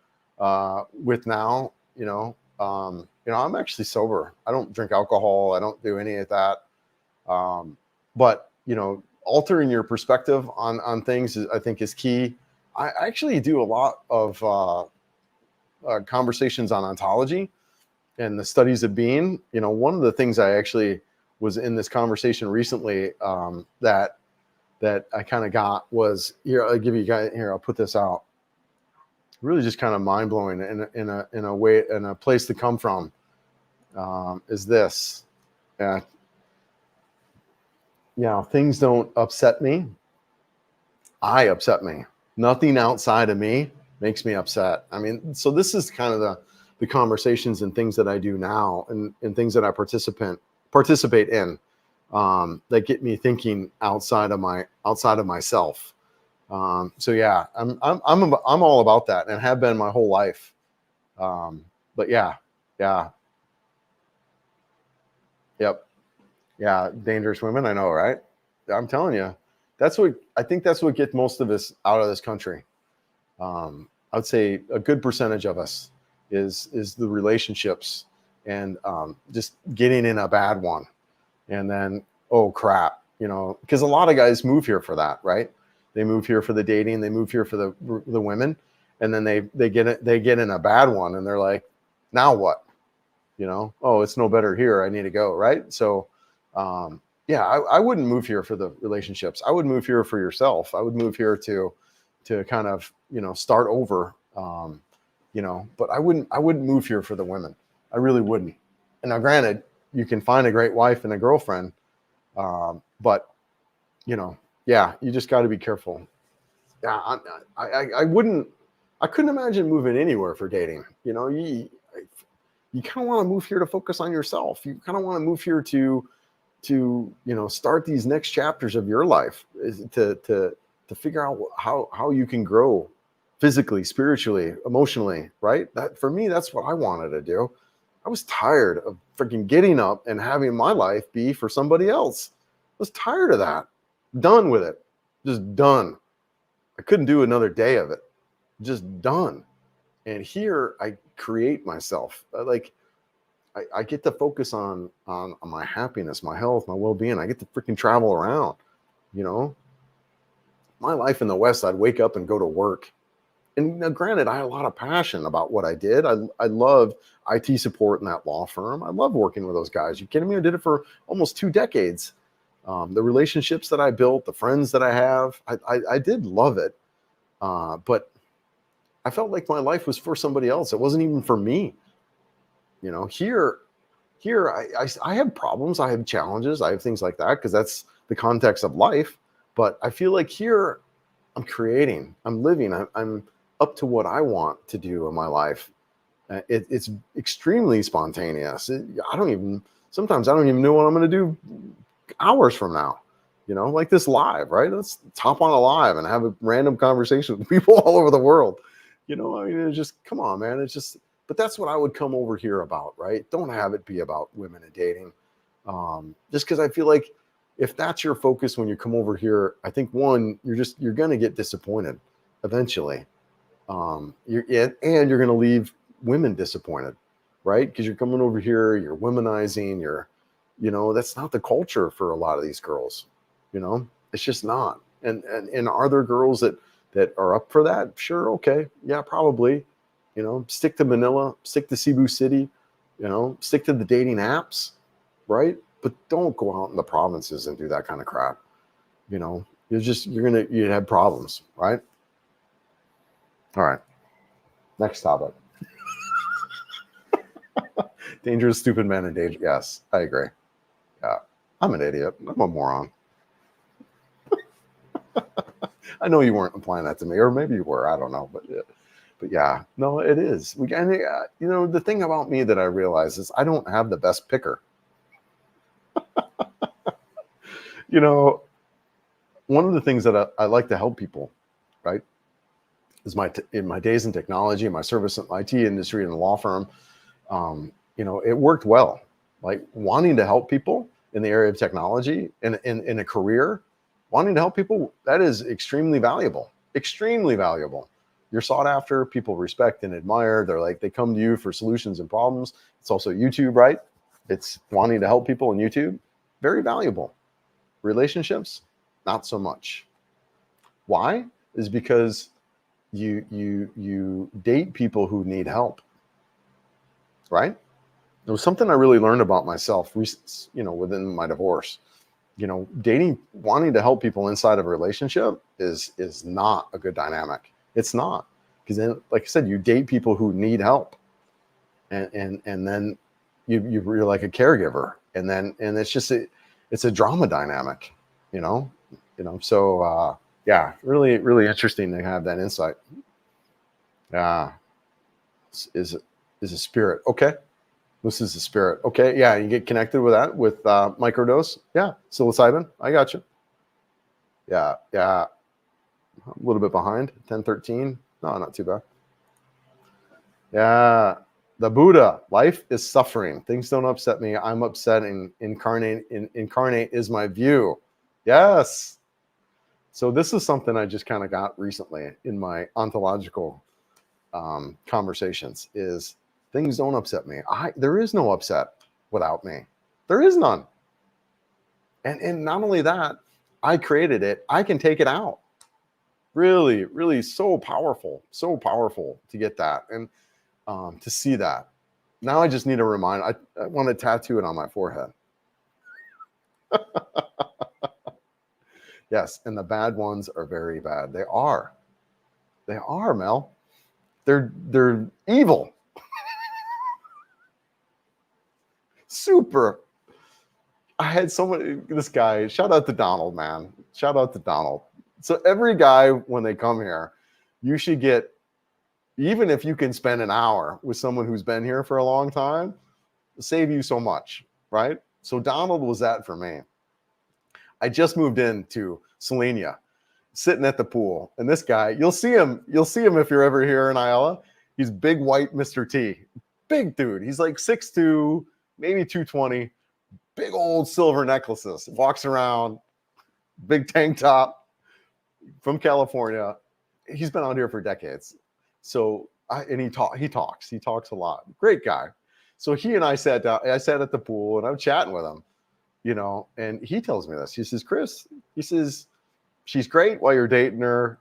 with now. I'm actually sober. I don't drink alcohol. I don't do any of that. But altering your perspective on things, I think, is key. I actually do a lot of conversations on ontology and the studies of being. One of the things I actually was in this conversation recently that I kind of got was, here, I'll give you guys, here, I'll put this out. Really just kind of mind blowing in a way, and a place to come from is this. Things don't upset me. I upset me. Nothing outside of me makes me upset. So this is kind of the conversations and things that I do now, and things that I participate in that get me thinking outside of myself. So yeah, I'm all about that, and have been my whole life. But yeah, yep, yeah, dangerous women. I know, right? I'm telling you, I think that's what gets most of us out of this country. I would say a good percentage of us is the relationships and just getting in a bad one, and then, oh crap, because a lot of guys move here for that, right? They move here for the dating, they move here for the women, and then they get in a bad one, and they're like, now what? Oh, it's no better here, I need to go, right? So yeah, I wouldn't move here for the relationships. I would move here for yourself. I would move here to kind of start over, but I wouldn't move here for the women. I really wouldn't. And now granted, you can find a great wife and a girlfriend, but yeah, you just got to be careful. Yeah, I wouldn't. I couldn't imagine moving anywhere for dating. You kind of want to move here to focus on yourself. You kind of want to move here to start these next chapters of your life, to figure out how you can grow physically, spiritually, emotionally, right? That, for me, that's what I wanted to do. I was tired of freaking getting up and having my life be for somebody else. I was tired of that. Done with it. Just done. I couldn't do another day of it. Just done. And here I create myself. I get to focus on my happiness, my health, my well-being. I get to freaking travel around. My life in the West, I'd wake up and go to work. And now, granted, I had a lot of passion about what I did. I loved IT support in that law firm. I love working with those guys. You kidding me? I did it for almost 2 decades. The relationships that I built, the friends that I have, I did love it. But I felt like my life was for somebody else. It wasn't even for me. Here I have problems. I have challenges. I have things like that because that's the context of life. But I feel like here I'm creating, I'm living, I'm up to what I want to do in my life. It's extremely spontaneous. Sometimes I don't even know what I'm going to do hours from now, like this live, right? Let's hop on a live and have a random conversation with people all over the world. It's just, come on, man. But that's what I would come over here about, right? Don't have it be about women and dating. Just because I feel like if that's your focus when you come over here, I think you're going to get disappointed eventually. You're going to leave women disappointed, right? Because you're coming over here, you're womanizing, that's not the culture for a lot of these girls. It's just not. And are there girls that are up for that? Sure. Okay. Yeah, probably. Stick to Manila, stick to Cebu City, stick to the dating apps, right? But don't go out in the provinces and do that kind of crap. You'd have problems, right? All right. Next topic. Dangerous, stupid men and danger. Yes, I agree. Yeah, I'm an idiot. I'm a moron. I know you weren't implying that to me, or maybe you were. I don't know, but yeah, no, it is. The thing about me that I realize is I don't have the best picker. One of the things that I like to help people, right, is in my days in technology, my service in the IT industry, in the law firm, it worked well. Like wanting to help people in the area of technology and in a career, wanting to help people, that is extremely valuable. Extremely valuable. You're sought after, people respect and admire. They come to you for solutions and problems. It's also YouTube, right? It's wanting to help people in YouTube. Very valuable. Relationships, not so much. Why? Is because you date people who need help, right? It was something I really learned about myself, within my divorce. Dating, wanting to help people inside of a relationship is not a good dynamic. It's not, because then, like I said, you date people who need help, and then you're like a caregiver, and it's just it's a drama dynamic, So yeah, really, really interesting to have that insight. Is a spirit. Okay. This is a spirit. Okay. Yeah. You get connected with that with microdose. Yeah. Psilocybin. I got you. Yeah. Yeah. A little bit behind. 1013. No, not too bad. Yeah. The Buddha. Life is suffering. Things don't upset me. I'm upset. And incarnate is my view. Yes. So this is something I just kind of got recently in my ontological conversations is things don't upset me. There is no upset without me. There is none. And not only that, I created it. I can take it out. Really, really so powerful to get that and to see that. Now I just need a reminder. I want to tattoo it on my forehead. Yes, and the bad ones are very bad. They are, Mel. They're evil. Super. I had this guy, shout out to Donald, man. Shout out to Donald. So every guy, when they come here, you should get, even if you can spend an hour with someone who's been here for a long time, save you so much, right? So Donald was that for me. I just moved into Selenia, sitting at the pool, and this guy, you'll see him if you're ever here in Iowa. He's big white Mr. T, big dude. He's like 6'2", maybe 220, big old silver necklaces, walks around, big tank top, from California. He's been out here for decades. So he talks a lot. Great guy. So he and I sat down. I sat at the pool and I'm chatting with him, and he tells me this. He says, Chris, she's great while you're dating her,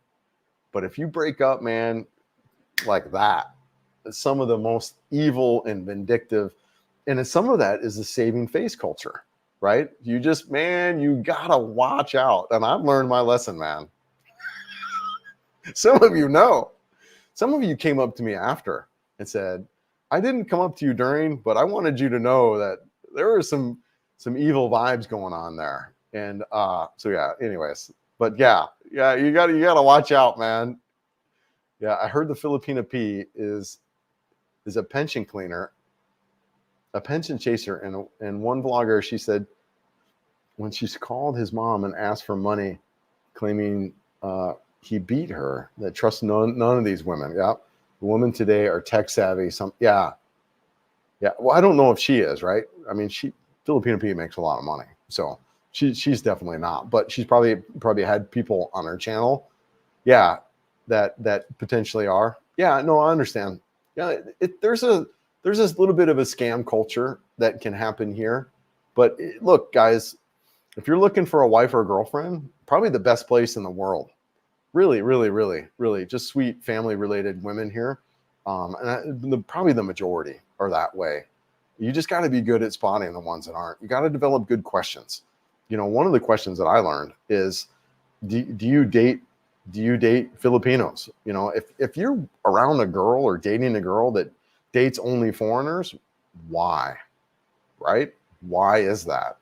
but if you break up, man, like that, some of the most evil and vindictive, and some of that is the saving face culture, right? You gotta watch out. And I've learned my lesson, man. Some of you know. Some of you came up to me after and said, I didn't come up to you during, but I wanted you to know that there were some evil vibes going on there. And so yeah, anyways, but yeah, you gotta watch out, man. Yeah, I heard the Filipina P is a pension cleaner, a pension chaser, and one vlogger, she said when she's called his mom and asked for money, claiming he beat her, that trust none of these women. Yeah. The women today are tech savvy. Yeah. Well, I don't know if she is, right? I mean, Filipina P makes a lot of money. So she's definitely not, but she's probably had people on her channel. Yeah. That potentially are. Yeah, no, I understand. Yeah. There's this little bit of a scam culture that can happen here. But look, guys, if you're looking for a wife or a girlfriend, probably the best place in the world. Really, really, really, really just sweet family-related women here. And probably the majority are that way. You just got to be good at spotting the ones that aren't. You got to develop good questions. One of the questions that I learned is, do you date Filipinos? If you're around a girl or dating a girl that dates only foreigners, why? Right? Why is that?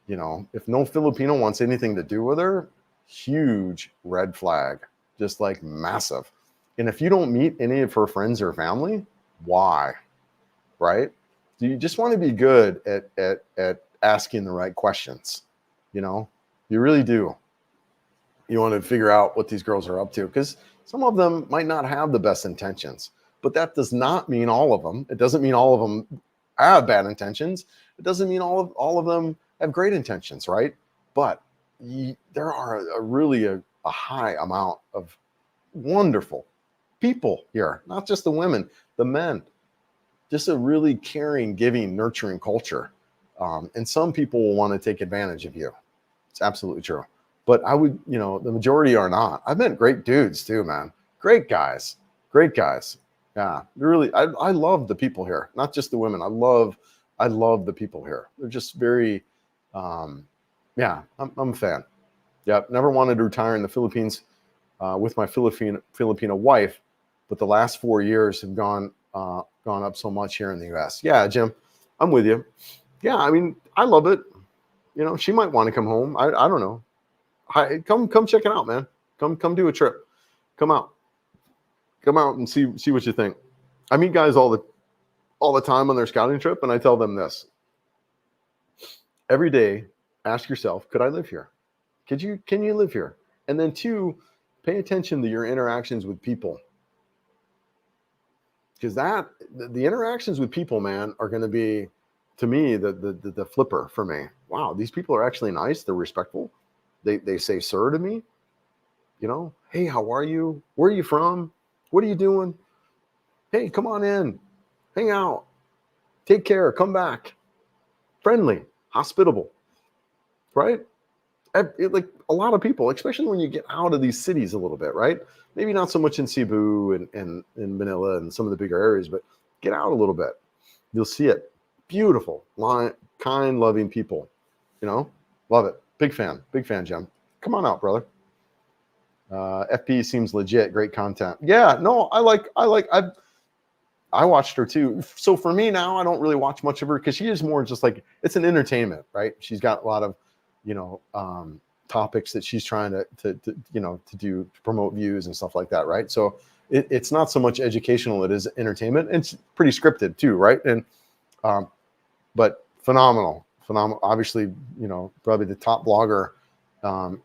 If no Filipino wants anything to do with her, huge red flag, just like massive. And if you don't meet any of her friends or family, why? Right? Do you just want to be good at asking the right questions? You really do. You want to figure out what these girls are up to, because some of them might not have the best intentions, but that does not mean all of them. It doesn't mean all of them have bad intentions. It doesn't mean all of them have great intentions, right? But there are a high amount of wonderful people here, not just the women, the men, just a really caring, giving, nurturing culture. And some people will want to take advantage of you. It's absolutely true. But the majority are not. I've met great dudes too, man. Great guys. Yeah, really. I love the people here, not just the women. I love the people here. They're just very, yeah, I'm a fan. Yep, never wanted to retire in the Philippines with my Filipino wife, but the last 4 years have gone up so much here in the U.S. Yeah, Jim, I'm with you. Yeah, I mean, I love it. She might want to come home. I don't know. Come check it out, man. Come do a trip. Come out and see what you think. I meet guys all the time on their scouting trip, and I tell them this. Every day, ask yourself, could I live here? Can you live here? And then 2, pay attention to your interactions with people. Because the interactions with people, man, are going to be, to me, the flipper for me. Wow, these people are actually nice. They're respectful. They say sir to me. Hey, how are you? Where are you from? What are you doing? Hey, come on in, hang out, take care, come back. Friendly, hospitable, right? Like a lot of people, especially when you get out of these cities a little bit, right? Maybe not so much in Cebu and in Manila and some of the bigger areas, but get out a little bit. You'll see it. Beautiful, kind, loving people. Love it. Big fan, Jim. Come on out, brother. FP seems legit. Great content. Yeah, no, I watched her too. So for me now, I don't really watch much of her because she is more just like, it's an entertainment, right? She's got a lot of, topics that she's trying to promote views and stuff like that, right? So it's not so much educational, it is entertainment. And it's pretty scripted too, right? And but phenomenal. Obviously, probably the top blogger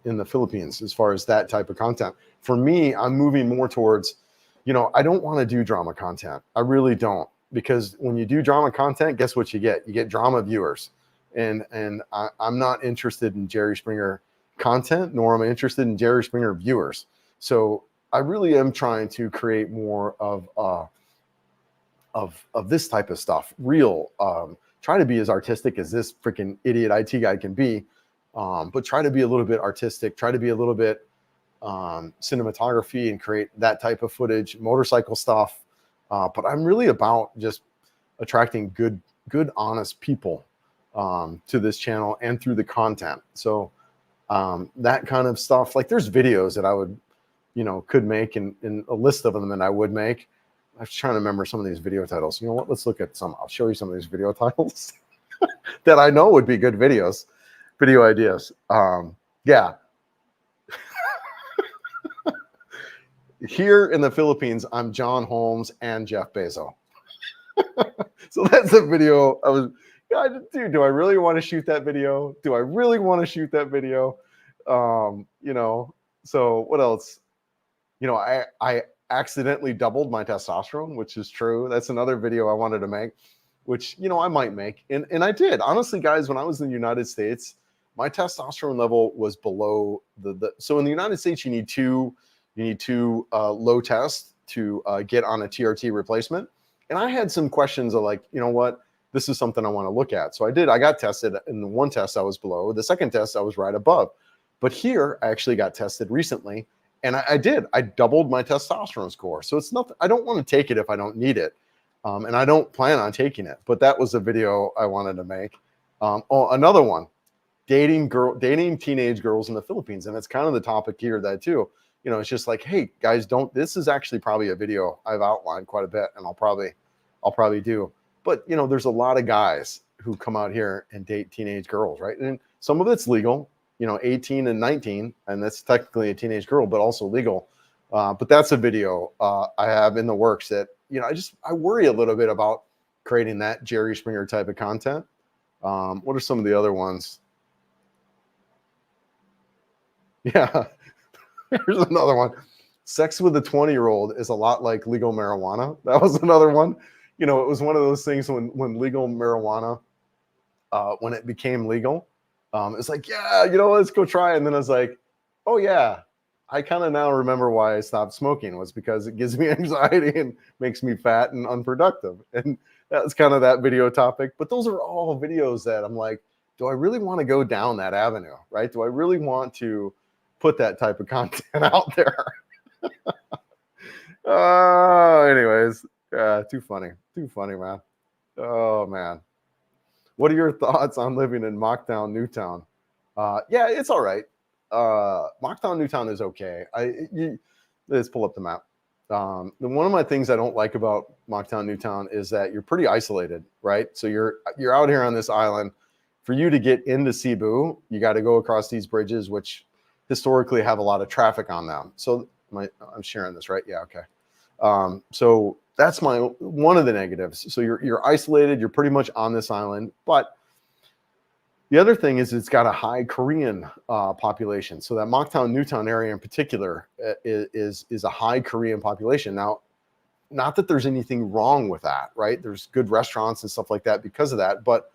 in the Philippines as far as that type of content. For me, I'm moving more towards, I don't want to do drama content. I really don't, because when you do drama content, guess what you get? You get drama viewers. And I'm not interested in Jerry Springer content, nor am I interested in Jerry Springer viewers. So I really am trying to create more of this type of stuff. Real, try to be as artistic as this freaking idiot IT guy can be, but try to be a little bit artistic. Try to be a little bit cinematography and create that type of footage, motorcycle stuff. But I'm really about just attracting good, honest people to this channel and through the content. So that kind of stuff, like there's videos that I would, could make in a list of them that I would make. I was trying to remember some of these video titles. You know what? Let's look at some. I'll show you some of these video titles that I know would be good video ideas. Yeah. Here in the Philippines, I'm John Holmes and Jeff Bezos. So that's a video. Dude, do I really want to shoot that video? So what else? I accidentally doubled my testosterone, which is true. That's another video I wanted to make, which, I might make. And I did. Honestly, guys, when I was in the United States, my testosterone level was below so in the United States, you need two low tests to get on a TRT replacement. And I had some questions of like, this is something I want to look at. So I did. I got tested. In the one test, I was below. The second test, I was right above. But here, I actually got tested recently. And I did. I doubled my testosterone score. So it's nothing. I don't want to take it if I don't need it. And I don't plan on taking it. But that was a video I wanted to make. Another one. Dating teenage girls in the Philippines. And it's kind of the topic here that too. It's just like, hey, guys, this is actually probably a video I've outlined quite a bit. And I'll probably do. But, there's a lot of guys who come out here and date teenage girls, right? And some of it's legal, 18 and 19, and that's technically a teenage girl, but also legal. But that's a video I have in the works that, I worry a little bit about creating that Jerry Springer type of content. What are some of the other ones? Yeah, here's another one. Sex with a 20-year-old is a lot like legal marijuana. That was another one. It was one of those things when legal marijuana, when it became legal, it's like, yeah, let's go try it. And then I was like, oh yeah, I kind of now remember why I stopped smoking was because it gives me anxiety and makes me fat and unproductive. And that's kind of that video topic. But those are all videos that I'm like, do I really want to go down that avenue, right? Do I really want to put that type of content out there? Anyways, too funny, man. Oh man, what are your thoughts on living in Mocktown, Newtown? Yeah, it's all right. Mocktown, Newtown is okay. Let's pull up the map. One of my things I don't like about Mocktown, Newtown is that you're pretty isolated, right? So you're out here on this island. For you to get into Cebu, you got to go across these bridges, which historically have a lot of traffic on them. So I'm sharing this, right? Yeah, okay. So that's one of the negatives. So you're isolated. You're pretty much on this island. But the other thing is it's got a high Korean population. So that Mocktown, Newtown area in particular is a high Korean population. Now, not that there's anything wrong with that, right? There's good restaurants and stuff like that because of that. But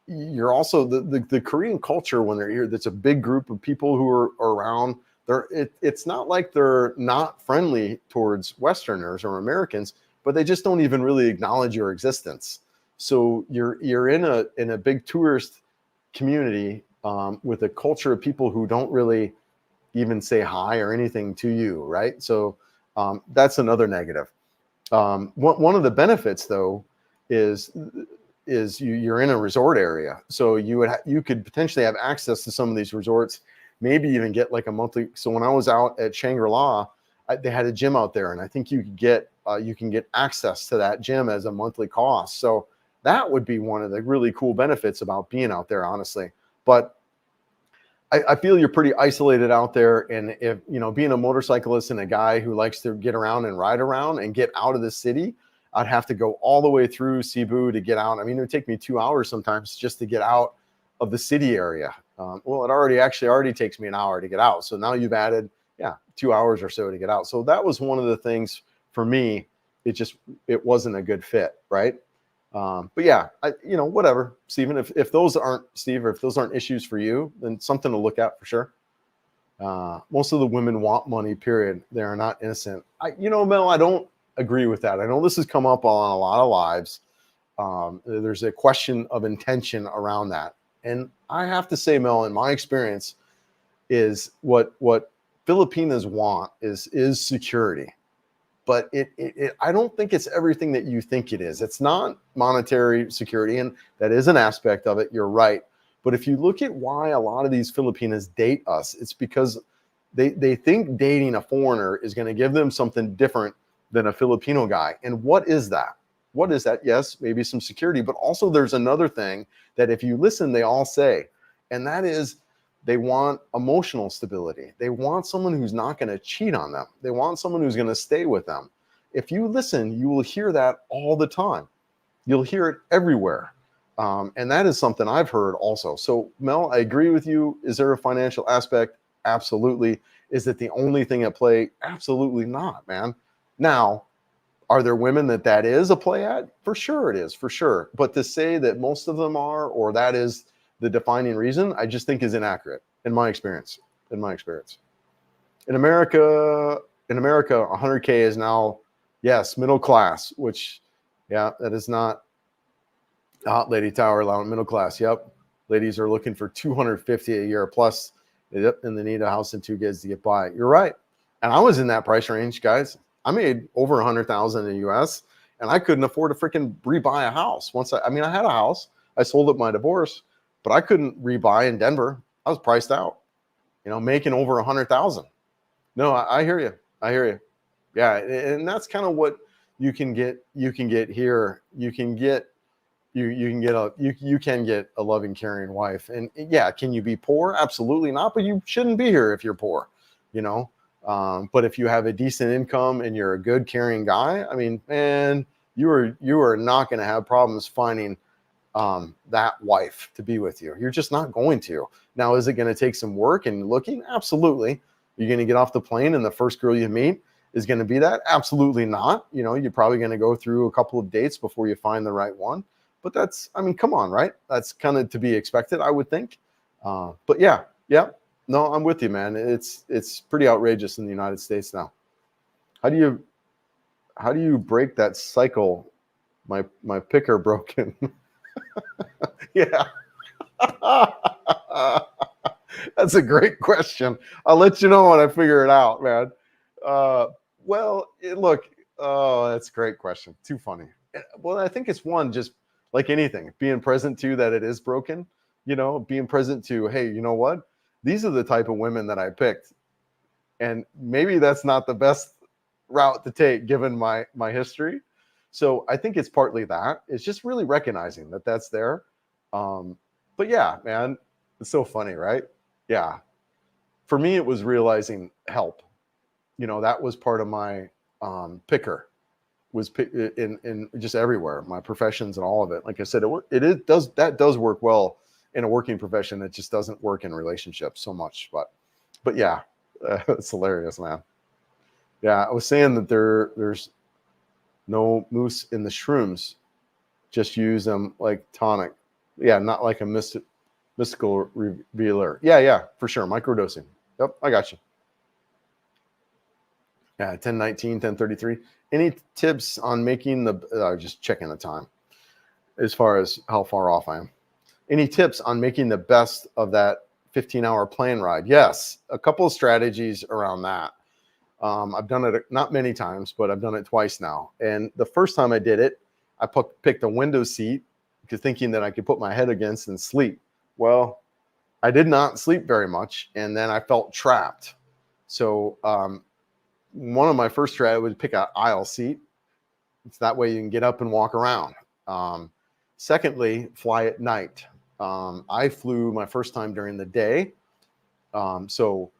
you're also the Korean culture when they're here. That's a big group of people who are around. It's not like they're not friendly towards Westerners or Americans, but they just don't even really acknowledge your existence. So you're in a big tourist community with a culture of people who don't really even say hi or anything to you, right? So that's another negative. One of the benefits, though, is you're in a resort area, so you could potentially have access to some of these resorts, maybe even get like a monthly. So when I was out at Shangri-La, they had a gym out there, and I think you can get access to that gym as a monthly cost. So that would be one of the really cool benefits about being out there, honestly. But I feel you're pretty isolated out there. And if, being a motorcyclist and a guy who likes to get around and ride around and get out of the city, I'd have to go all the way through Cebu to get out. I mean, it would take me 2 hours sometimes just to get out of the city area. Well, it already takes me an hour to get out. So now you've added, 2 hours or so to get out. So that was one of the things for me. It wasn't a good fit, right? But yeah, whatever, Stephen, if those aren't issues for you, then something to look at for sure. Most of the women want money, period. They are not innocent. Mel, I don't agree with that. I know this has come up on a lot of lives. There's a question of intention around that. And I have to say, Mel, in my experience, is what Filipinas want is security. But I don't think it's everything that you think it is. It's not monetary security, and that is an aspect of it. You're right. But if you look at why a lot of these Filipinas date us, it's because they think dating a foreigner is going to give them something different than a Filipino guy. And what is that? What is that? Yes, maybe some security, but also there's another thing that if you listen, they all say, and that is they want emotional stability. They want someone who's not going to cheat on them. They want someone who's going to stay with them. If you listen, you will hear that all the time. You'll hear it everywhere. And that is something I've heard also. So, Mel, I agree with you. Is there a financial aspect? Absolutely. Is it the only thing at play? Absolutely not, man. Now, are there women that is a play at? For sure it is, for sure. But to say that most of them are, or that is the defining reason, I just think is inaccurate in my experience. In America, 100K is now, yes, middle class, which, that is not Lady Tower allowing middle class. Yep. Ladies are looking for 250 a year plus, and they need a house and 2 kids to get by. You're right. And I was in that price range, guys. I made over 100,000 in the US, and I couldn't afford to freaking rebuy a house. I had a house. I sold it my divorce, but I couldn't rebuy in Denver. I was priced out, making over 100,000. No, I hear you. Yeah. And that's kind of what you can get here. You can get a loving, caring wife. And yeah, can you be poor? Absolutely not. But you shouldn't be here if you're poor, but if you have a decent income and you're a good, caring guy, I mean, man, you are not going to have problems finding that wife to be with you. You're just not going to. Now, is it going to take some work and looking? Absolutely. You're going to get off the plane and the first girl you meet is going to be that? Absolutely not. You're probably going to go through a couple of dates before you find the right one. But come on, right? That's kind of to be expected, I would think. But yeah. No, I'm with you, man. It's pretty outrageous in the United States now. How do you break that cycle? My picker broken. Yeah. That's a great question. I'll let you know when I figure it out, man. That's a great question. Too funny. Well, I think it's one, just like anything, being present to that it is broken, being present to, hey, you know what? These are the type of women that I picked. And maybe that's not the best route to take given my history. So I think it's partly that. It's just really recognizing that that's there. But yeah, man, it's so funny, right? Yeah. For me, it was realizing help. That was part of my picker, was in just everywhere, my professions and all of it. Like I said, that does work well in a working profession. It just doesn't work in relationships so much. But yeah, it's hilarious, man. Yeah, I was saying that there's no moose in the shrooms. Just use them like tonic. Yeah, not like a mystical revealer. Yeah, for sure. Microdosing. Yep, I got you. Yeah, 10:19, 10:33. Any tips on making the just checking the time as far as how far off I am? Any tips on making the best of that 15-hour plane ride? Yes, a couple of strategies around that. I've done it not many times, but I've done it twice now. And the first time I did it, I picked a window seat because thinking that I could put my head against and sleep. Well, I did not sleep very much, and then I felt trapped. So one of my first strategies was pick an aisle seat. It's that way you can get up and walk around. Secondly, fly at night. I flew my first time during the day. So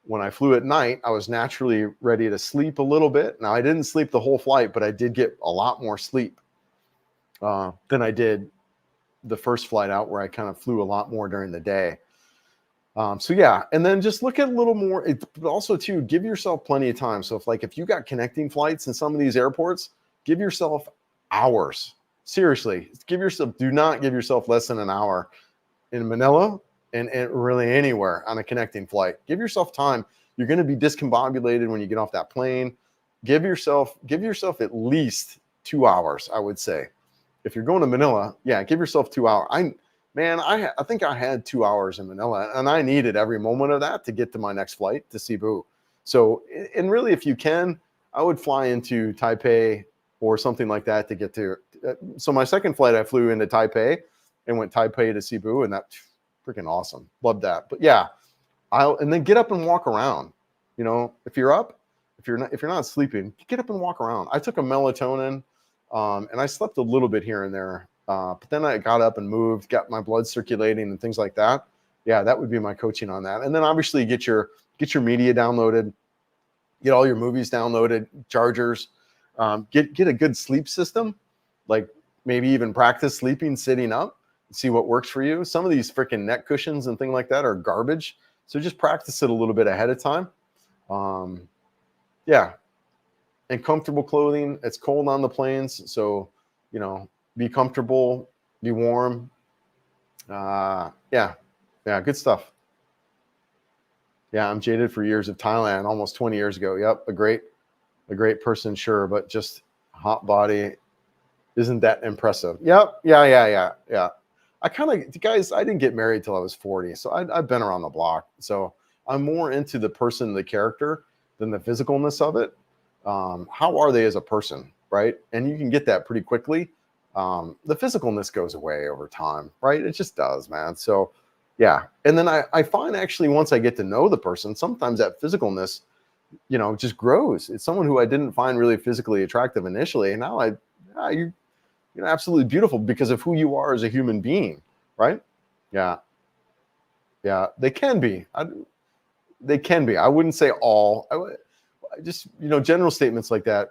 when I flew at night, I was naturally ready to sleep a little bit. Now, I didn't sleep the whole flight, but I did get a lot more sleep than I did the first flight out, where I kind of flew a lot more during the day. So yeah, and then just look at a little more, but also too, give yourself plenty of time. So if you got connecting flights in some of these airports, give yourself hours. Seriously, do not give yourself less than an hour in Manila and really anywhere on a connecting flight. Give yourself time. You're going to be discombobulated when you get off that plane. Give yourself at least 2 hours, I would say. If you're going to Manila, yeah, give yourself 2 hours. I think I had 2 hours in Manila, and I needed every moment of that to get to my next flight to Cebu. So, and really, if you can, I would fly into Taipei or something like that to get to. So my second flight, I flew into Taipei and went Taipei to Cebu, and that freaking awesome. Loved that. But yeah, and then get up and walk around. You know, if you're not sleeping, get up and walk around. I took a melatonin, and I slept a little bit here and there. But then I got up and moved, got my blood circulating and things like that. Yeah, that would be my coaching on that. And then obviously get your media downloaded, get all your movies downloaded, chargers, get a good sleep system, like maybe even practice sleeping sitting up, see what works for you. Some of these freaking neck cushions and things like that are garbage. So just practice it a little bit ahead of time. Yeah. And comfortable clothing. It's cold on the planes. So, be comfortable, be warm. Yeah, good stuff. Yeah, I'm jaded for years of Thailand, almost 20 years ago. Yep, a great person, sure, but just hot body. Isn't that impressive? Yep, yeah. I didn't get married till I was 40, so I've been around the block. So I'm more into the person, the character, than the physicalness of it. How are they as a person, right? And you can get that pretty quickly. The physicalness goes away over time, right? It just does, man. So yeah. And then I find actually once I get to know the person, sometimes that physicalness, just grows. It's someone who I didn't find really physically attractive initially. And now you're absolutely beautiful because of who you are as a human being, right? Yeah. Yeah. They can be. I wouldn't say all. I just, general statements like that,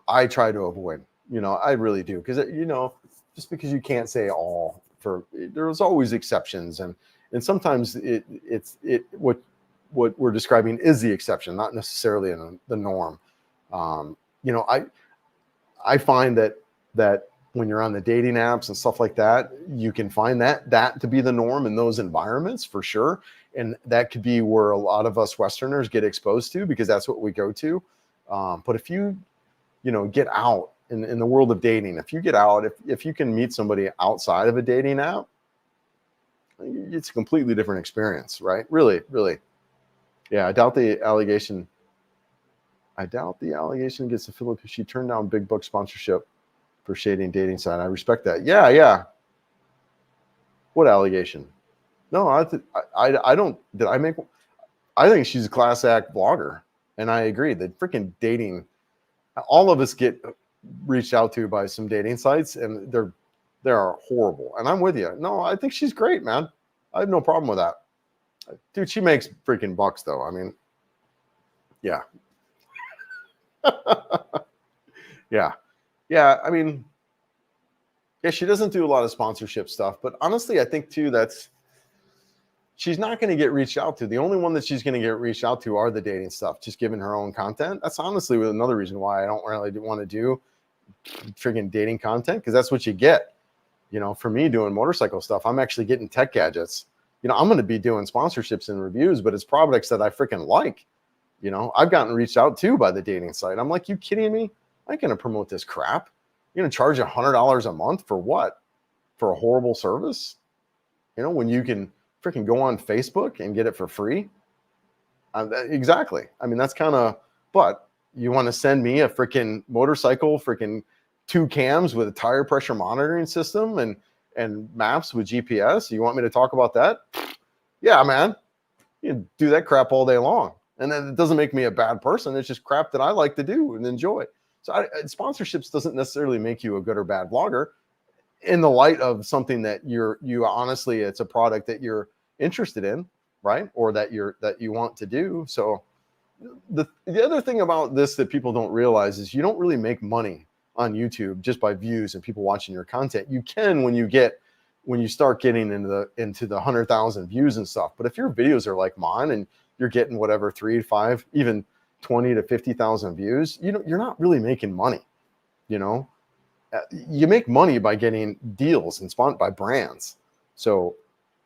I try to avoid, I really do. Because, just because you can't say all, there's always exceptions. And sometimes what we're describing is the exception, not necessarily the norm. I find that when you're on the dating apps and stuff like that, you can find that to be the norm in those environments for sure. And that could be where a lot of us Westerners get exposed to, because that's what we go to. But if you get out in the world of dating, if you get out, if you can meet somebody outside of a dating app, it's a completely different experience, right? Really, really. Yeah, I doubt the allegation gets the Philippines. She turned down big book sponsorship for shading dating site. I respect that. Yeah. What allegation? No, I don't. Did I make? I think she's a class act blogger, and I agree that freaking dating. All of us get reached out to by some dating sites, and they're horrible. And I'm with you. No, I think she's great, man. I have no problem with that. Dude, she makes freaking bucks, though. I mean, yeah. Yeah. I mean, yeah, she doesn't do a lot of sponsorship stuff, but honestly, I think too she's not going to get reached out to. The only one that she's going to get reached out to are the dating stuff, just given her own content. That's honestly another reason why I don't really want to do friggin' dating content, because that's what you get. For me doing motorcycle stuff, I'm actually getting tech gadgets. I'm going to be doing sponsorships and reviews, but it's products that I freaking like. You know, I've gotten reached out to by the dating site. I'm like, you kidding me? I ain't gonna promote this crap. You're gonna charge $100 a month for what? For a horrible service? You know, when you can freaking go on Facebook and get it for free. Exactly. I mean, that's kind of, but you want to send me a freaking motorcycle, freaking 2 cams with a tire pressure monitoring system and maps with GPS. You want me to talk about that? Yeah, man. You can do that crap all day long. And then it doesn't make me a bad person. It's just crap that I like to do and enjoy. So sponsorships doesn't necessarily make you a good or bad vlogger in the light of something that you honestly, it's a product that you're interested in, right? Or that you want to do. So the other thing about this that people don't realize is you don't really make money on YouTube just by views and people watching your content. You can when you start getting into the 100,000 views and stuff. But if your videos are like mine and you're getting whatever 3 to 5, even 20 to 50,000 views, you're not really making money. You know, you make money by getting deals and sponsored by brands. So,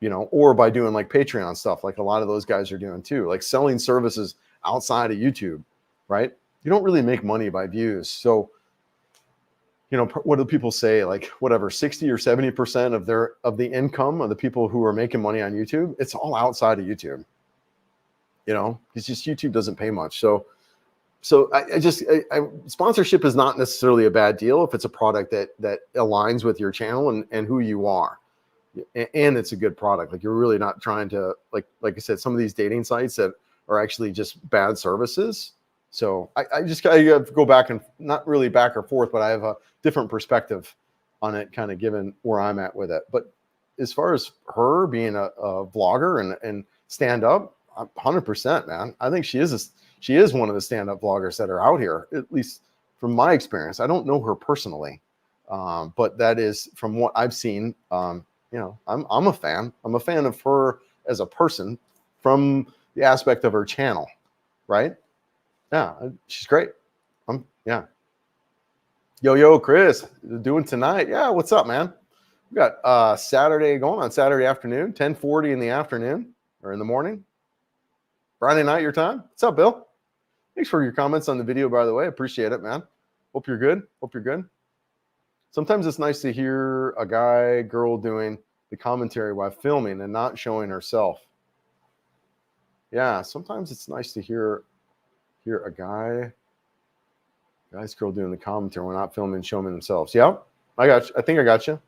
you know, or by doing like Patreon stuff, like a lot of those guys are doing too, like selling services outside of YouTube, right? You don't really make money by views. So, you know, what do people say? Like whatever, 60 or 70% of the income of the people who are making money on YouTube, it's all outside of YouTube. You know, it's just YouTube doesn't pay much. So sponsorship is not necessarily a bad deal if it's a product that aligns with your channel and who you are, and it's a good product. Like you're really not trying to like I said, some of these dating sites that are actually just bad services. So I have to go back and not really back or forth, but I have a different perspective on it, kind of given where I'm at with it. But as far as her being a vlogger and stand up, 100%, man. I think she is one of the stand-up vloggers that are out here, at least from my experience. I don't know her personally, but that is from what I've seen. You know, I'm a fan. I'm a fan of her as a person from the aspect of her channel, right? Yeah, she's great. Yeah. Yo, Chris, doing tonight? Yeah, what's up, man? We got Saturday going on Saturday afternoon, 10:40 in the afternoon or in the morning. Friday night, your time. What's up, Bill? Thanks for your comments on the video, by the way. Appreciate it, man. Hope you're good. Hope you're good. Sometimes it's nice to hear a girl doing the commentary while filming and not showing herself. Yeah, sometimes it's nice to hear a guy's girl doing the commentary while not filming and showing themselves. Yeah, I got you. I think I got you.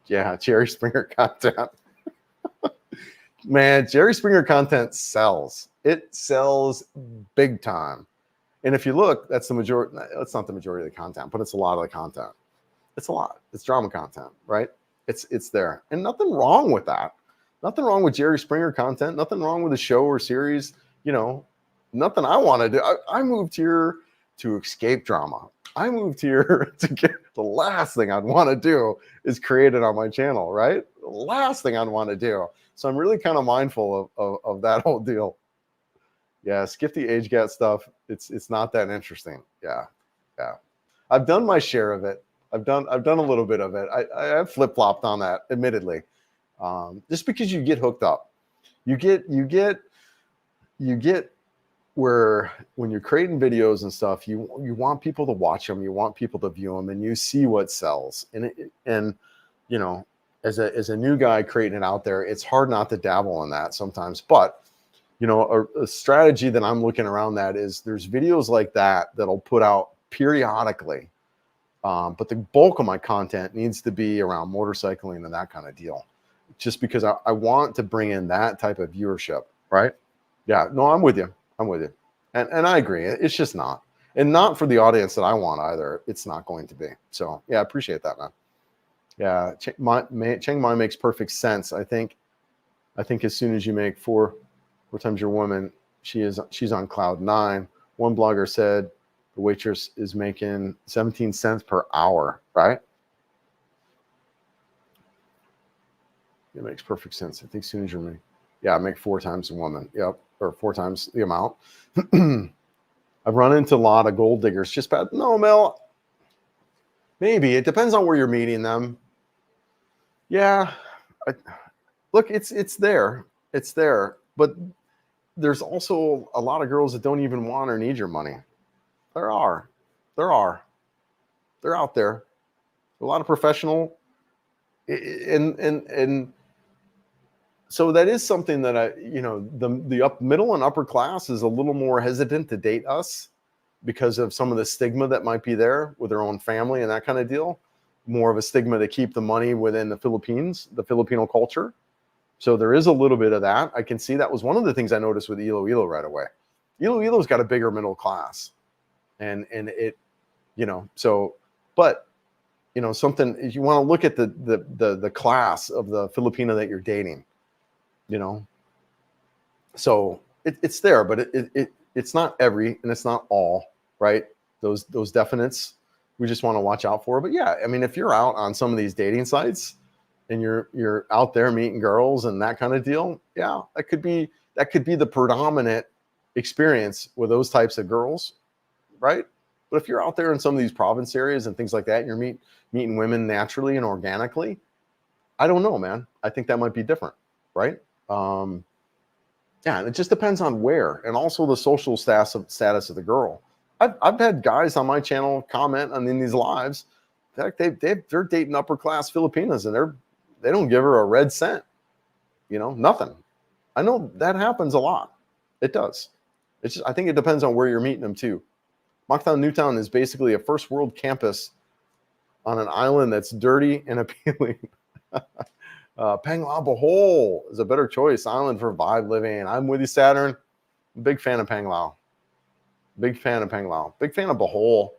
Yeah, Jerry Springer content. Man, Jerry Springer content sells. It sells big time. And if you look, that's the majority. That's not the majority of the content, but it's a lot of the content. It's a lot. It's drama content, right? It's there. And nothing wrong with that. Nothing wrong with Jerry Springer content. Nothing wrong with a show or series. You know, nothing I want to do. I moved here to escape drama. I moved here to get the last thing I'd want to do is create it on my channel, right? The last thing I'd want to do. So I'm really kind of mindful of that whole deal. Yeah, skip the age gap stuff. It's not that interesting. Yeah. I've done my share of it. I've done a little bit of it. I have flip flopped on that, admittedly. Just because you get hooked up, you get where when you're creating videos and stuff, you want people to watch them, you want people to view them, and you see what sells. And you know, as a new guy creating it out there, it's hard not to dabble in that sometimes. But you know, a strategy that I'm looking around that is there's videos like that'll put out periodically. But the bulk of my content needs to be around motorcycling and that kind of deal, just because I want to bring in that type of viewership, right? Yeah, no, I'm with you. And I agree. It's just not. And not for the audience that I want either. It's not going to be. So yeah, I appreciate that, man. Yeah, Chiang Mai makes perfect sense. I think as soon as you make four times your woman, she's on cloud 9. One blogger said the waitress is making 17 cents per hour, right? It makes perfect sense. I think as soon as you're me. Yeah, I make 4 times the woman. Yep, or 4 times the amount. I've run into a lot of gold diggers. Just bad. No, Mel. Maybe it depends on where you're meeting them. Yeah, look, it's there. It's there. But there's also a lot of girls that don't even want or need your money. There are, there are, they're out there. A lot of professional, and so that is something that the middle and upper class is a little more hesitant to date us because of some of the stigma that might be there with their own family and that kind of deal. More of a stigma to keep the money within the Philippines, the Filipino culture. So there is a little bit of that. I can see that was one of the things I noticed with Iloilo right away. Iloilo's got a bigger middle class, and it, so, but something, if you want to look at the class of the Filipino that you're dating, so it's there, but it's not every, and it's not all, right? Those definites we just want to watch out for. But yeah, I mean, if you're out on some of these dating sites and you're out there meeting girls and that kind of deal, yeah, that could be the predominant experience with those types of girls, right? But if you're out there in some of these province areas and things like that, and you're meeting women naturally and organically, I don't know, man. I think that might be different, right? Yeah, it just depends on where, and also the social status of the girl. I've had guys on my channel comment on in these lives. In fact, they're dating upper class Filipinas, and they don't give her a red cent. Nothing. I know that happens a lot. It does. It's just, I think it depends on where you're meeting them too. Moncton Newtown is basically a first world campus on an island that's dirty and appealing. Panglao Bohol is a better choice island for vibe living. I'm with you, Saturn. Big fan of Panglao. Big fan of Panglao. Big fan of Bohol.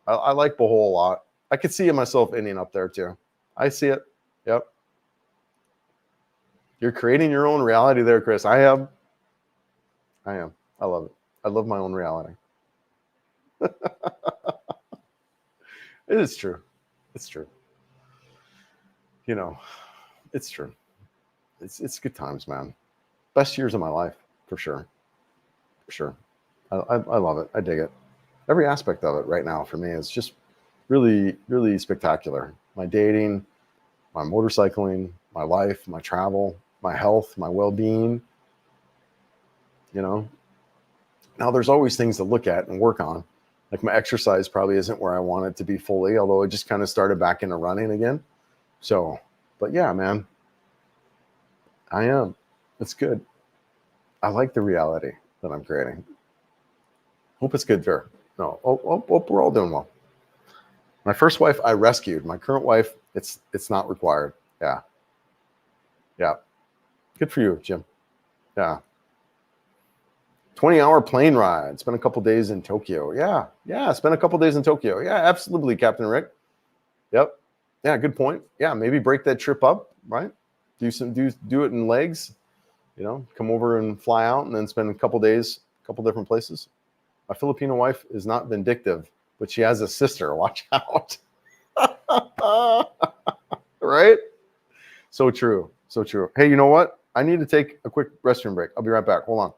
I like Bohol a lot. I could see myself ending up there too. I see it. Yep. You're creating your own reality there, Chris. I am. I love it. I love my own reality. It is true. It's true. It's true. It's good times, man. Best years of my life, for sure. For sure. I love it. I dig it. Every aspect of it right now for me is just really, really spectacular. My dating, my motorcycling, my life, my travel, my health, my well-being. Now there's always things to look at and work on. Like my exercise probably isn't where I want it to be fully, although I just kind of started back into running again. So, but yeah, man, I am. It's good. I like the reality that I'm creating. Hope it's good for. No, hope we're all doing well. My first wife, I rescued. My current wife, it's not required. Yeah. Yeah. Good for you, Jim. Yeah. 20-hour plane ride. Spent a couple days in Tokyo. Yeah. Yeah. Spent a couple days in Tokyo. Yeah, absolutely, Captain Rick. Yep. Yeah, good point. Yeah, maybe break that trip up, right? Do it in legs, come over and fly out and then spend a couple days, a couple different places. My Filipino wife is not vindictive, but she has a sister. Watch out. Right? So true. So true. Hey, you know what? I need to take a quick restroom break. I'll be right back. Hold on.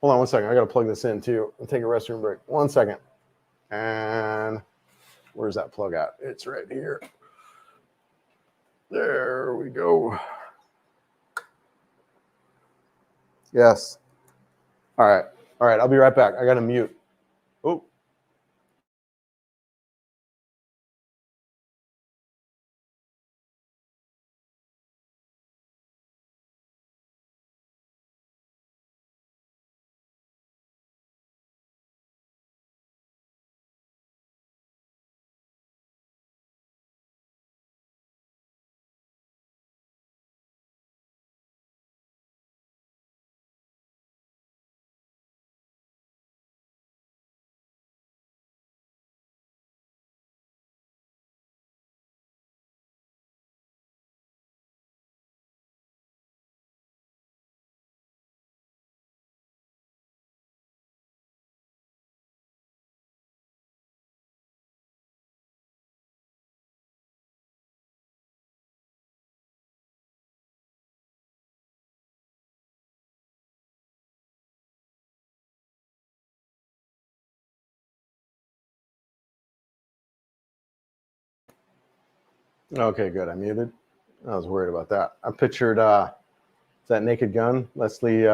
Hold on one second. I got to plug this in too. I'll take a restroom break. 1 second. And where's that plug at? It's right here. There we go. Yes. All right. All right. I'll be right back. I got to mute. Oh. Okay, good. I muted. I was worried about that. I pictured that Naked Gun, Leslie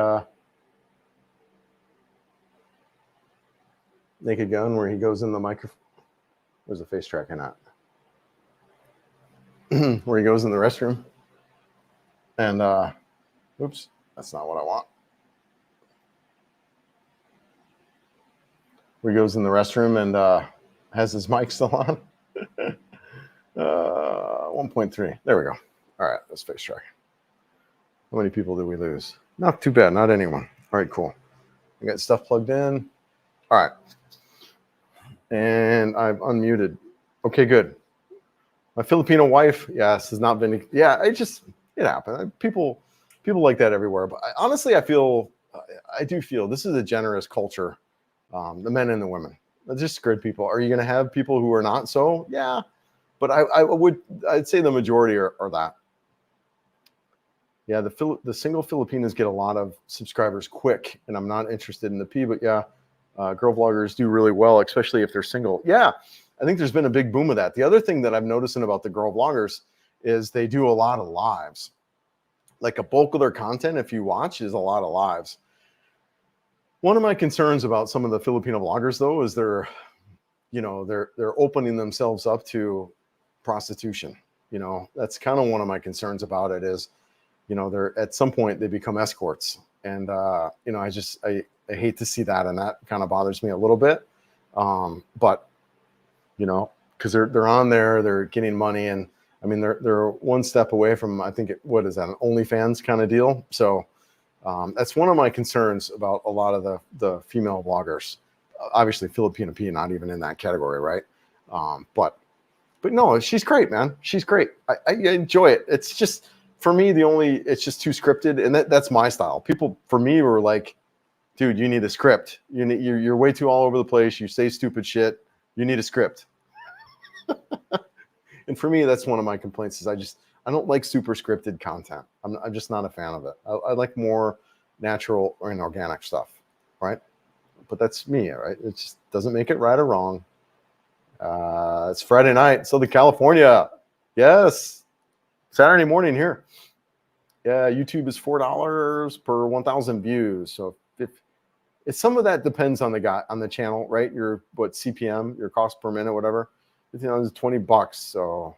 Naked Gun, where he goes in the microphone. Where's the face tracking at? Where he goes in the restroom. And oops, that's not what I want. Where he goes in the restroom and has his mic still on. 1.3. There we go. All right, let's face track. How many people did we lose? Not too bad. Not anyone. All right, cool. I got stuff plugged in. All right. And I've unmuted. Okay, good. My Filipino wife, yes, has not been. Yeah, it happened. People like that everywhere. But honestly, I do feel this is a generous culture. The men and the women. They're just good people. Are you going to have people who are not so? Yeah, but I'd say the majority are that. Yeah, the single Filipinos get a lot of subscribers quick, and I'm not interested in the P, but yeah, girl vloggers do really well, especially if they're single. Yeah, I think there's been a big boom of that. The other thing that I'm noticing about the girl vloggers is they do a lot of lives. Like a bulk of their content, if you watch, is a lot of lives. One of my concerns about some of the Filipino vloggers, though, is they're opening themselves up to prostitution. That's kind of one of my concerns about it is, they're at some point they become escorts. And, I hate to see that. And that kind of bothers me a little bit. But, because they're on there, they're getting money. And I mean, they're one step away from, I think, what is that, an OnlyFans kind of deal? So that's one of my concerns about a lot of the female bloggers. Obviously, Filipino P, not even in that category, right? But no, she's great, man. She's great. I enjoy it. It's just, for me, it's just too scripted, and that's my style. People, for me, were like, dude, you need a script. You're way too all over the place. You say stupid shit. You need a script. And for me, that's one of my complaints is I don't like super scripted content. I'm just not a fan of it. I like more natural and organic stuff, right? But that's me, right? It just doesn't make it right or wrong. It's Friday night, Southern California. Yes, Saturday morning here. Yeah, YouTube is $4 per 1,000 views. So if some of that depends on the channel, right? Your CPM, your cost per minute, whatever. It's $20. So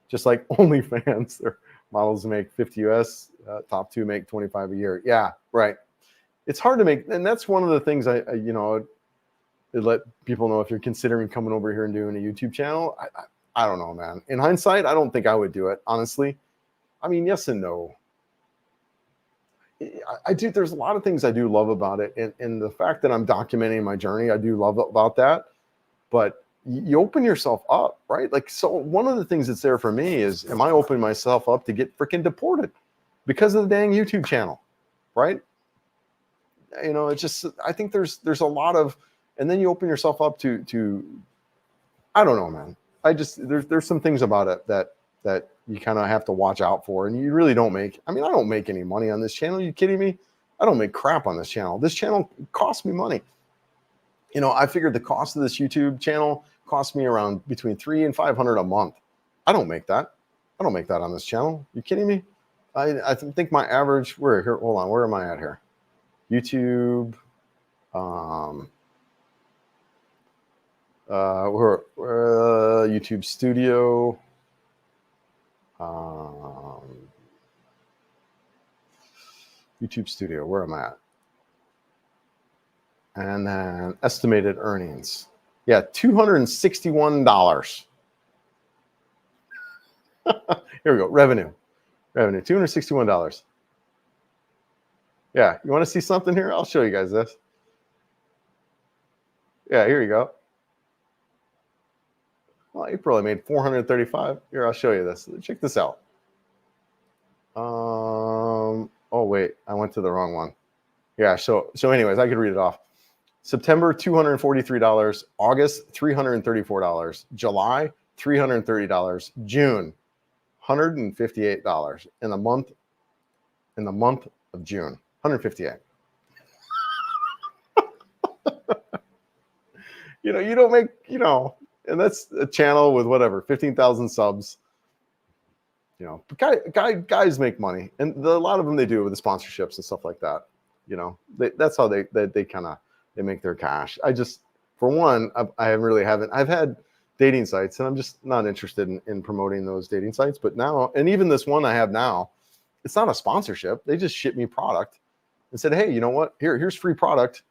just like OnlyFans, their models make 50 US, top two make 25 a year. Yeah, right. It's hard to make, and that's one of the things I let people know if you're considering coming over here and doing a YouTube channel. I don't know, man. In hindsight, I don't think I would do it, honestly. I mean, yes and no. I do. There's a lot of things I do love about it, and the fact that I'm documenting my journey, I do love about that. But you open yourself up, right? Like, so one of the things that's there for me is, am I opening myself up to get freaking deported because of the dang YouTube channel, right? It's just, I think there's a lot of, and then you open yourself up to I don't know, man. There's some things about it that you kind of have to watch out for, and you really don't make. I mean, I don't make any money on this channel. Are you kidding me? I don't make crap on this channel. This channel costs me money. I figured the cost of this YouTube channel cost me around between $300 and $500 a month. I don't make that. I don't make that on this channel. You kidding me? I think my average. Hold on. Where am I at here? YouTube. YouTube Studio. YouTube Studio. Where am I at? And then estimated earnings. Yeah, $261. Here we go. Revenue, $261. Yeah, you want to see something here? I'll show you guys this. Yeah, here you go. Well, April I made $435. Here, I'll show you this. Check this out. Oh wait, I went to the wrong one. Yeah, so anyways, I could read it off. September, $243. August, $334. July, $330. June, $158. In the month of June, $158. You don't make, and that's a channel with whatever, 15,000 subs. But guys make money, and a lot of them they do with the sponsorships and stuff like that. That's how they kind of they make their cash. For one, I haven't. I've had dating sites, and I'm just not interested in promoting those dating sites. But now, and even this one I have now, it's not a sponsorship. They just ship me product and said, hey, you know what? Here's free product.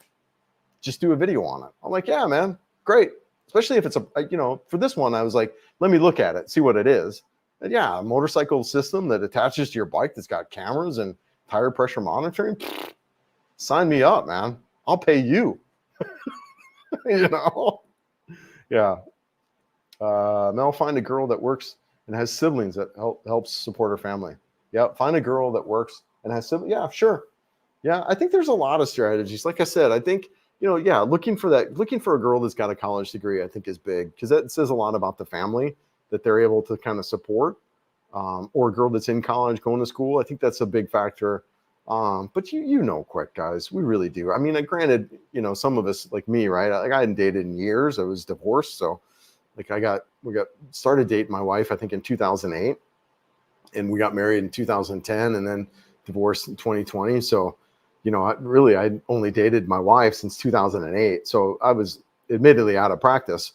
Just do a video on it. I'm like, yeah, man, great. Especially if it's for this one, I was like, let me look at it, see what it is. And yeah, a motorcycle system that attaches to your bike that's got cameras and tire pressure monitoring. Sign me up, man. I'll pay you. Yeah. Mel, find a girl that works and has siblings that helps support her family. Yeah, find a girl that works and has siblings. Yeah, sure. Yeah, I think there's a lot of strategies. Like I said, I think looking for a girl that's got a college degree, I think is big, because that says a lot about the family that they're able to kind of support, or a girl that's in college going to school. I think that's a big factor. But quick, guys, we really do. I mean, granted, some of us like me, right? I hadn't dated in years. I was divorced, so like we got started dating my wife, I think in 2008, and we got married in 2010, and then divorced in 2020. So, I only dated my wife since 2008. So I was admittedly out of practice,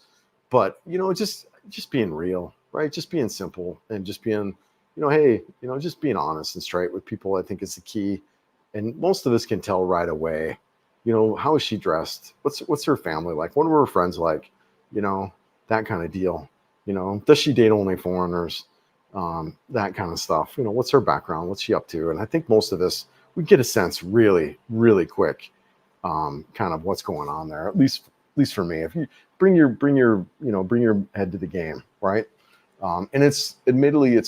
but just being real, right? Just being simple and just being, hey, just being honest and straight with people, I think is the key. And most of us can tell right away, how is she dressed? What's her family like? What are her friends like? That kind of deal. Does she date only foreigners? That kind of stuff. What's her background? What's she up to? And I think most of us, we get a sense really, really quick, kind of what's going on there. At least for me, if you bring your head to the game, right? And it's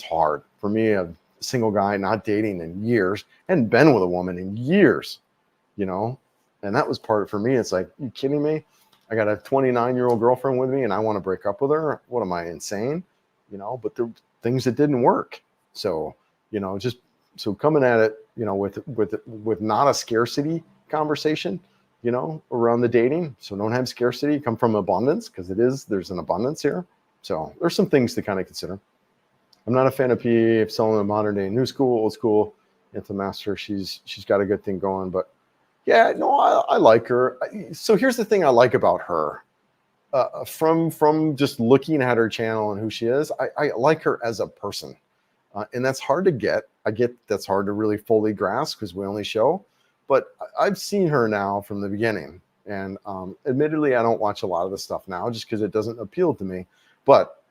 hard for me, a single guy, not dating in years, hadn't been with a woman in years, and that was part of, for me, it's like, you kidding me? I got a 29-year-old girlfriend with me and I want to break up with her. What am I, insane? But there were things that didn't work. So, so coming at it, with not a scarcity conversation, around the dating. So don't have scarcity, come from abundance, because there's an abundance here. So there's some things to kind of consider. I'm not a fan of PE, selling a modern day, new school, old school, into master. She's got a good thing going, but yeah, no, I like her. So here's the thing I like about her. From just looking at her channel and who she is, I like her as a person. And that's hard to get. I get that's hard to really fully grasp because we only show. But I've seen her now from the beginning. And admittedly, I don't watch a lot of the stuff now just because it doesn't appeal to me. But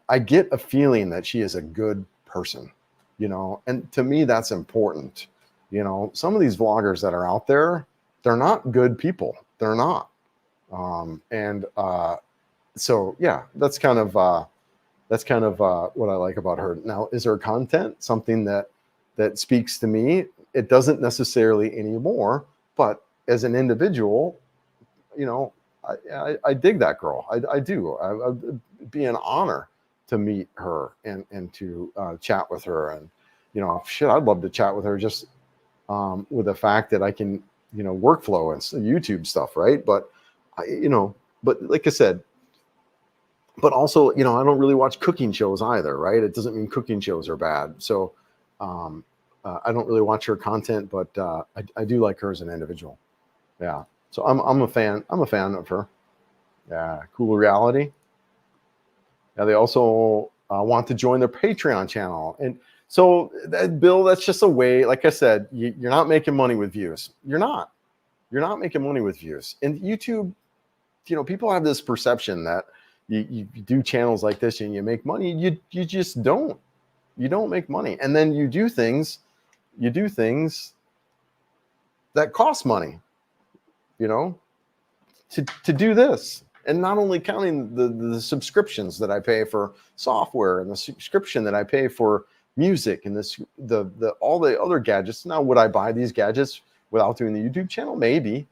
I get a feeling that she is a good person, and to me, that's important. Some of these vloggers that are out there, they're not good people. They're not. So yeah, that's kind of what I like about her. Now, is her content something that speaks to me? It doesn't necessarily anymore, but as an individual, I dig that girl. I do. It'd be an honor to meet her and to chat with her. And, I'd love to chat with her just with the fact that I can, workflow and YouTube stuff, right? But, but like I said, but also, I don't really watch cooking shows either, right? It doesn't mean cooking shows are bad. So I don't really watch her content, but I do like her as an individual. Yeah. So I'm a fan. I'm a fan of her. Yeah. Cool reality. Yeah. They also want to join their Patreon channel. And so Bill, that's just a way, like I said, you're not making money with views. You're not making money with views. And YouTube, people have this perception that you do channels like this and you make money. You just don't. You don't make money. And then you do things that cost money, to do this. And not only counting the subscriptions that I pay for software and the subscription that I pay for music and all the other gadgets. Now, would I buy these gadgets without doing the YouTube channel? Maybe.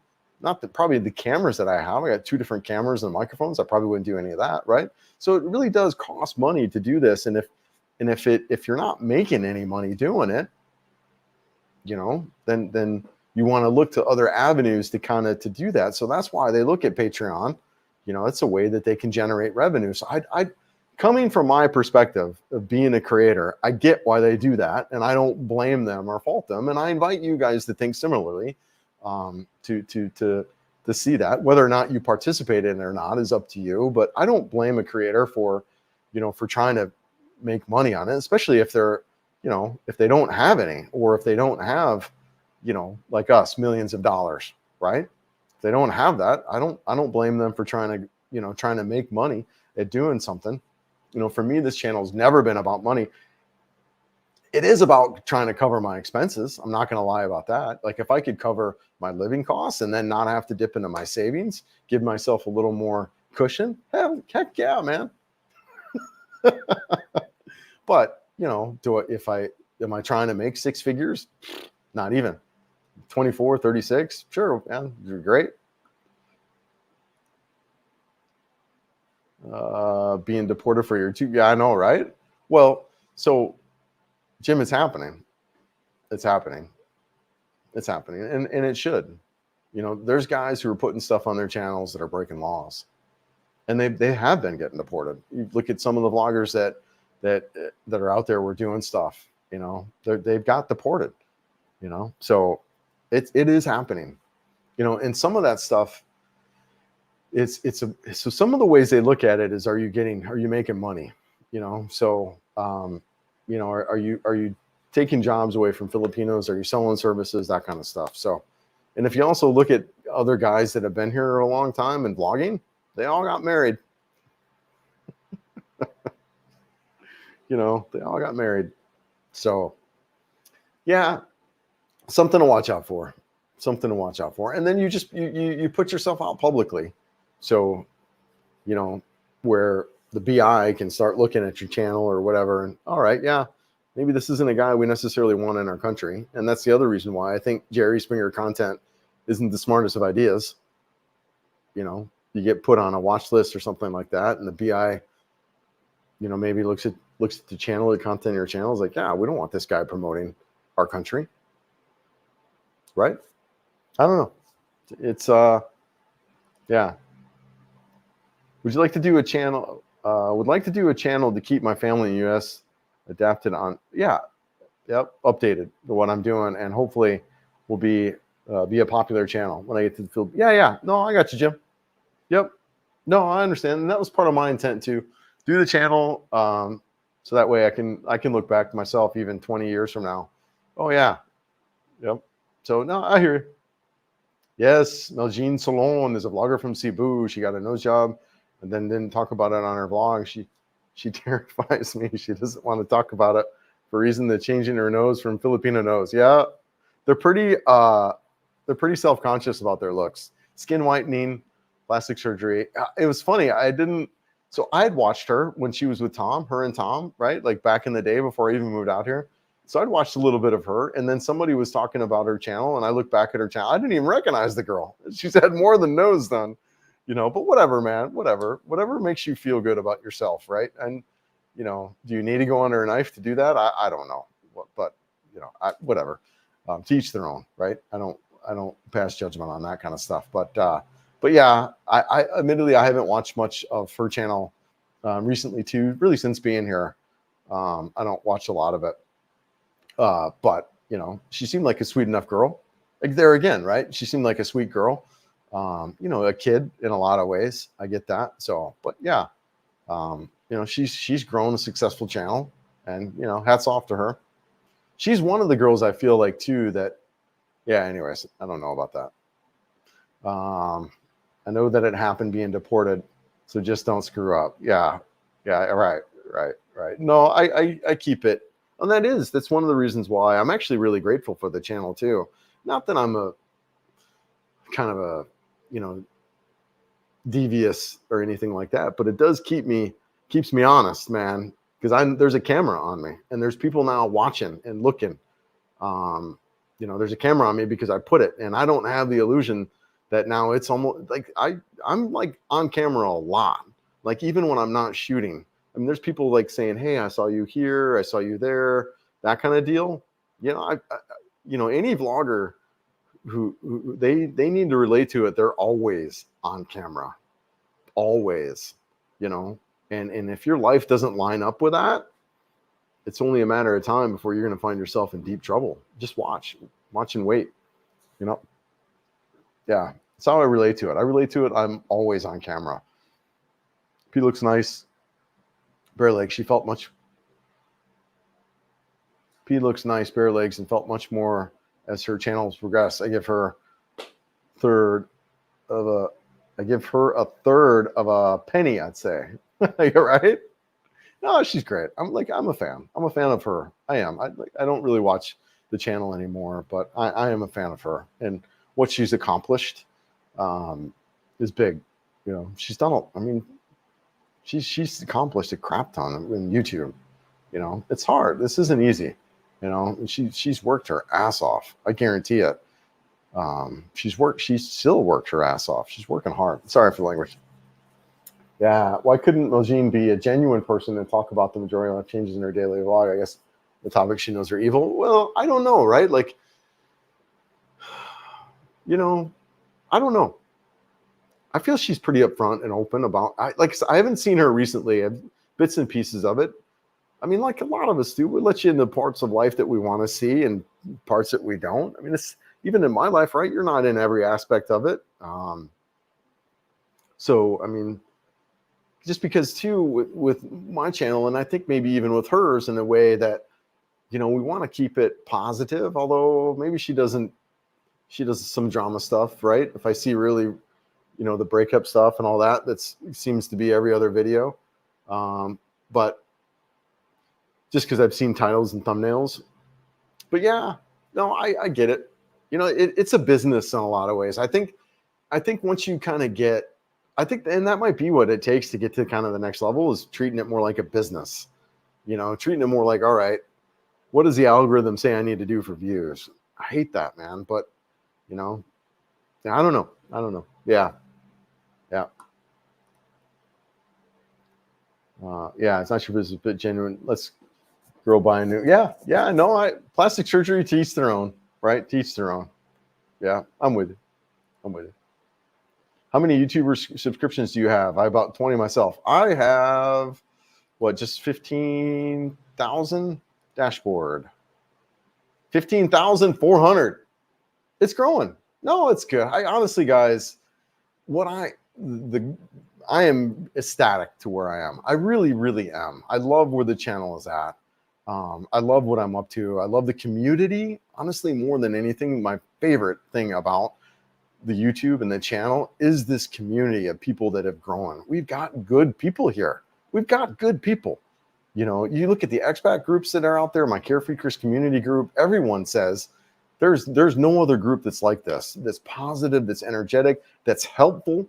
Probably the cameras that I have. I got 2 different cameras and microphones. I probably wouldn't do any of that, right? So it really does cost money to do this. And if you're not making any money doing it, then you want to look to other avenues to do that. So that's why they look at Patreon. It's a way that they can generate revenue. So coming from my perspective of being a creator, I get why they do that, and I don't blame them or fault them. And I invite you guys to think similarly, to see that. Whether or not you participate in it or not is up to you. But I don't blame a creator for, for trying to make money on it, especially if they're, if they don't have any, or if they don't have, like us, millions of dollars, right? If they don't have that, I don't blame them for trying to make money at doing something. For me, this channel has never been about money. It is about trying to cover my expenses. I'm not going to lie about that. Like, if I could cover my living costs and then not have to dip into my savings, give myself a little more cushion, heck yeah, man. But, am I trying to make six figures? Not even. 24, 36, sure, man, you're great. Being deported for your two, yeah, I know, right? Well, so Jim, it's happening. It's happening. It's happening, and it should. There's guys who are putting stuff on their channels that are breaking laws, and they have been getting deported. You look at some of the vloggers that are out there were doing stuff. They've got deported. So it is happening. And some of that stuff. So some of the ways they look at it is, are you making money? So are you taking jobs away from Filipinos? Are you selling services? That kind of stuff. So, and if you also look at other guys that have been here a long time and vlogging, they all got married. They all got married. So yeah, something to watch out for. And then you put yourself out publicly. So, where the BI can start looking at your channel or whatever. And all right, yeah, maybe this isn't a guy we necessarily want in our country. And that's the other reason why I think Jerry Springer content isn't the smartest of ideas. You get put on a watch list or something like that, and the BI, maybe looks at the channel, the content of your channel, is like, yeah, we don't want this guy promoting our country. Right? I don't know. It's yeah. Would you like to do a channel? Would like to do a channel to keep my family in the U.S. adapted on. Yeah. Yep. Updated to what I'm doing, and hopefully will be a popular channel when I get to the field. Yeah. No, I got you, Jim. Yep. No, I understand. And that was part of my intent to do the channel. So that way I can look back to myself even 20 years from now. Oh yeah. Yep. So no, I hear you. Yes, Meljean Salon is a vlogger from Cebu. She got a nose job and then didn't talk about it on her vlog. She terrifies me. She doesn't want to talk about it for a reason, they're changing her nose from Filipino nose. Yeah, they're pretty self-conscious about their looks. Skin whitening, plastic surgery. It was funny. So I had watched her when she was with Tom, her and Tom, right? Like back in the day before I even moved out here. So I'd watched a little bit of her, and then somebody was talking about her channel, and I looked back at her channel. I didn't even recognize the girl. She's had more than nose done, but whatever, man, whatever makes you feel good about yourself, right? And, do you need to go under a knife to do that? I don't know, but whatever, to each their own, right? I don't pass judgment on that kind of stuff, but yeah, I admittedly, I haven't watched much of her channel recently too, really since being here. I don't watch a lot of it. But she seemed like a sweet enough girl. Like there again, right? She seemed like a sweet girl. A kid in a lot of ways. I get that. So, but yeah, she's grown a successful channel, and hats off to her. She's one of the girls I feel like too that, yeah. Anyways, I don't know about that. I know that it happened being deported, so just don't screw up. Yeah, right. No, I keep it. And that's one of the reasons why I'm actually really grateful for the channel too. Not that I'm a kind of a, devious or anything like that, but it does keeps me honest, man. Because there's a camera on me, and there's people now watching and looking. There's a camera on me because I put it, and I don't have the illusion that now it's almost like I'm like on camera a lot. Like even when I'm not shooting. I mean, there's people like saying, "Hey, I saw you here, I saw you there," that kind of deal. Any vlogger who they need to relate to it. They're always on camera, always, And if your life doesn't line up with that, it's only a matter of time before you're going to find yourself in deep trouble. Just watch and wait. Yeah, that's how I relate to it. I relate to it. I'm always on camera. P looks nice. Bare legs. She felt much. P looks nice, bare legs, and felt much more as her channels progress. I give her a third of a penny, I'd say. You're right. No, she's great. I'm a fan. I'm a fan of her. I am. I don't really watch the channel anymore, but I am a fan of her, and what she's accomplished is big. She's done. She's accomplished a crap ton in YouTube. It's hard. This isn't easy. She's worked her ass off. I guarantee it. She still works her ass off. She's working hard. Sorry for the language. Yeah, why couldn't Mojine be a genuine person and talk about the majority of life changes in her daily vlog? I guess the topic she knows are evil. Well, I don't know, right? I don't know. I feel she's pretty upfront and open about. I haven't seen her recently. I've bits and pieces of it. Like a lot of us do, we let you into parts of life that we want to see and parts that we don't. It's even in my life, right? You're not in every aspect of it. Just because too with my channel, and I think maybe even with hers, in a way that we want to keep it positive, although maybe she does some drama stuff, right? If I see really the breakup stuff and all that seems to be every other video, but just because I've seen titles and thumbnails. But yeah, no, I get it. It's a business in a lot of ways. I think once you kind of get, and that might be what it takes to get to kind of the next level, is treating it more like a business, treating it more like, all right, what does the algorithm say I need to do for views? I hate that, man. But, I don't know. Yeah. Yeah, it's not your business, but genuine. Let's girl buy a new. Yeah. No, plastic surgery, to each their own, right? To each their own. Yeah, I'm with you. How many YouTuber subscriptions do you have? I have about 20 myself. I have, just 15,000 dashboard. 15,400. It's growing. No, it's good. I honestly, guys, I am ecstatic to where I am. I really, really am. I love where the channel is at. I love what I'm up to. I love the community. Honestly, more than anything, my favorite thing about the YouTube and the channel is this community of people that have grown. We've got good people here. You look at the expat groups that are out there, my Carefreakers community group, everyone says there's no other group that's like this, that's positive, that's energetic, that's helpful.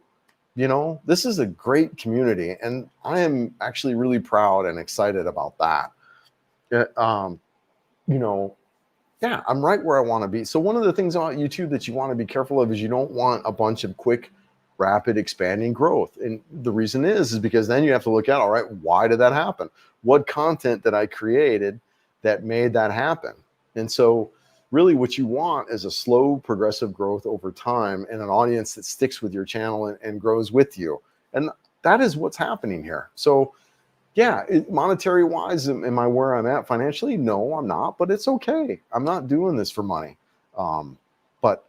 This is a great community, and I am actually really proud and excited about that. Yeah, I'm right where I want to be. So one of the things about YouTube that you want to be careful of is you don't want a bunch of quick, rapid expanding growth. And the reason is because then you have to look at, all right, why did that happen? What content that I created that made that happen? And so really what you want is a slow, progressive growth over time and an audience that sticks with your channel and grows with you. And that is what's happening here. So yeah, monetary wise, am I where I'm at financially? No, I'm not, but it's okay. I'm not doing this for money. But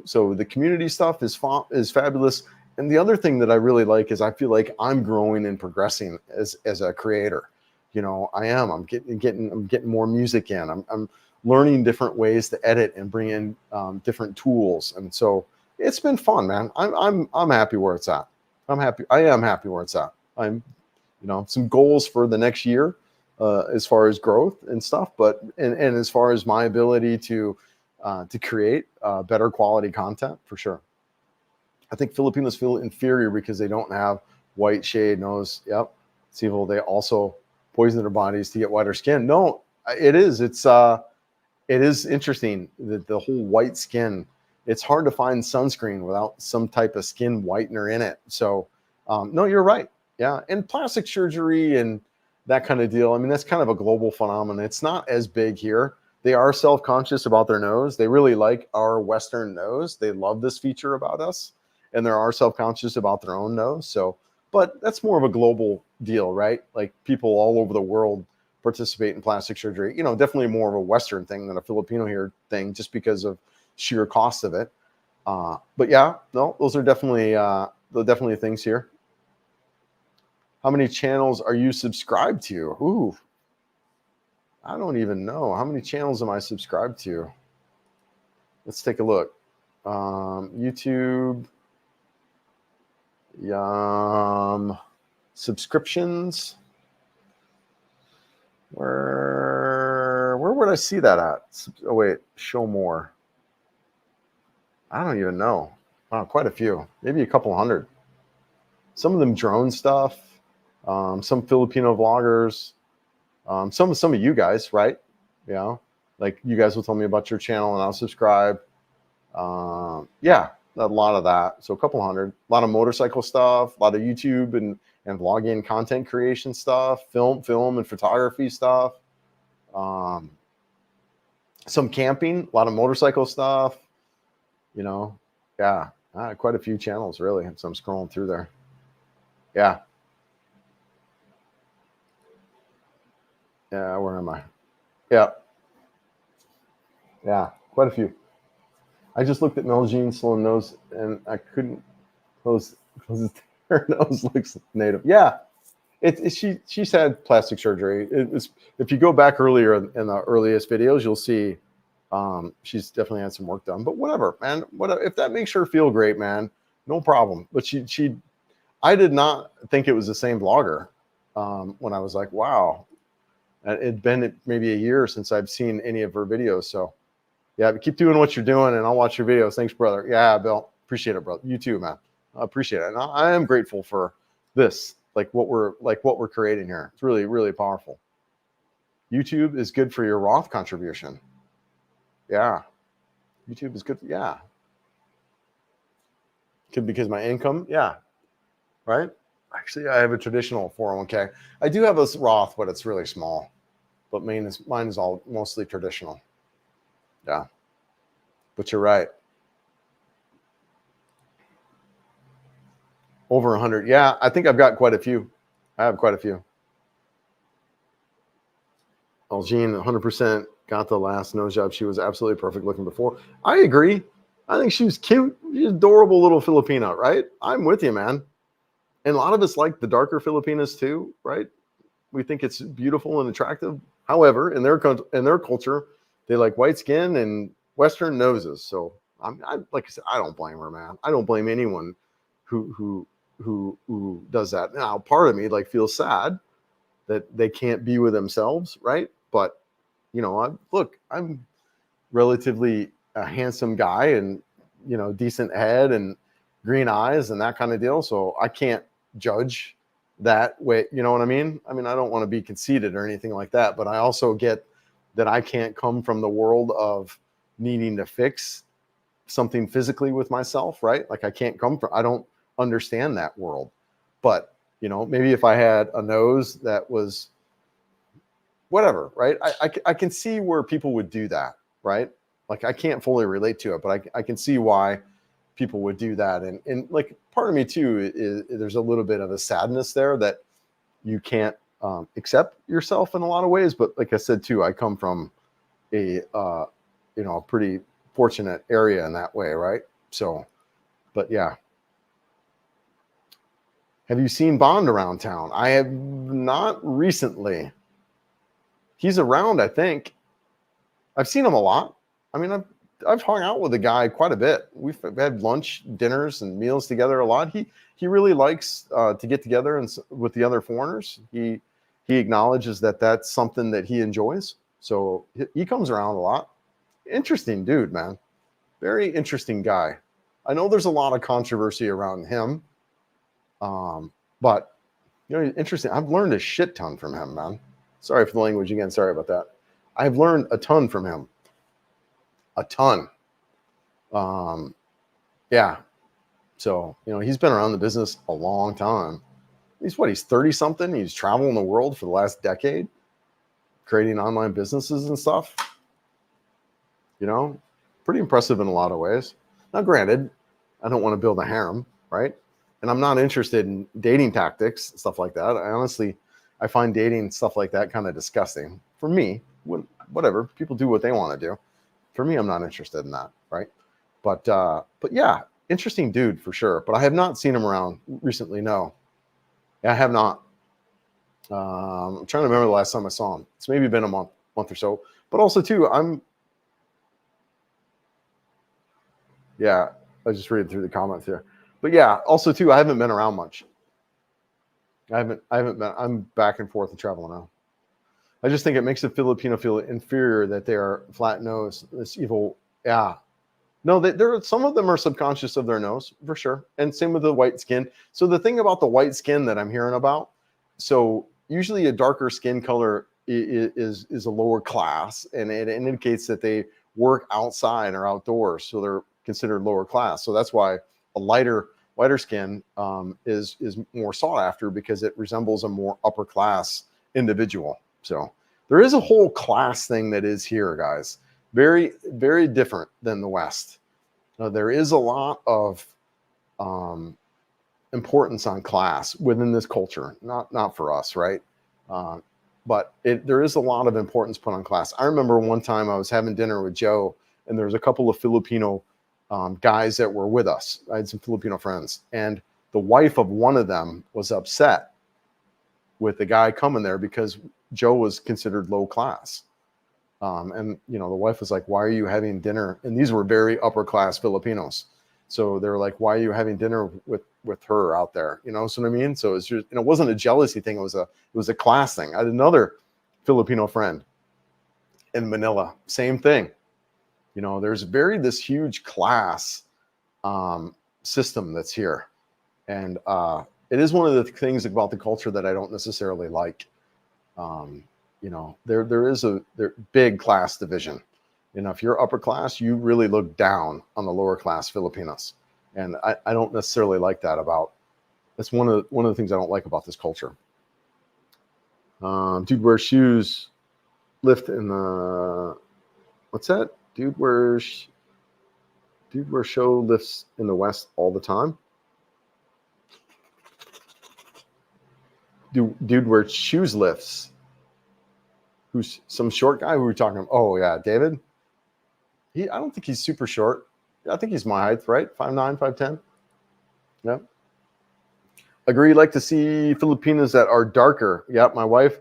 so the community stuff is fabulous. And the other thing that I really like is I feel like I'm growing and progressing as a creator. I am. I'm getting more music in. I'm learning different ways to edit and bring in different tools. And so it's been fun, man. I'm happy where it's at. I am happy where it's at. I'm some goals for the next year as far as growth and stuff, but and as far as my ability to create better quality content, for sure. I think Filipinos feel inferior because they don't have white shade nose. Yep, it's evil. They also poison their bodies to get whiter skin. No, it is. It is interesting that the whole white skin. It's hard to find sunscreen without some type of skin whitener in it. So no, you're right. Yeah, and plastic surgery and that kind of deal. That's kind of a global phenomenon. It's not as big here. They are self-conscious about their nose. They really like our Western nose. They love this feature about us, and they are self-conscious about their own nose. So but that's more of a global deal, right? Like people all over the world participate in plastic surgery. Definitely more of a Western thing than a Filipino here thing, just because of sheer cost of it. But yeah, no, those are definitely things here. How many channels are you subscribed to? Ooh, I don't even know. How many channels am I subscribed to? Let's take a look. YouTube, subscriptions. Where would I see that at? Oh wait, show more. I don't even know. Wow, quite a few. Maybe a couple hundred. Some of them drone stuff. Some Filipino vloggers. Some of you guys, right? Like you guys will tell me about your channel and I'll subscribe. Yeah, a lot of that. So a couple hundred. A lot of motorcycle stuff. A lot of YouTube and vlogging, content creation stuff. Film and photography stuff. Some camping. A lot of motorcycle stuff. Yeah, quite a few channels really. So I'm scrolling through there. Yeah. Yeah, where am I? Yeah. Yeah, quite a few. I just looked at Mel Jean's Sloan nose and I couldn't close her nose looks native. Yeah. She's had plastic surgery. If you go back earlier in the earliest videos, you'll see she's definitely had some work done. But whatever, man. Whatever. If that makes her feel great, man, no problem. But I did not think it was the same vlogger when I was like, wow. And it'd been maybe a year since I've seen any of her videos. So yeah, but keep doing what you're doing and I'll watch your videos. Thanks, brother. Yeah, Bill. Appreciate it, brother. You too, man. I appreciate it. And I am grateful for this, like what we're creating here. It's really, really powerful. YouTube is good for your Roth contribution. Yeah. YouTube is good. Yeah. Because my income. Yeah. Right. Actually, I have a traditional 401k. I do have a Roth, but it's really small. But mine is all mostly traditional. Yeah. But you're right. Over 100. Yeah, I think I've got quite a few. I have quite a few. Jean, 100% got the last nose job. She was absolutely perfect looking before. I agree. I think she was cute. She's adorable little Filipina, right? I'm with you, man. And a lot of us like the darker Filipinas too, right? We think it's beautiful and attractive. However, in their culture, they like white skin and Western noses. So like I said, I don't blame her, man. I don't blame anyone who does that. Now, part of me like feels sad that they can't be with themselves, right? But I'm relatively a handsome guy and decent head and green eyes and that kind of deal. So I can't judge that way. You know what I mean? I don't want to be conceited or anything like that, but I also get that I can't come from the world of needing to fix something physically with myself, right? Like I don't understand that world. But maybe if I had a nose that was whatever, right? I can see where people would do that, right? Like I can't fully relate to it, but I can see why people would do that. And like part of me too is there's a little bit of a sadness there that you can't accept yourself in a lot of ways. But like I said too, I come from a pretty fortunate area in that way, right? So, but yeah. Have you seen Bond around town? I have not recently. He's around, I think. I've seen him a lot. I've hung out with the guy quite a bit. We've had lunch, dinners, and meals together a lot. He really likes to get together and with the other foreigners. He acknowledges that that's something that he enjoys. So he comes around a lot. Interesting dude, man. Very interesting guy. I know there's a lot of controversy around him. But interesting. I've learned a shit ton from him, man. Sorry for the language again. Sorry about that. I've learned a ton from him. A ton. Yeah. So, he's been around the business a long time. He's 30 something. He's traveling the world for the last decade, creating online businesses and stuff. Pretty impressive in a lot of ways. Now, granted, I don't want to build a harem, right? and I'm not interested in dating tactics, stuff like that. I find dating stuff like that kind of disgusting. For me, whatever, people do what they want to do. For me, I'm not interested in that, right? But yeah, interesting dude for sure. But I have not seen him around recently. No, I have not. I'm trying to remember the last time I saw him. It's maybe been a month or so. But also too, yeah, I just read through the comments here. But yeah, also too, I haven't been around much. I haven't been. I'm back and forth and traveling now. I just think it makes a Filipino feel inferior that they are flat nose. This evil, yeah. No, there are some of them are subconscious of their nose for sure, and same with the white skin. So the thing about the white skin that I'm hearing about, so usually a darker skin color is a lower class, and it indicates that they work outside or outdoors, so they're considered lower class. So that's why a lighter skin is more sought after, because it resembles a more upper class individual. So there is a whole class thing that is here, guys. Very, very different than the West. There is a lot of importance on class within this culture. Not for us, right? But there is a lot of importance put on class. I remember one time I was having dinner with Joe, and there was a couple of Filipino guys that were with us. I had some Filipino friends, and the wife of one of them was upset with the guy coming there because Joe was considered low class. And the wife was like, "Why are you having dinner?" And these were very upper class Filipinos. So they were like, "Why are you having dinner with her out there?" You know what I mean? So it's just, it wasn't a jealousy thing. It was a class thing. I had another Filipino friend in Manila. Same thing. There's this huge class system that's here. And it is one of the things about the culture that I don't necessarily like. There is a big class division. If you're upper class, you really look down on the lower class Filipinos. And I don't necessarily like that that's one of the things I don't like about this culture. Dude wears shoes, lift in the, what's that? Dude wears show lifts in the West all the time. Dude wears shoes lifts. Who's some short guy? Who are we talking about? Oh yeah, David. I don't think he's super short. I think he's my height, right? 5'9", 5'10". Yeah. Agree. Like to see Filipinos that are darker. Yep, my wife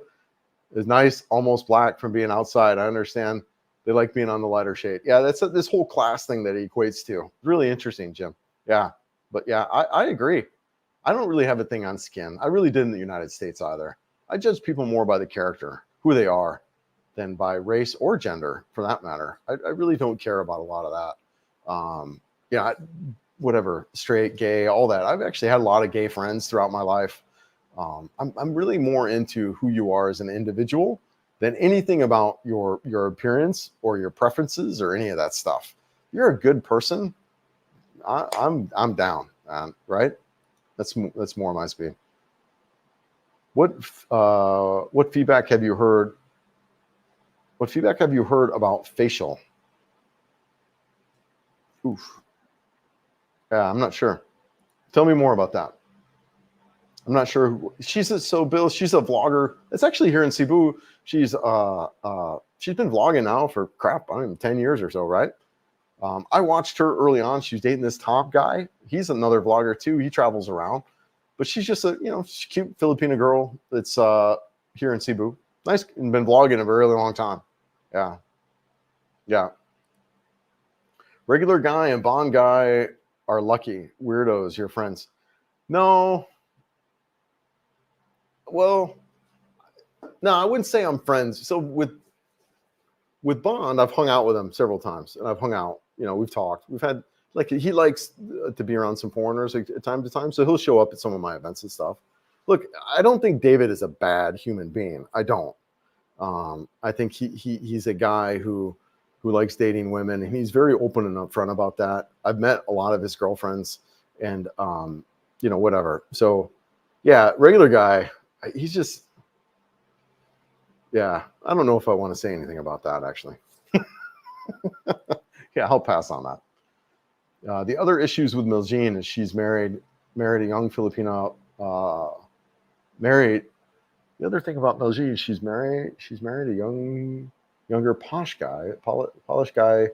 is nice, almost black from being outside. I understand. They like being on the lighter shade. Yeah, that's this whole class thing that he equates to. Really interesting, Jim. Yeah, but yeah, I agree. I don't really have a thing on skin. I really did in the United States either. I judge people more by the character, who they are, than by race or gender, for that matter. I really don't care about a lot of that. Whatever, straight, gay, all that. I've actually had a lot of gay friends throughout my life. I'm really more into who you are as an individual than anything about your appearance or your preferences or any of that stuff. You're a good person, I'm down, right? That's more my speed. What feedback have you heard? What feedback have you heard about facial? Oof. Yeah, I'm not sure. Tell me more about that. I'm not sure. She's a vlogger. It's actually here in Cebu. She's been vlogging now for I don't know, 10 years or so, right? I watched her early on. She was dating this top guy. He's another vlogger too. He travels around, but she's just a cute Filipino girl that's here in Cebu. Nice, and been vlogging a very long time. Yeah. Regular guy and Bond guy are lucky. Weirdos, your friends. No. Well, no, I wouldn't say I'm friends. So with Bond, I've hung out with him several times, and I've hung out. We've talked. We've had, like, he likes to be around some foreigners at time to time, so he'll show up at some of my events and stuff. Look, I don't think David is a bad human being. I don't. I think he's a guy who likes dating women, and he's very open and upfront about that. I've met a lot of his girlfriends, and whatever. So, yeah, regular guy. He's just, yeah. I don't know if I want to say anything about that, actually. Yeah, I'll pass on that. The other issues with Miljean is she's married. married a young Filipino. Married. The other thing about Belgique, she's married a younger posh guy, polished guy.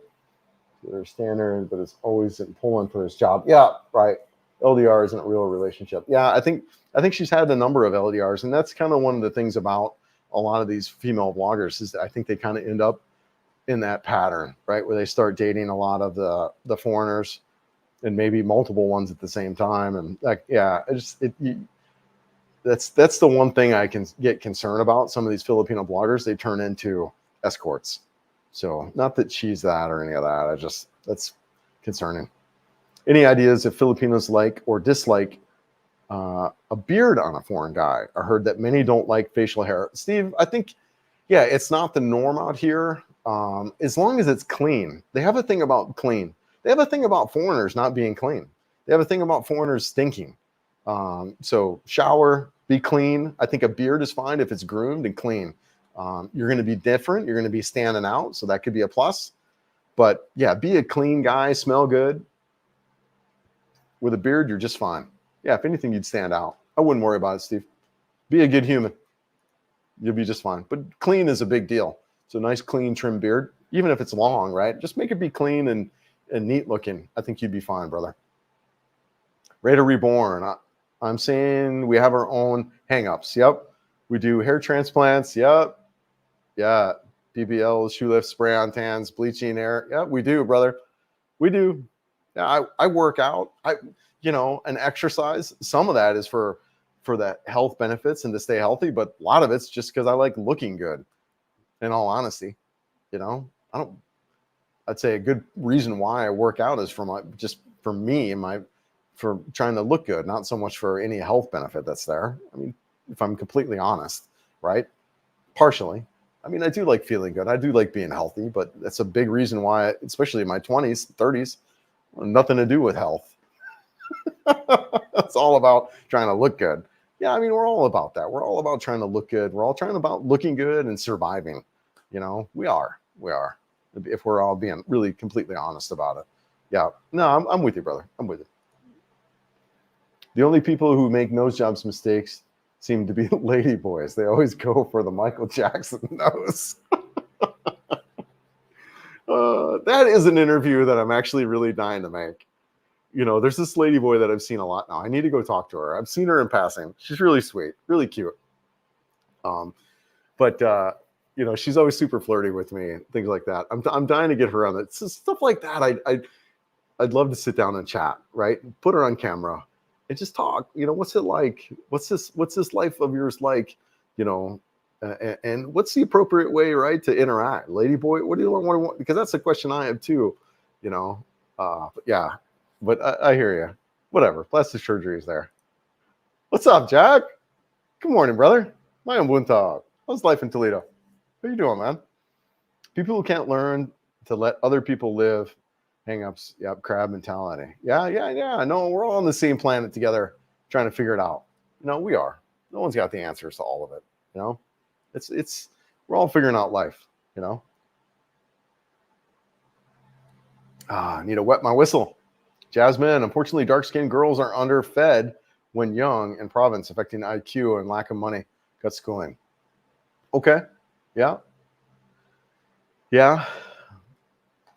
They're standard, but it's always pulling for his job. Yeah, right. LDR isn't a real relationship. Yeah, I think she's had a number of LDRs, and that's kind of one of the things about a lot of these female bloggers is that I think they kind of end up in that pattern, right, where they start dating a lot of the foreigners and maybe multiple ones at the same time, and like, yeah, that's the one thing I can get concerned about. Some of these Filipino bloggers, they turn into escorts. So not that she's that or any of that. That's concerning. Any ideas if Filipinos like or dislike a beard on a foreign guy? I heard that many don't like facial hair. Steve, I think, yeah, it's not the norm out here. As long as it's clean. They have a thing about clean. They have a thing about foreigners not being clean. They have a thing about foreigners stinking. So shower, be clean. I think a beard is fine if it's groomed and clean. You're going to be different. You're going to be standing out. So that could be a plus. But yeah, be a clean guy, smell good. With a beard, you're just fine. Yeah, if anything, you'd stand out. I wouldn't worry about it, Steve. Be a good human. You'll be just fine. But clean is a big deal. So nice, clean, trim beard, even if it's long, right? Just make it be clean and neat looking. I think you'd be fine, brother. Raider Reborn. I'm saying we have our own hangups. Yep. We do hair transplants. Yep. Yeah. BBLs, shoe lifts, spray on tans, bleaching hair. Yeah, we do, brother. We do. Yeah, I work out. And exercise. Some of that is for the health benefits and to stay healthy, but a lot of it's just because I like looking good. In all honesty, I'd say a good reason why I work out is just for me and for trying to look good, not so much for any health benefit that's there. I mean, if I'm completely honest, right? Partially. I mean, I do like feeling good. I do like being healthy, but that's a big reason why, especially in my 20s, 30s, nothing to do with health. It's all about trying to look good. Yeah, I mean, we're all about that. We're all about trying to look good. We're all trying about looking good and surviving. We are. If we're all being really completely honest about it. Yeah, no, I'm with you, brother. I'm with you. The only people who make nose jobs mistakes seem to be lady boys. They always go for the Michael Jackson nose. That is an interview that I'm actually really dying to make. There's this lady boy that I've seen a lot now. I need to go talk to her. I've seen her in passing. She's really sweet, really cute. But she's always super flirty with me, things like that. I'm dying to get her on it. Stuff like that. I'd love to sit down and chat, right? Put her on camera and just talk. What's it like? What's this life of yours like? And what's the appropriate way, right, to interact? Lady boy, what do you want? Because that's a question I have too. But yeah. But I hear you. Whatever. Plastic surgery is there. What's up, Jack? Good morning, brother. My Ubuntu. How's life in Toledo? How you doing, man? People who can't learn to let other people live. Hang-ups. Yep. Crab mentality. Yeah. No, we're all on the same planet together trying to figure it out. We are. No one's got the answers to all of it. We're all figuring out life. I need to wet my whistle. Jasmine, unfortunately, dark-skinned girls are underfed when young in province, affecting IQ and lack of money. Cut schooling. Okay. Yeah.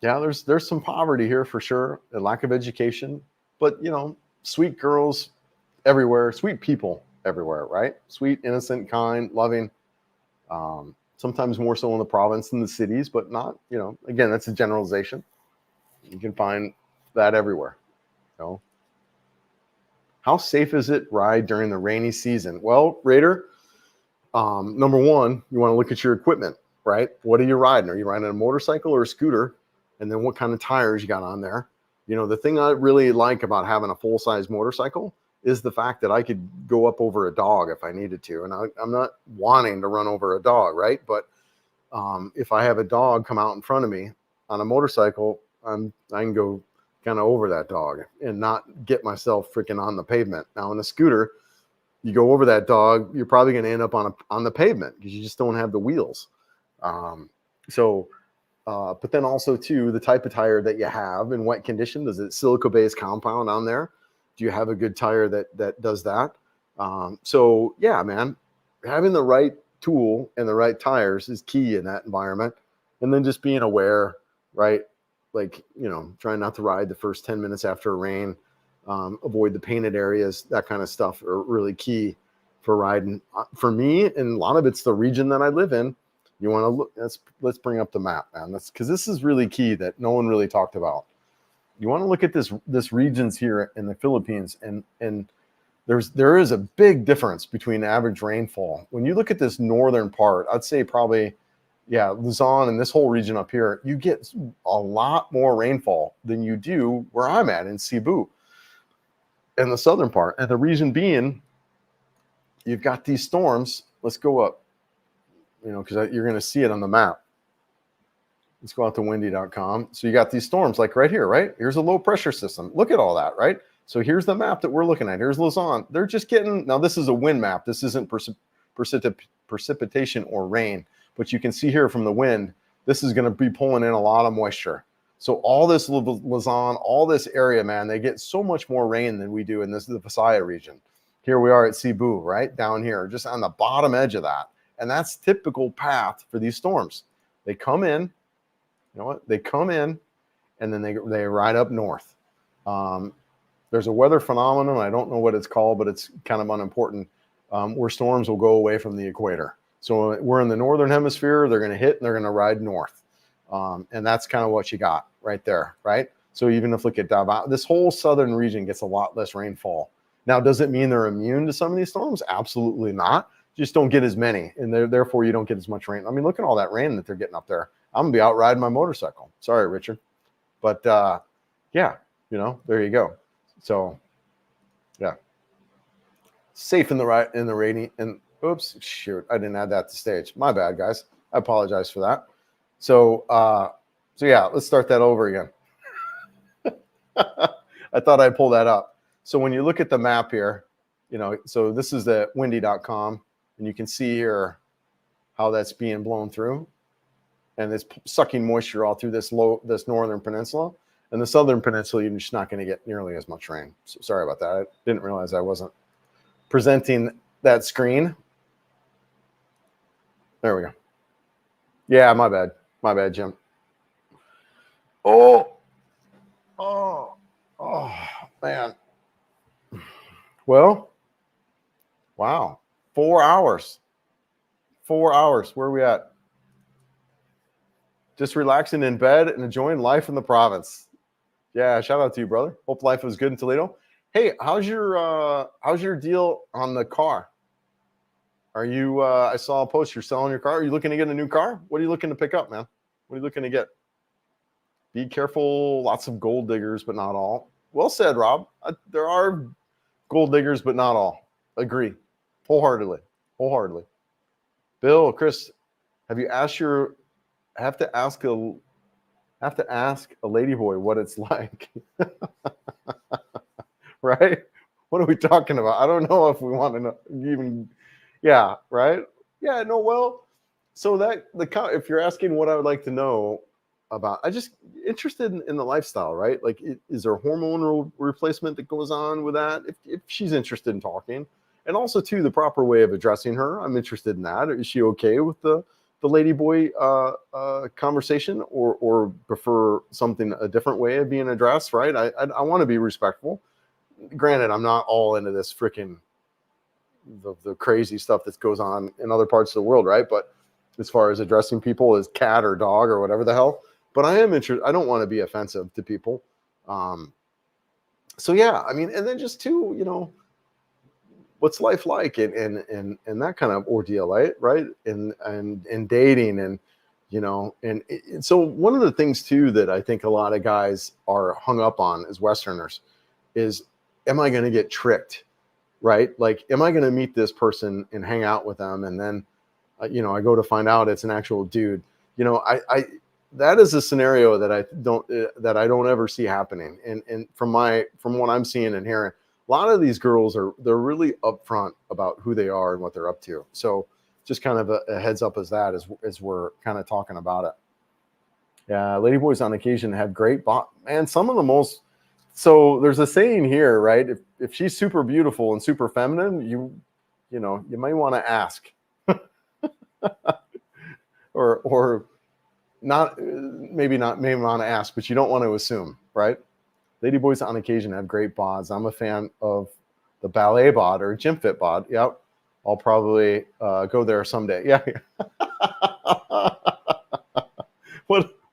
There's some poverty here for sure, a lack of education, but sweet girls everywhere, sweet people everywhere, right? Sweet, innocent, kind, loving. Sometimes more so in the province than the cities, but not. Again, that's a generalization. You can find that everywhere. How safe is it ride during the rainy season? Well, Raider, number one, you want to look at your equipment, right? What are you riding? Are you riding a motorcycle or a scooter? And then what kind of tires you got on there? The thing I really like about having a full-size motorcycle is the fact that I could go up over a dog if I needed to. And I'm not wanting to run over a dog, right? But if I have a dog come out in front of me on a motorcycle, I can go kind of over that dog and not get myself freaking on the pavement. Now in a scooter, you go over that dog, you're probably going to end up on the pavement because you just don't have the wheels. But then also too, the type of tire that you have in wet condition, does it silica-based compound on there? Do you have a good tire that does that? So yeah, man, having the right tool and the right tires is key in that environment. And then just being aware, right? Like, trying not to ride the first 10 minutes after a rain, avoid the painted areas, that kind of stuff are really key for riding. For me, and a lot of it's the region that I live in. You want to look, let's bring up the map, man. Because this is really key that no one really talked about. You want to look at this regions here in the Philippines, and there is a big difference between average rainfall. When you look at this northern part, I'd say probably, Luzon and this whole region up here, you get a lot more rainfall than you do where I'm at in Cebu, in the southern part. And the reason being, you've got these storms. Let's go up, because you're going to see it on the map. Let's go out to windy.com. So you got these storms like right here, right? Here's a low pressure system. Look at all that, right? So here's the map that we're looking at. Here's Luzon. They're just getting, now this is a wind map. This isn't precipitation or rain, but you can see here from the wind, this is going to be pulling in a lot of moisture. So all this Luzon, all this area, man, they get so much more rain than we do in the Visayas region. Here we are at Cebu, right? Down here, just on the bottom edge of that. And that's typical path for these storms. They come in, they come in, and then they ride up north. There's a weather phenomenon. I don't know what it's called, but it's kind of unimportant, where storms will go away from the equator. So we're in the northern hemisphere. They're going to hit and they're going to ride north. And that's kind of what you got right there, right? So even if look at Davao, this whole southern region gets a lot less rainfall. Now, does it mean they're immune to some of these storms? Absolutely not. Just don't get as many, and therefore you don't get as much rain. I mean, look at all that rain that they're getting up there. I'm gonna be out riding my motorcycle. Sorry, Richard, but yeah, there you go. So yeah, safe in the rainy. And oops, shoot, I didn't add that to stage. My bad, guys. I apologize for that. So yeah, let's start that over again. I thought I'd pull that up. So when you look at the map here, so this is the windy.com, and you can see here how that's being blown through, and it's sucking moisture all through this northern peninsula. And the southern peninsula, you're just not going to get nearly as much rain. So sorry about that. I didn't realize I wasn't presenting that screen. There we go. Yeah, my bad, Jim. Oh, man. Well, wow. 4 hours. 4 hours. Where are we at? Just relaxing in bed and enjoying life in the province. Yeah, shout out to you, brother. Hope life was good in Toledo. Hey, how's your deal on the car? Are you I saw a post, you're selling your car. Are you looking to get a new car? What are you looking to pick up, man? What are you looking to get? Be careful. Lots of gold diggers, but not all. Well said, Rob. There are gold diggers, but not all. Agree. Wholeheartedly. Bill, Chris, have to ask a ladyboy what it's like. Right? What are we talking about? I don't know if we want to know even. Yeah, right? Yeah, no, well, so if you're asking what I would like to know about, I just interested in the lifestyle, right? Like, is there hormone replacement that goes on with that? If she's interested in talking, and also too the proper way of addressing her, I'm interested in that. Is she okay with the ladyboy conversation, or prefer a different way of being addressed? Right? I want to be respectful. Granted, I'm not all into this freaking the crazy stuff that goes on in other parts of the world, right? But as far as addressing people as cat or dog or whatever the hell, but I am interested. I don't want to be offensive to people. So yeah, I mean, and then just too, what's life like and that kind of ordeal, right? And dating and so one of the things too that I think a lot of guys are hung up on as Westerners is, am I going to get tricked? Right? Like, am I going to meet this person and hang out with them? And then, I go to find out it's an actual dude. That is a scenario that I don't ever see happening. And from what I'm seeing and hearing, a lot of these girls they're really upfront about who they are and what they're up to. So just kind of a heads up as we're kind of talking about it. Yeah. Ladyboys on occasion have great, man, some of the most So there's a saying here, right? If she's super beautiful and super feminine, you might want to ask, or not, maybe want to ask, but you don't want to assume, right? Ladyboys on occasion have great bods. I'm a fan of the ballet bod or gym fit bod. Yep, I'll probably go there someday. Yeah.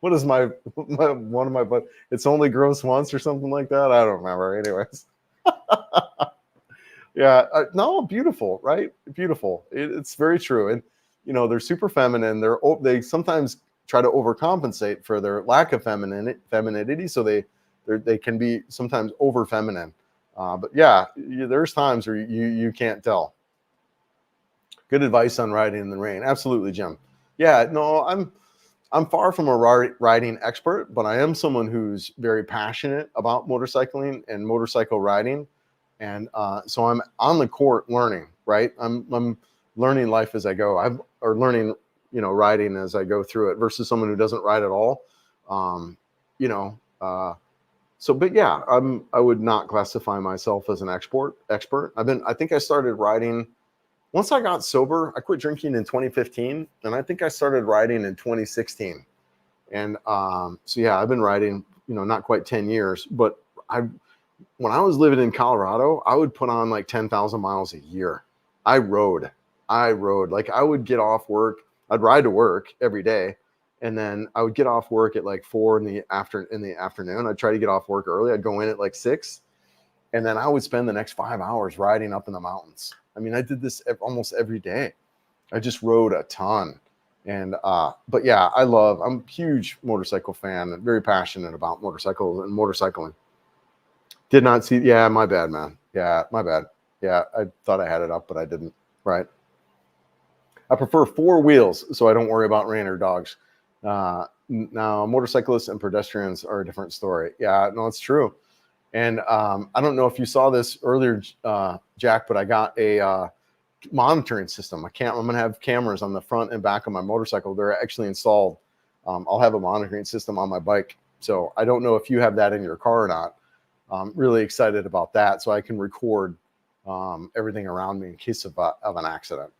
What is my one of my butt? It's only gross once or something like that. I don't remember. Anyways. Yeah, no, beautiful, right? Beautiful. It's very true, and they're super feminine. They sometimes try to overcompensate for their lack of femininity, so they can be sometimes over feminine. But yeah, there's times where you can't tell. Good advice on riding in the rain. Absolutely, Jim. Yeah, no, I'm far from a riding expert, but I am someone who's very passionate about motorcycling and motorcycle riding. And so I'm on the court learning, right? I'm learning life as I go. Or learning, riding as I go through it versus someone who doesn't ride at all. But yeah, I would not classify myself as an expert. I think I started riding once I got sober. I quit drinking in 2015, and I think I started riding in 2016. And so yeah, I've been riding, not quite 10 years, but when I was living in Colorado, I would put on like 10,000 miles a year. I rode. Like I would get off work. I'd ride to work every day. And then I would get off work at like 4 in the afternoon. I'd try to get off work early. I'd go in at like 6. And then I would spend the next 5 hours riding up in the mountains. I mean, I did this almost every day. I just rode a ton. And, but yeah, I'm a huge motorcycle fan and very passionate about motorcycles and motorcycling. Did not see. Yeah, my bad, man. Yeah, my bad. Yeah, I thought I had it up, but I didn't. Right. I prefer 4 wheels, so I don't worry about rain or dogs. Now, motorcyclists and pedestrians are a different story. Yeah, no, it's true. And I don't know if you saw this earlier, Jack, but I got a monitoring system. I'm going to have cameras on the front and back of my motorcycle. They're actually installed. I'll have a monitoring system on my bike. So I don't know if you have that in your car or not. I'm really excited about that, so I can record everything around me in case of an accident.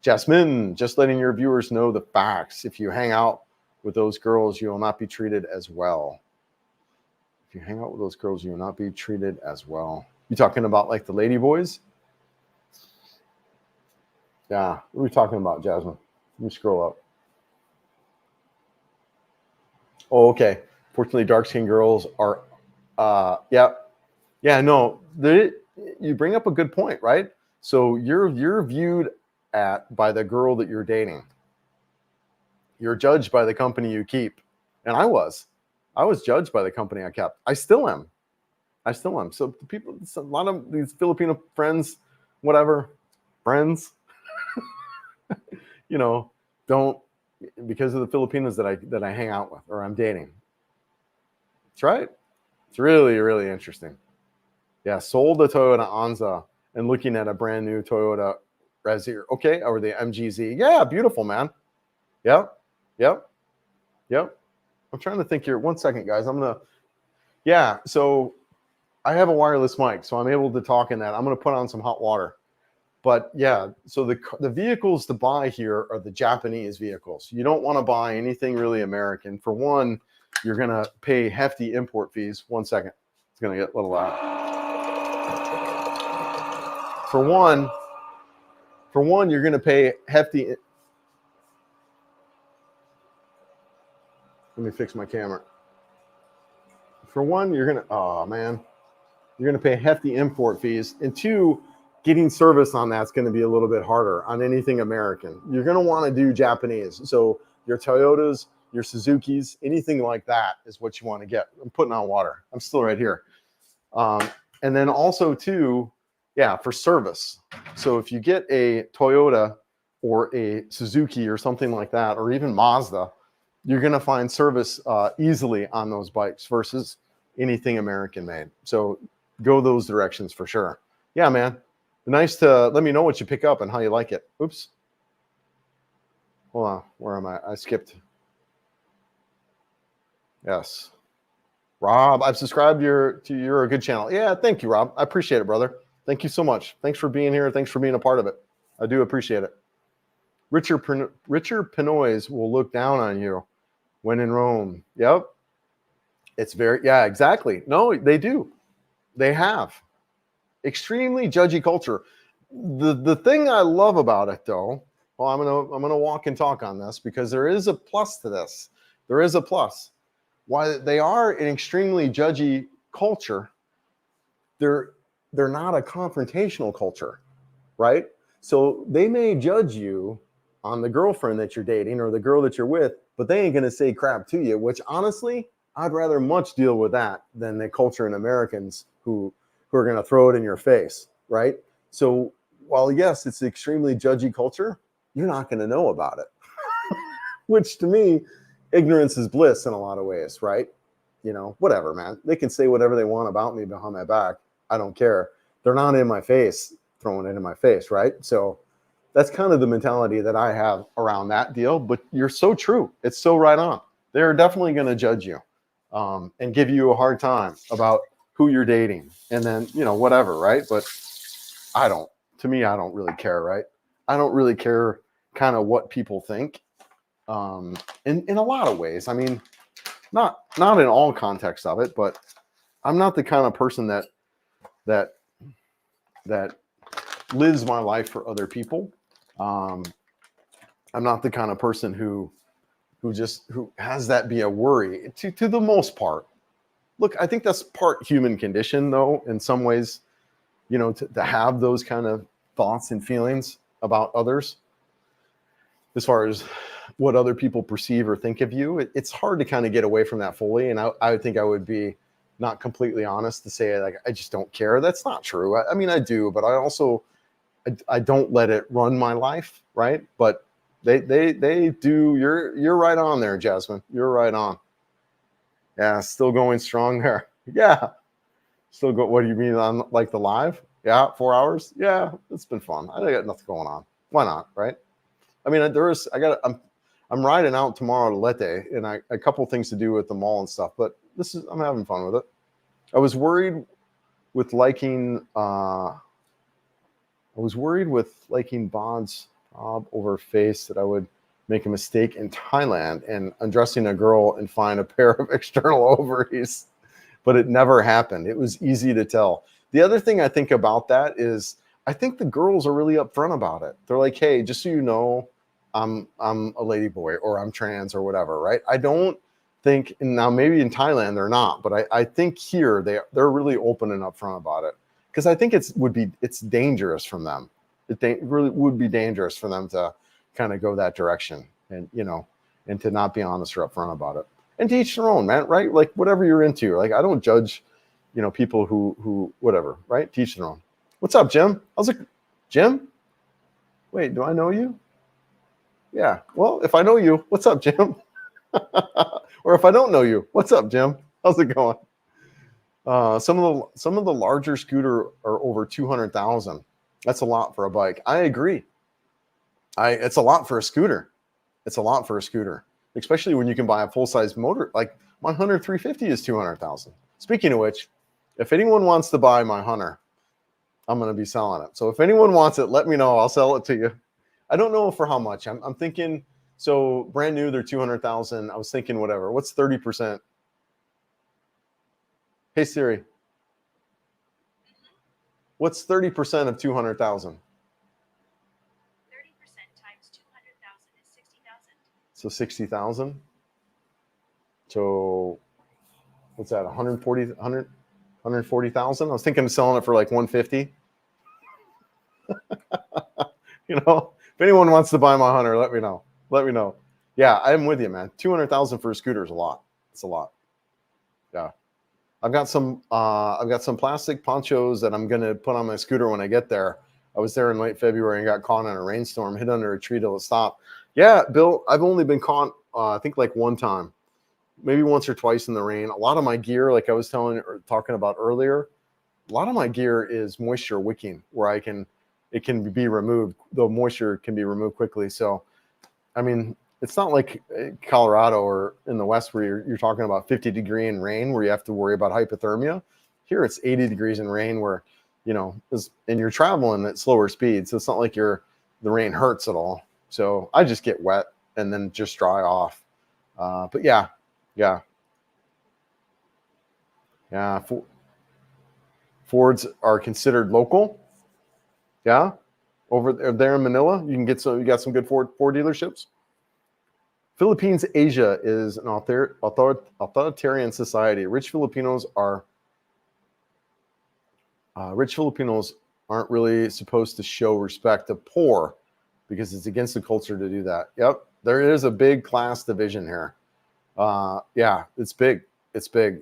Jasmine, just letting your viewers know the facts. If you hang out with those girls, you will not be treated as well. If you hang out with those girls, you will not be treated as well. You talking about like the lady boys? Yeah, what are we talking about, Jasmine? Let me scroll up. Oh, okay. Fortunately, dark-skinned girls are, yeah, no. You bring up a good point, right? So you're viewed by the girl that you're dating. You're judged by the company you keep, and I was judged by the company I kept. I still am. So a lot of these Filipino friends, whatever friends, don't, because of the Filipinos that I hang out with or I'm dating. That's right. It's really, really interesting. Yeah, sold the Toyota Anza and looking at a brand new Toyota Razir. Okay, or the MGZ. Yeah, beautiful, man. Yep. I'm trying to think here. 1 second, guys. Yeah, so I have a wireless mic, so I'm able to talk in that. I'm going to put on some hot water. But yeah, so the vehicles to buy here are the Japanese vehicles. You don't want to buy anything really American. For one, you're going to pay hefty import fees. 1 second. It's going to get a little loud. For one, you're going to pay hefty. Let me fix my camera. For one, you're going to pay hefty import fees. And 2, getting service on that's going to be a little bit harder on anything American. You're going to want to do Japanese. So your Toyotas, your Suzukis, anything like that is what you want to get. I'm putting on water. I'm still right here. And then also too, yeah, for service. So if you get a Toyota or a Suzuki or something like that, or even Mazda, you're going to find service easily on those bikes versus anything American made. So go those directions for sure. Yeah, man. Nice to let me know what you pick up and how you like it. Oops. Hold on. Where am I? I skipped. Yes. Rob, I've subscribed to your good channel. Yeah, thank you, Rob. I appreciate it, brother. Thank you so much. Thanks for being here. Thanks for being a part of it. I do appreciate it. Richard Pinoys will look down on you when in Rome. Yep. It's yeah, exactly. No, they do. They have. Extremely judgy culture. The thing I love about it, though, well, I'm gonna walk and talk on this because there is a plus to this. There is a plus. Why they are an extremely judgy culture, they're not a confrontational culture, right? So they may judge you on the girlfriend that you're dating or the girl that you're with, but they ain't gonna say crap to you, which honestly, I'd rather much deal with that than the culture in Americans who are gonna throw it in your face, right? So while yes, it's an extremely judgy culture, you're not gonna know about it. Which to me, ignorance is bliss in a lot of ways, right? You know, whatever, man. They can say whatever they want about me behind my back. I don't care. They're not in my face, throwing it in my face, right? So that's kind of the mentality that I have around that deal. But you're so true. It's so right on. They're definitely going to judge you and give you a hard time about who you're dating. And then, you know, whatever, right? But to me, I don't really care, right? I don't really care kind of what people think. In a lot of ways. I mean, not in all contexts of it, but I'm not the kind of person that lives my life for other people. I'm not the kind of person who has that be a worry to the most part. Look, I think that's part human condition, though, in some ways, you know, to have those kind of thoughts and feelings about others as far as what other people perceive or think of you. It's hard to kind of get away from that fully. And I would think I would be not completely honest to say, like, I just don't care. That's not true. I mean, I do, but I also, I don't let it run my life, right? But they do. You're right on there, Jasmine. You're right on. Yeah, still going strong there. Yeah, still go. What do you mean on like the live? Yeah, 4 hours. Yeah, it's been fun. I got nothing going on. Why not, right? I mean, I'm riding out tomorrow to Lete, and a couple things to do with the mall and stuff. But I'm having fun with it. I was worried with liking Bod's Bob over face that I would make a mistake in Thailand and undressing a girl and find a pair of external ovaries, but it never happened. It was easy to tell. The other thing I think about that is I think the girls are really upfront about it. They're like, hey, just so you know, I'm a lady boy or I'm trans or whatever, right? I don't think, and now maybe in Thailand they're not, but I think here they're really open and upfront about it because I think it's dangerous from them. It really would be dangerous for them to kind of go that direction and, you know, and to not be honest or upfront about it. And to each their own, man, right? Like whatever you're into. Like I don't judge, you know, people who whatever, right? To each their own. What's up, Jim? How's it, Jim? Wait, do I know you? Yeah. Well, if I know you, what's up, Jim? Or if I don't know you, what's up, Jim? How's it going? Some of the larger scooter are over 200,000. That's a lot for a bike. I agree. It's a lot for a scooter. It's a lot for a scooter, especially when you can buy a full size motor. Like my Hunter 350 is 200,000. Speaking of which, if anyone wants to buy my Hunter, I'm going to be selling it. So if anyone wants it, let me know. I'll sell it to you. I don't know for how much. I'm thinking, so brand new, they're 200,000. I was thinking whatever. What's 30%? Hey, Siri. What's 30% of 200,000? 30% times 200,000 is 60,000. So 60,000. So what's that? 140,000. I was thinking of selling it for like 150. You know, if anyone wants to buy my Hunter, let me know. Let me know. Yeah, I'm with you, man. 200,000 for a scooter is a lot. It's a lot. Yeah. I've got some plastic ponchos that I'm gonna put on my scooter when I get there. I was there in late February and got caught in a rainstorm, hid under a tree till it stopped. Yeah, Bill, I've only been caught I think like one time, maybe once or twice in the rain. A lot of my gear, like I was talking about earlier, a lot of my gear is moisture wicking, where it can be removed. The moisture can be removed quickly. So, I mean, it's not like Colorado or in the West where you're talking about 50-degree and rain where you have to worry about hypothermia. Here it's 80 degrees in rain where, and you're traveling at slower speeds. So it's not like the rain hurts at all. So I just get wet and then just dry off. But yeah. Fords are considered local. Yeah. Over there in Manila, you got some good Ford dealerships. Philippines, Asia is an authoritarian society. Rich Filipinos aren't really supposed to show respect to poor because it's against the culture to do that. Yep, there is a big class division here. Yeah, it's big. It's big.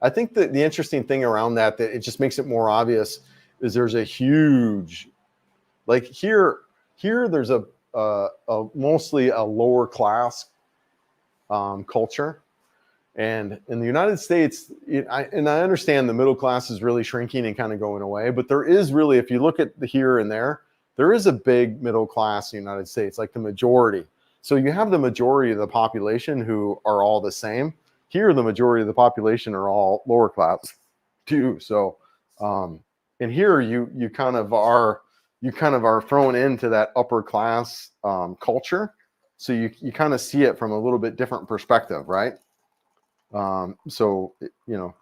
I think that the interesting thing around that it just makes it more obvious is there's a huge, like here there's a mostly a lower class culture, and in the United States, I understand the middle class is really shrinking and kind of going away, but there is really, if you look at the here and there is a big middle class in the United States, like the majority. So you have the majority of the population who are all the same. Here, the majority of the population are all lower class too. So, and here you kind of are thrown into that upper class culture. So you kind of see it from a little bit different perspective, right? So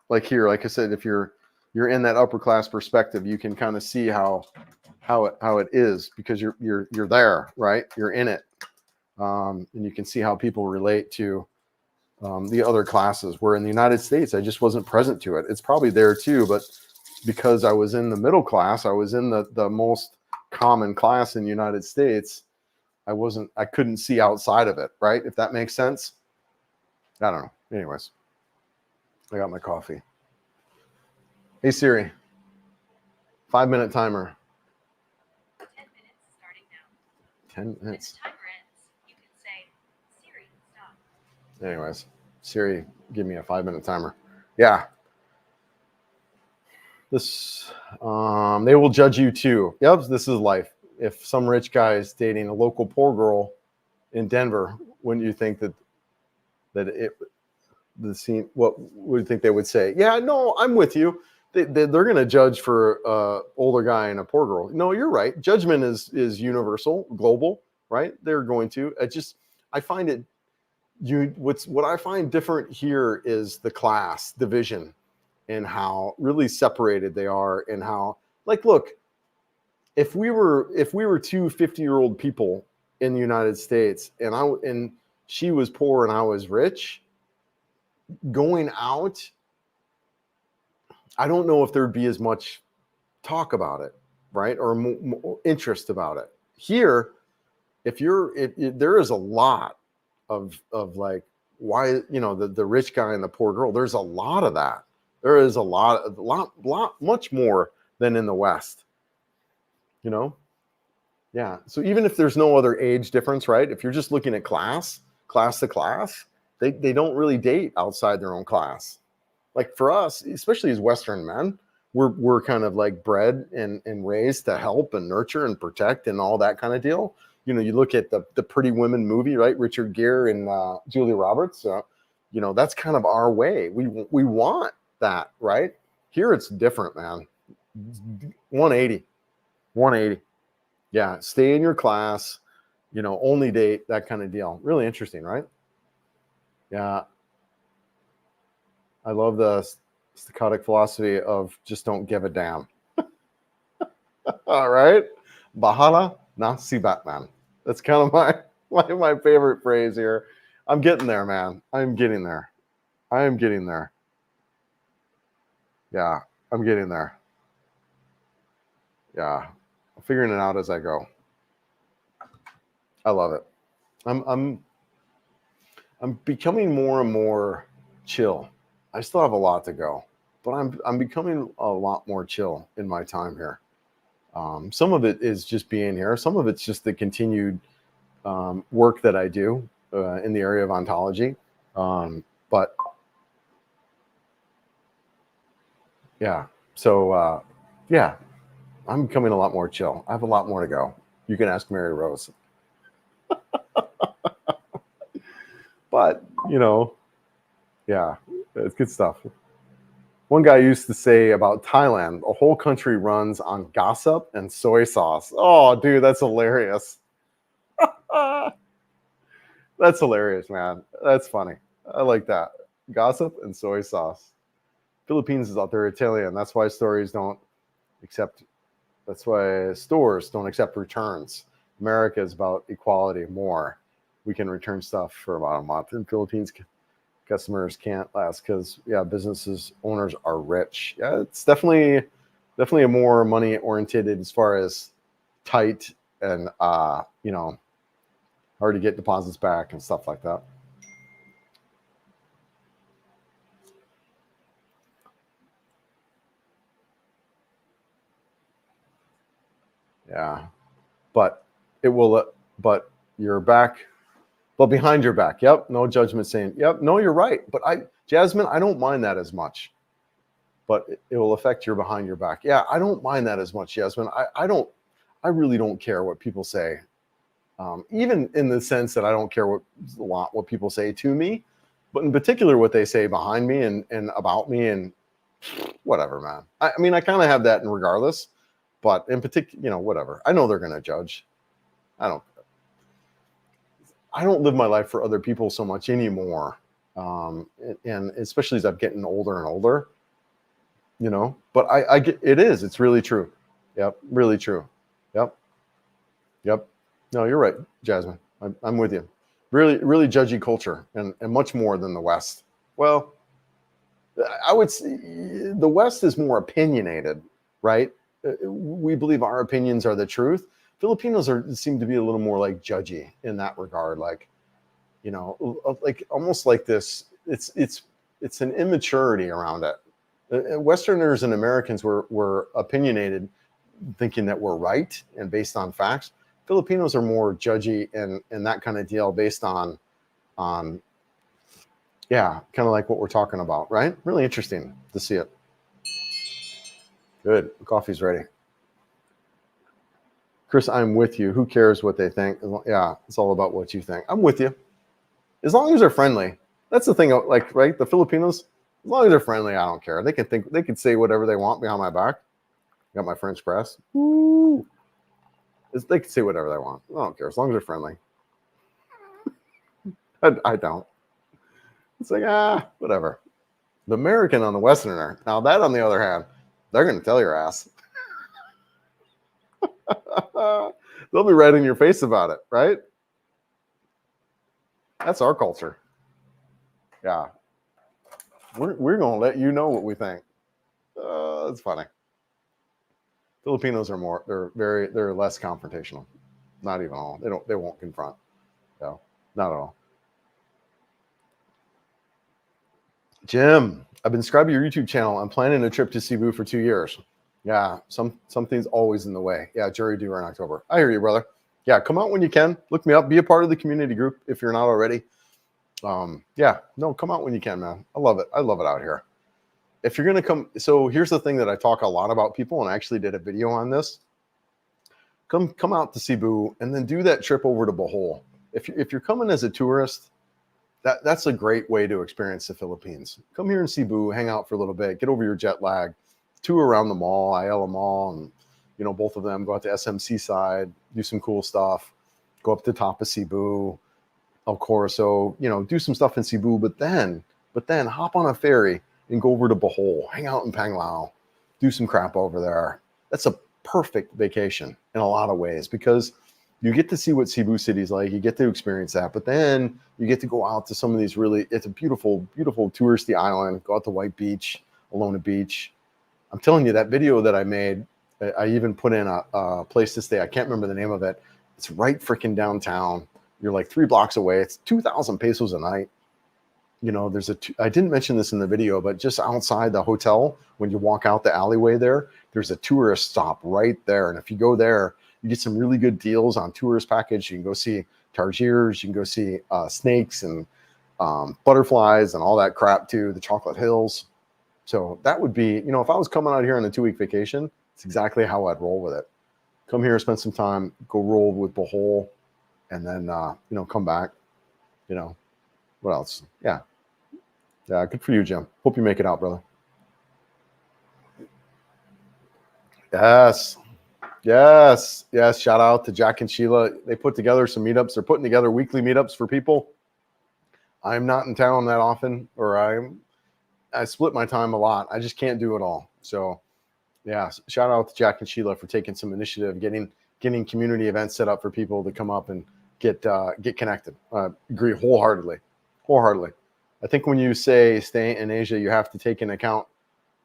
like here, like I said, if you're in that upper class perspective, you can kind of see how it is because you're there, right? You're in it, and you can see how people relate to the other classes. Where in the United States, I just wasn't present to it. It's probably there too, but because I was in the middle class, I was in the most common class in the United States. I couldn't see outside of it, right? If that makes sense. I don't know. Anyways, I got my coffee. Hey Siri, 5-minute timer. 10 minutes starting now. 10 When minutes. the timer ends, you can say, Siri, stop. Anyways, Siri, give me a 5-minute timer. Yeah. This, they will judge you too. Yep, this is life. If some rich guy is dating a local poor girl in Denver, wouldn't you think that the scene? What would you think they would say? Yeah, no, I'm with you. They're going to judge for older guy and a poor girl. No, you're right. Judgment is universal, global, right? They're going to. I find it. What I find different here is the class division and how really separated they are, and how, like, look, if we were two 50-year-old people in the United States, and she was poor and I was rich, going out, I don't know if there'd be as much talk about it, right? Or more interest about it. Here, if there is a lot of like, why, the rich guy and the poor girl, there's a lot of that. There is a lot, much more than in the West, Yeah. So even if there's no other age difference, right? If you're just looking at class to class, they don't really date outside their own class. Like for us, especially as Western men, we're kind of like bred and raised to help and nurture and protect and all that kind of deal. You look at the Pretty Women movie, right? Richard Gere and Julia Roberts. That's kind of our way. We want that, right? Here it's different, man. 180. Yeah, stay in your class, only date, that kind of deal. Really interesting, right? Yeah. I love the staccatic philosophy of just don't give a damn. All right. Bahala na si Batman. That's kind of my favorite phrase here. I'm getting there, man. I'm getting there. Yeah, I'm getting there. Yeah. I'm figuring it out as I go. I love it. I'm becoming more and more chill. I still have a lot to go, but I'm becoming a lot more chill in my time here. Some of it is just being here. Some of it's just the continued work that I do in the area of ontology. But yeah, so yeah, I'm becoming a lot more chill. I have a lot more to go. You can ask Mary Rose. But, yeah, it's good stuff. One guy used to say about Thailand, a whole country runs on gossip and soy sauce. Oh, dude, that's hilarious. That's hilarious, man. That's funny. I like that. Gossip and soy sauce. Philippines is out there Italian. That's why stores don't accept returns. America is about equality more. We can return stuff for about a month. In Philippines, customers can't last because businesses owners are rich. Yeah, it's definitely a more money oriented as far as tight and hard to get deposits back and stuff like that. Yeah, but you're back. But behind your back, yep, no judgment saying, yep, no, you're right. But Jasmine, I don't mind that as much. But it will affect your behind your back. Yeah, I don't mind that as much, Jasmine. I really don't care what people say. Even in the sense that I don't care what people say to me, but in particular what they say behind me and about me and whatever, man. I mean, I kind of have that in regardless, but in particular, whatever. I know they're going to judge. I don't live my life for other people so much anymore. And especially as I'm getting older and older, but I get, it's really true. Yep. Really true. Yep. No, you're right, Jasmine. I'm with you. Really, really judgy culture and much more than the West. Well, I would say the West is more opinionated, right? We believe our opinions are the truth. Filipinos seem to be a little more like judgy in that regard, like like almost like this. It's an immaturity around it. Westerners and Americans were opinionated, thinking that we're right and based on facts. Filipinos are more judgy and that kind of deal based on kind of like what we're talking about, right? Really interesting to see it. Good, coffee's ready. Chris, I'm with you. Who cares what they think? Yeah, it's all about what you think. I'm with you. As long as they're friendly. That's the thing, like, right? The Filipinos, as long as they're friendly, I don't care. They can say whatever they want behind my back. Got my French press. Woo. They can say whatever they want. I don't care. As long as they're friendly. I don't. It's like, whatever. The American on the Westerner. Now that, on the other hand, they're going to tell your ass. They'll be right in your face about it, right? That's our culture. Yeah. We're going to let you know what we think. That's funny. Filipinos are they're less confrontational. Not even all. They won't confront. No, not at all. Jim, I've been subscribed to your YouTube channel. I'm planning a trip to Cebu for 2 years. Yeah, something's always in the way. Yeah, jury due in October. I hear you, brother. Yeah, come out when you can. Look me up. Be a part of the community group if you're not already. Come out when you can, man. I love it. I love it out here. If you're gonna come, so here's the thing that I talk a lot about people, and I actually did a video on this. Come out to Cebu and then do that trip over to Bohol. If you're coming as a tourist, that's a great way to experience the Philippines. Come here in Cebu, hang out for a little bit, get over your jet lag, tour around the mall, Ayala Mall, and both of them. Go out to SMC side, do some cool stuff. Go up to the top of Cebu, El Corso, do some stuff in Cebu, but then hop on a ferry and go over to Bohol, hang out in Panglao, do some crap over there. That's a perfect vacation in a lot of ways because you get to see what Cebu City's like. You get to experience that, but then you get to go out to some of these it's a beautiful, beautiful touristy island. Go out to White Beach, Alona Beach. I'm telling you, that video that I made, I even put in a place to stay. I can't remember the name of it. It's right freaking downtown. You're like 3 blocks away. It's 2,000 pesos a night. I didn't mention this in the video, but just outside the hotel, when you walk out the alleyway there's a tourist stop right there. And if you go there, you get some really good deals on tourist package. You can go see tarsiers, you can go see snakes and butterflies and all that crap too, the chocolate hills. So that would be, if I was coming out here on a 2-week vacation, it's exactly how I'd roll with it. Come here, spend some time, go roll with Bohol, and then, come back, What else? Yeah. Yeah. Good for you, Jim. Hope you make it out, brother. Yes. Yes. Yes. Shout out to Jack and Sheila. They put together some meetups. They're putting together weekly meetups for people. I'm not in town that often, or I split my time a lot. I just can't do it all. So yeah, shout out to Jack and Sheila for taking some initiative, getting community events set up for people to come up and get connected. Agree wholeheartedly. I think when you say stay in Asia, you have to take into account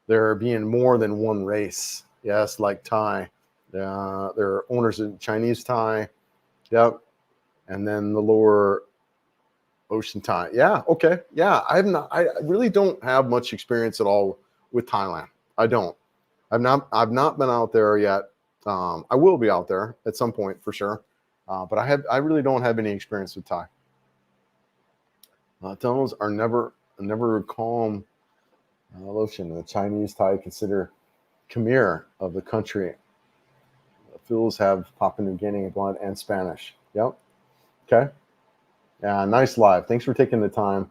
there being more than one race. Yes, like Thai. There are owners of Chinese Thai. Yep. And then the lower ocean Thai. Yeah. Okay. Yeah. I really don't have much experience at all with Thailand. I don't. I've not been out there yet. I will be out there at some point for sure. But I really don't have any experience with Thai. Tunnels are never calm ocean. The Chinese Thai consider Khmer of the country. The Phils have Papua New Guinea blood and Spanish. Yep. Okay. Yeah. Nice live. Thanks for taking the time.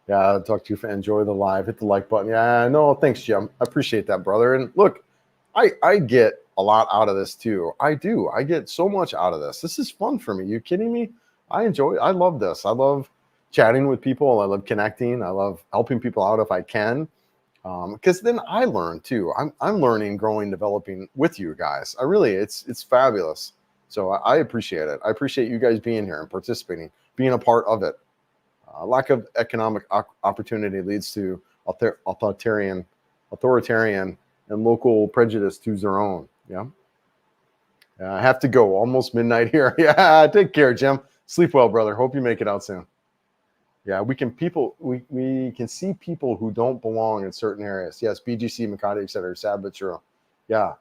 Yeah, I'll talk to you. Enjoy the live. Hit the like button. Yeah, no, thanks, Jim. I appreciate that, brother. And look, I get a lot out of this too. I do. I get so much out of this. This is fun for me. You kidding me? I love this. I love chatting with people. I love connecting. I love helping people out if I can. Because then I learn too. I'm learning, growing, developing with you guys. It's fabulous. So I appreciate it. I appreciate you guys being here and participating, being a part of it. Lack of economic opportunity leads to authoritarian and local prejudice to their own. Yeah. I have to go. Almost midnight here. Yeah. Take care, Jim. Sleep well, brother. Hope you make it out soon. Yeah, we can see people who don't belong in certain areas. Yes, BGC, Makati, etc. Sad but true. Yeah.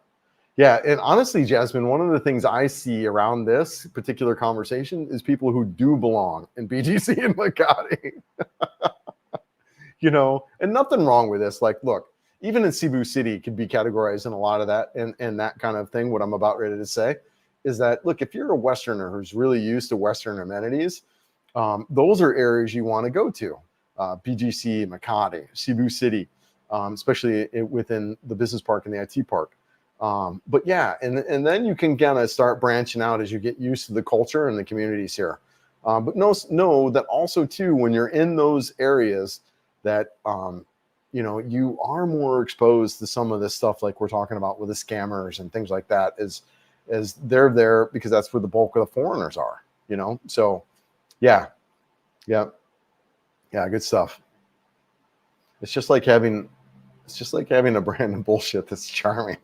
Yeah. And honestly, Jasmine, one of the things I see around this particular conversation is people who do belong in BGC and Makati. And nothing wrong with this. Like, look, even in Cebu City could be categorized in a lot of that and that kind of thing. What I'm about ready to say is that, look, if you're a Westerner who's really used to Western amenities, those are areas you want to go to. BGC, Makati, Cebu City, especially within the business park and the IT park. But yeah, and then you can kind of start branching out as you get used to the culture and the communities here. But know that also too, when you're in those areas, that you are more exposed to some of this stuff, like we're talking about with the scammers and things like that, as they're there because that's where the bulk of the foreigners are. So yeah, good stuff. It's just like having a brand of bullshit that's charming.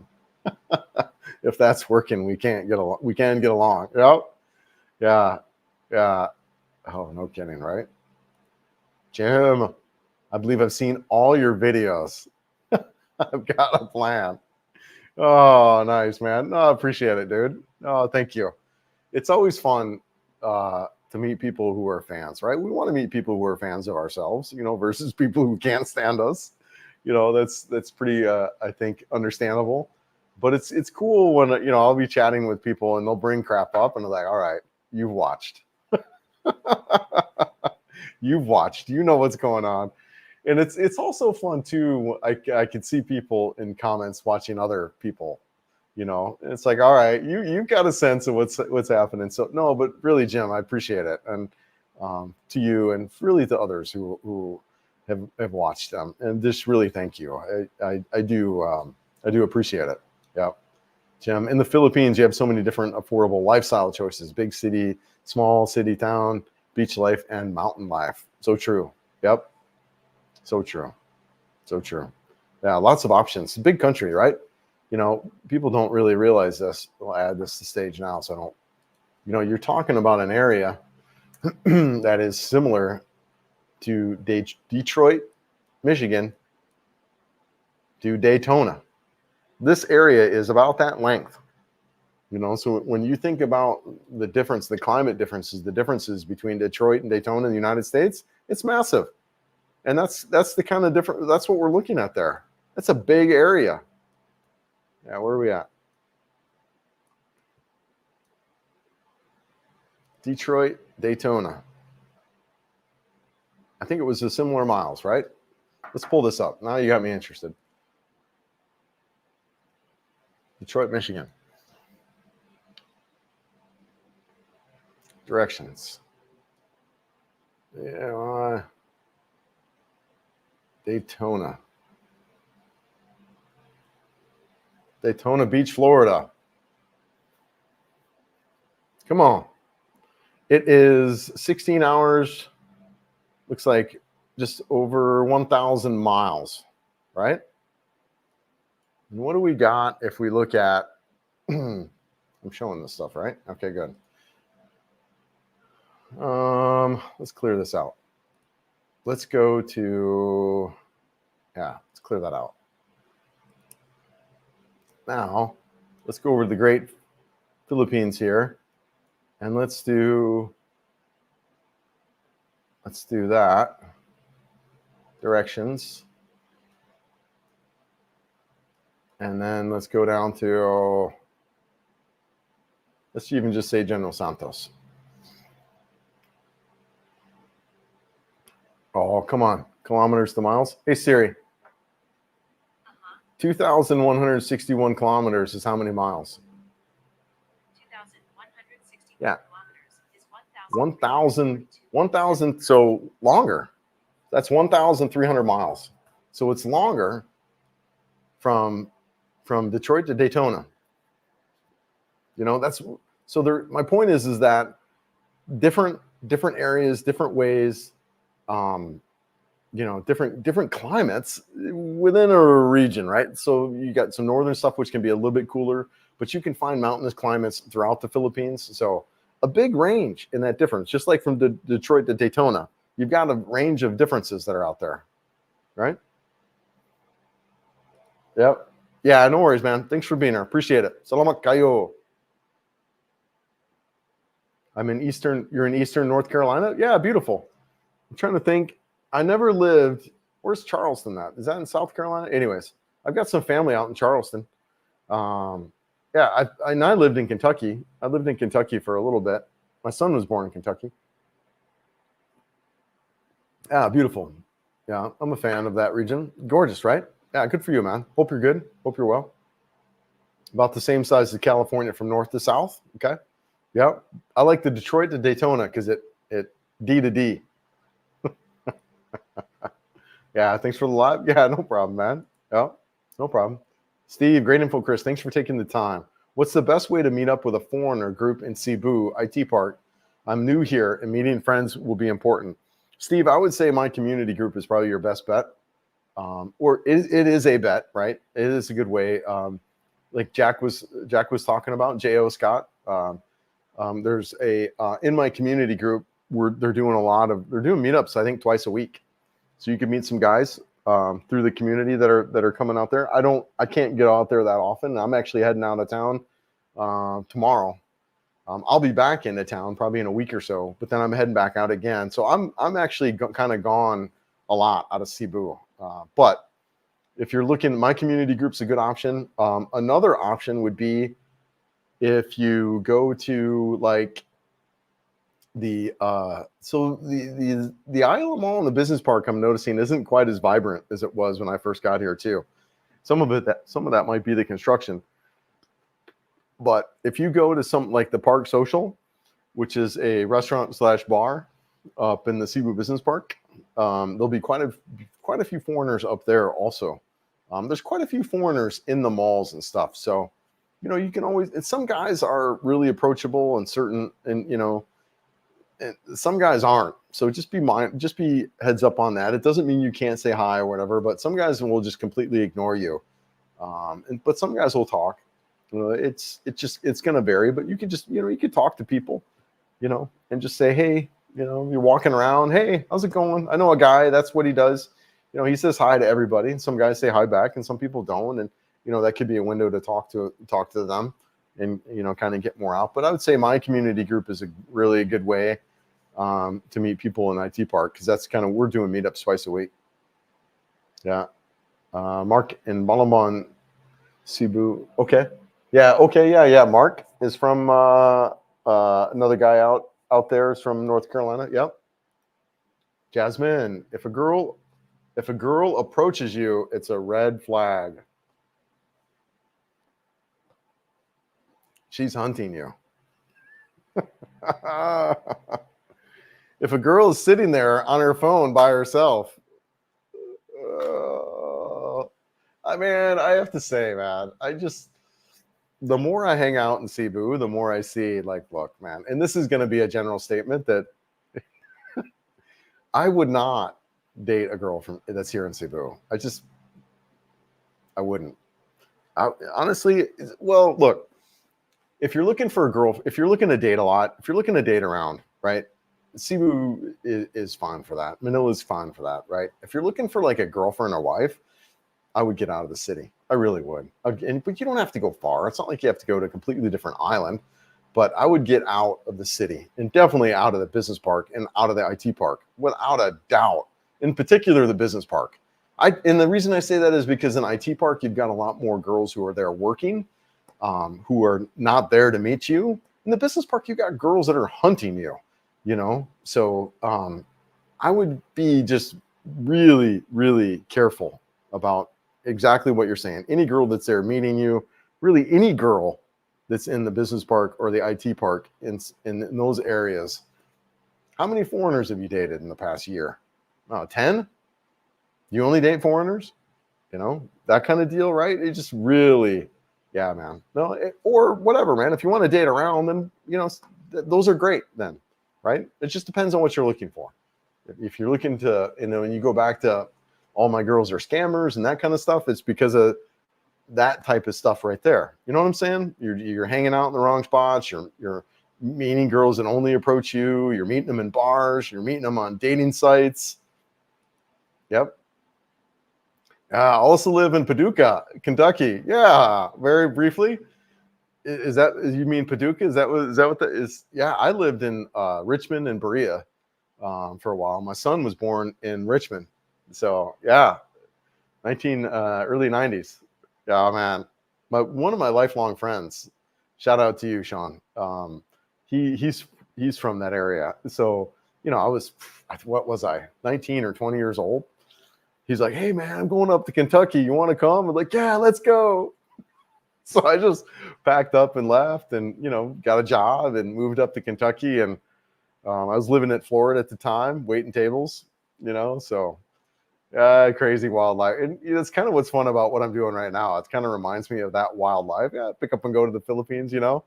If that's working, we can get along. Yep. Yeah. Oh, no kidding, right? Jim, I believe I've seen all your videos. I've got a plan. Oh, nice, man. No, I appreciate it, dude. Oh, thank you. It's always fun to meet people who are fans, right? We want to meet people who are fans of ourselves, versus people who can't stand us. That's pretty, I think, understandable. But it's cool when I'll be chatting with people and they'll bring crap up and they're like, "All right, you've watched, you've watched, you know what's going on." And it's also fun too. I can see people in comments watching other people. It's like, all right, you've got a sense of what's happening. So no, but really, Jim, I appreciate it, and to you and really to others who have watched them, and just really thank you. I do appreciate it. Yeah, Jim. In the Philippines, you have so many different affordable lifestyle choices: big city, small city, town, beach life, and mountain life. So true. Yep. So true. So true. Yeah, lots of options. Big country, right? People don't really realize this. We'll add this to stage now. So you're talking about an area that is similar to Detroit, Michigan, to Daytona. This area is about that length. So when you think about the difference, the climate differences, the differences between Detroit and Daytona in the United States, it's massive. And that's the kind of different, that's what we're looking at there. That's a big area. Yeah, where are we at? Detroit, Daytona. I think it was a similar miles, right? Let's pull this up. Now you got me interested. Detroit, Michigan. Directions. Yeah, Daytona. Daytona Beach, Florida. Come on. It is 16 hours. Looks like just over 1,000 miles, right? And what do we got if we look at, I'm showing this stuff, right? Okay, good. Let's clear this out. Let's go to, let's clear that out. Now, let's go over the great Philippines here. And let's do that. Directions. And then let's go down to, let's even just say General Santos. Oh, come on. Kilometers to miles. Hey, Siri. 2,161 kilometers is how many miles? 2,161 Yeah. kilometers is 1,000, so longer. That's 1,300 miles. So it's longer from Detroit to Daytona. You know, that's so there. My point is that different areas, different ways, you know, different climates within a region, right? So you got some northern stuff which can be a little bit cooler, but you can find mountainous climates throughout the Philippines. So a big range in that difference, just like from Detroit to Daytona, you've got a range of differences that are out there, right? Yep. Yeah, no worries, man. Thanks for being here. Appreciate it. Salamat kayo. You're in Eastern North Carolina? Yeah, beautiful. I'm trying to think. I never lived, where's Charleston at? Is that in South Carolina? Anyways, I've got some family out in Charleston. I lived in Kentucky. I lived in Kentucky for a little bit. My son was born in Kentucky. Yeah, beautiful. Yeah, I'm a fan of that region. Gorgeous, right? Yeah, good for you, man. Hope you're good. Hope you're well. About the same size as California from north to south. Okay. Yeah. I like the Detroit to Daytona because it D to D. Yeah, thanks for the live. Yeah, no problem, man. Yeah, no problem. Steve, great info, Chris. Thanks for taking the time. What's the best way to meet up with a foreigner group in Cebu IT Park? I'm new here, and meeting friends will be important. Steve, I would say my community group is probably your best bet. Or it is a bet, right? It is a good way. Like Jack was talking about, J.O. Scott. There's a in my community group where they're doing meetups, I think twice a week. So you can meet some guys through the community that are coming out there. I can't get out there that often. I'm actually heading out of town tomorrow. I'll be back into town probably in a week or so, but then I'm heading back out again. So I'm actually kind of gone a lot out of Cebu. But if you're looking, my community group's a good option. Another option would be if you go to like the Isla Mall and the business park, I'm noticing isn't quite as vibrant as it was when I first got here too. Some of that might be the construction. But if you go to some like the Park Social, which is a restaurant / bar up in the Cebu Business Park, there'll be quite a few foreigners up there also. There's quite a few foreigners in the malls and stuff. So, you know, you can always, and some guys are really approachable and some guys aren't. So just be heads up on that. It doesn't mean you can't say hi or whatever, but some guys will just completely ignore you. But some guys will talk. It's going to vary, but you can just, you could talk to people, and just say, hey, you're walking around. Hey, how's it going? I know a guy, that's what he does. He says hi to everybody, and some guys say hi back and some people don't. And, that could be a window to talk to them and, kind of get more out. But I would say my community group is a really good way to meet people in IT Park, because that's kind of, we're doing meetups twice a week. Yeah. Mark in Balambon, Cebu. Okay. Yeah. Okay. Yeah. Mark is from another guy out there is from North Carolina. Yep. Jasmine, if a girl approaches you, it's a red flag. She's hunting you. If a girl is sitting there on her phone by herself, I mean, I have to say, man, the more I hang out in Cebu, the more I see, like, look, man, and this is going to be a general statement that I would not date a girl that's here in Cebu. I wouldn't. Honestly, well, look, if you're looking for a girl, if you're looking to date a lot, if you're looking to date around, right? Cebu is fine for that. Manila's fine for that, right? If you're looking for like a girlfriend or wife, I would get out of the city. I really would. But you don't have to go far. It's not like you have to go to a completely different island. But I would get out of the city and definitely out of the business park and out of the IT park, without a doubt. In particular, the business park. And the reason I say that is because in IT park, you've got a lot more girls who are there working, who are not there to meet you. In the business park, you've got girls that are hunting you, you know? So I would be just really, really careful about exactly what you're saying. Any girl that's there meeting you, really any girl that's in the business park or the IT park in those areas. How many foreigners have you dated in the past year? 10? You only date foreigners? You know, that kind of deal, right? It just really, yeah, man. No, or whatever, man. If you want to date around, then, you know, those are great then, right? It just depends on what you're looking for. If you're looking to, you know, when you go back to all my girls are scammers and that kind of stuff, it's because of that type of stuff right there. You know what I'm saying? You're hanging out in the wrong spots. You're meeting girls that only approach you. You're meeting them in bars. You're meeting them on dating sites. Yep. I also live in Paducah, Kentucky. Yeah, very briefly. Is that, you mean Paducah? Is that what that is? Yeah, I lived in Richmond and Berea for a while. My son was born in Richmond. So yeah, early 90s. Yeah, man. One of my lifelong friends, shout out to you, Sean. He's from that area. So, you know, what was I, 19 or 20 years old? He's like, hey man, I'm going up to Kentucky. You want to come? I'm like, yeah, let's go. So I just packed up and left and, you know, got a job and moved up to Kentucky. And I was living in Florida at the time, waiting tables, you know, so crazy wildlife. And that's kind of what's fun about what I'm doing right now. It kind of reminds me of that wildlife. Yeah, pick up and go to the Philippines, you know.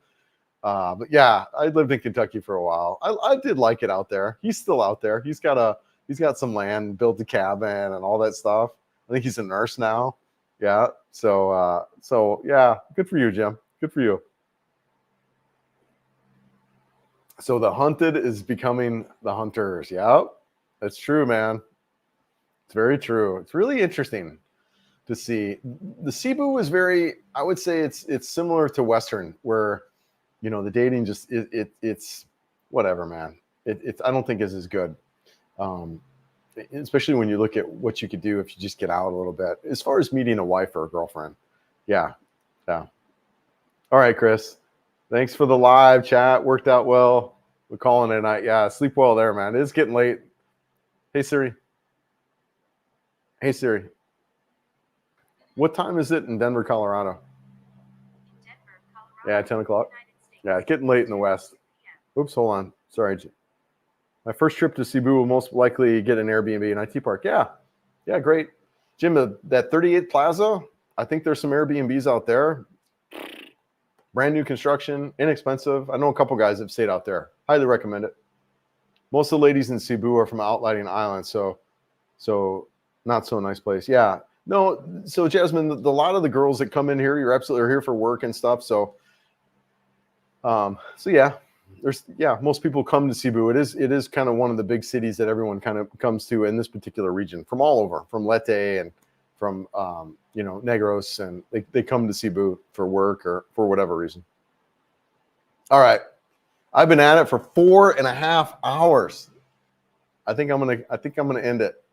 But yeah, I lived in Kentucky for a while. I did like it out there. He's still out there. He's got some land, built a cabin and all that stuff. I think he's a nurse now. Yeah. So yeah, good for you, Jim. Good for you. So the hunted is becoming the hunters. Yeah, that's true, man. It's very true. It's really interesting to see. The Cebu is very, I would say it's similar to Western, where, you know, the dating just it's whatever, man. I don't think is as good, especially when you look at what you could do if you just get out a little bit. As far as meeting a wife or a girlfriend, yeah. All right, Chris. Thanks for the live chat. Worked out well. We're calling it a night. Yeah, sleep well there, man. It's getting late. Hey Siri. Hey Siri. What time is it in Denver, Colorado? Yeah, 10 o'clock. Yeah, it's getting late in the West. Oops, hold on. Sorry. My first trip to Cebu will most likely get an Airbnb in IT Park. Yeah, great. Jim, that 38th Plaza, I think there's some Airbnbs out there. Brand new construction, inexpensive. I know a couple guys have stayed out there. Highly recommend it. Most of the ladies in Cebu are from outlying islands, so not so nice place. Yeah. No, so Jasmine, a lot of the girls that come in here, you're absolutely here for work and stuff. So yeah, most people come to Cebu. It is kind of one of the big cities that everyone kind of comes to in this particular region from all over, from Leyte and from you know, Negros, and they come to Cebu for work or for whatever reason. All right, I've been at it for 4.5 hours. I think I'm gonna end it.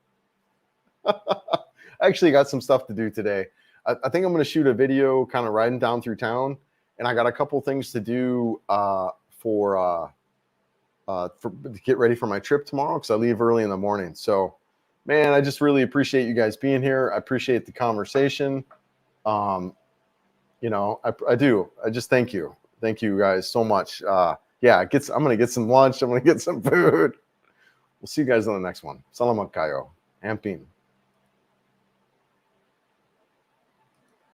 I actually got some stuff to do today. I think I'm going to shoot a video kind of riding down through town, and I got a couple things to do for to get ready for my trip tomorrow because I leave early in the morning. So, man, I just really appreciate you guys being here. I appreciate the conversation. You know, I do. I just thank you. Thank you guys so much. Yeah, I'm going to get some lunch. I'm going to get some food. We'll see you guys on the next one. Salamat kayo. Amping.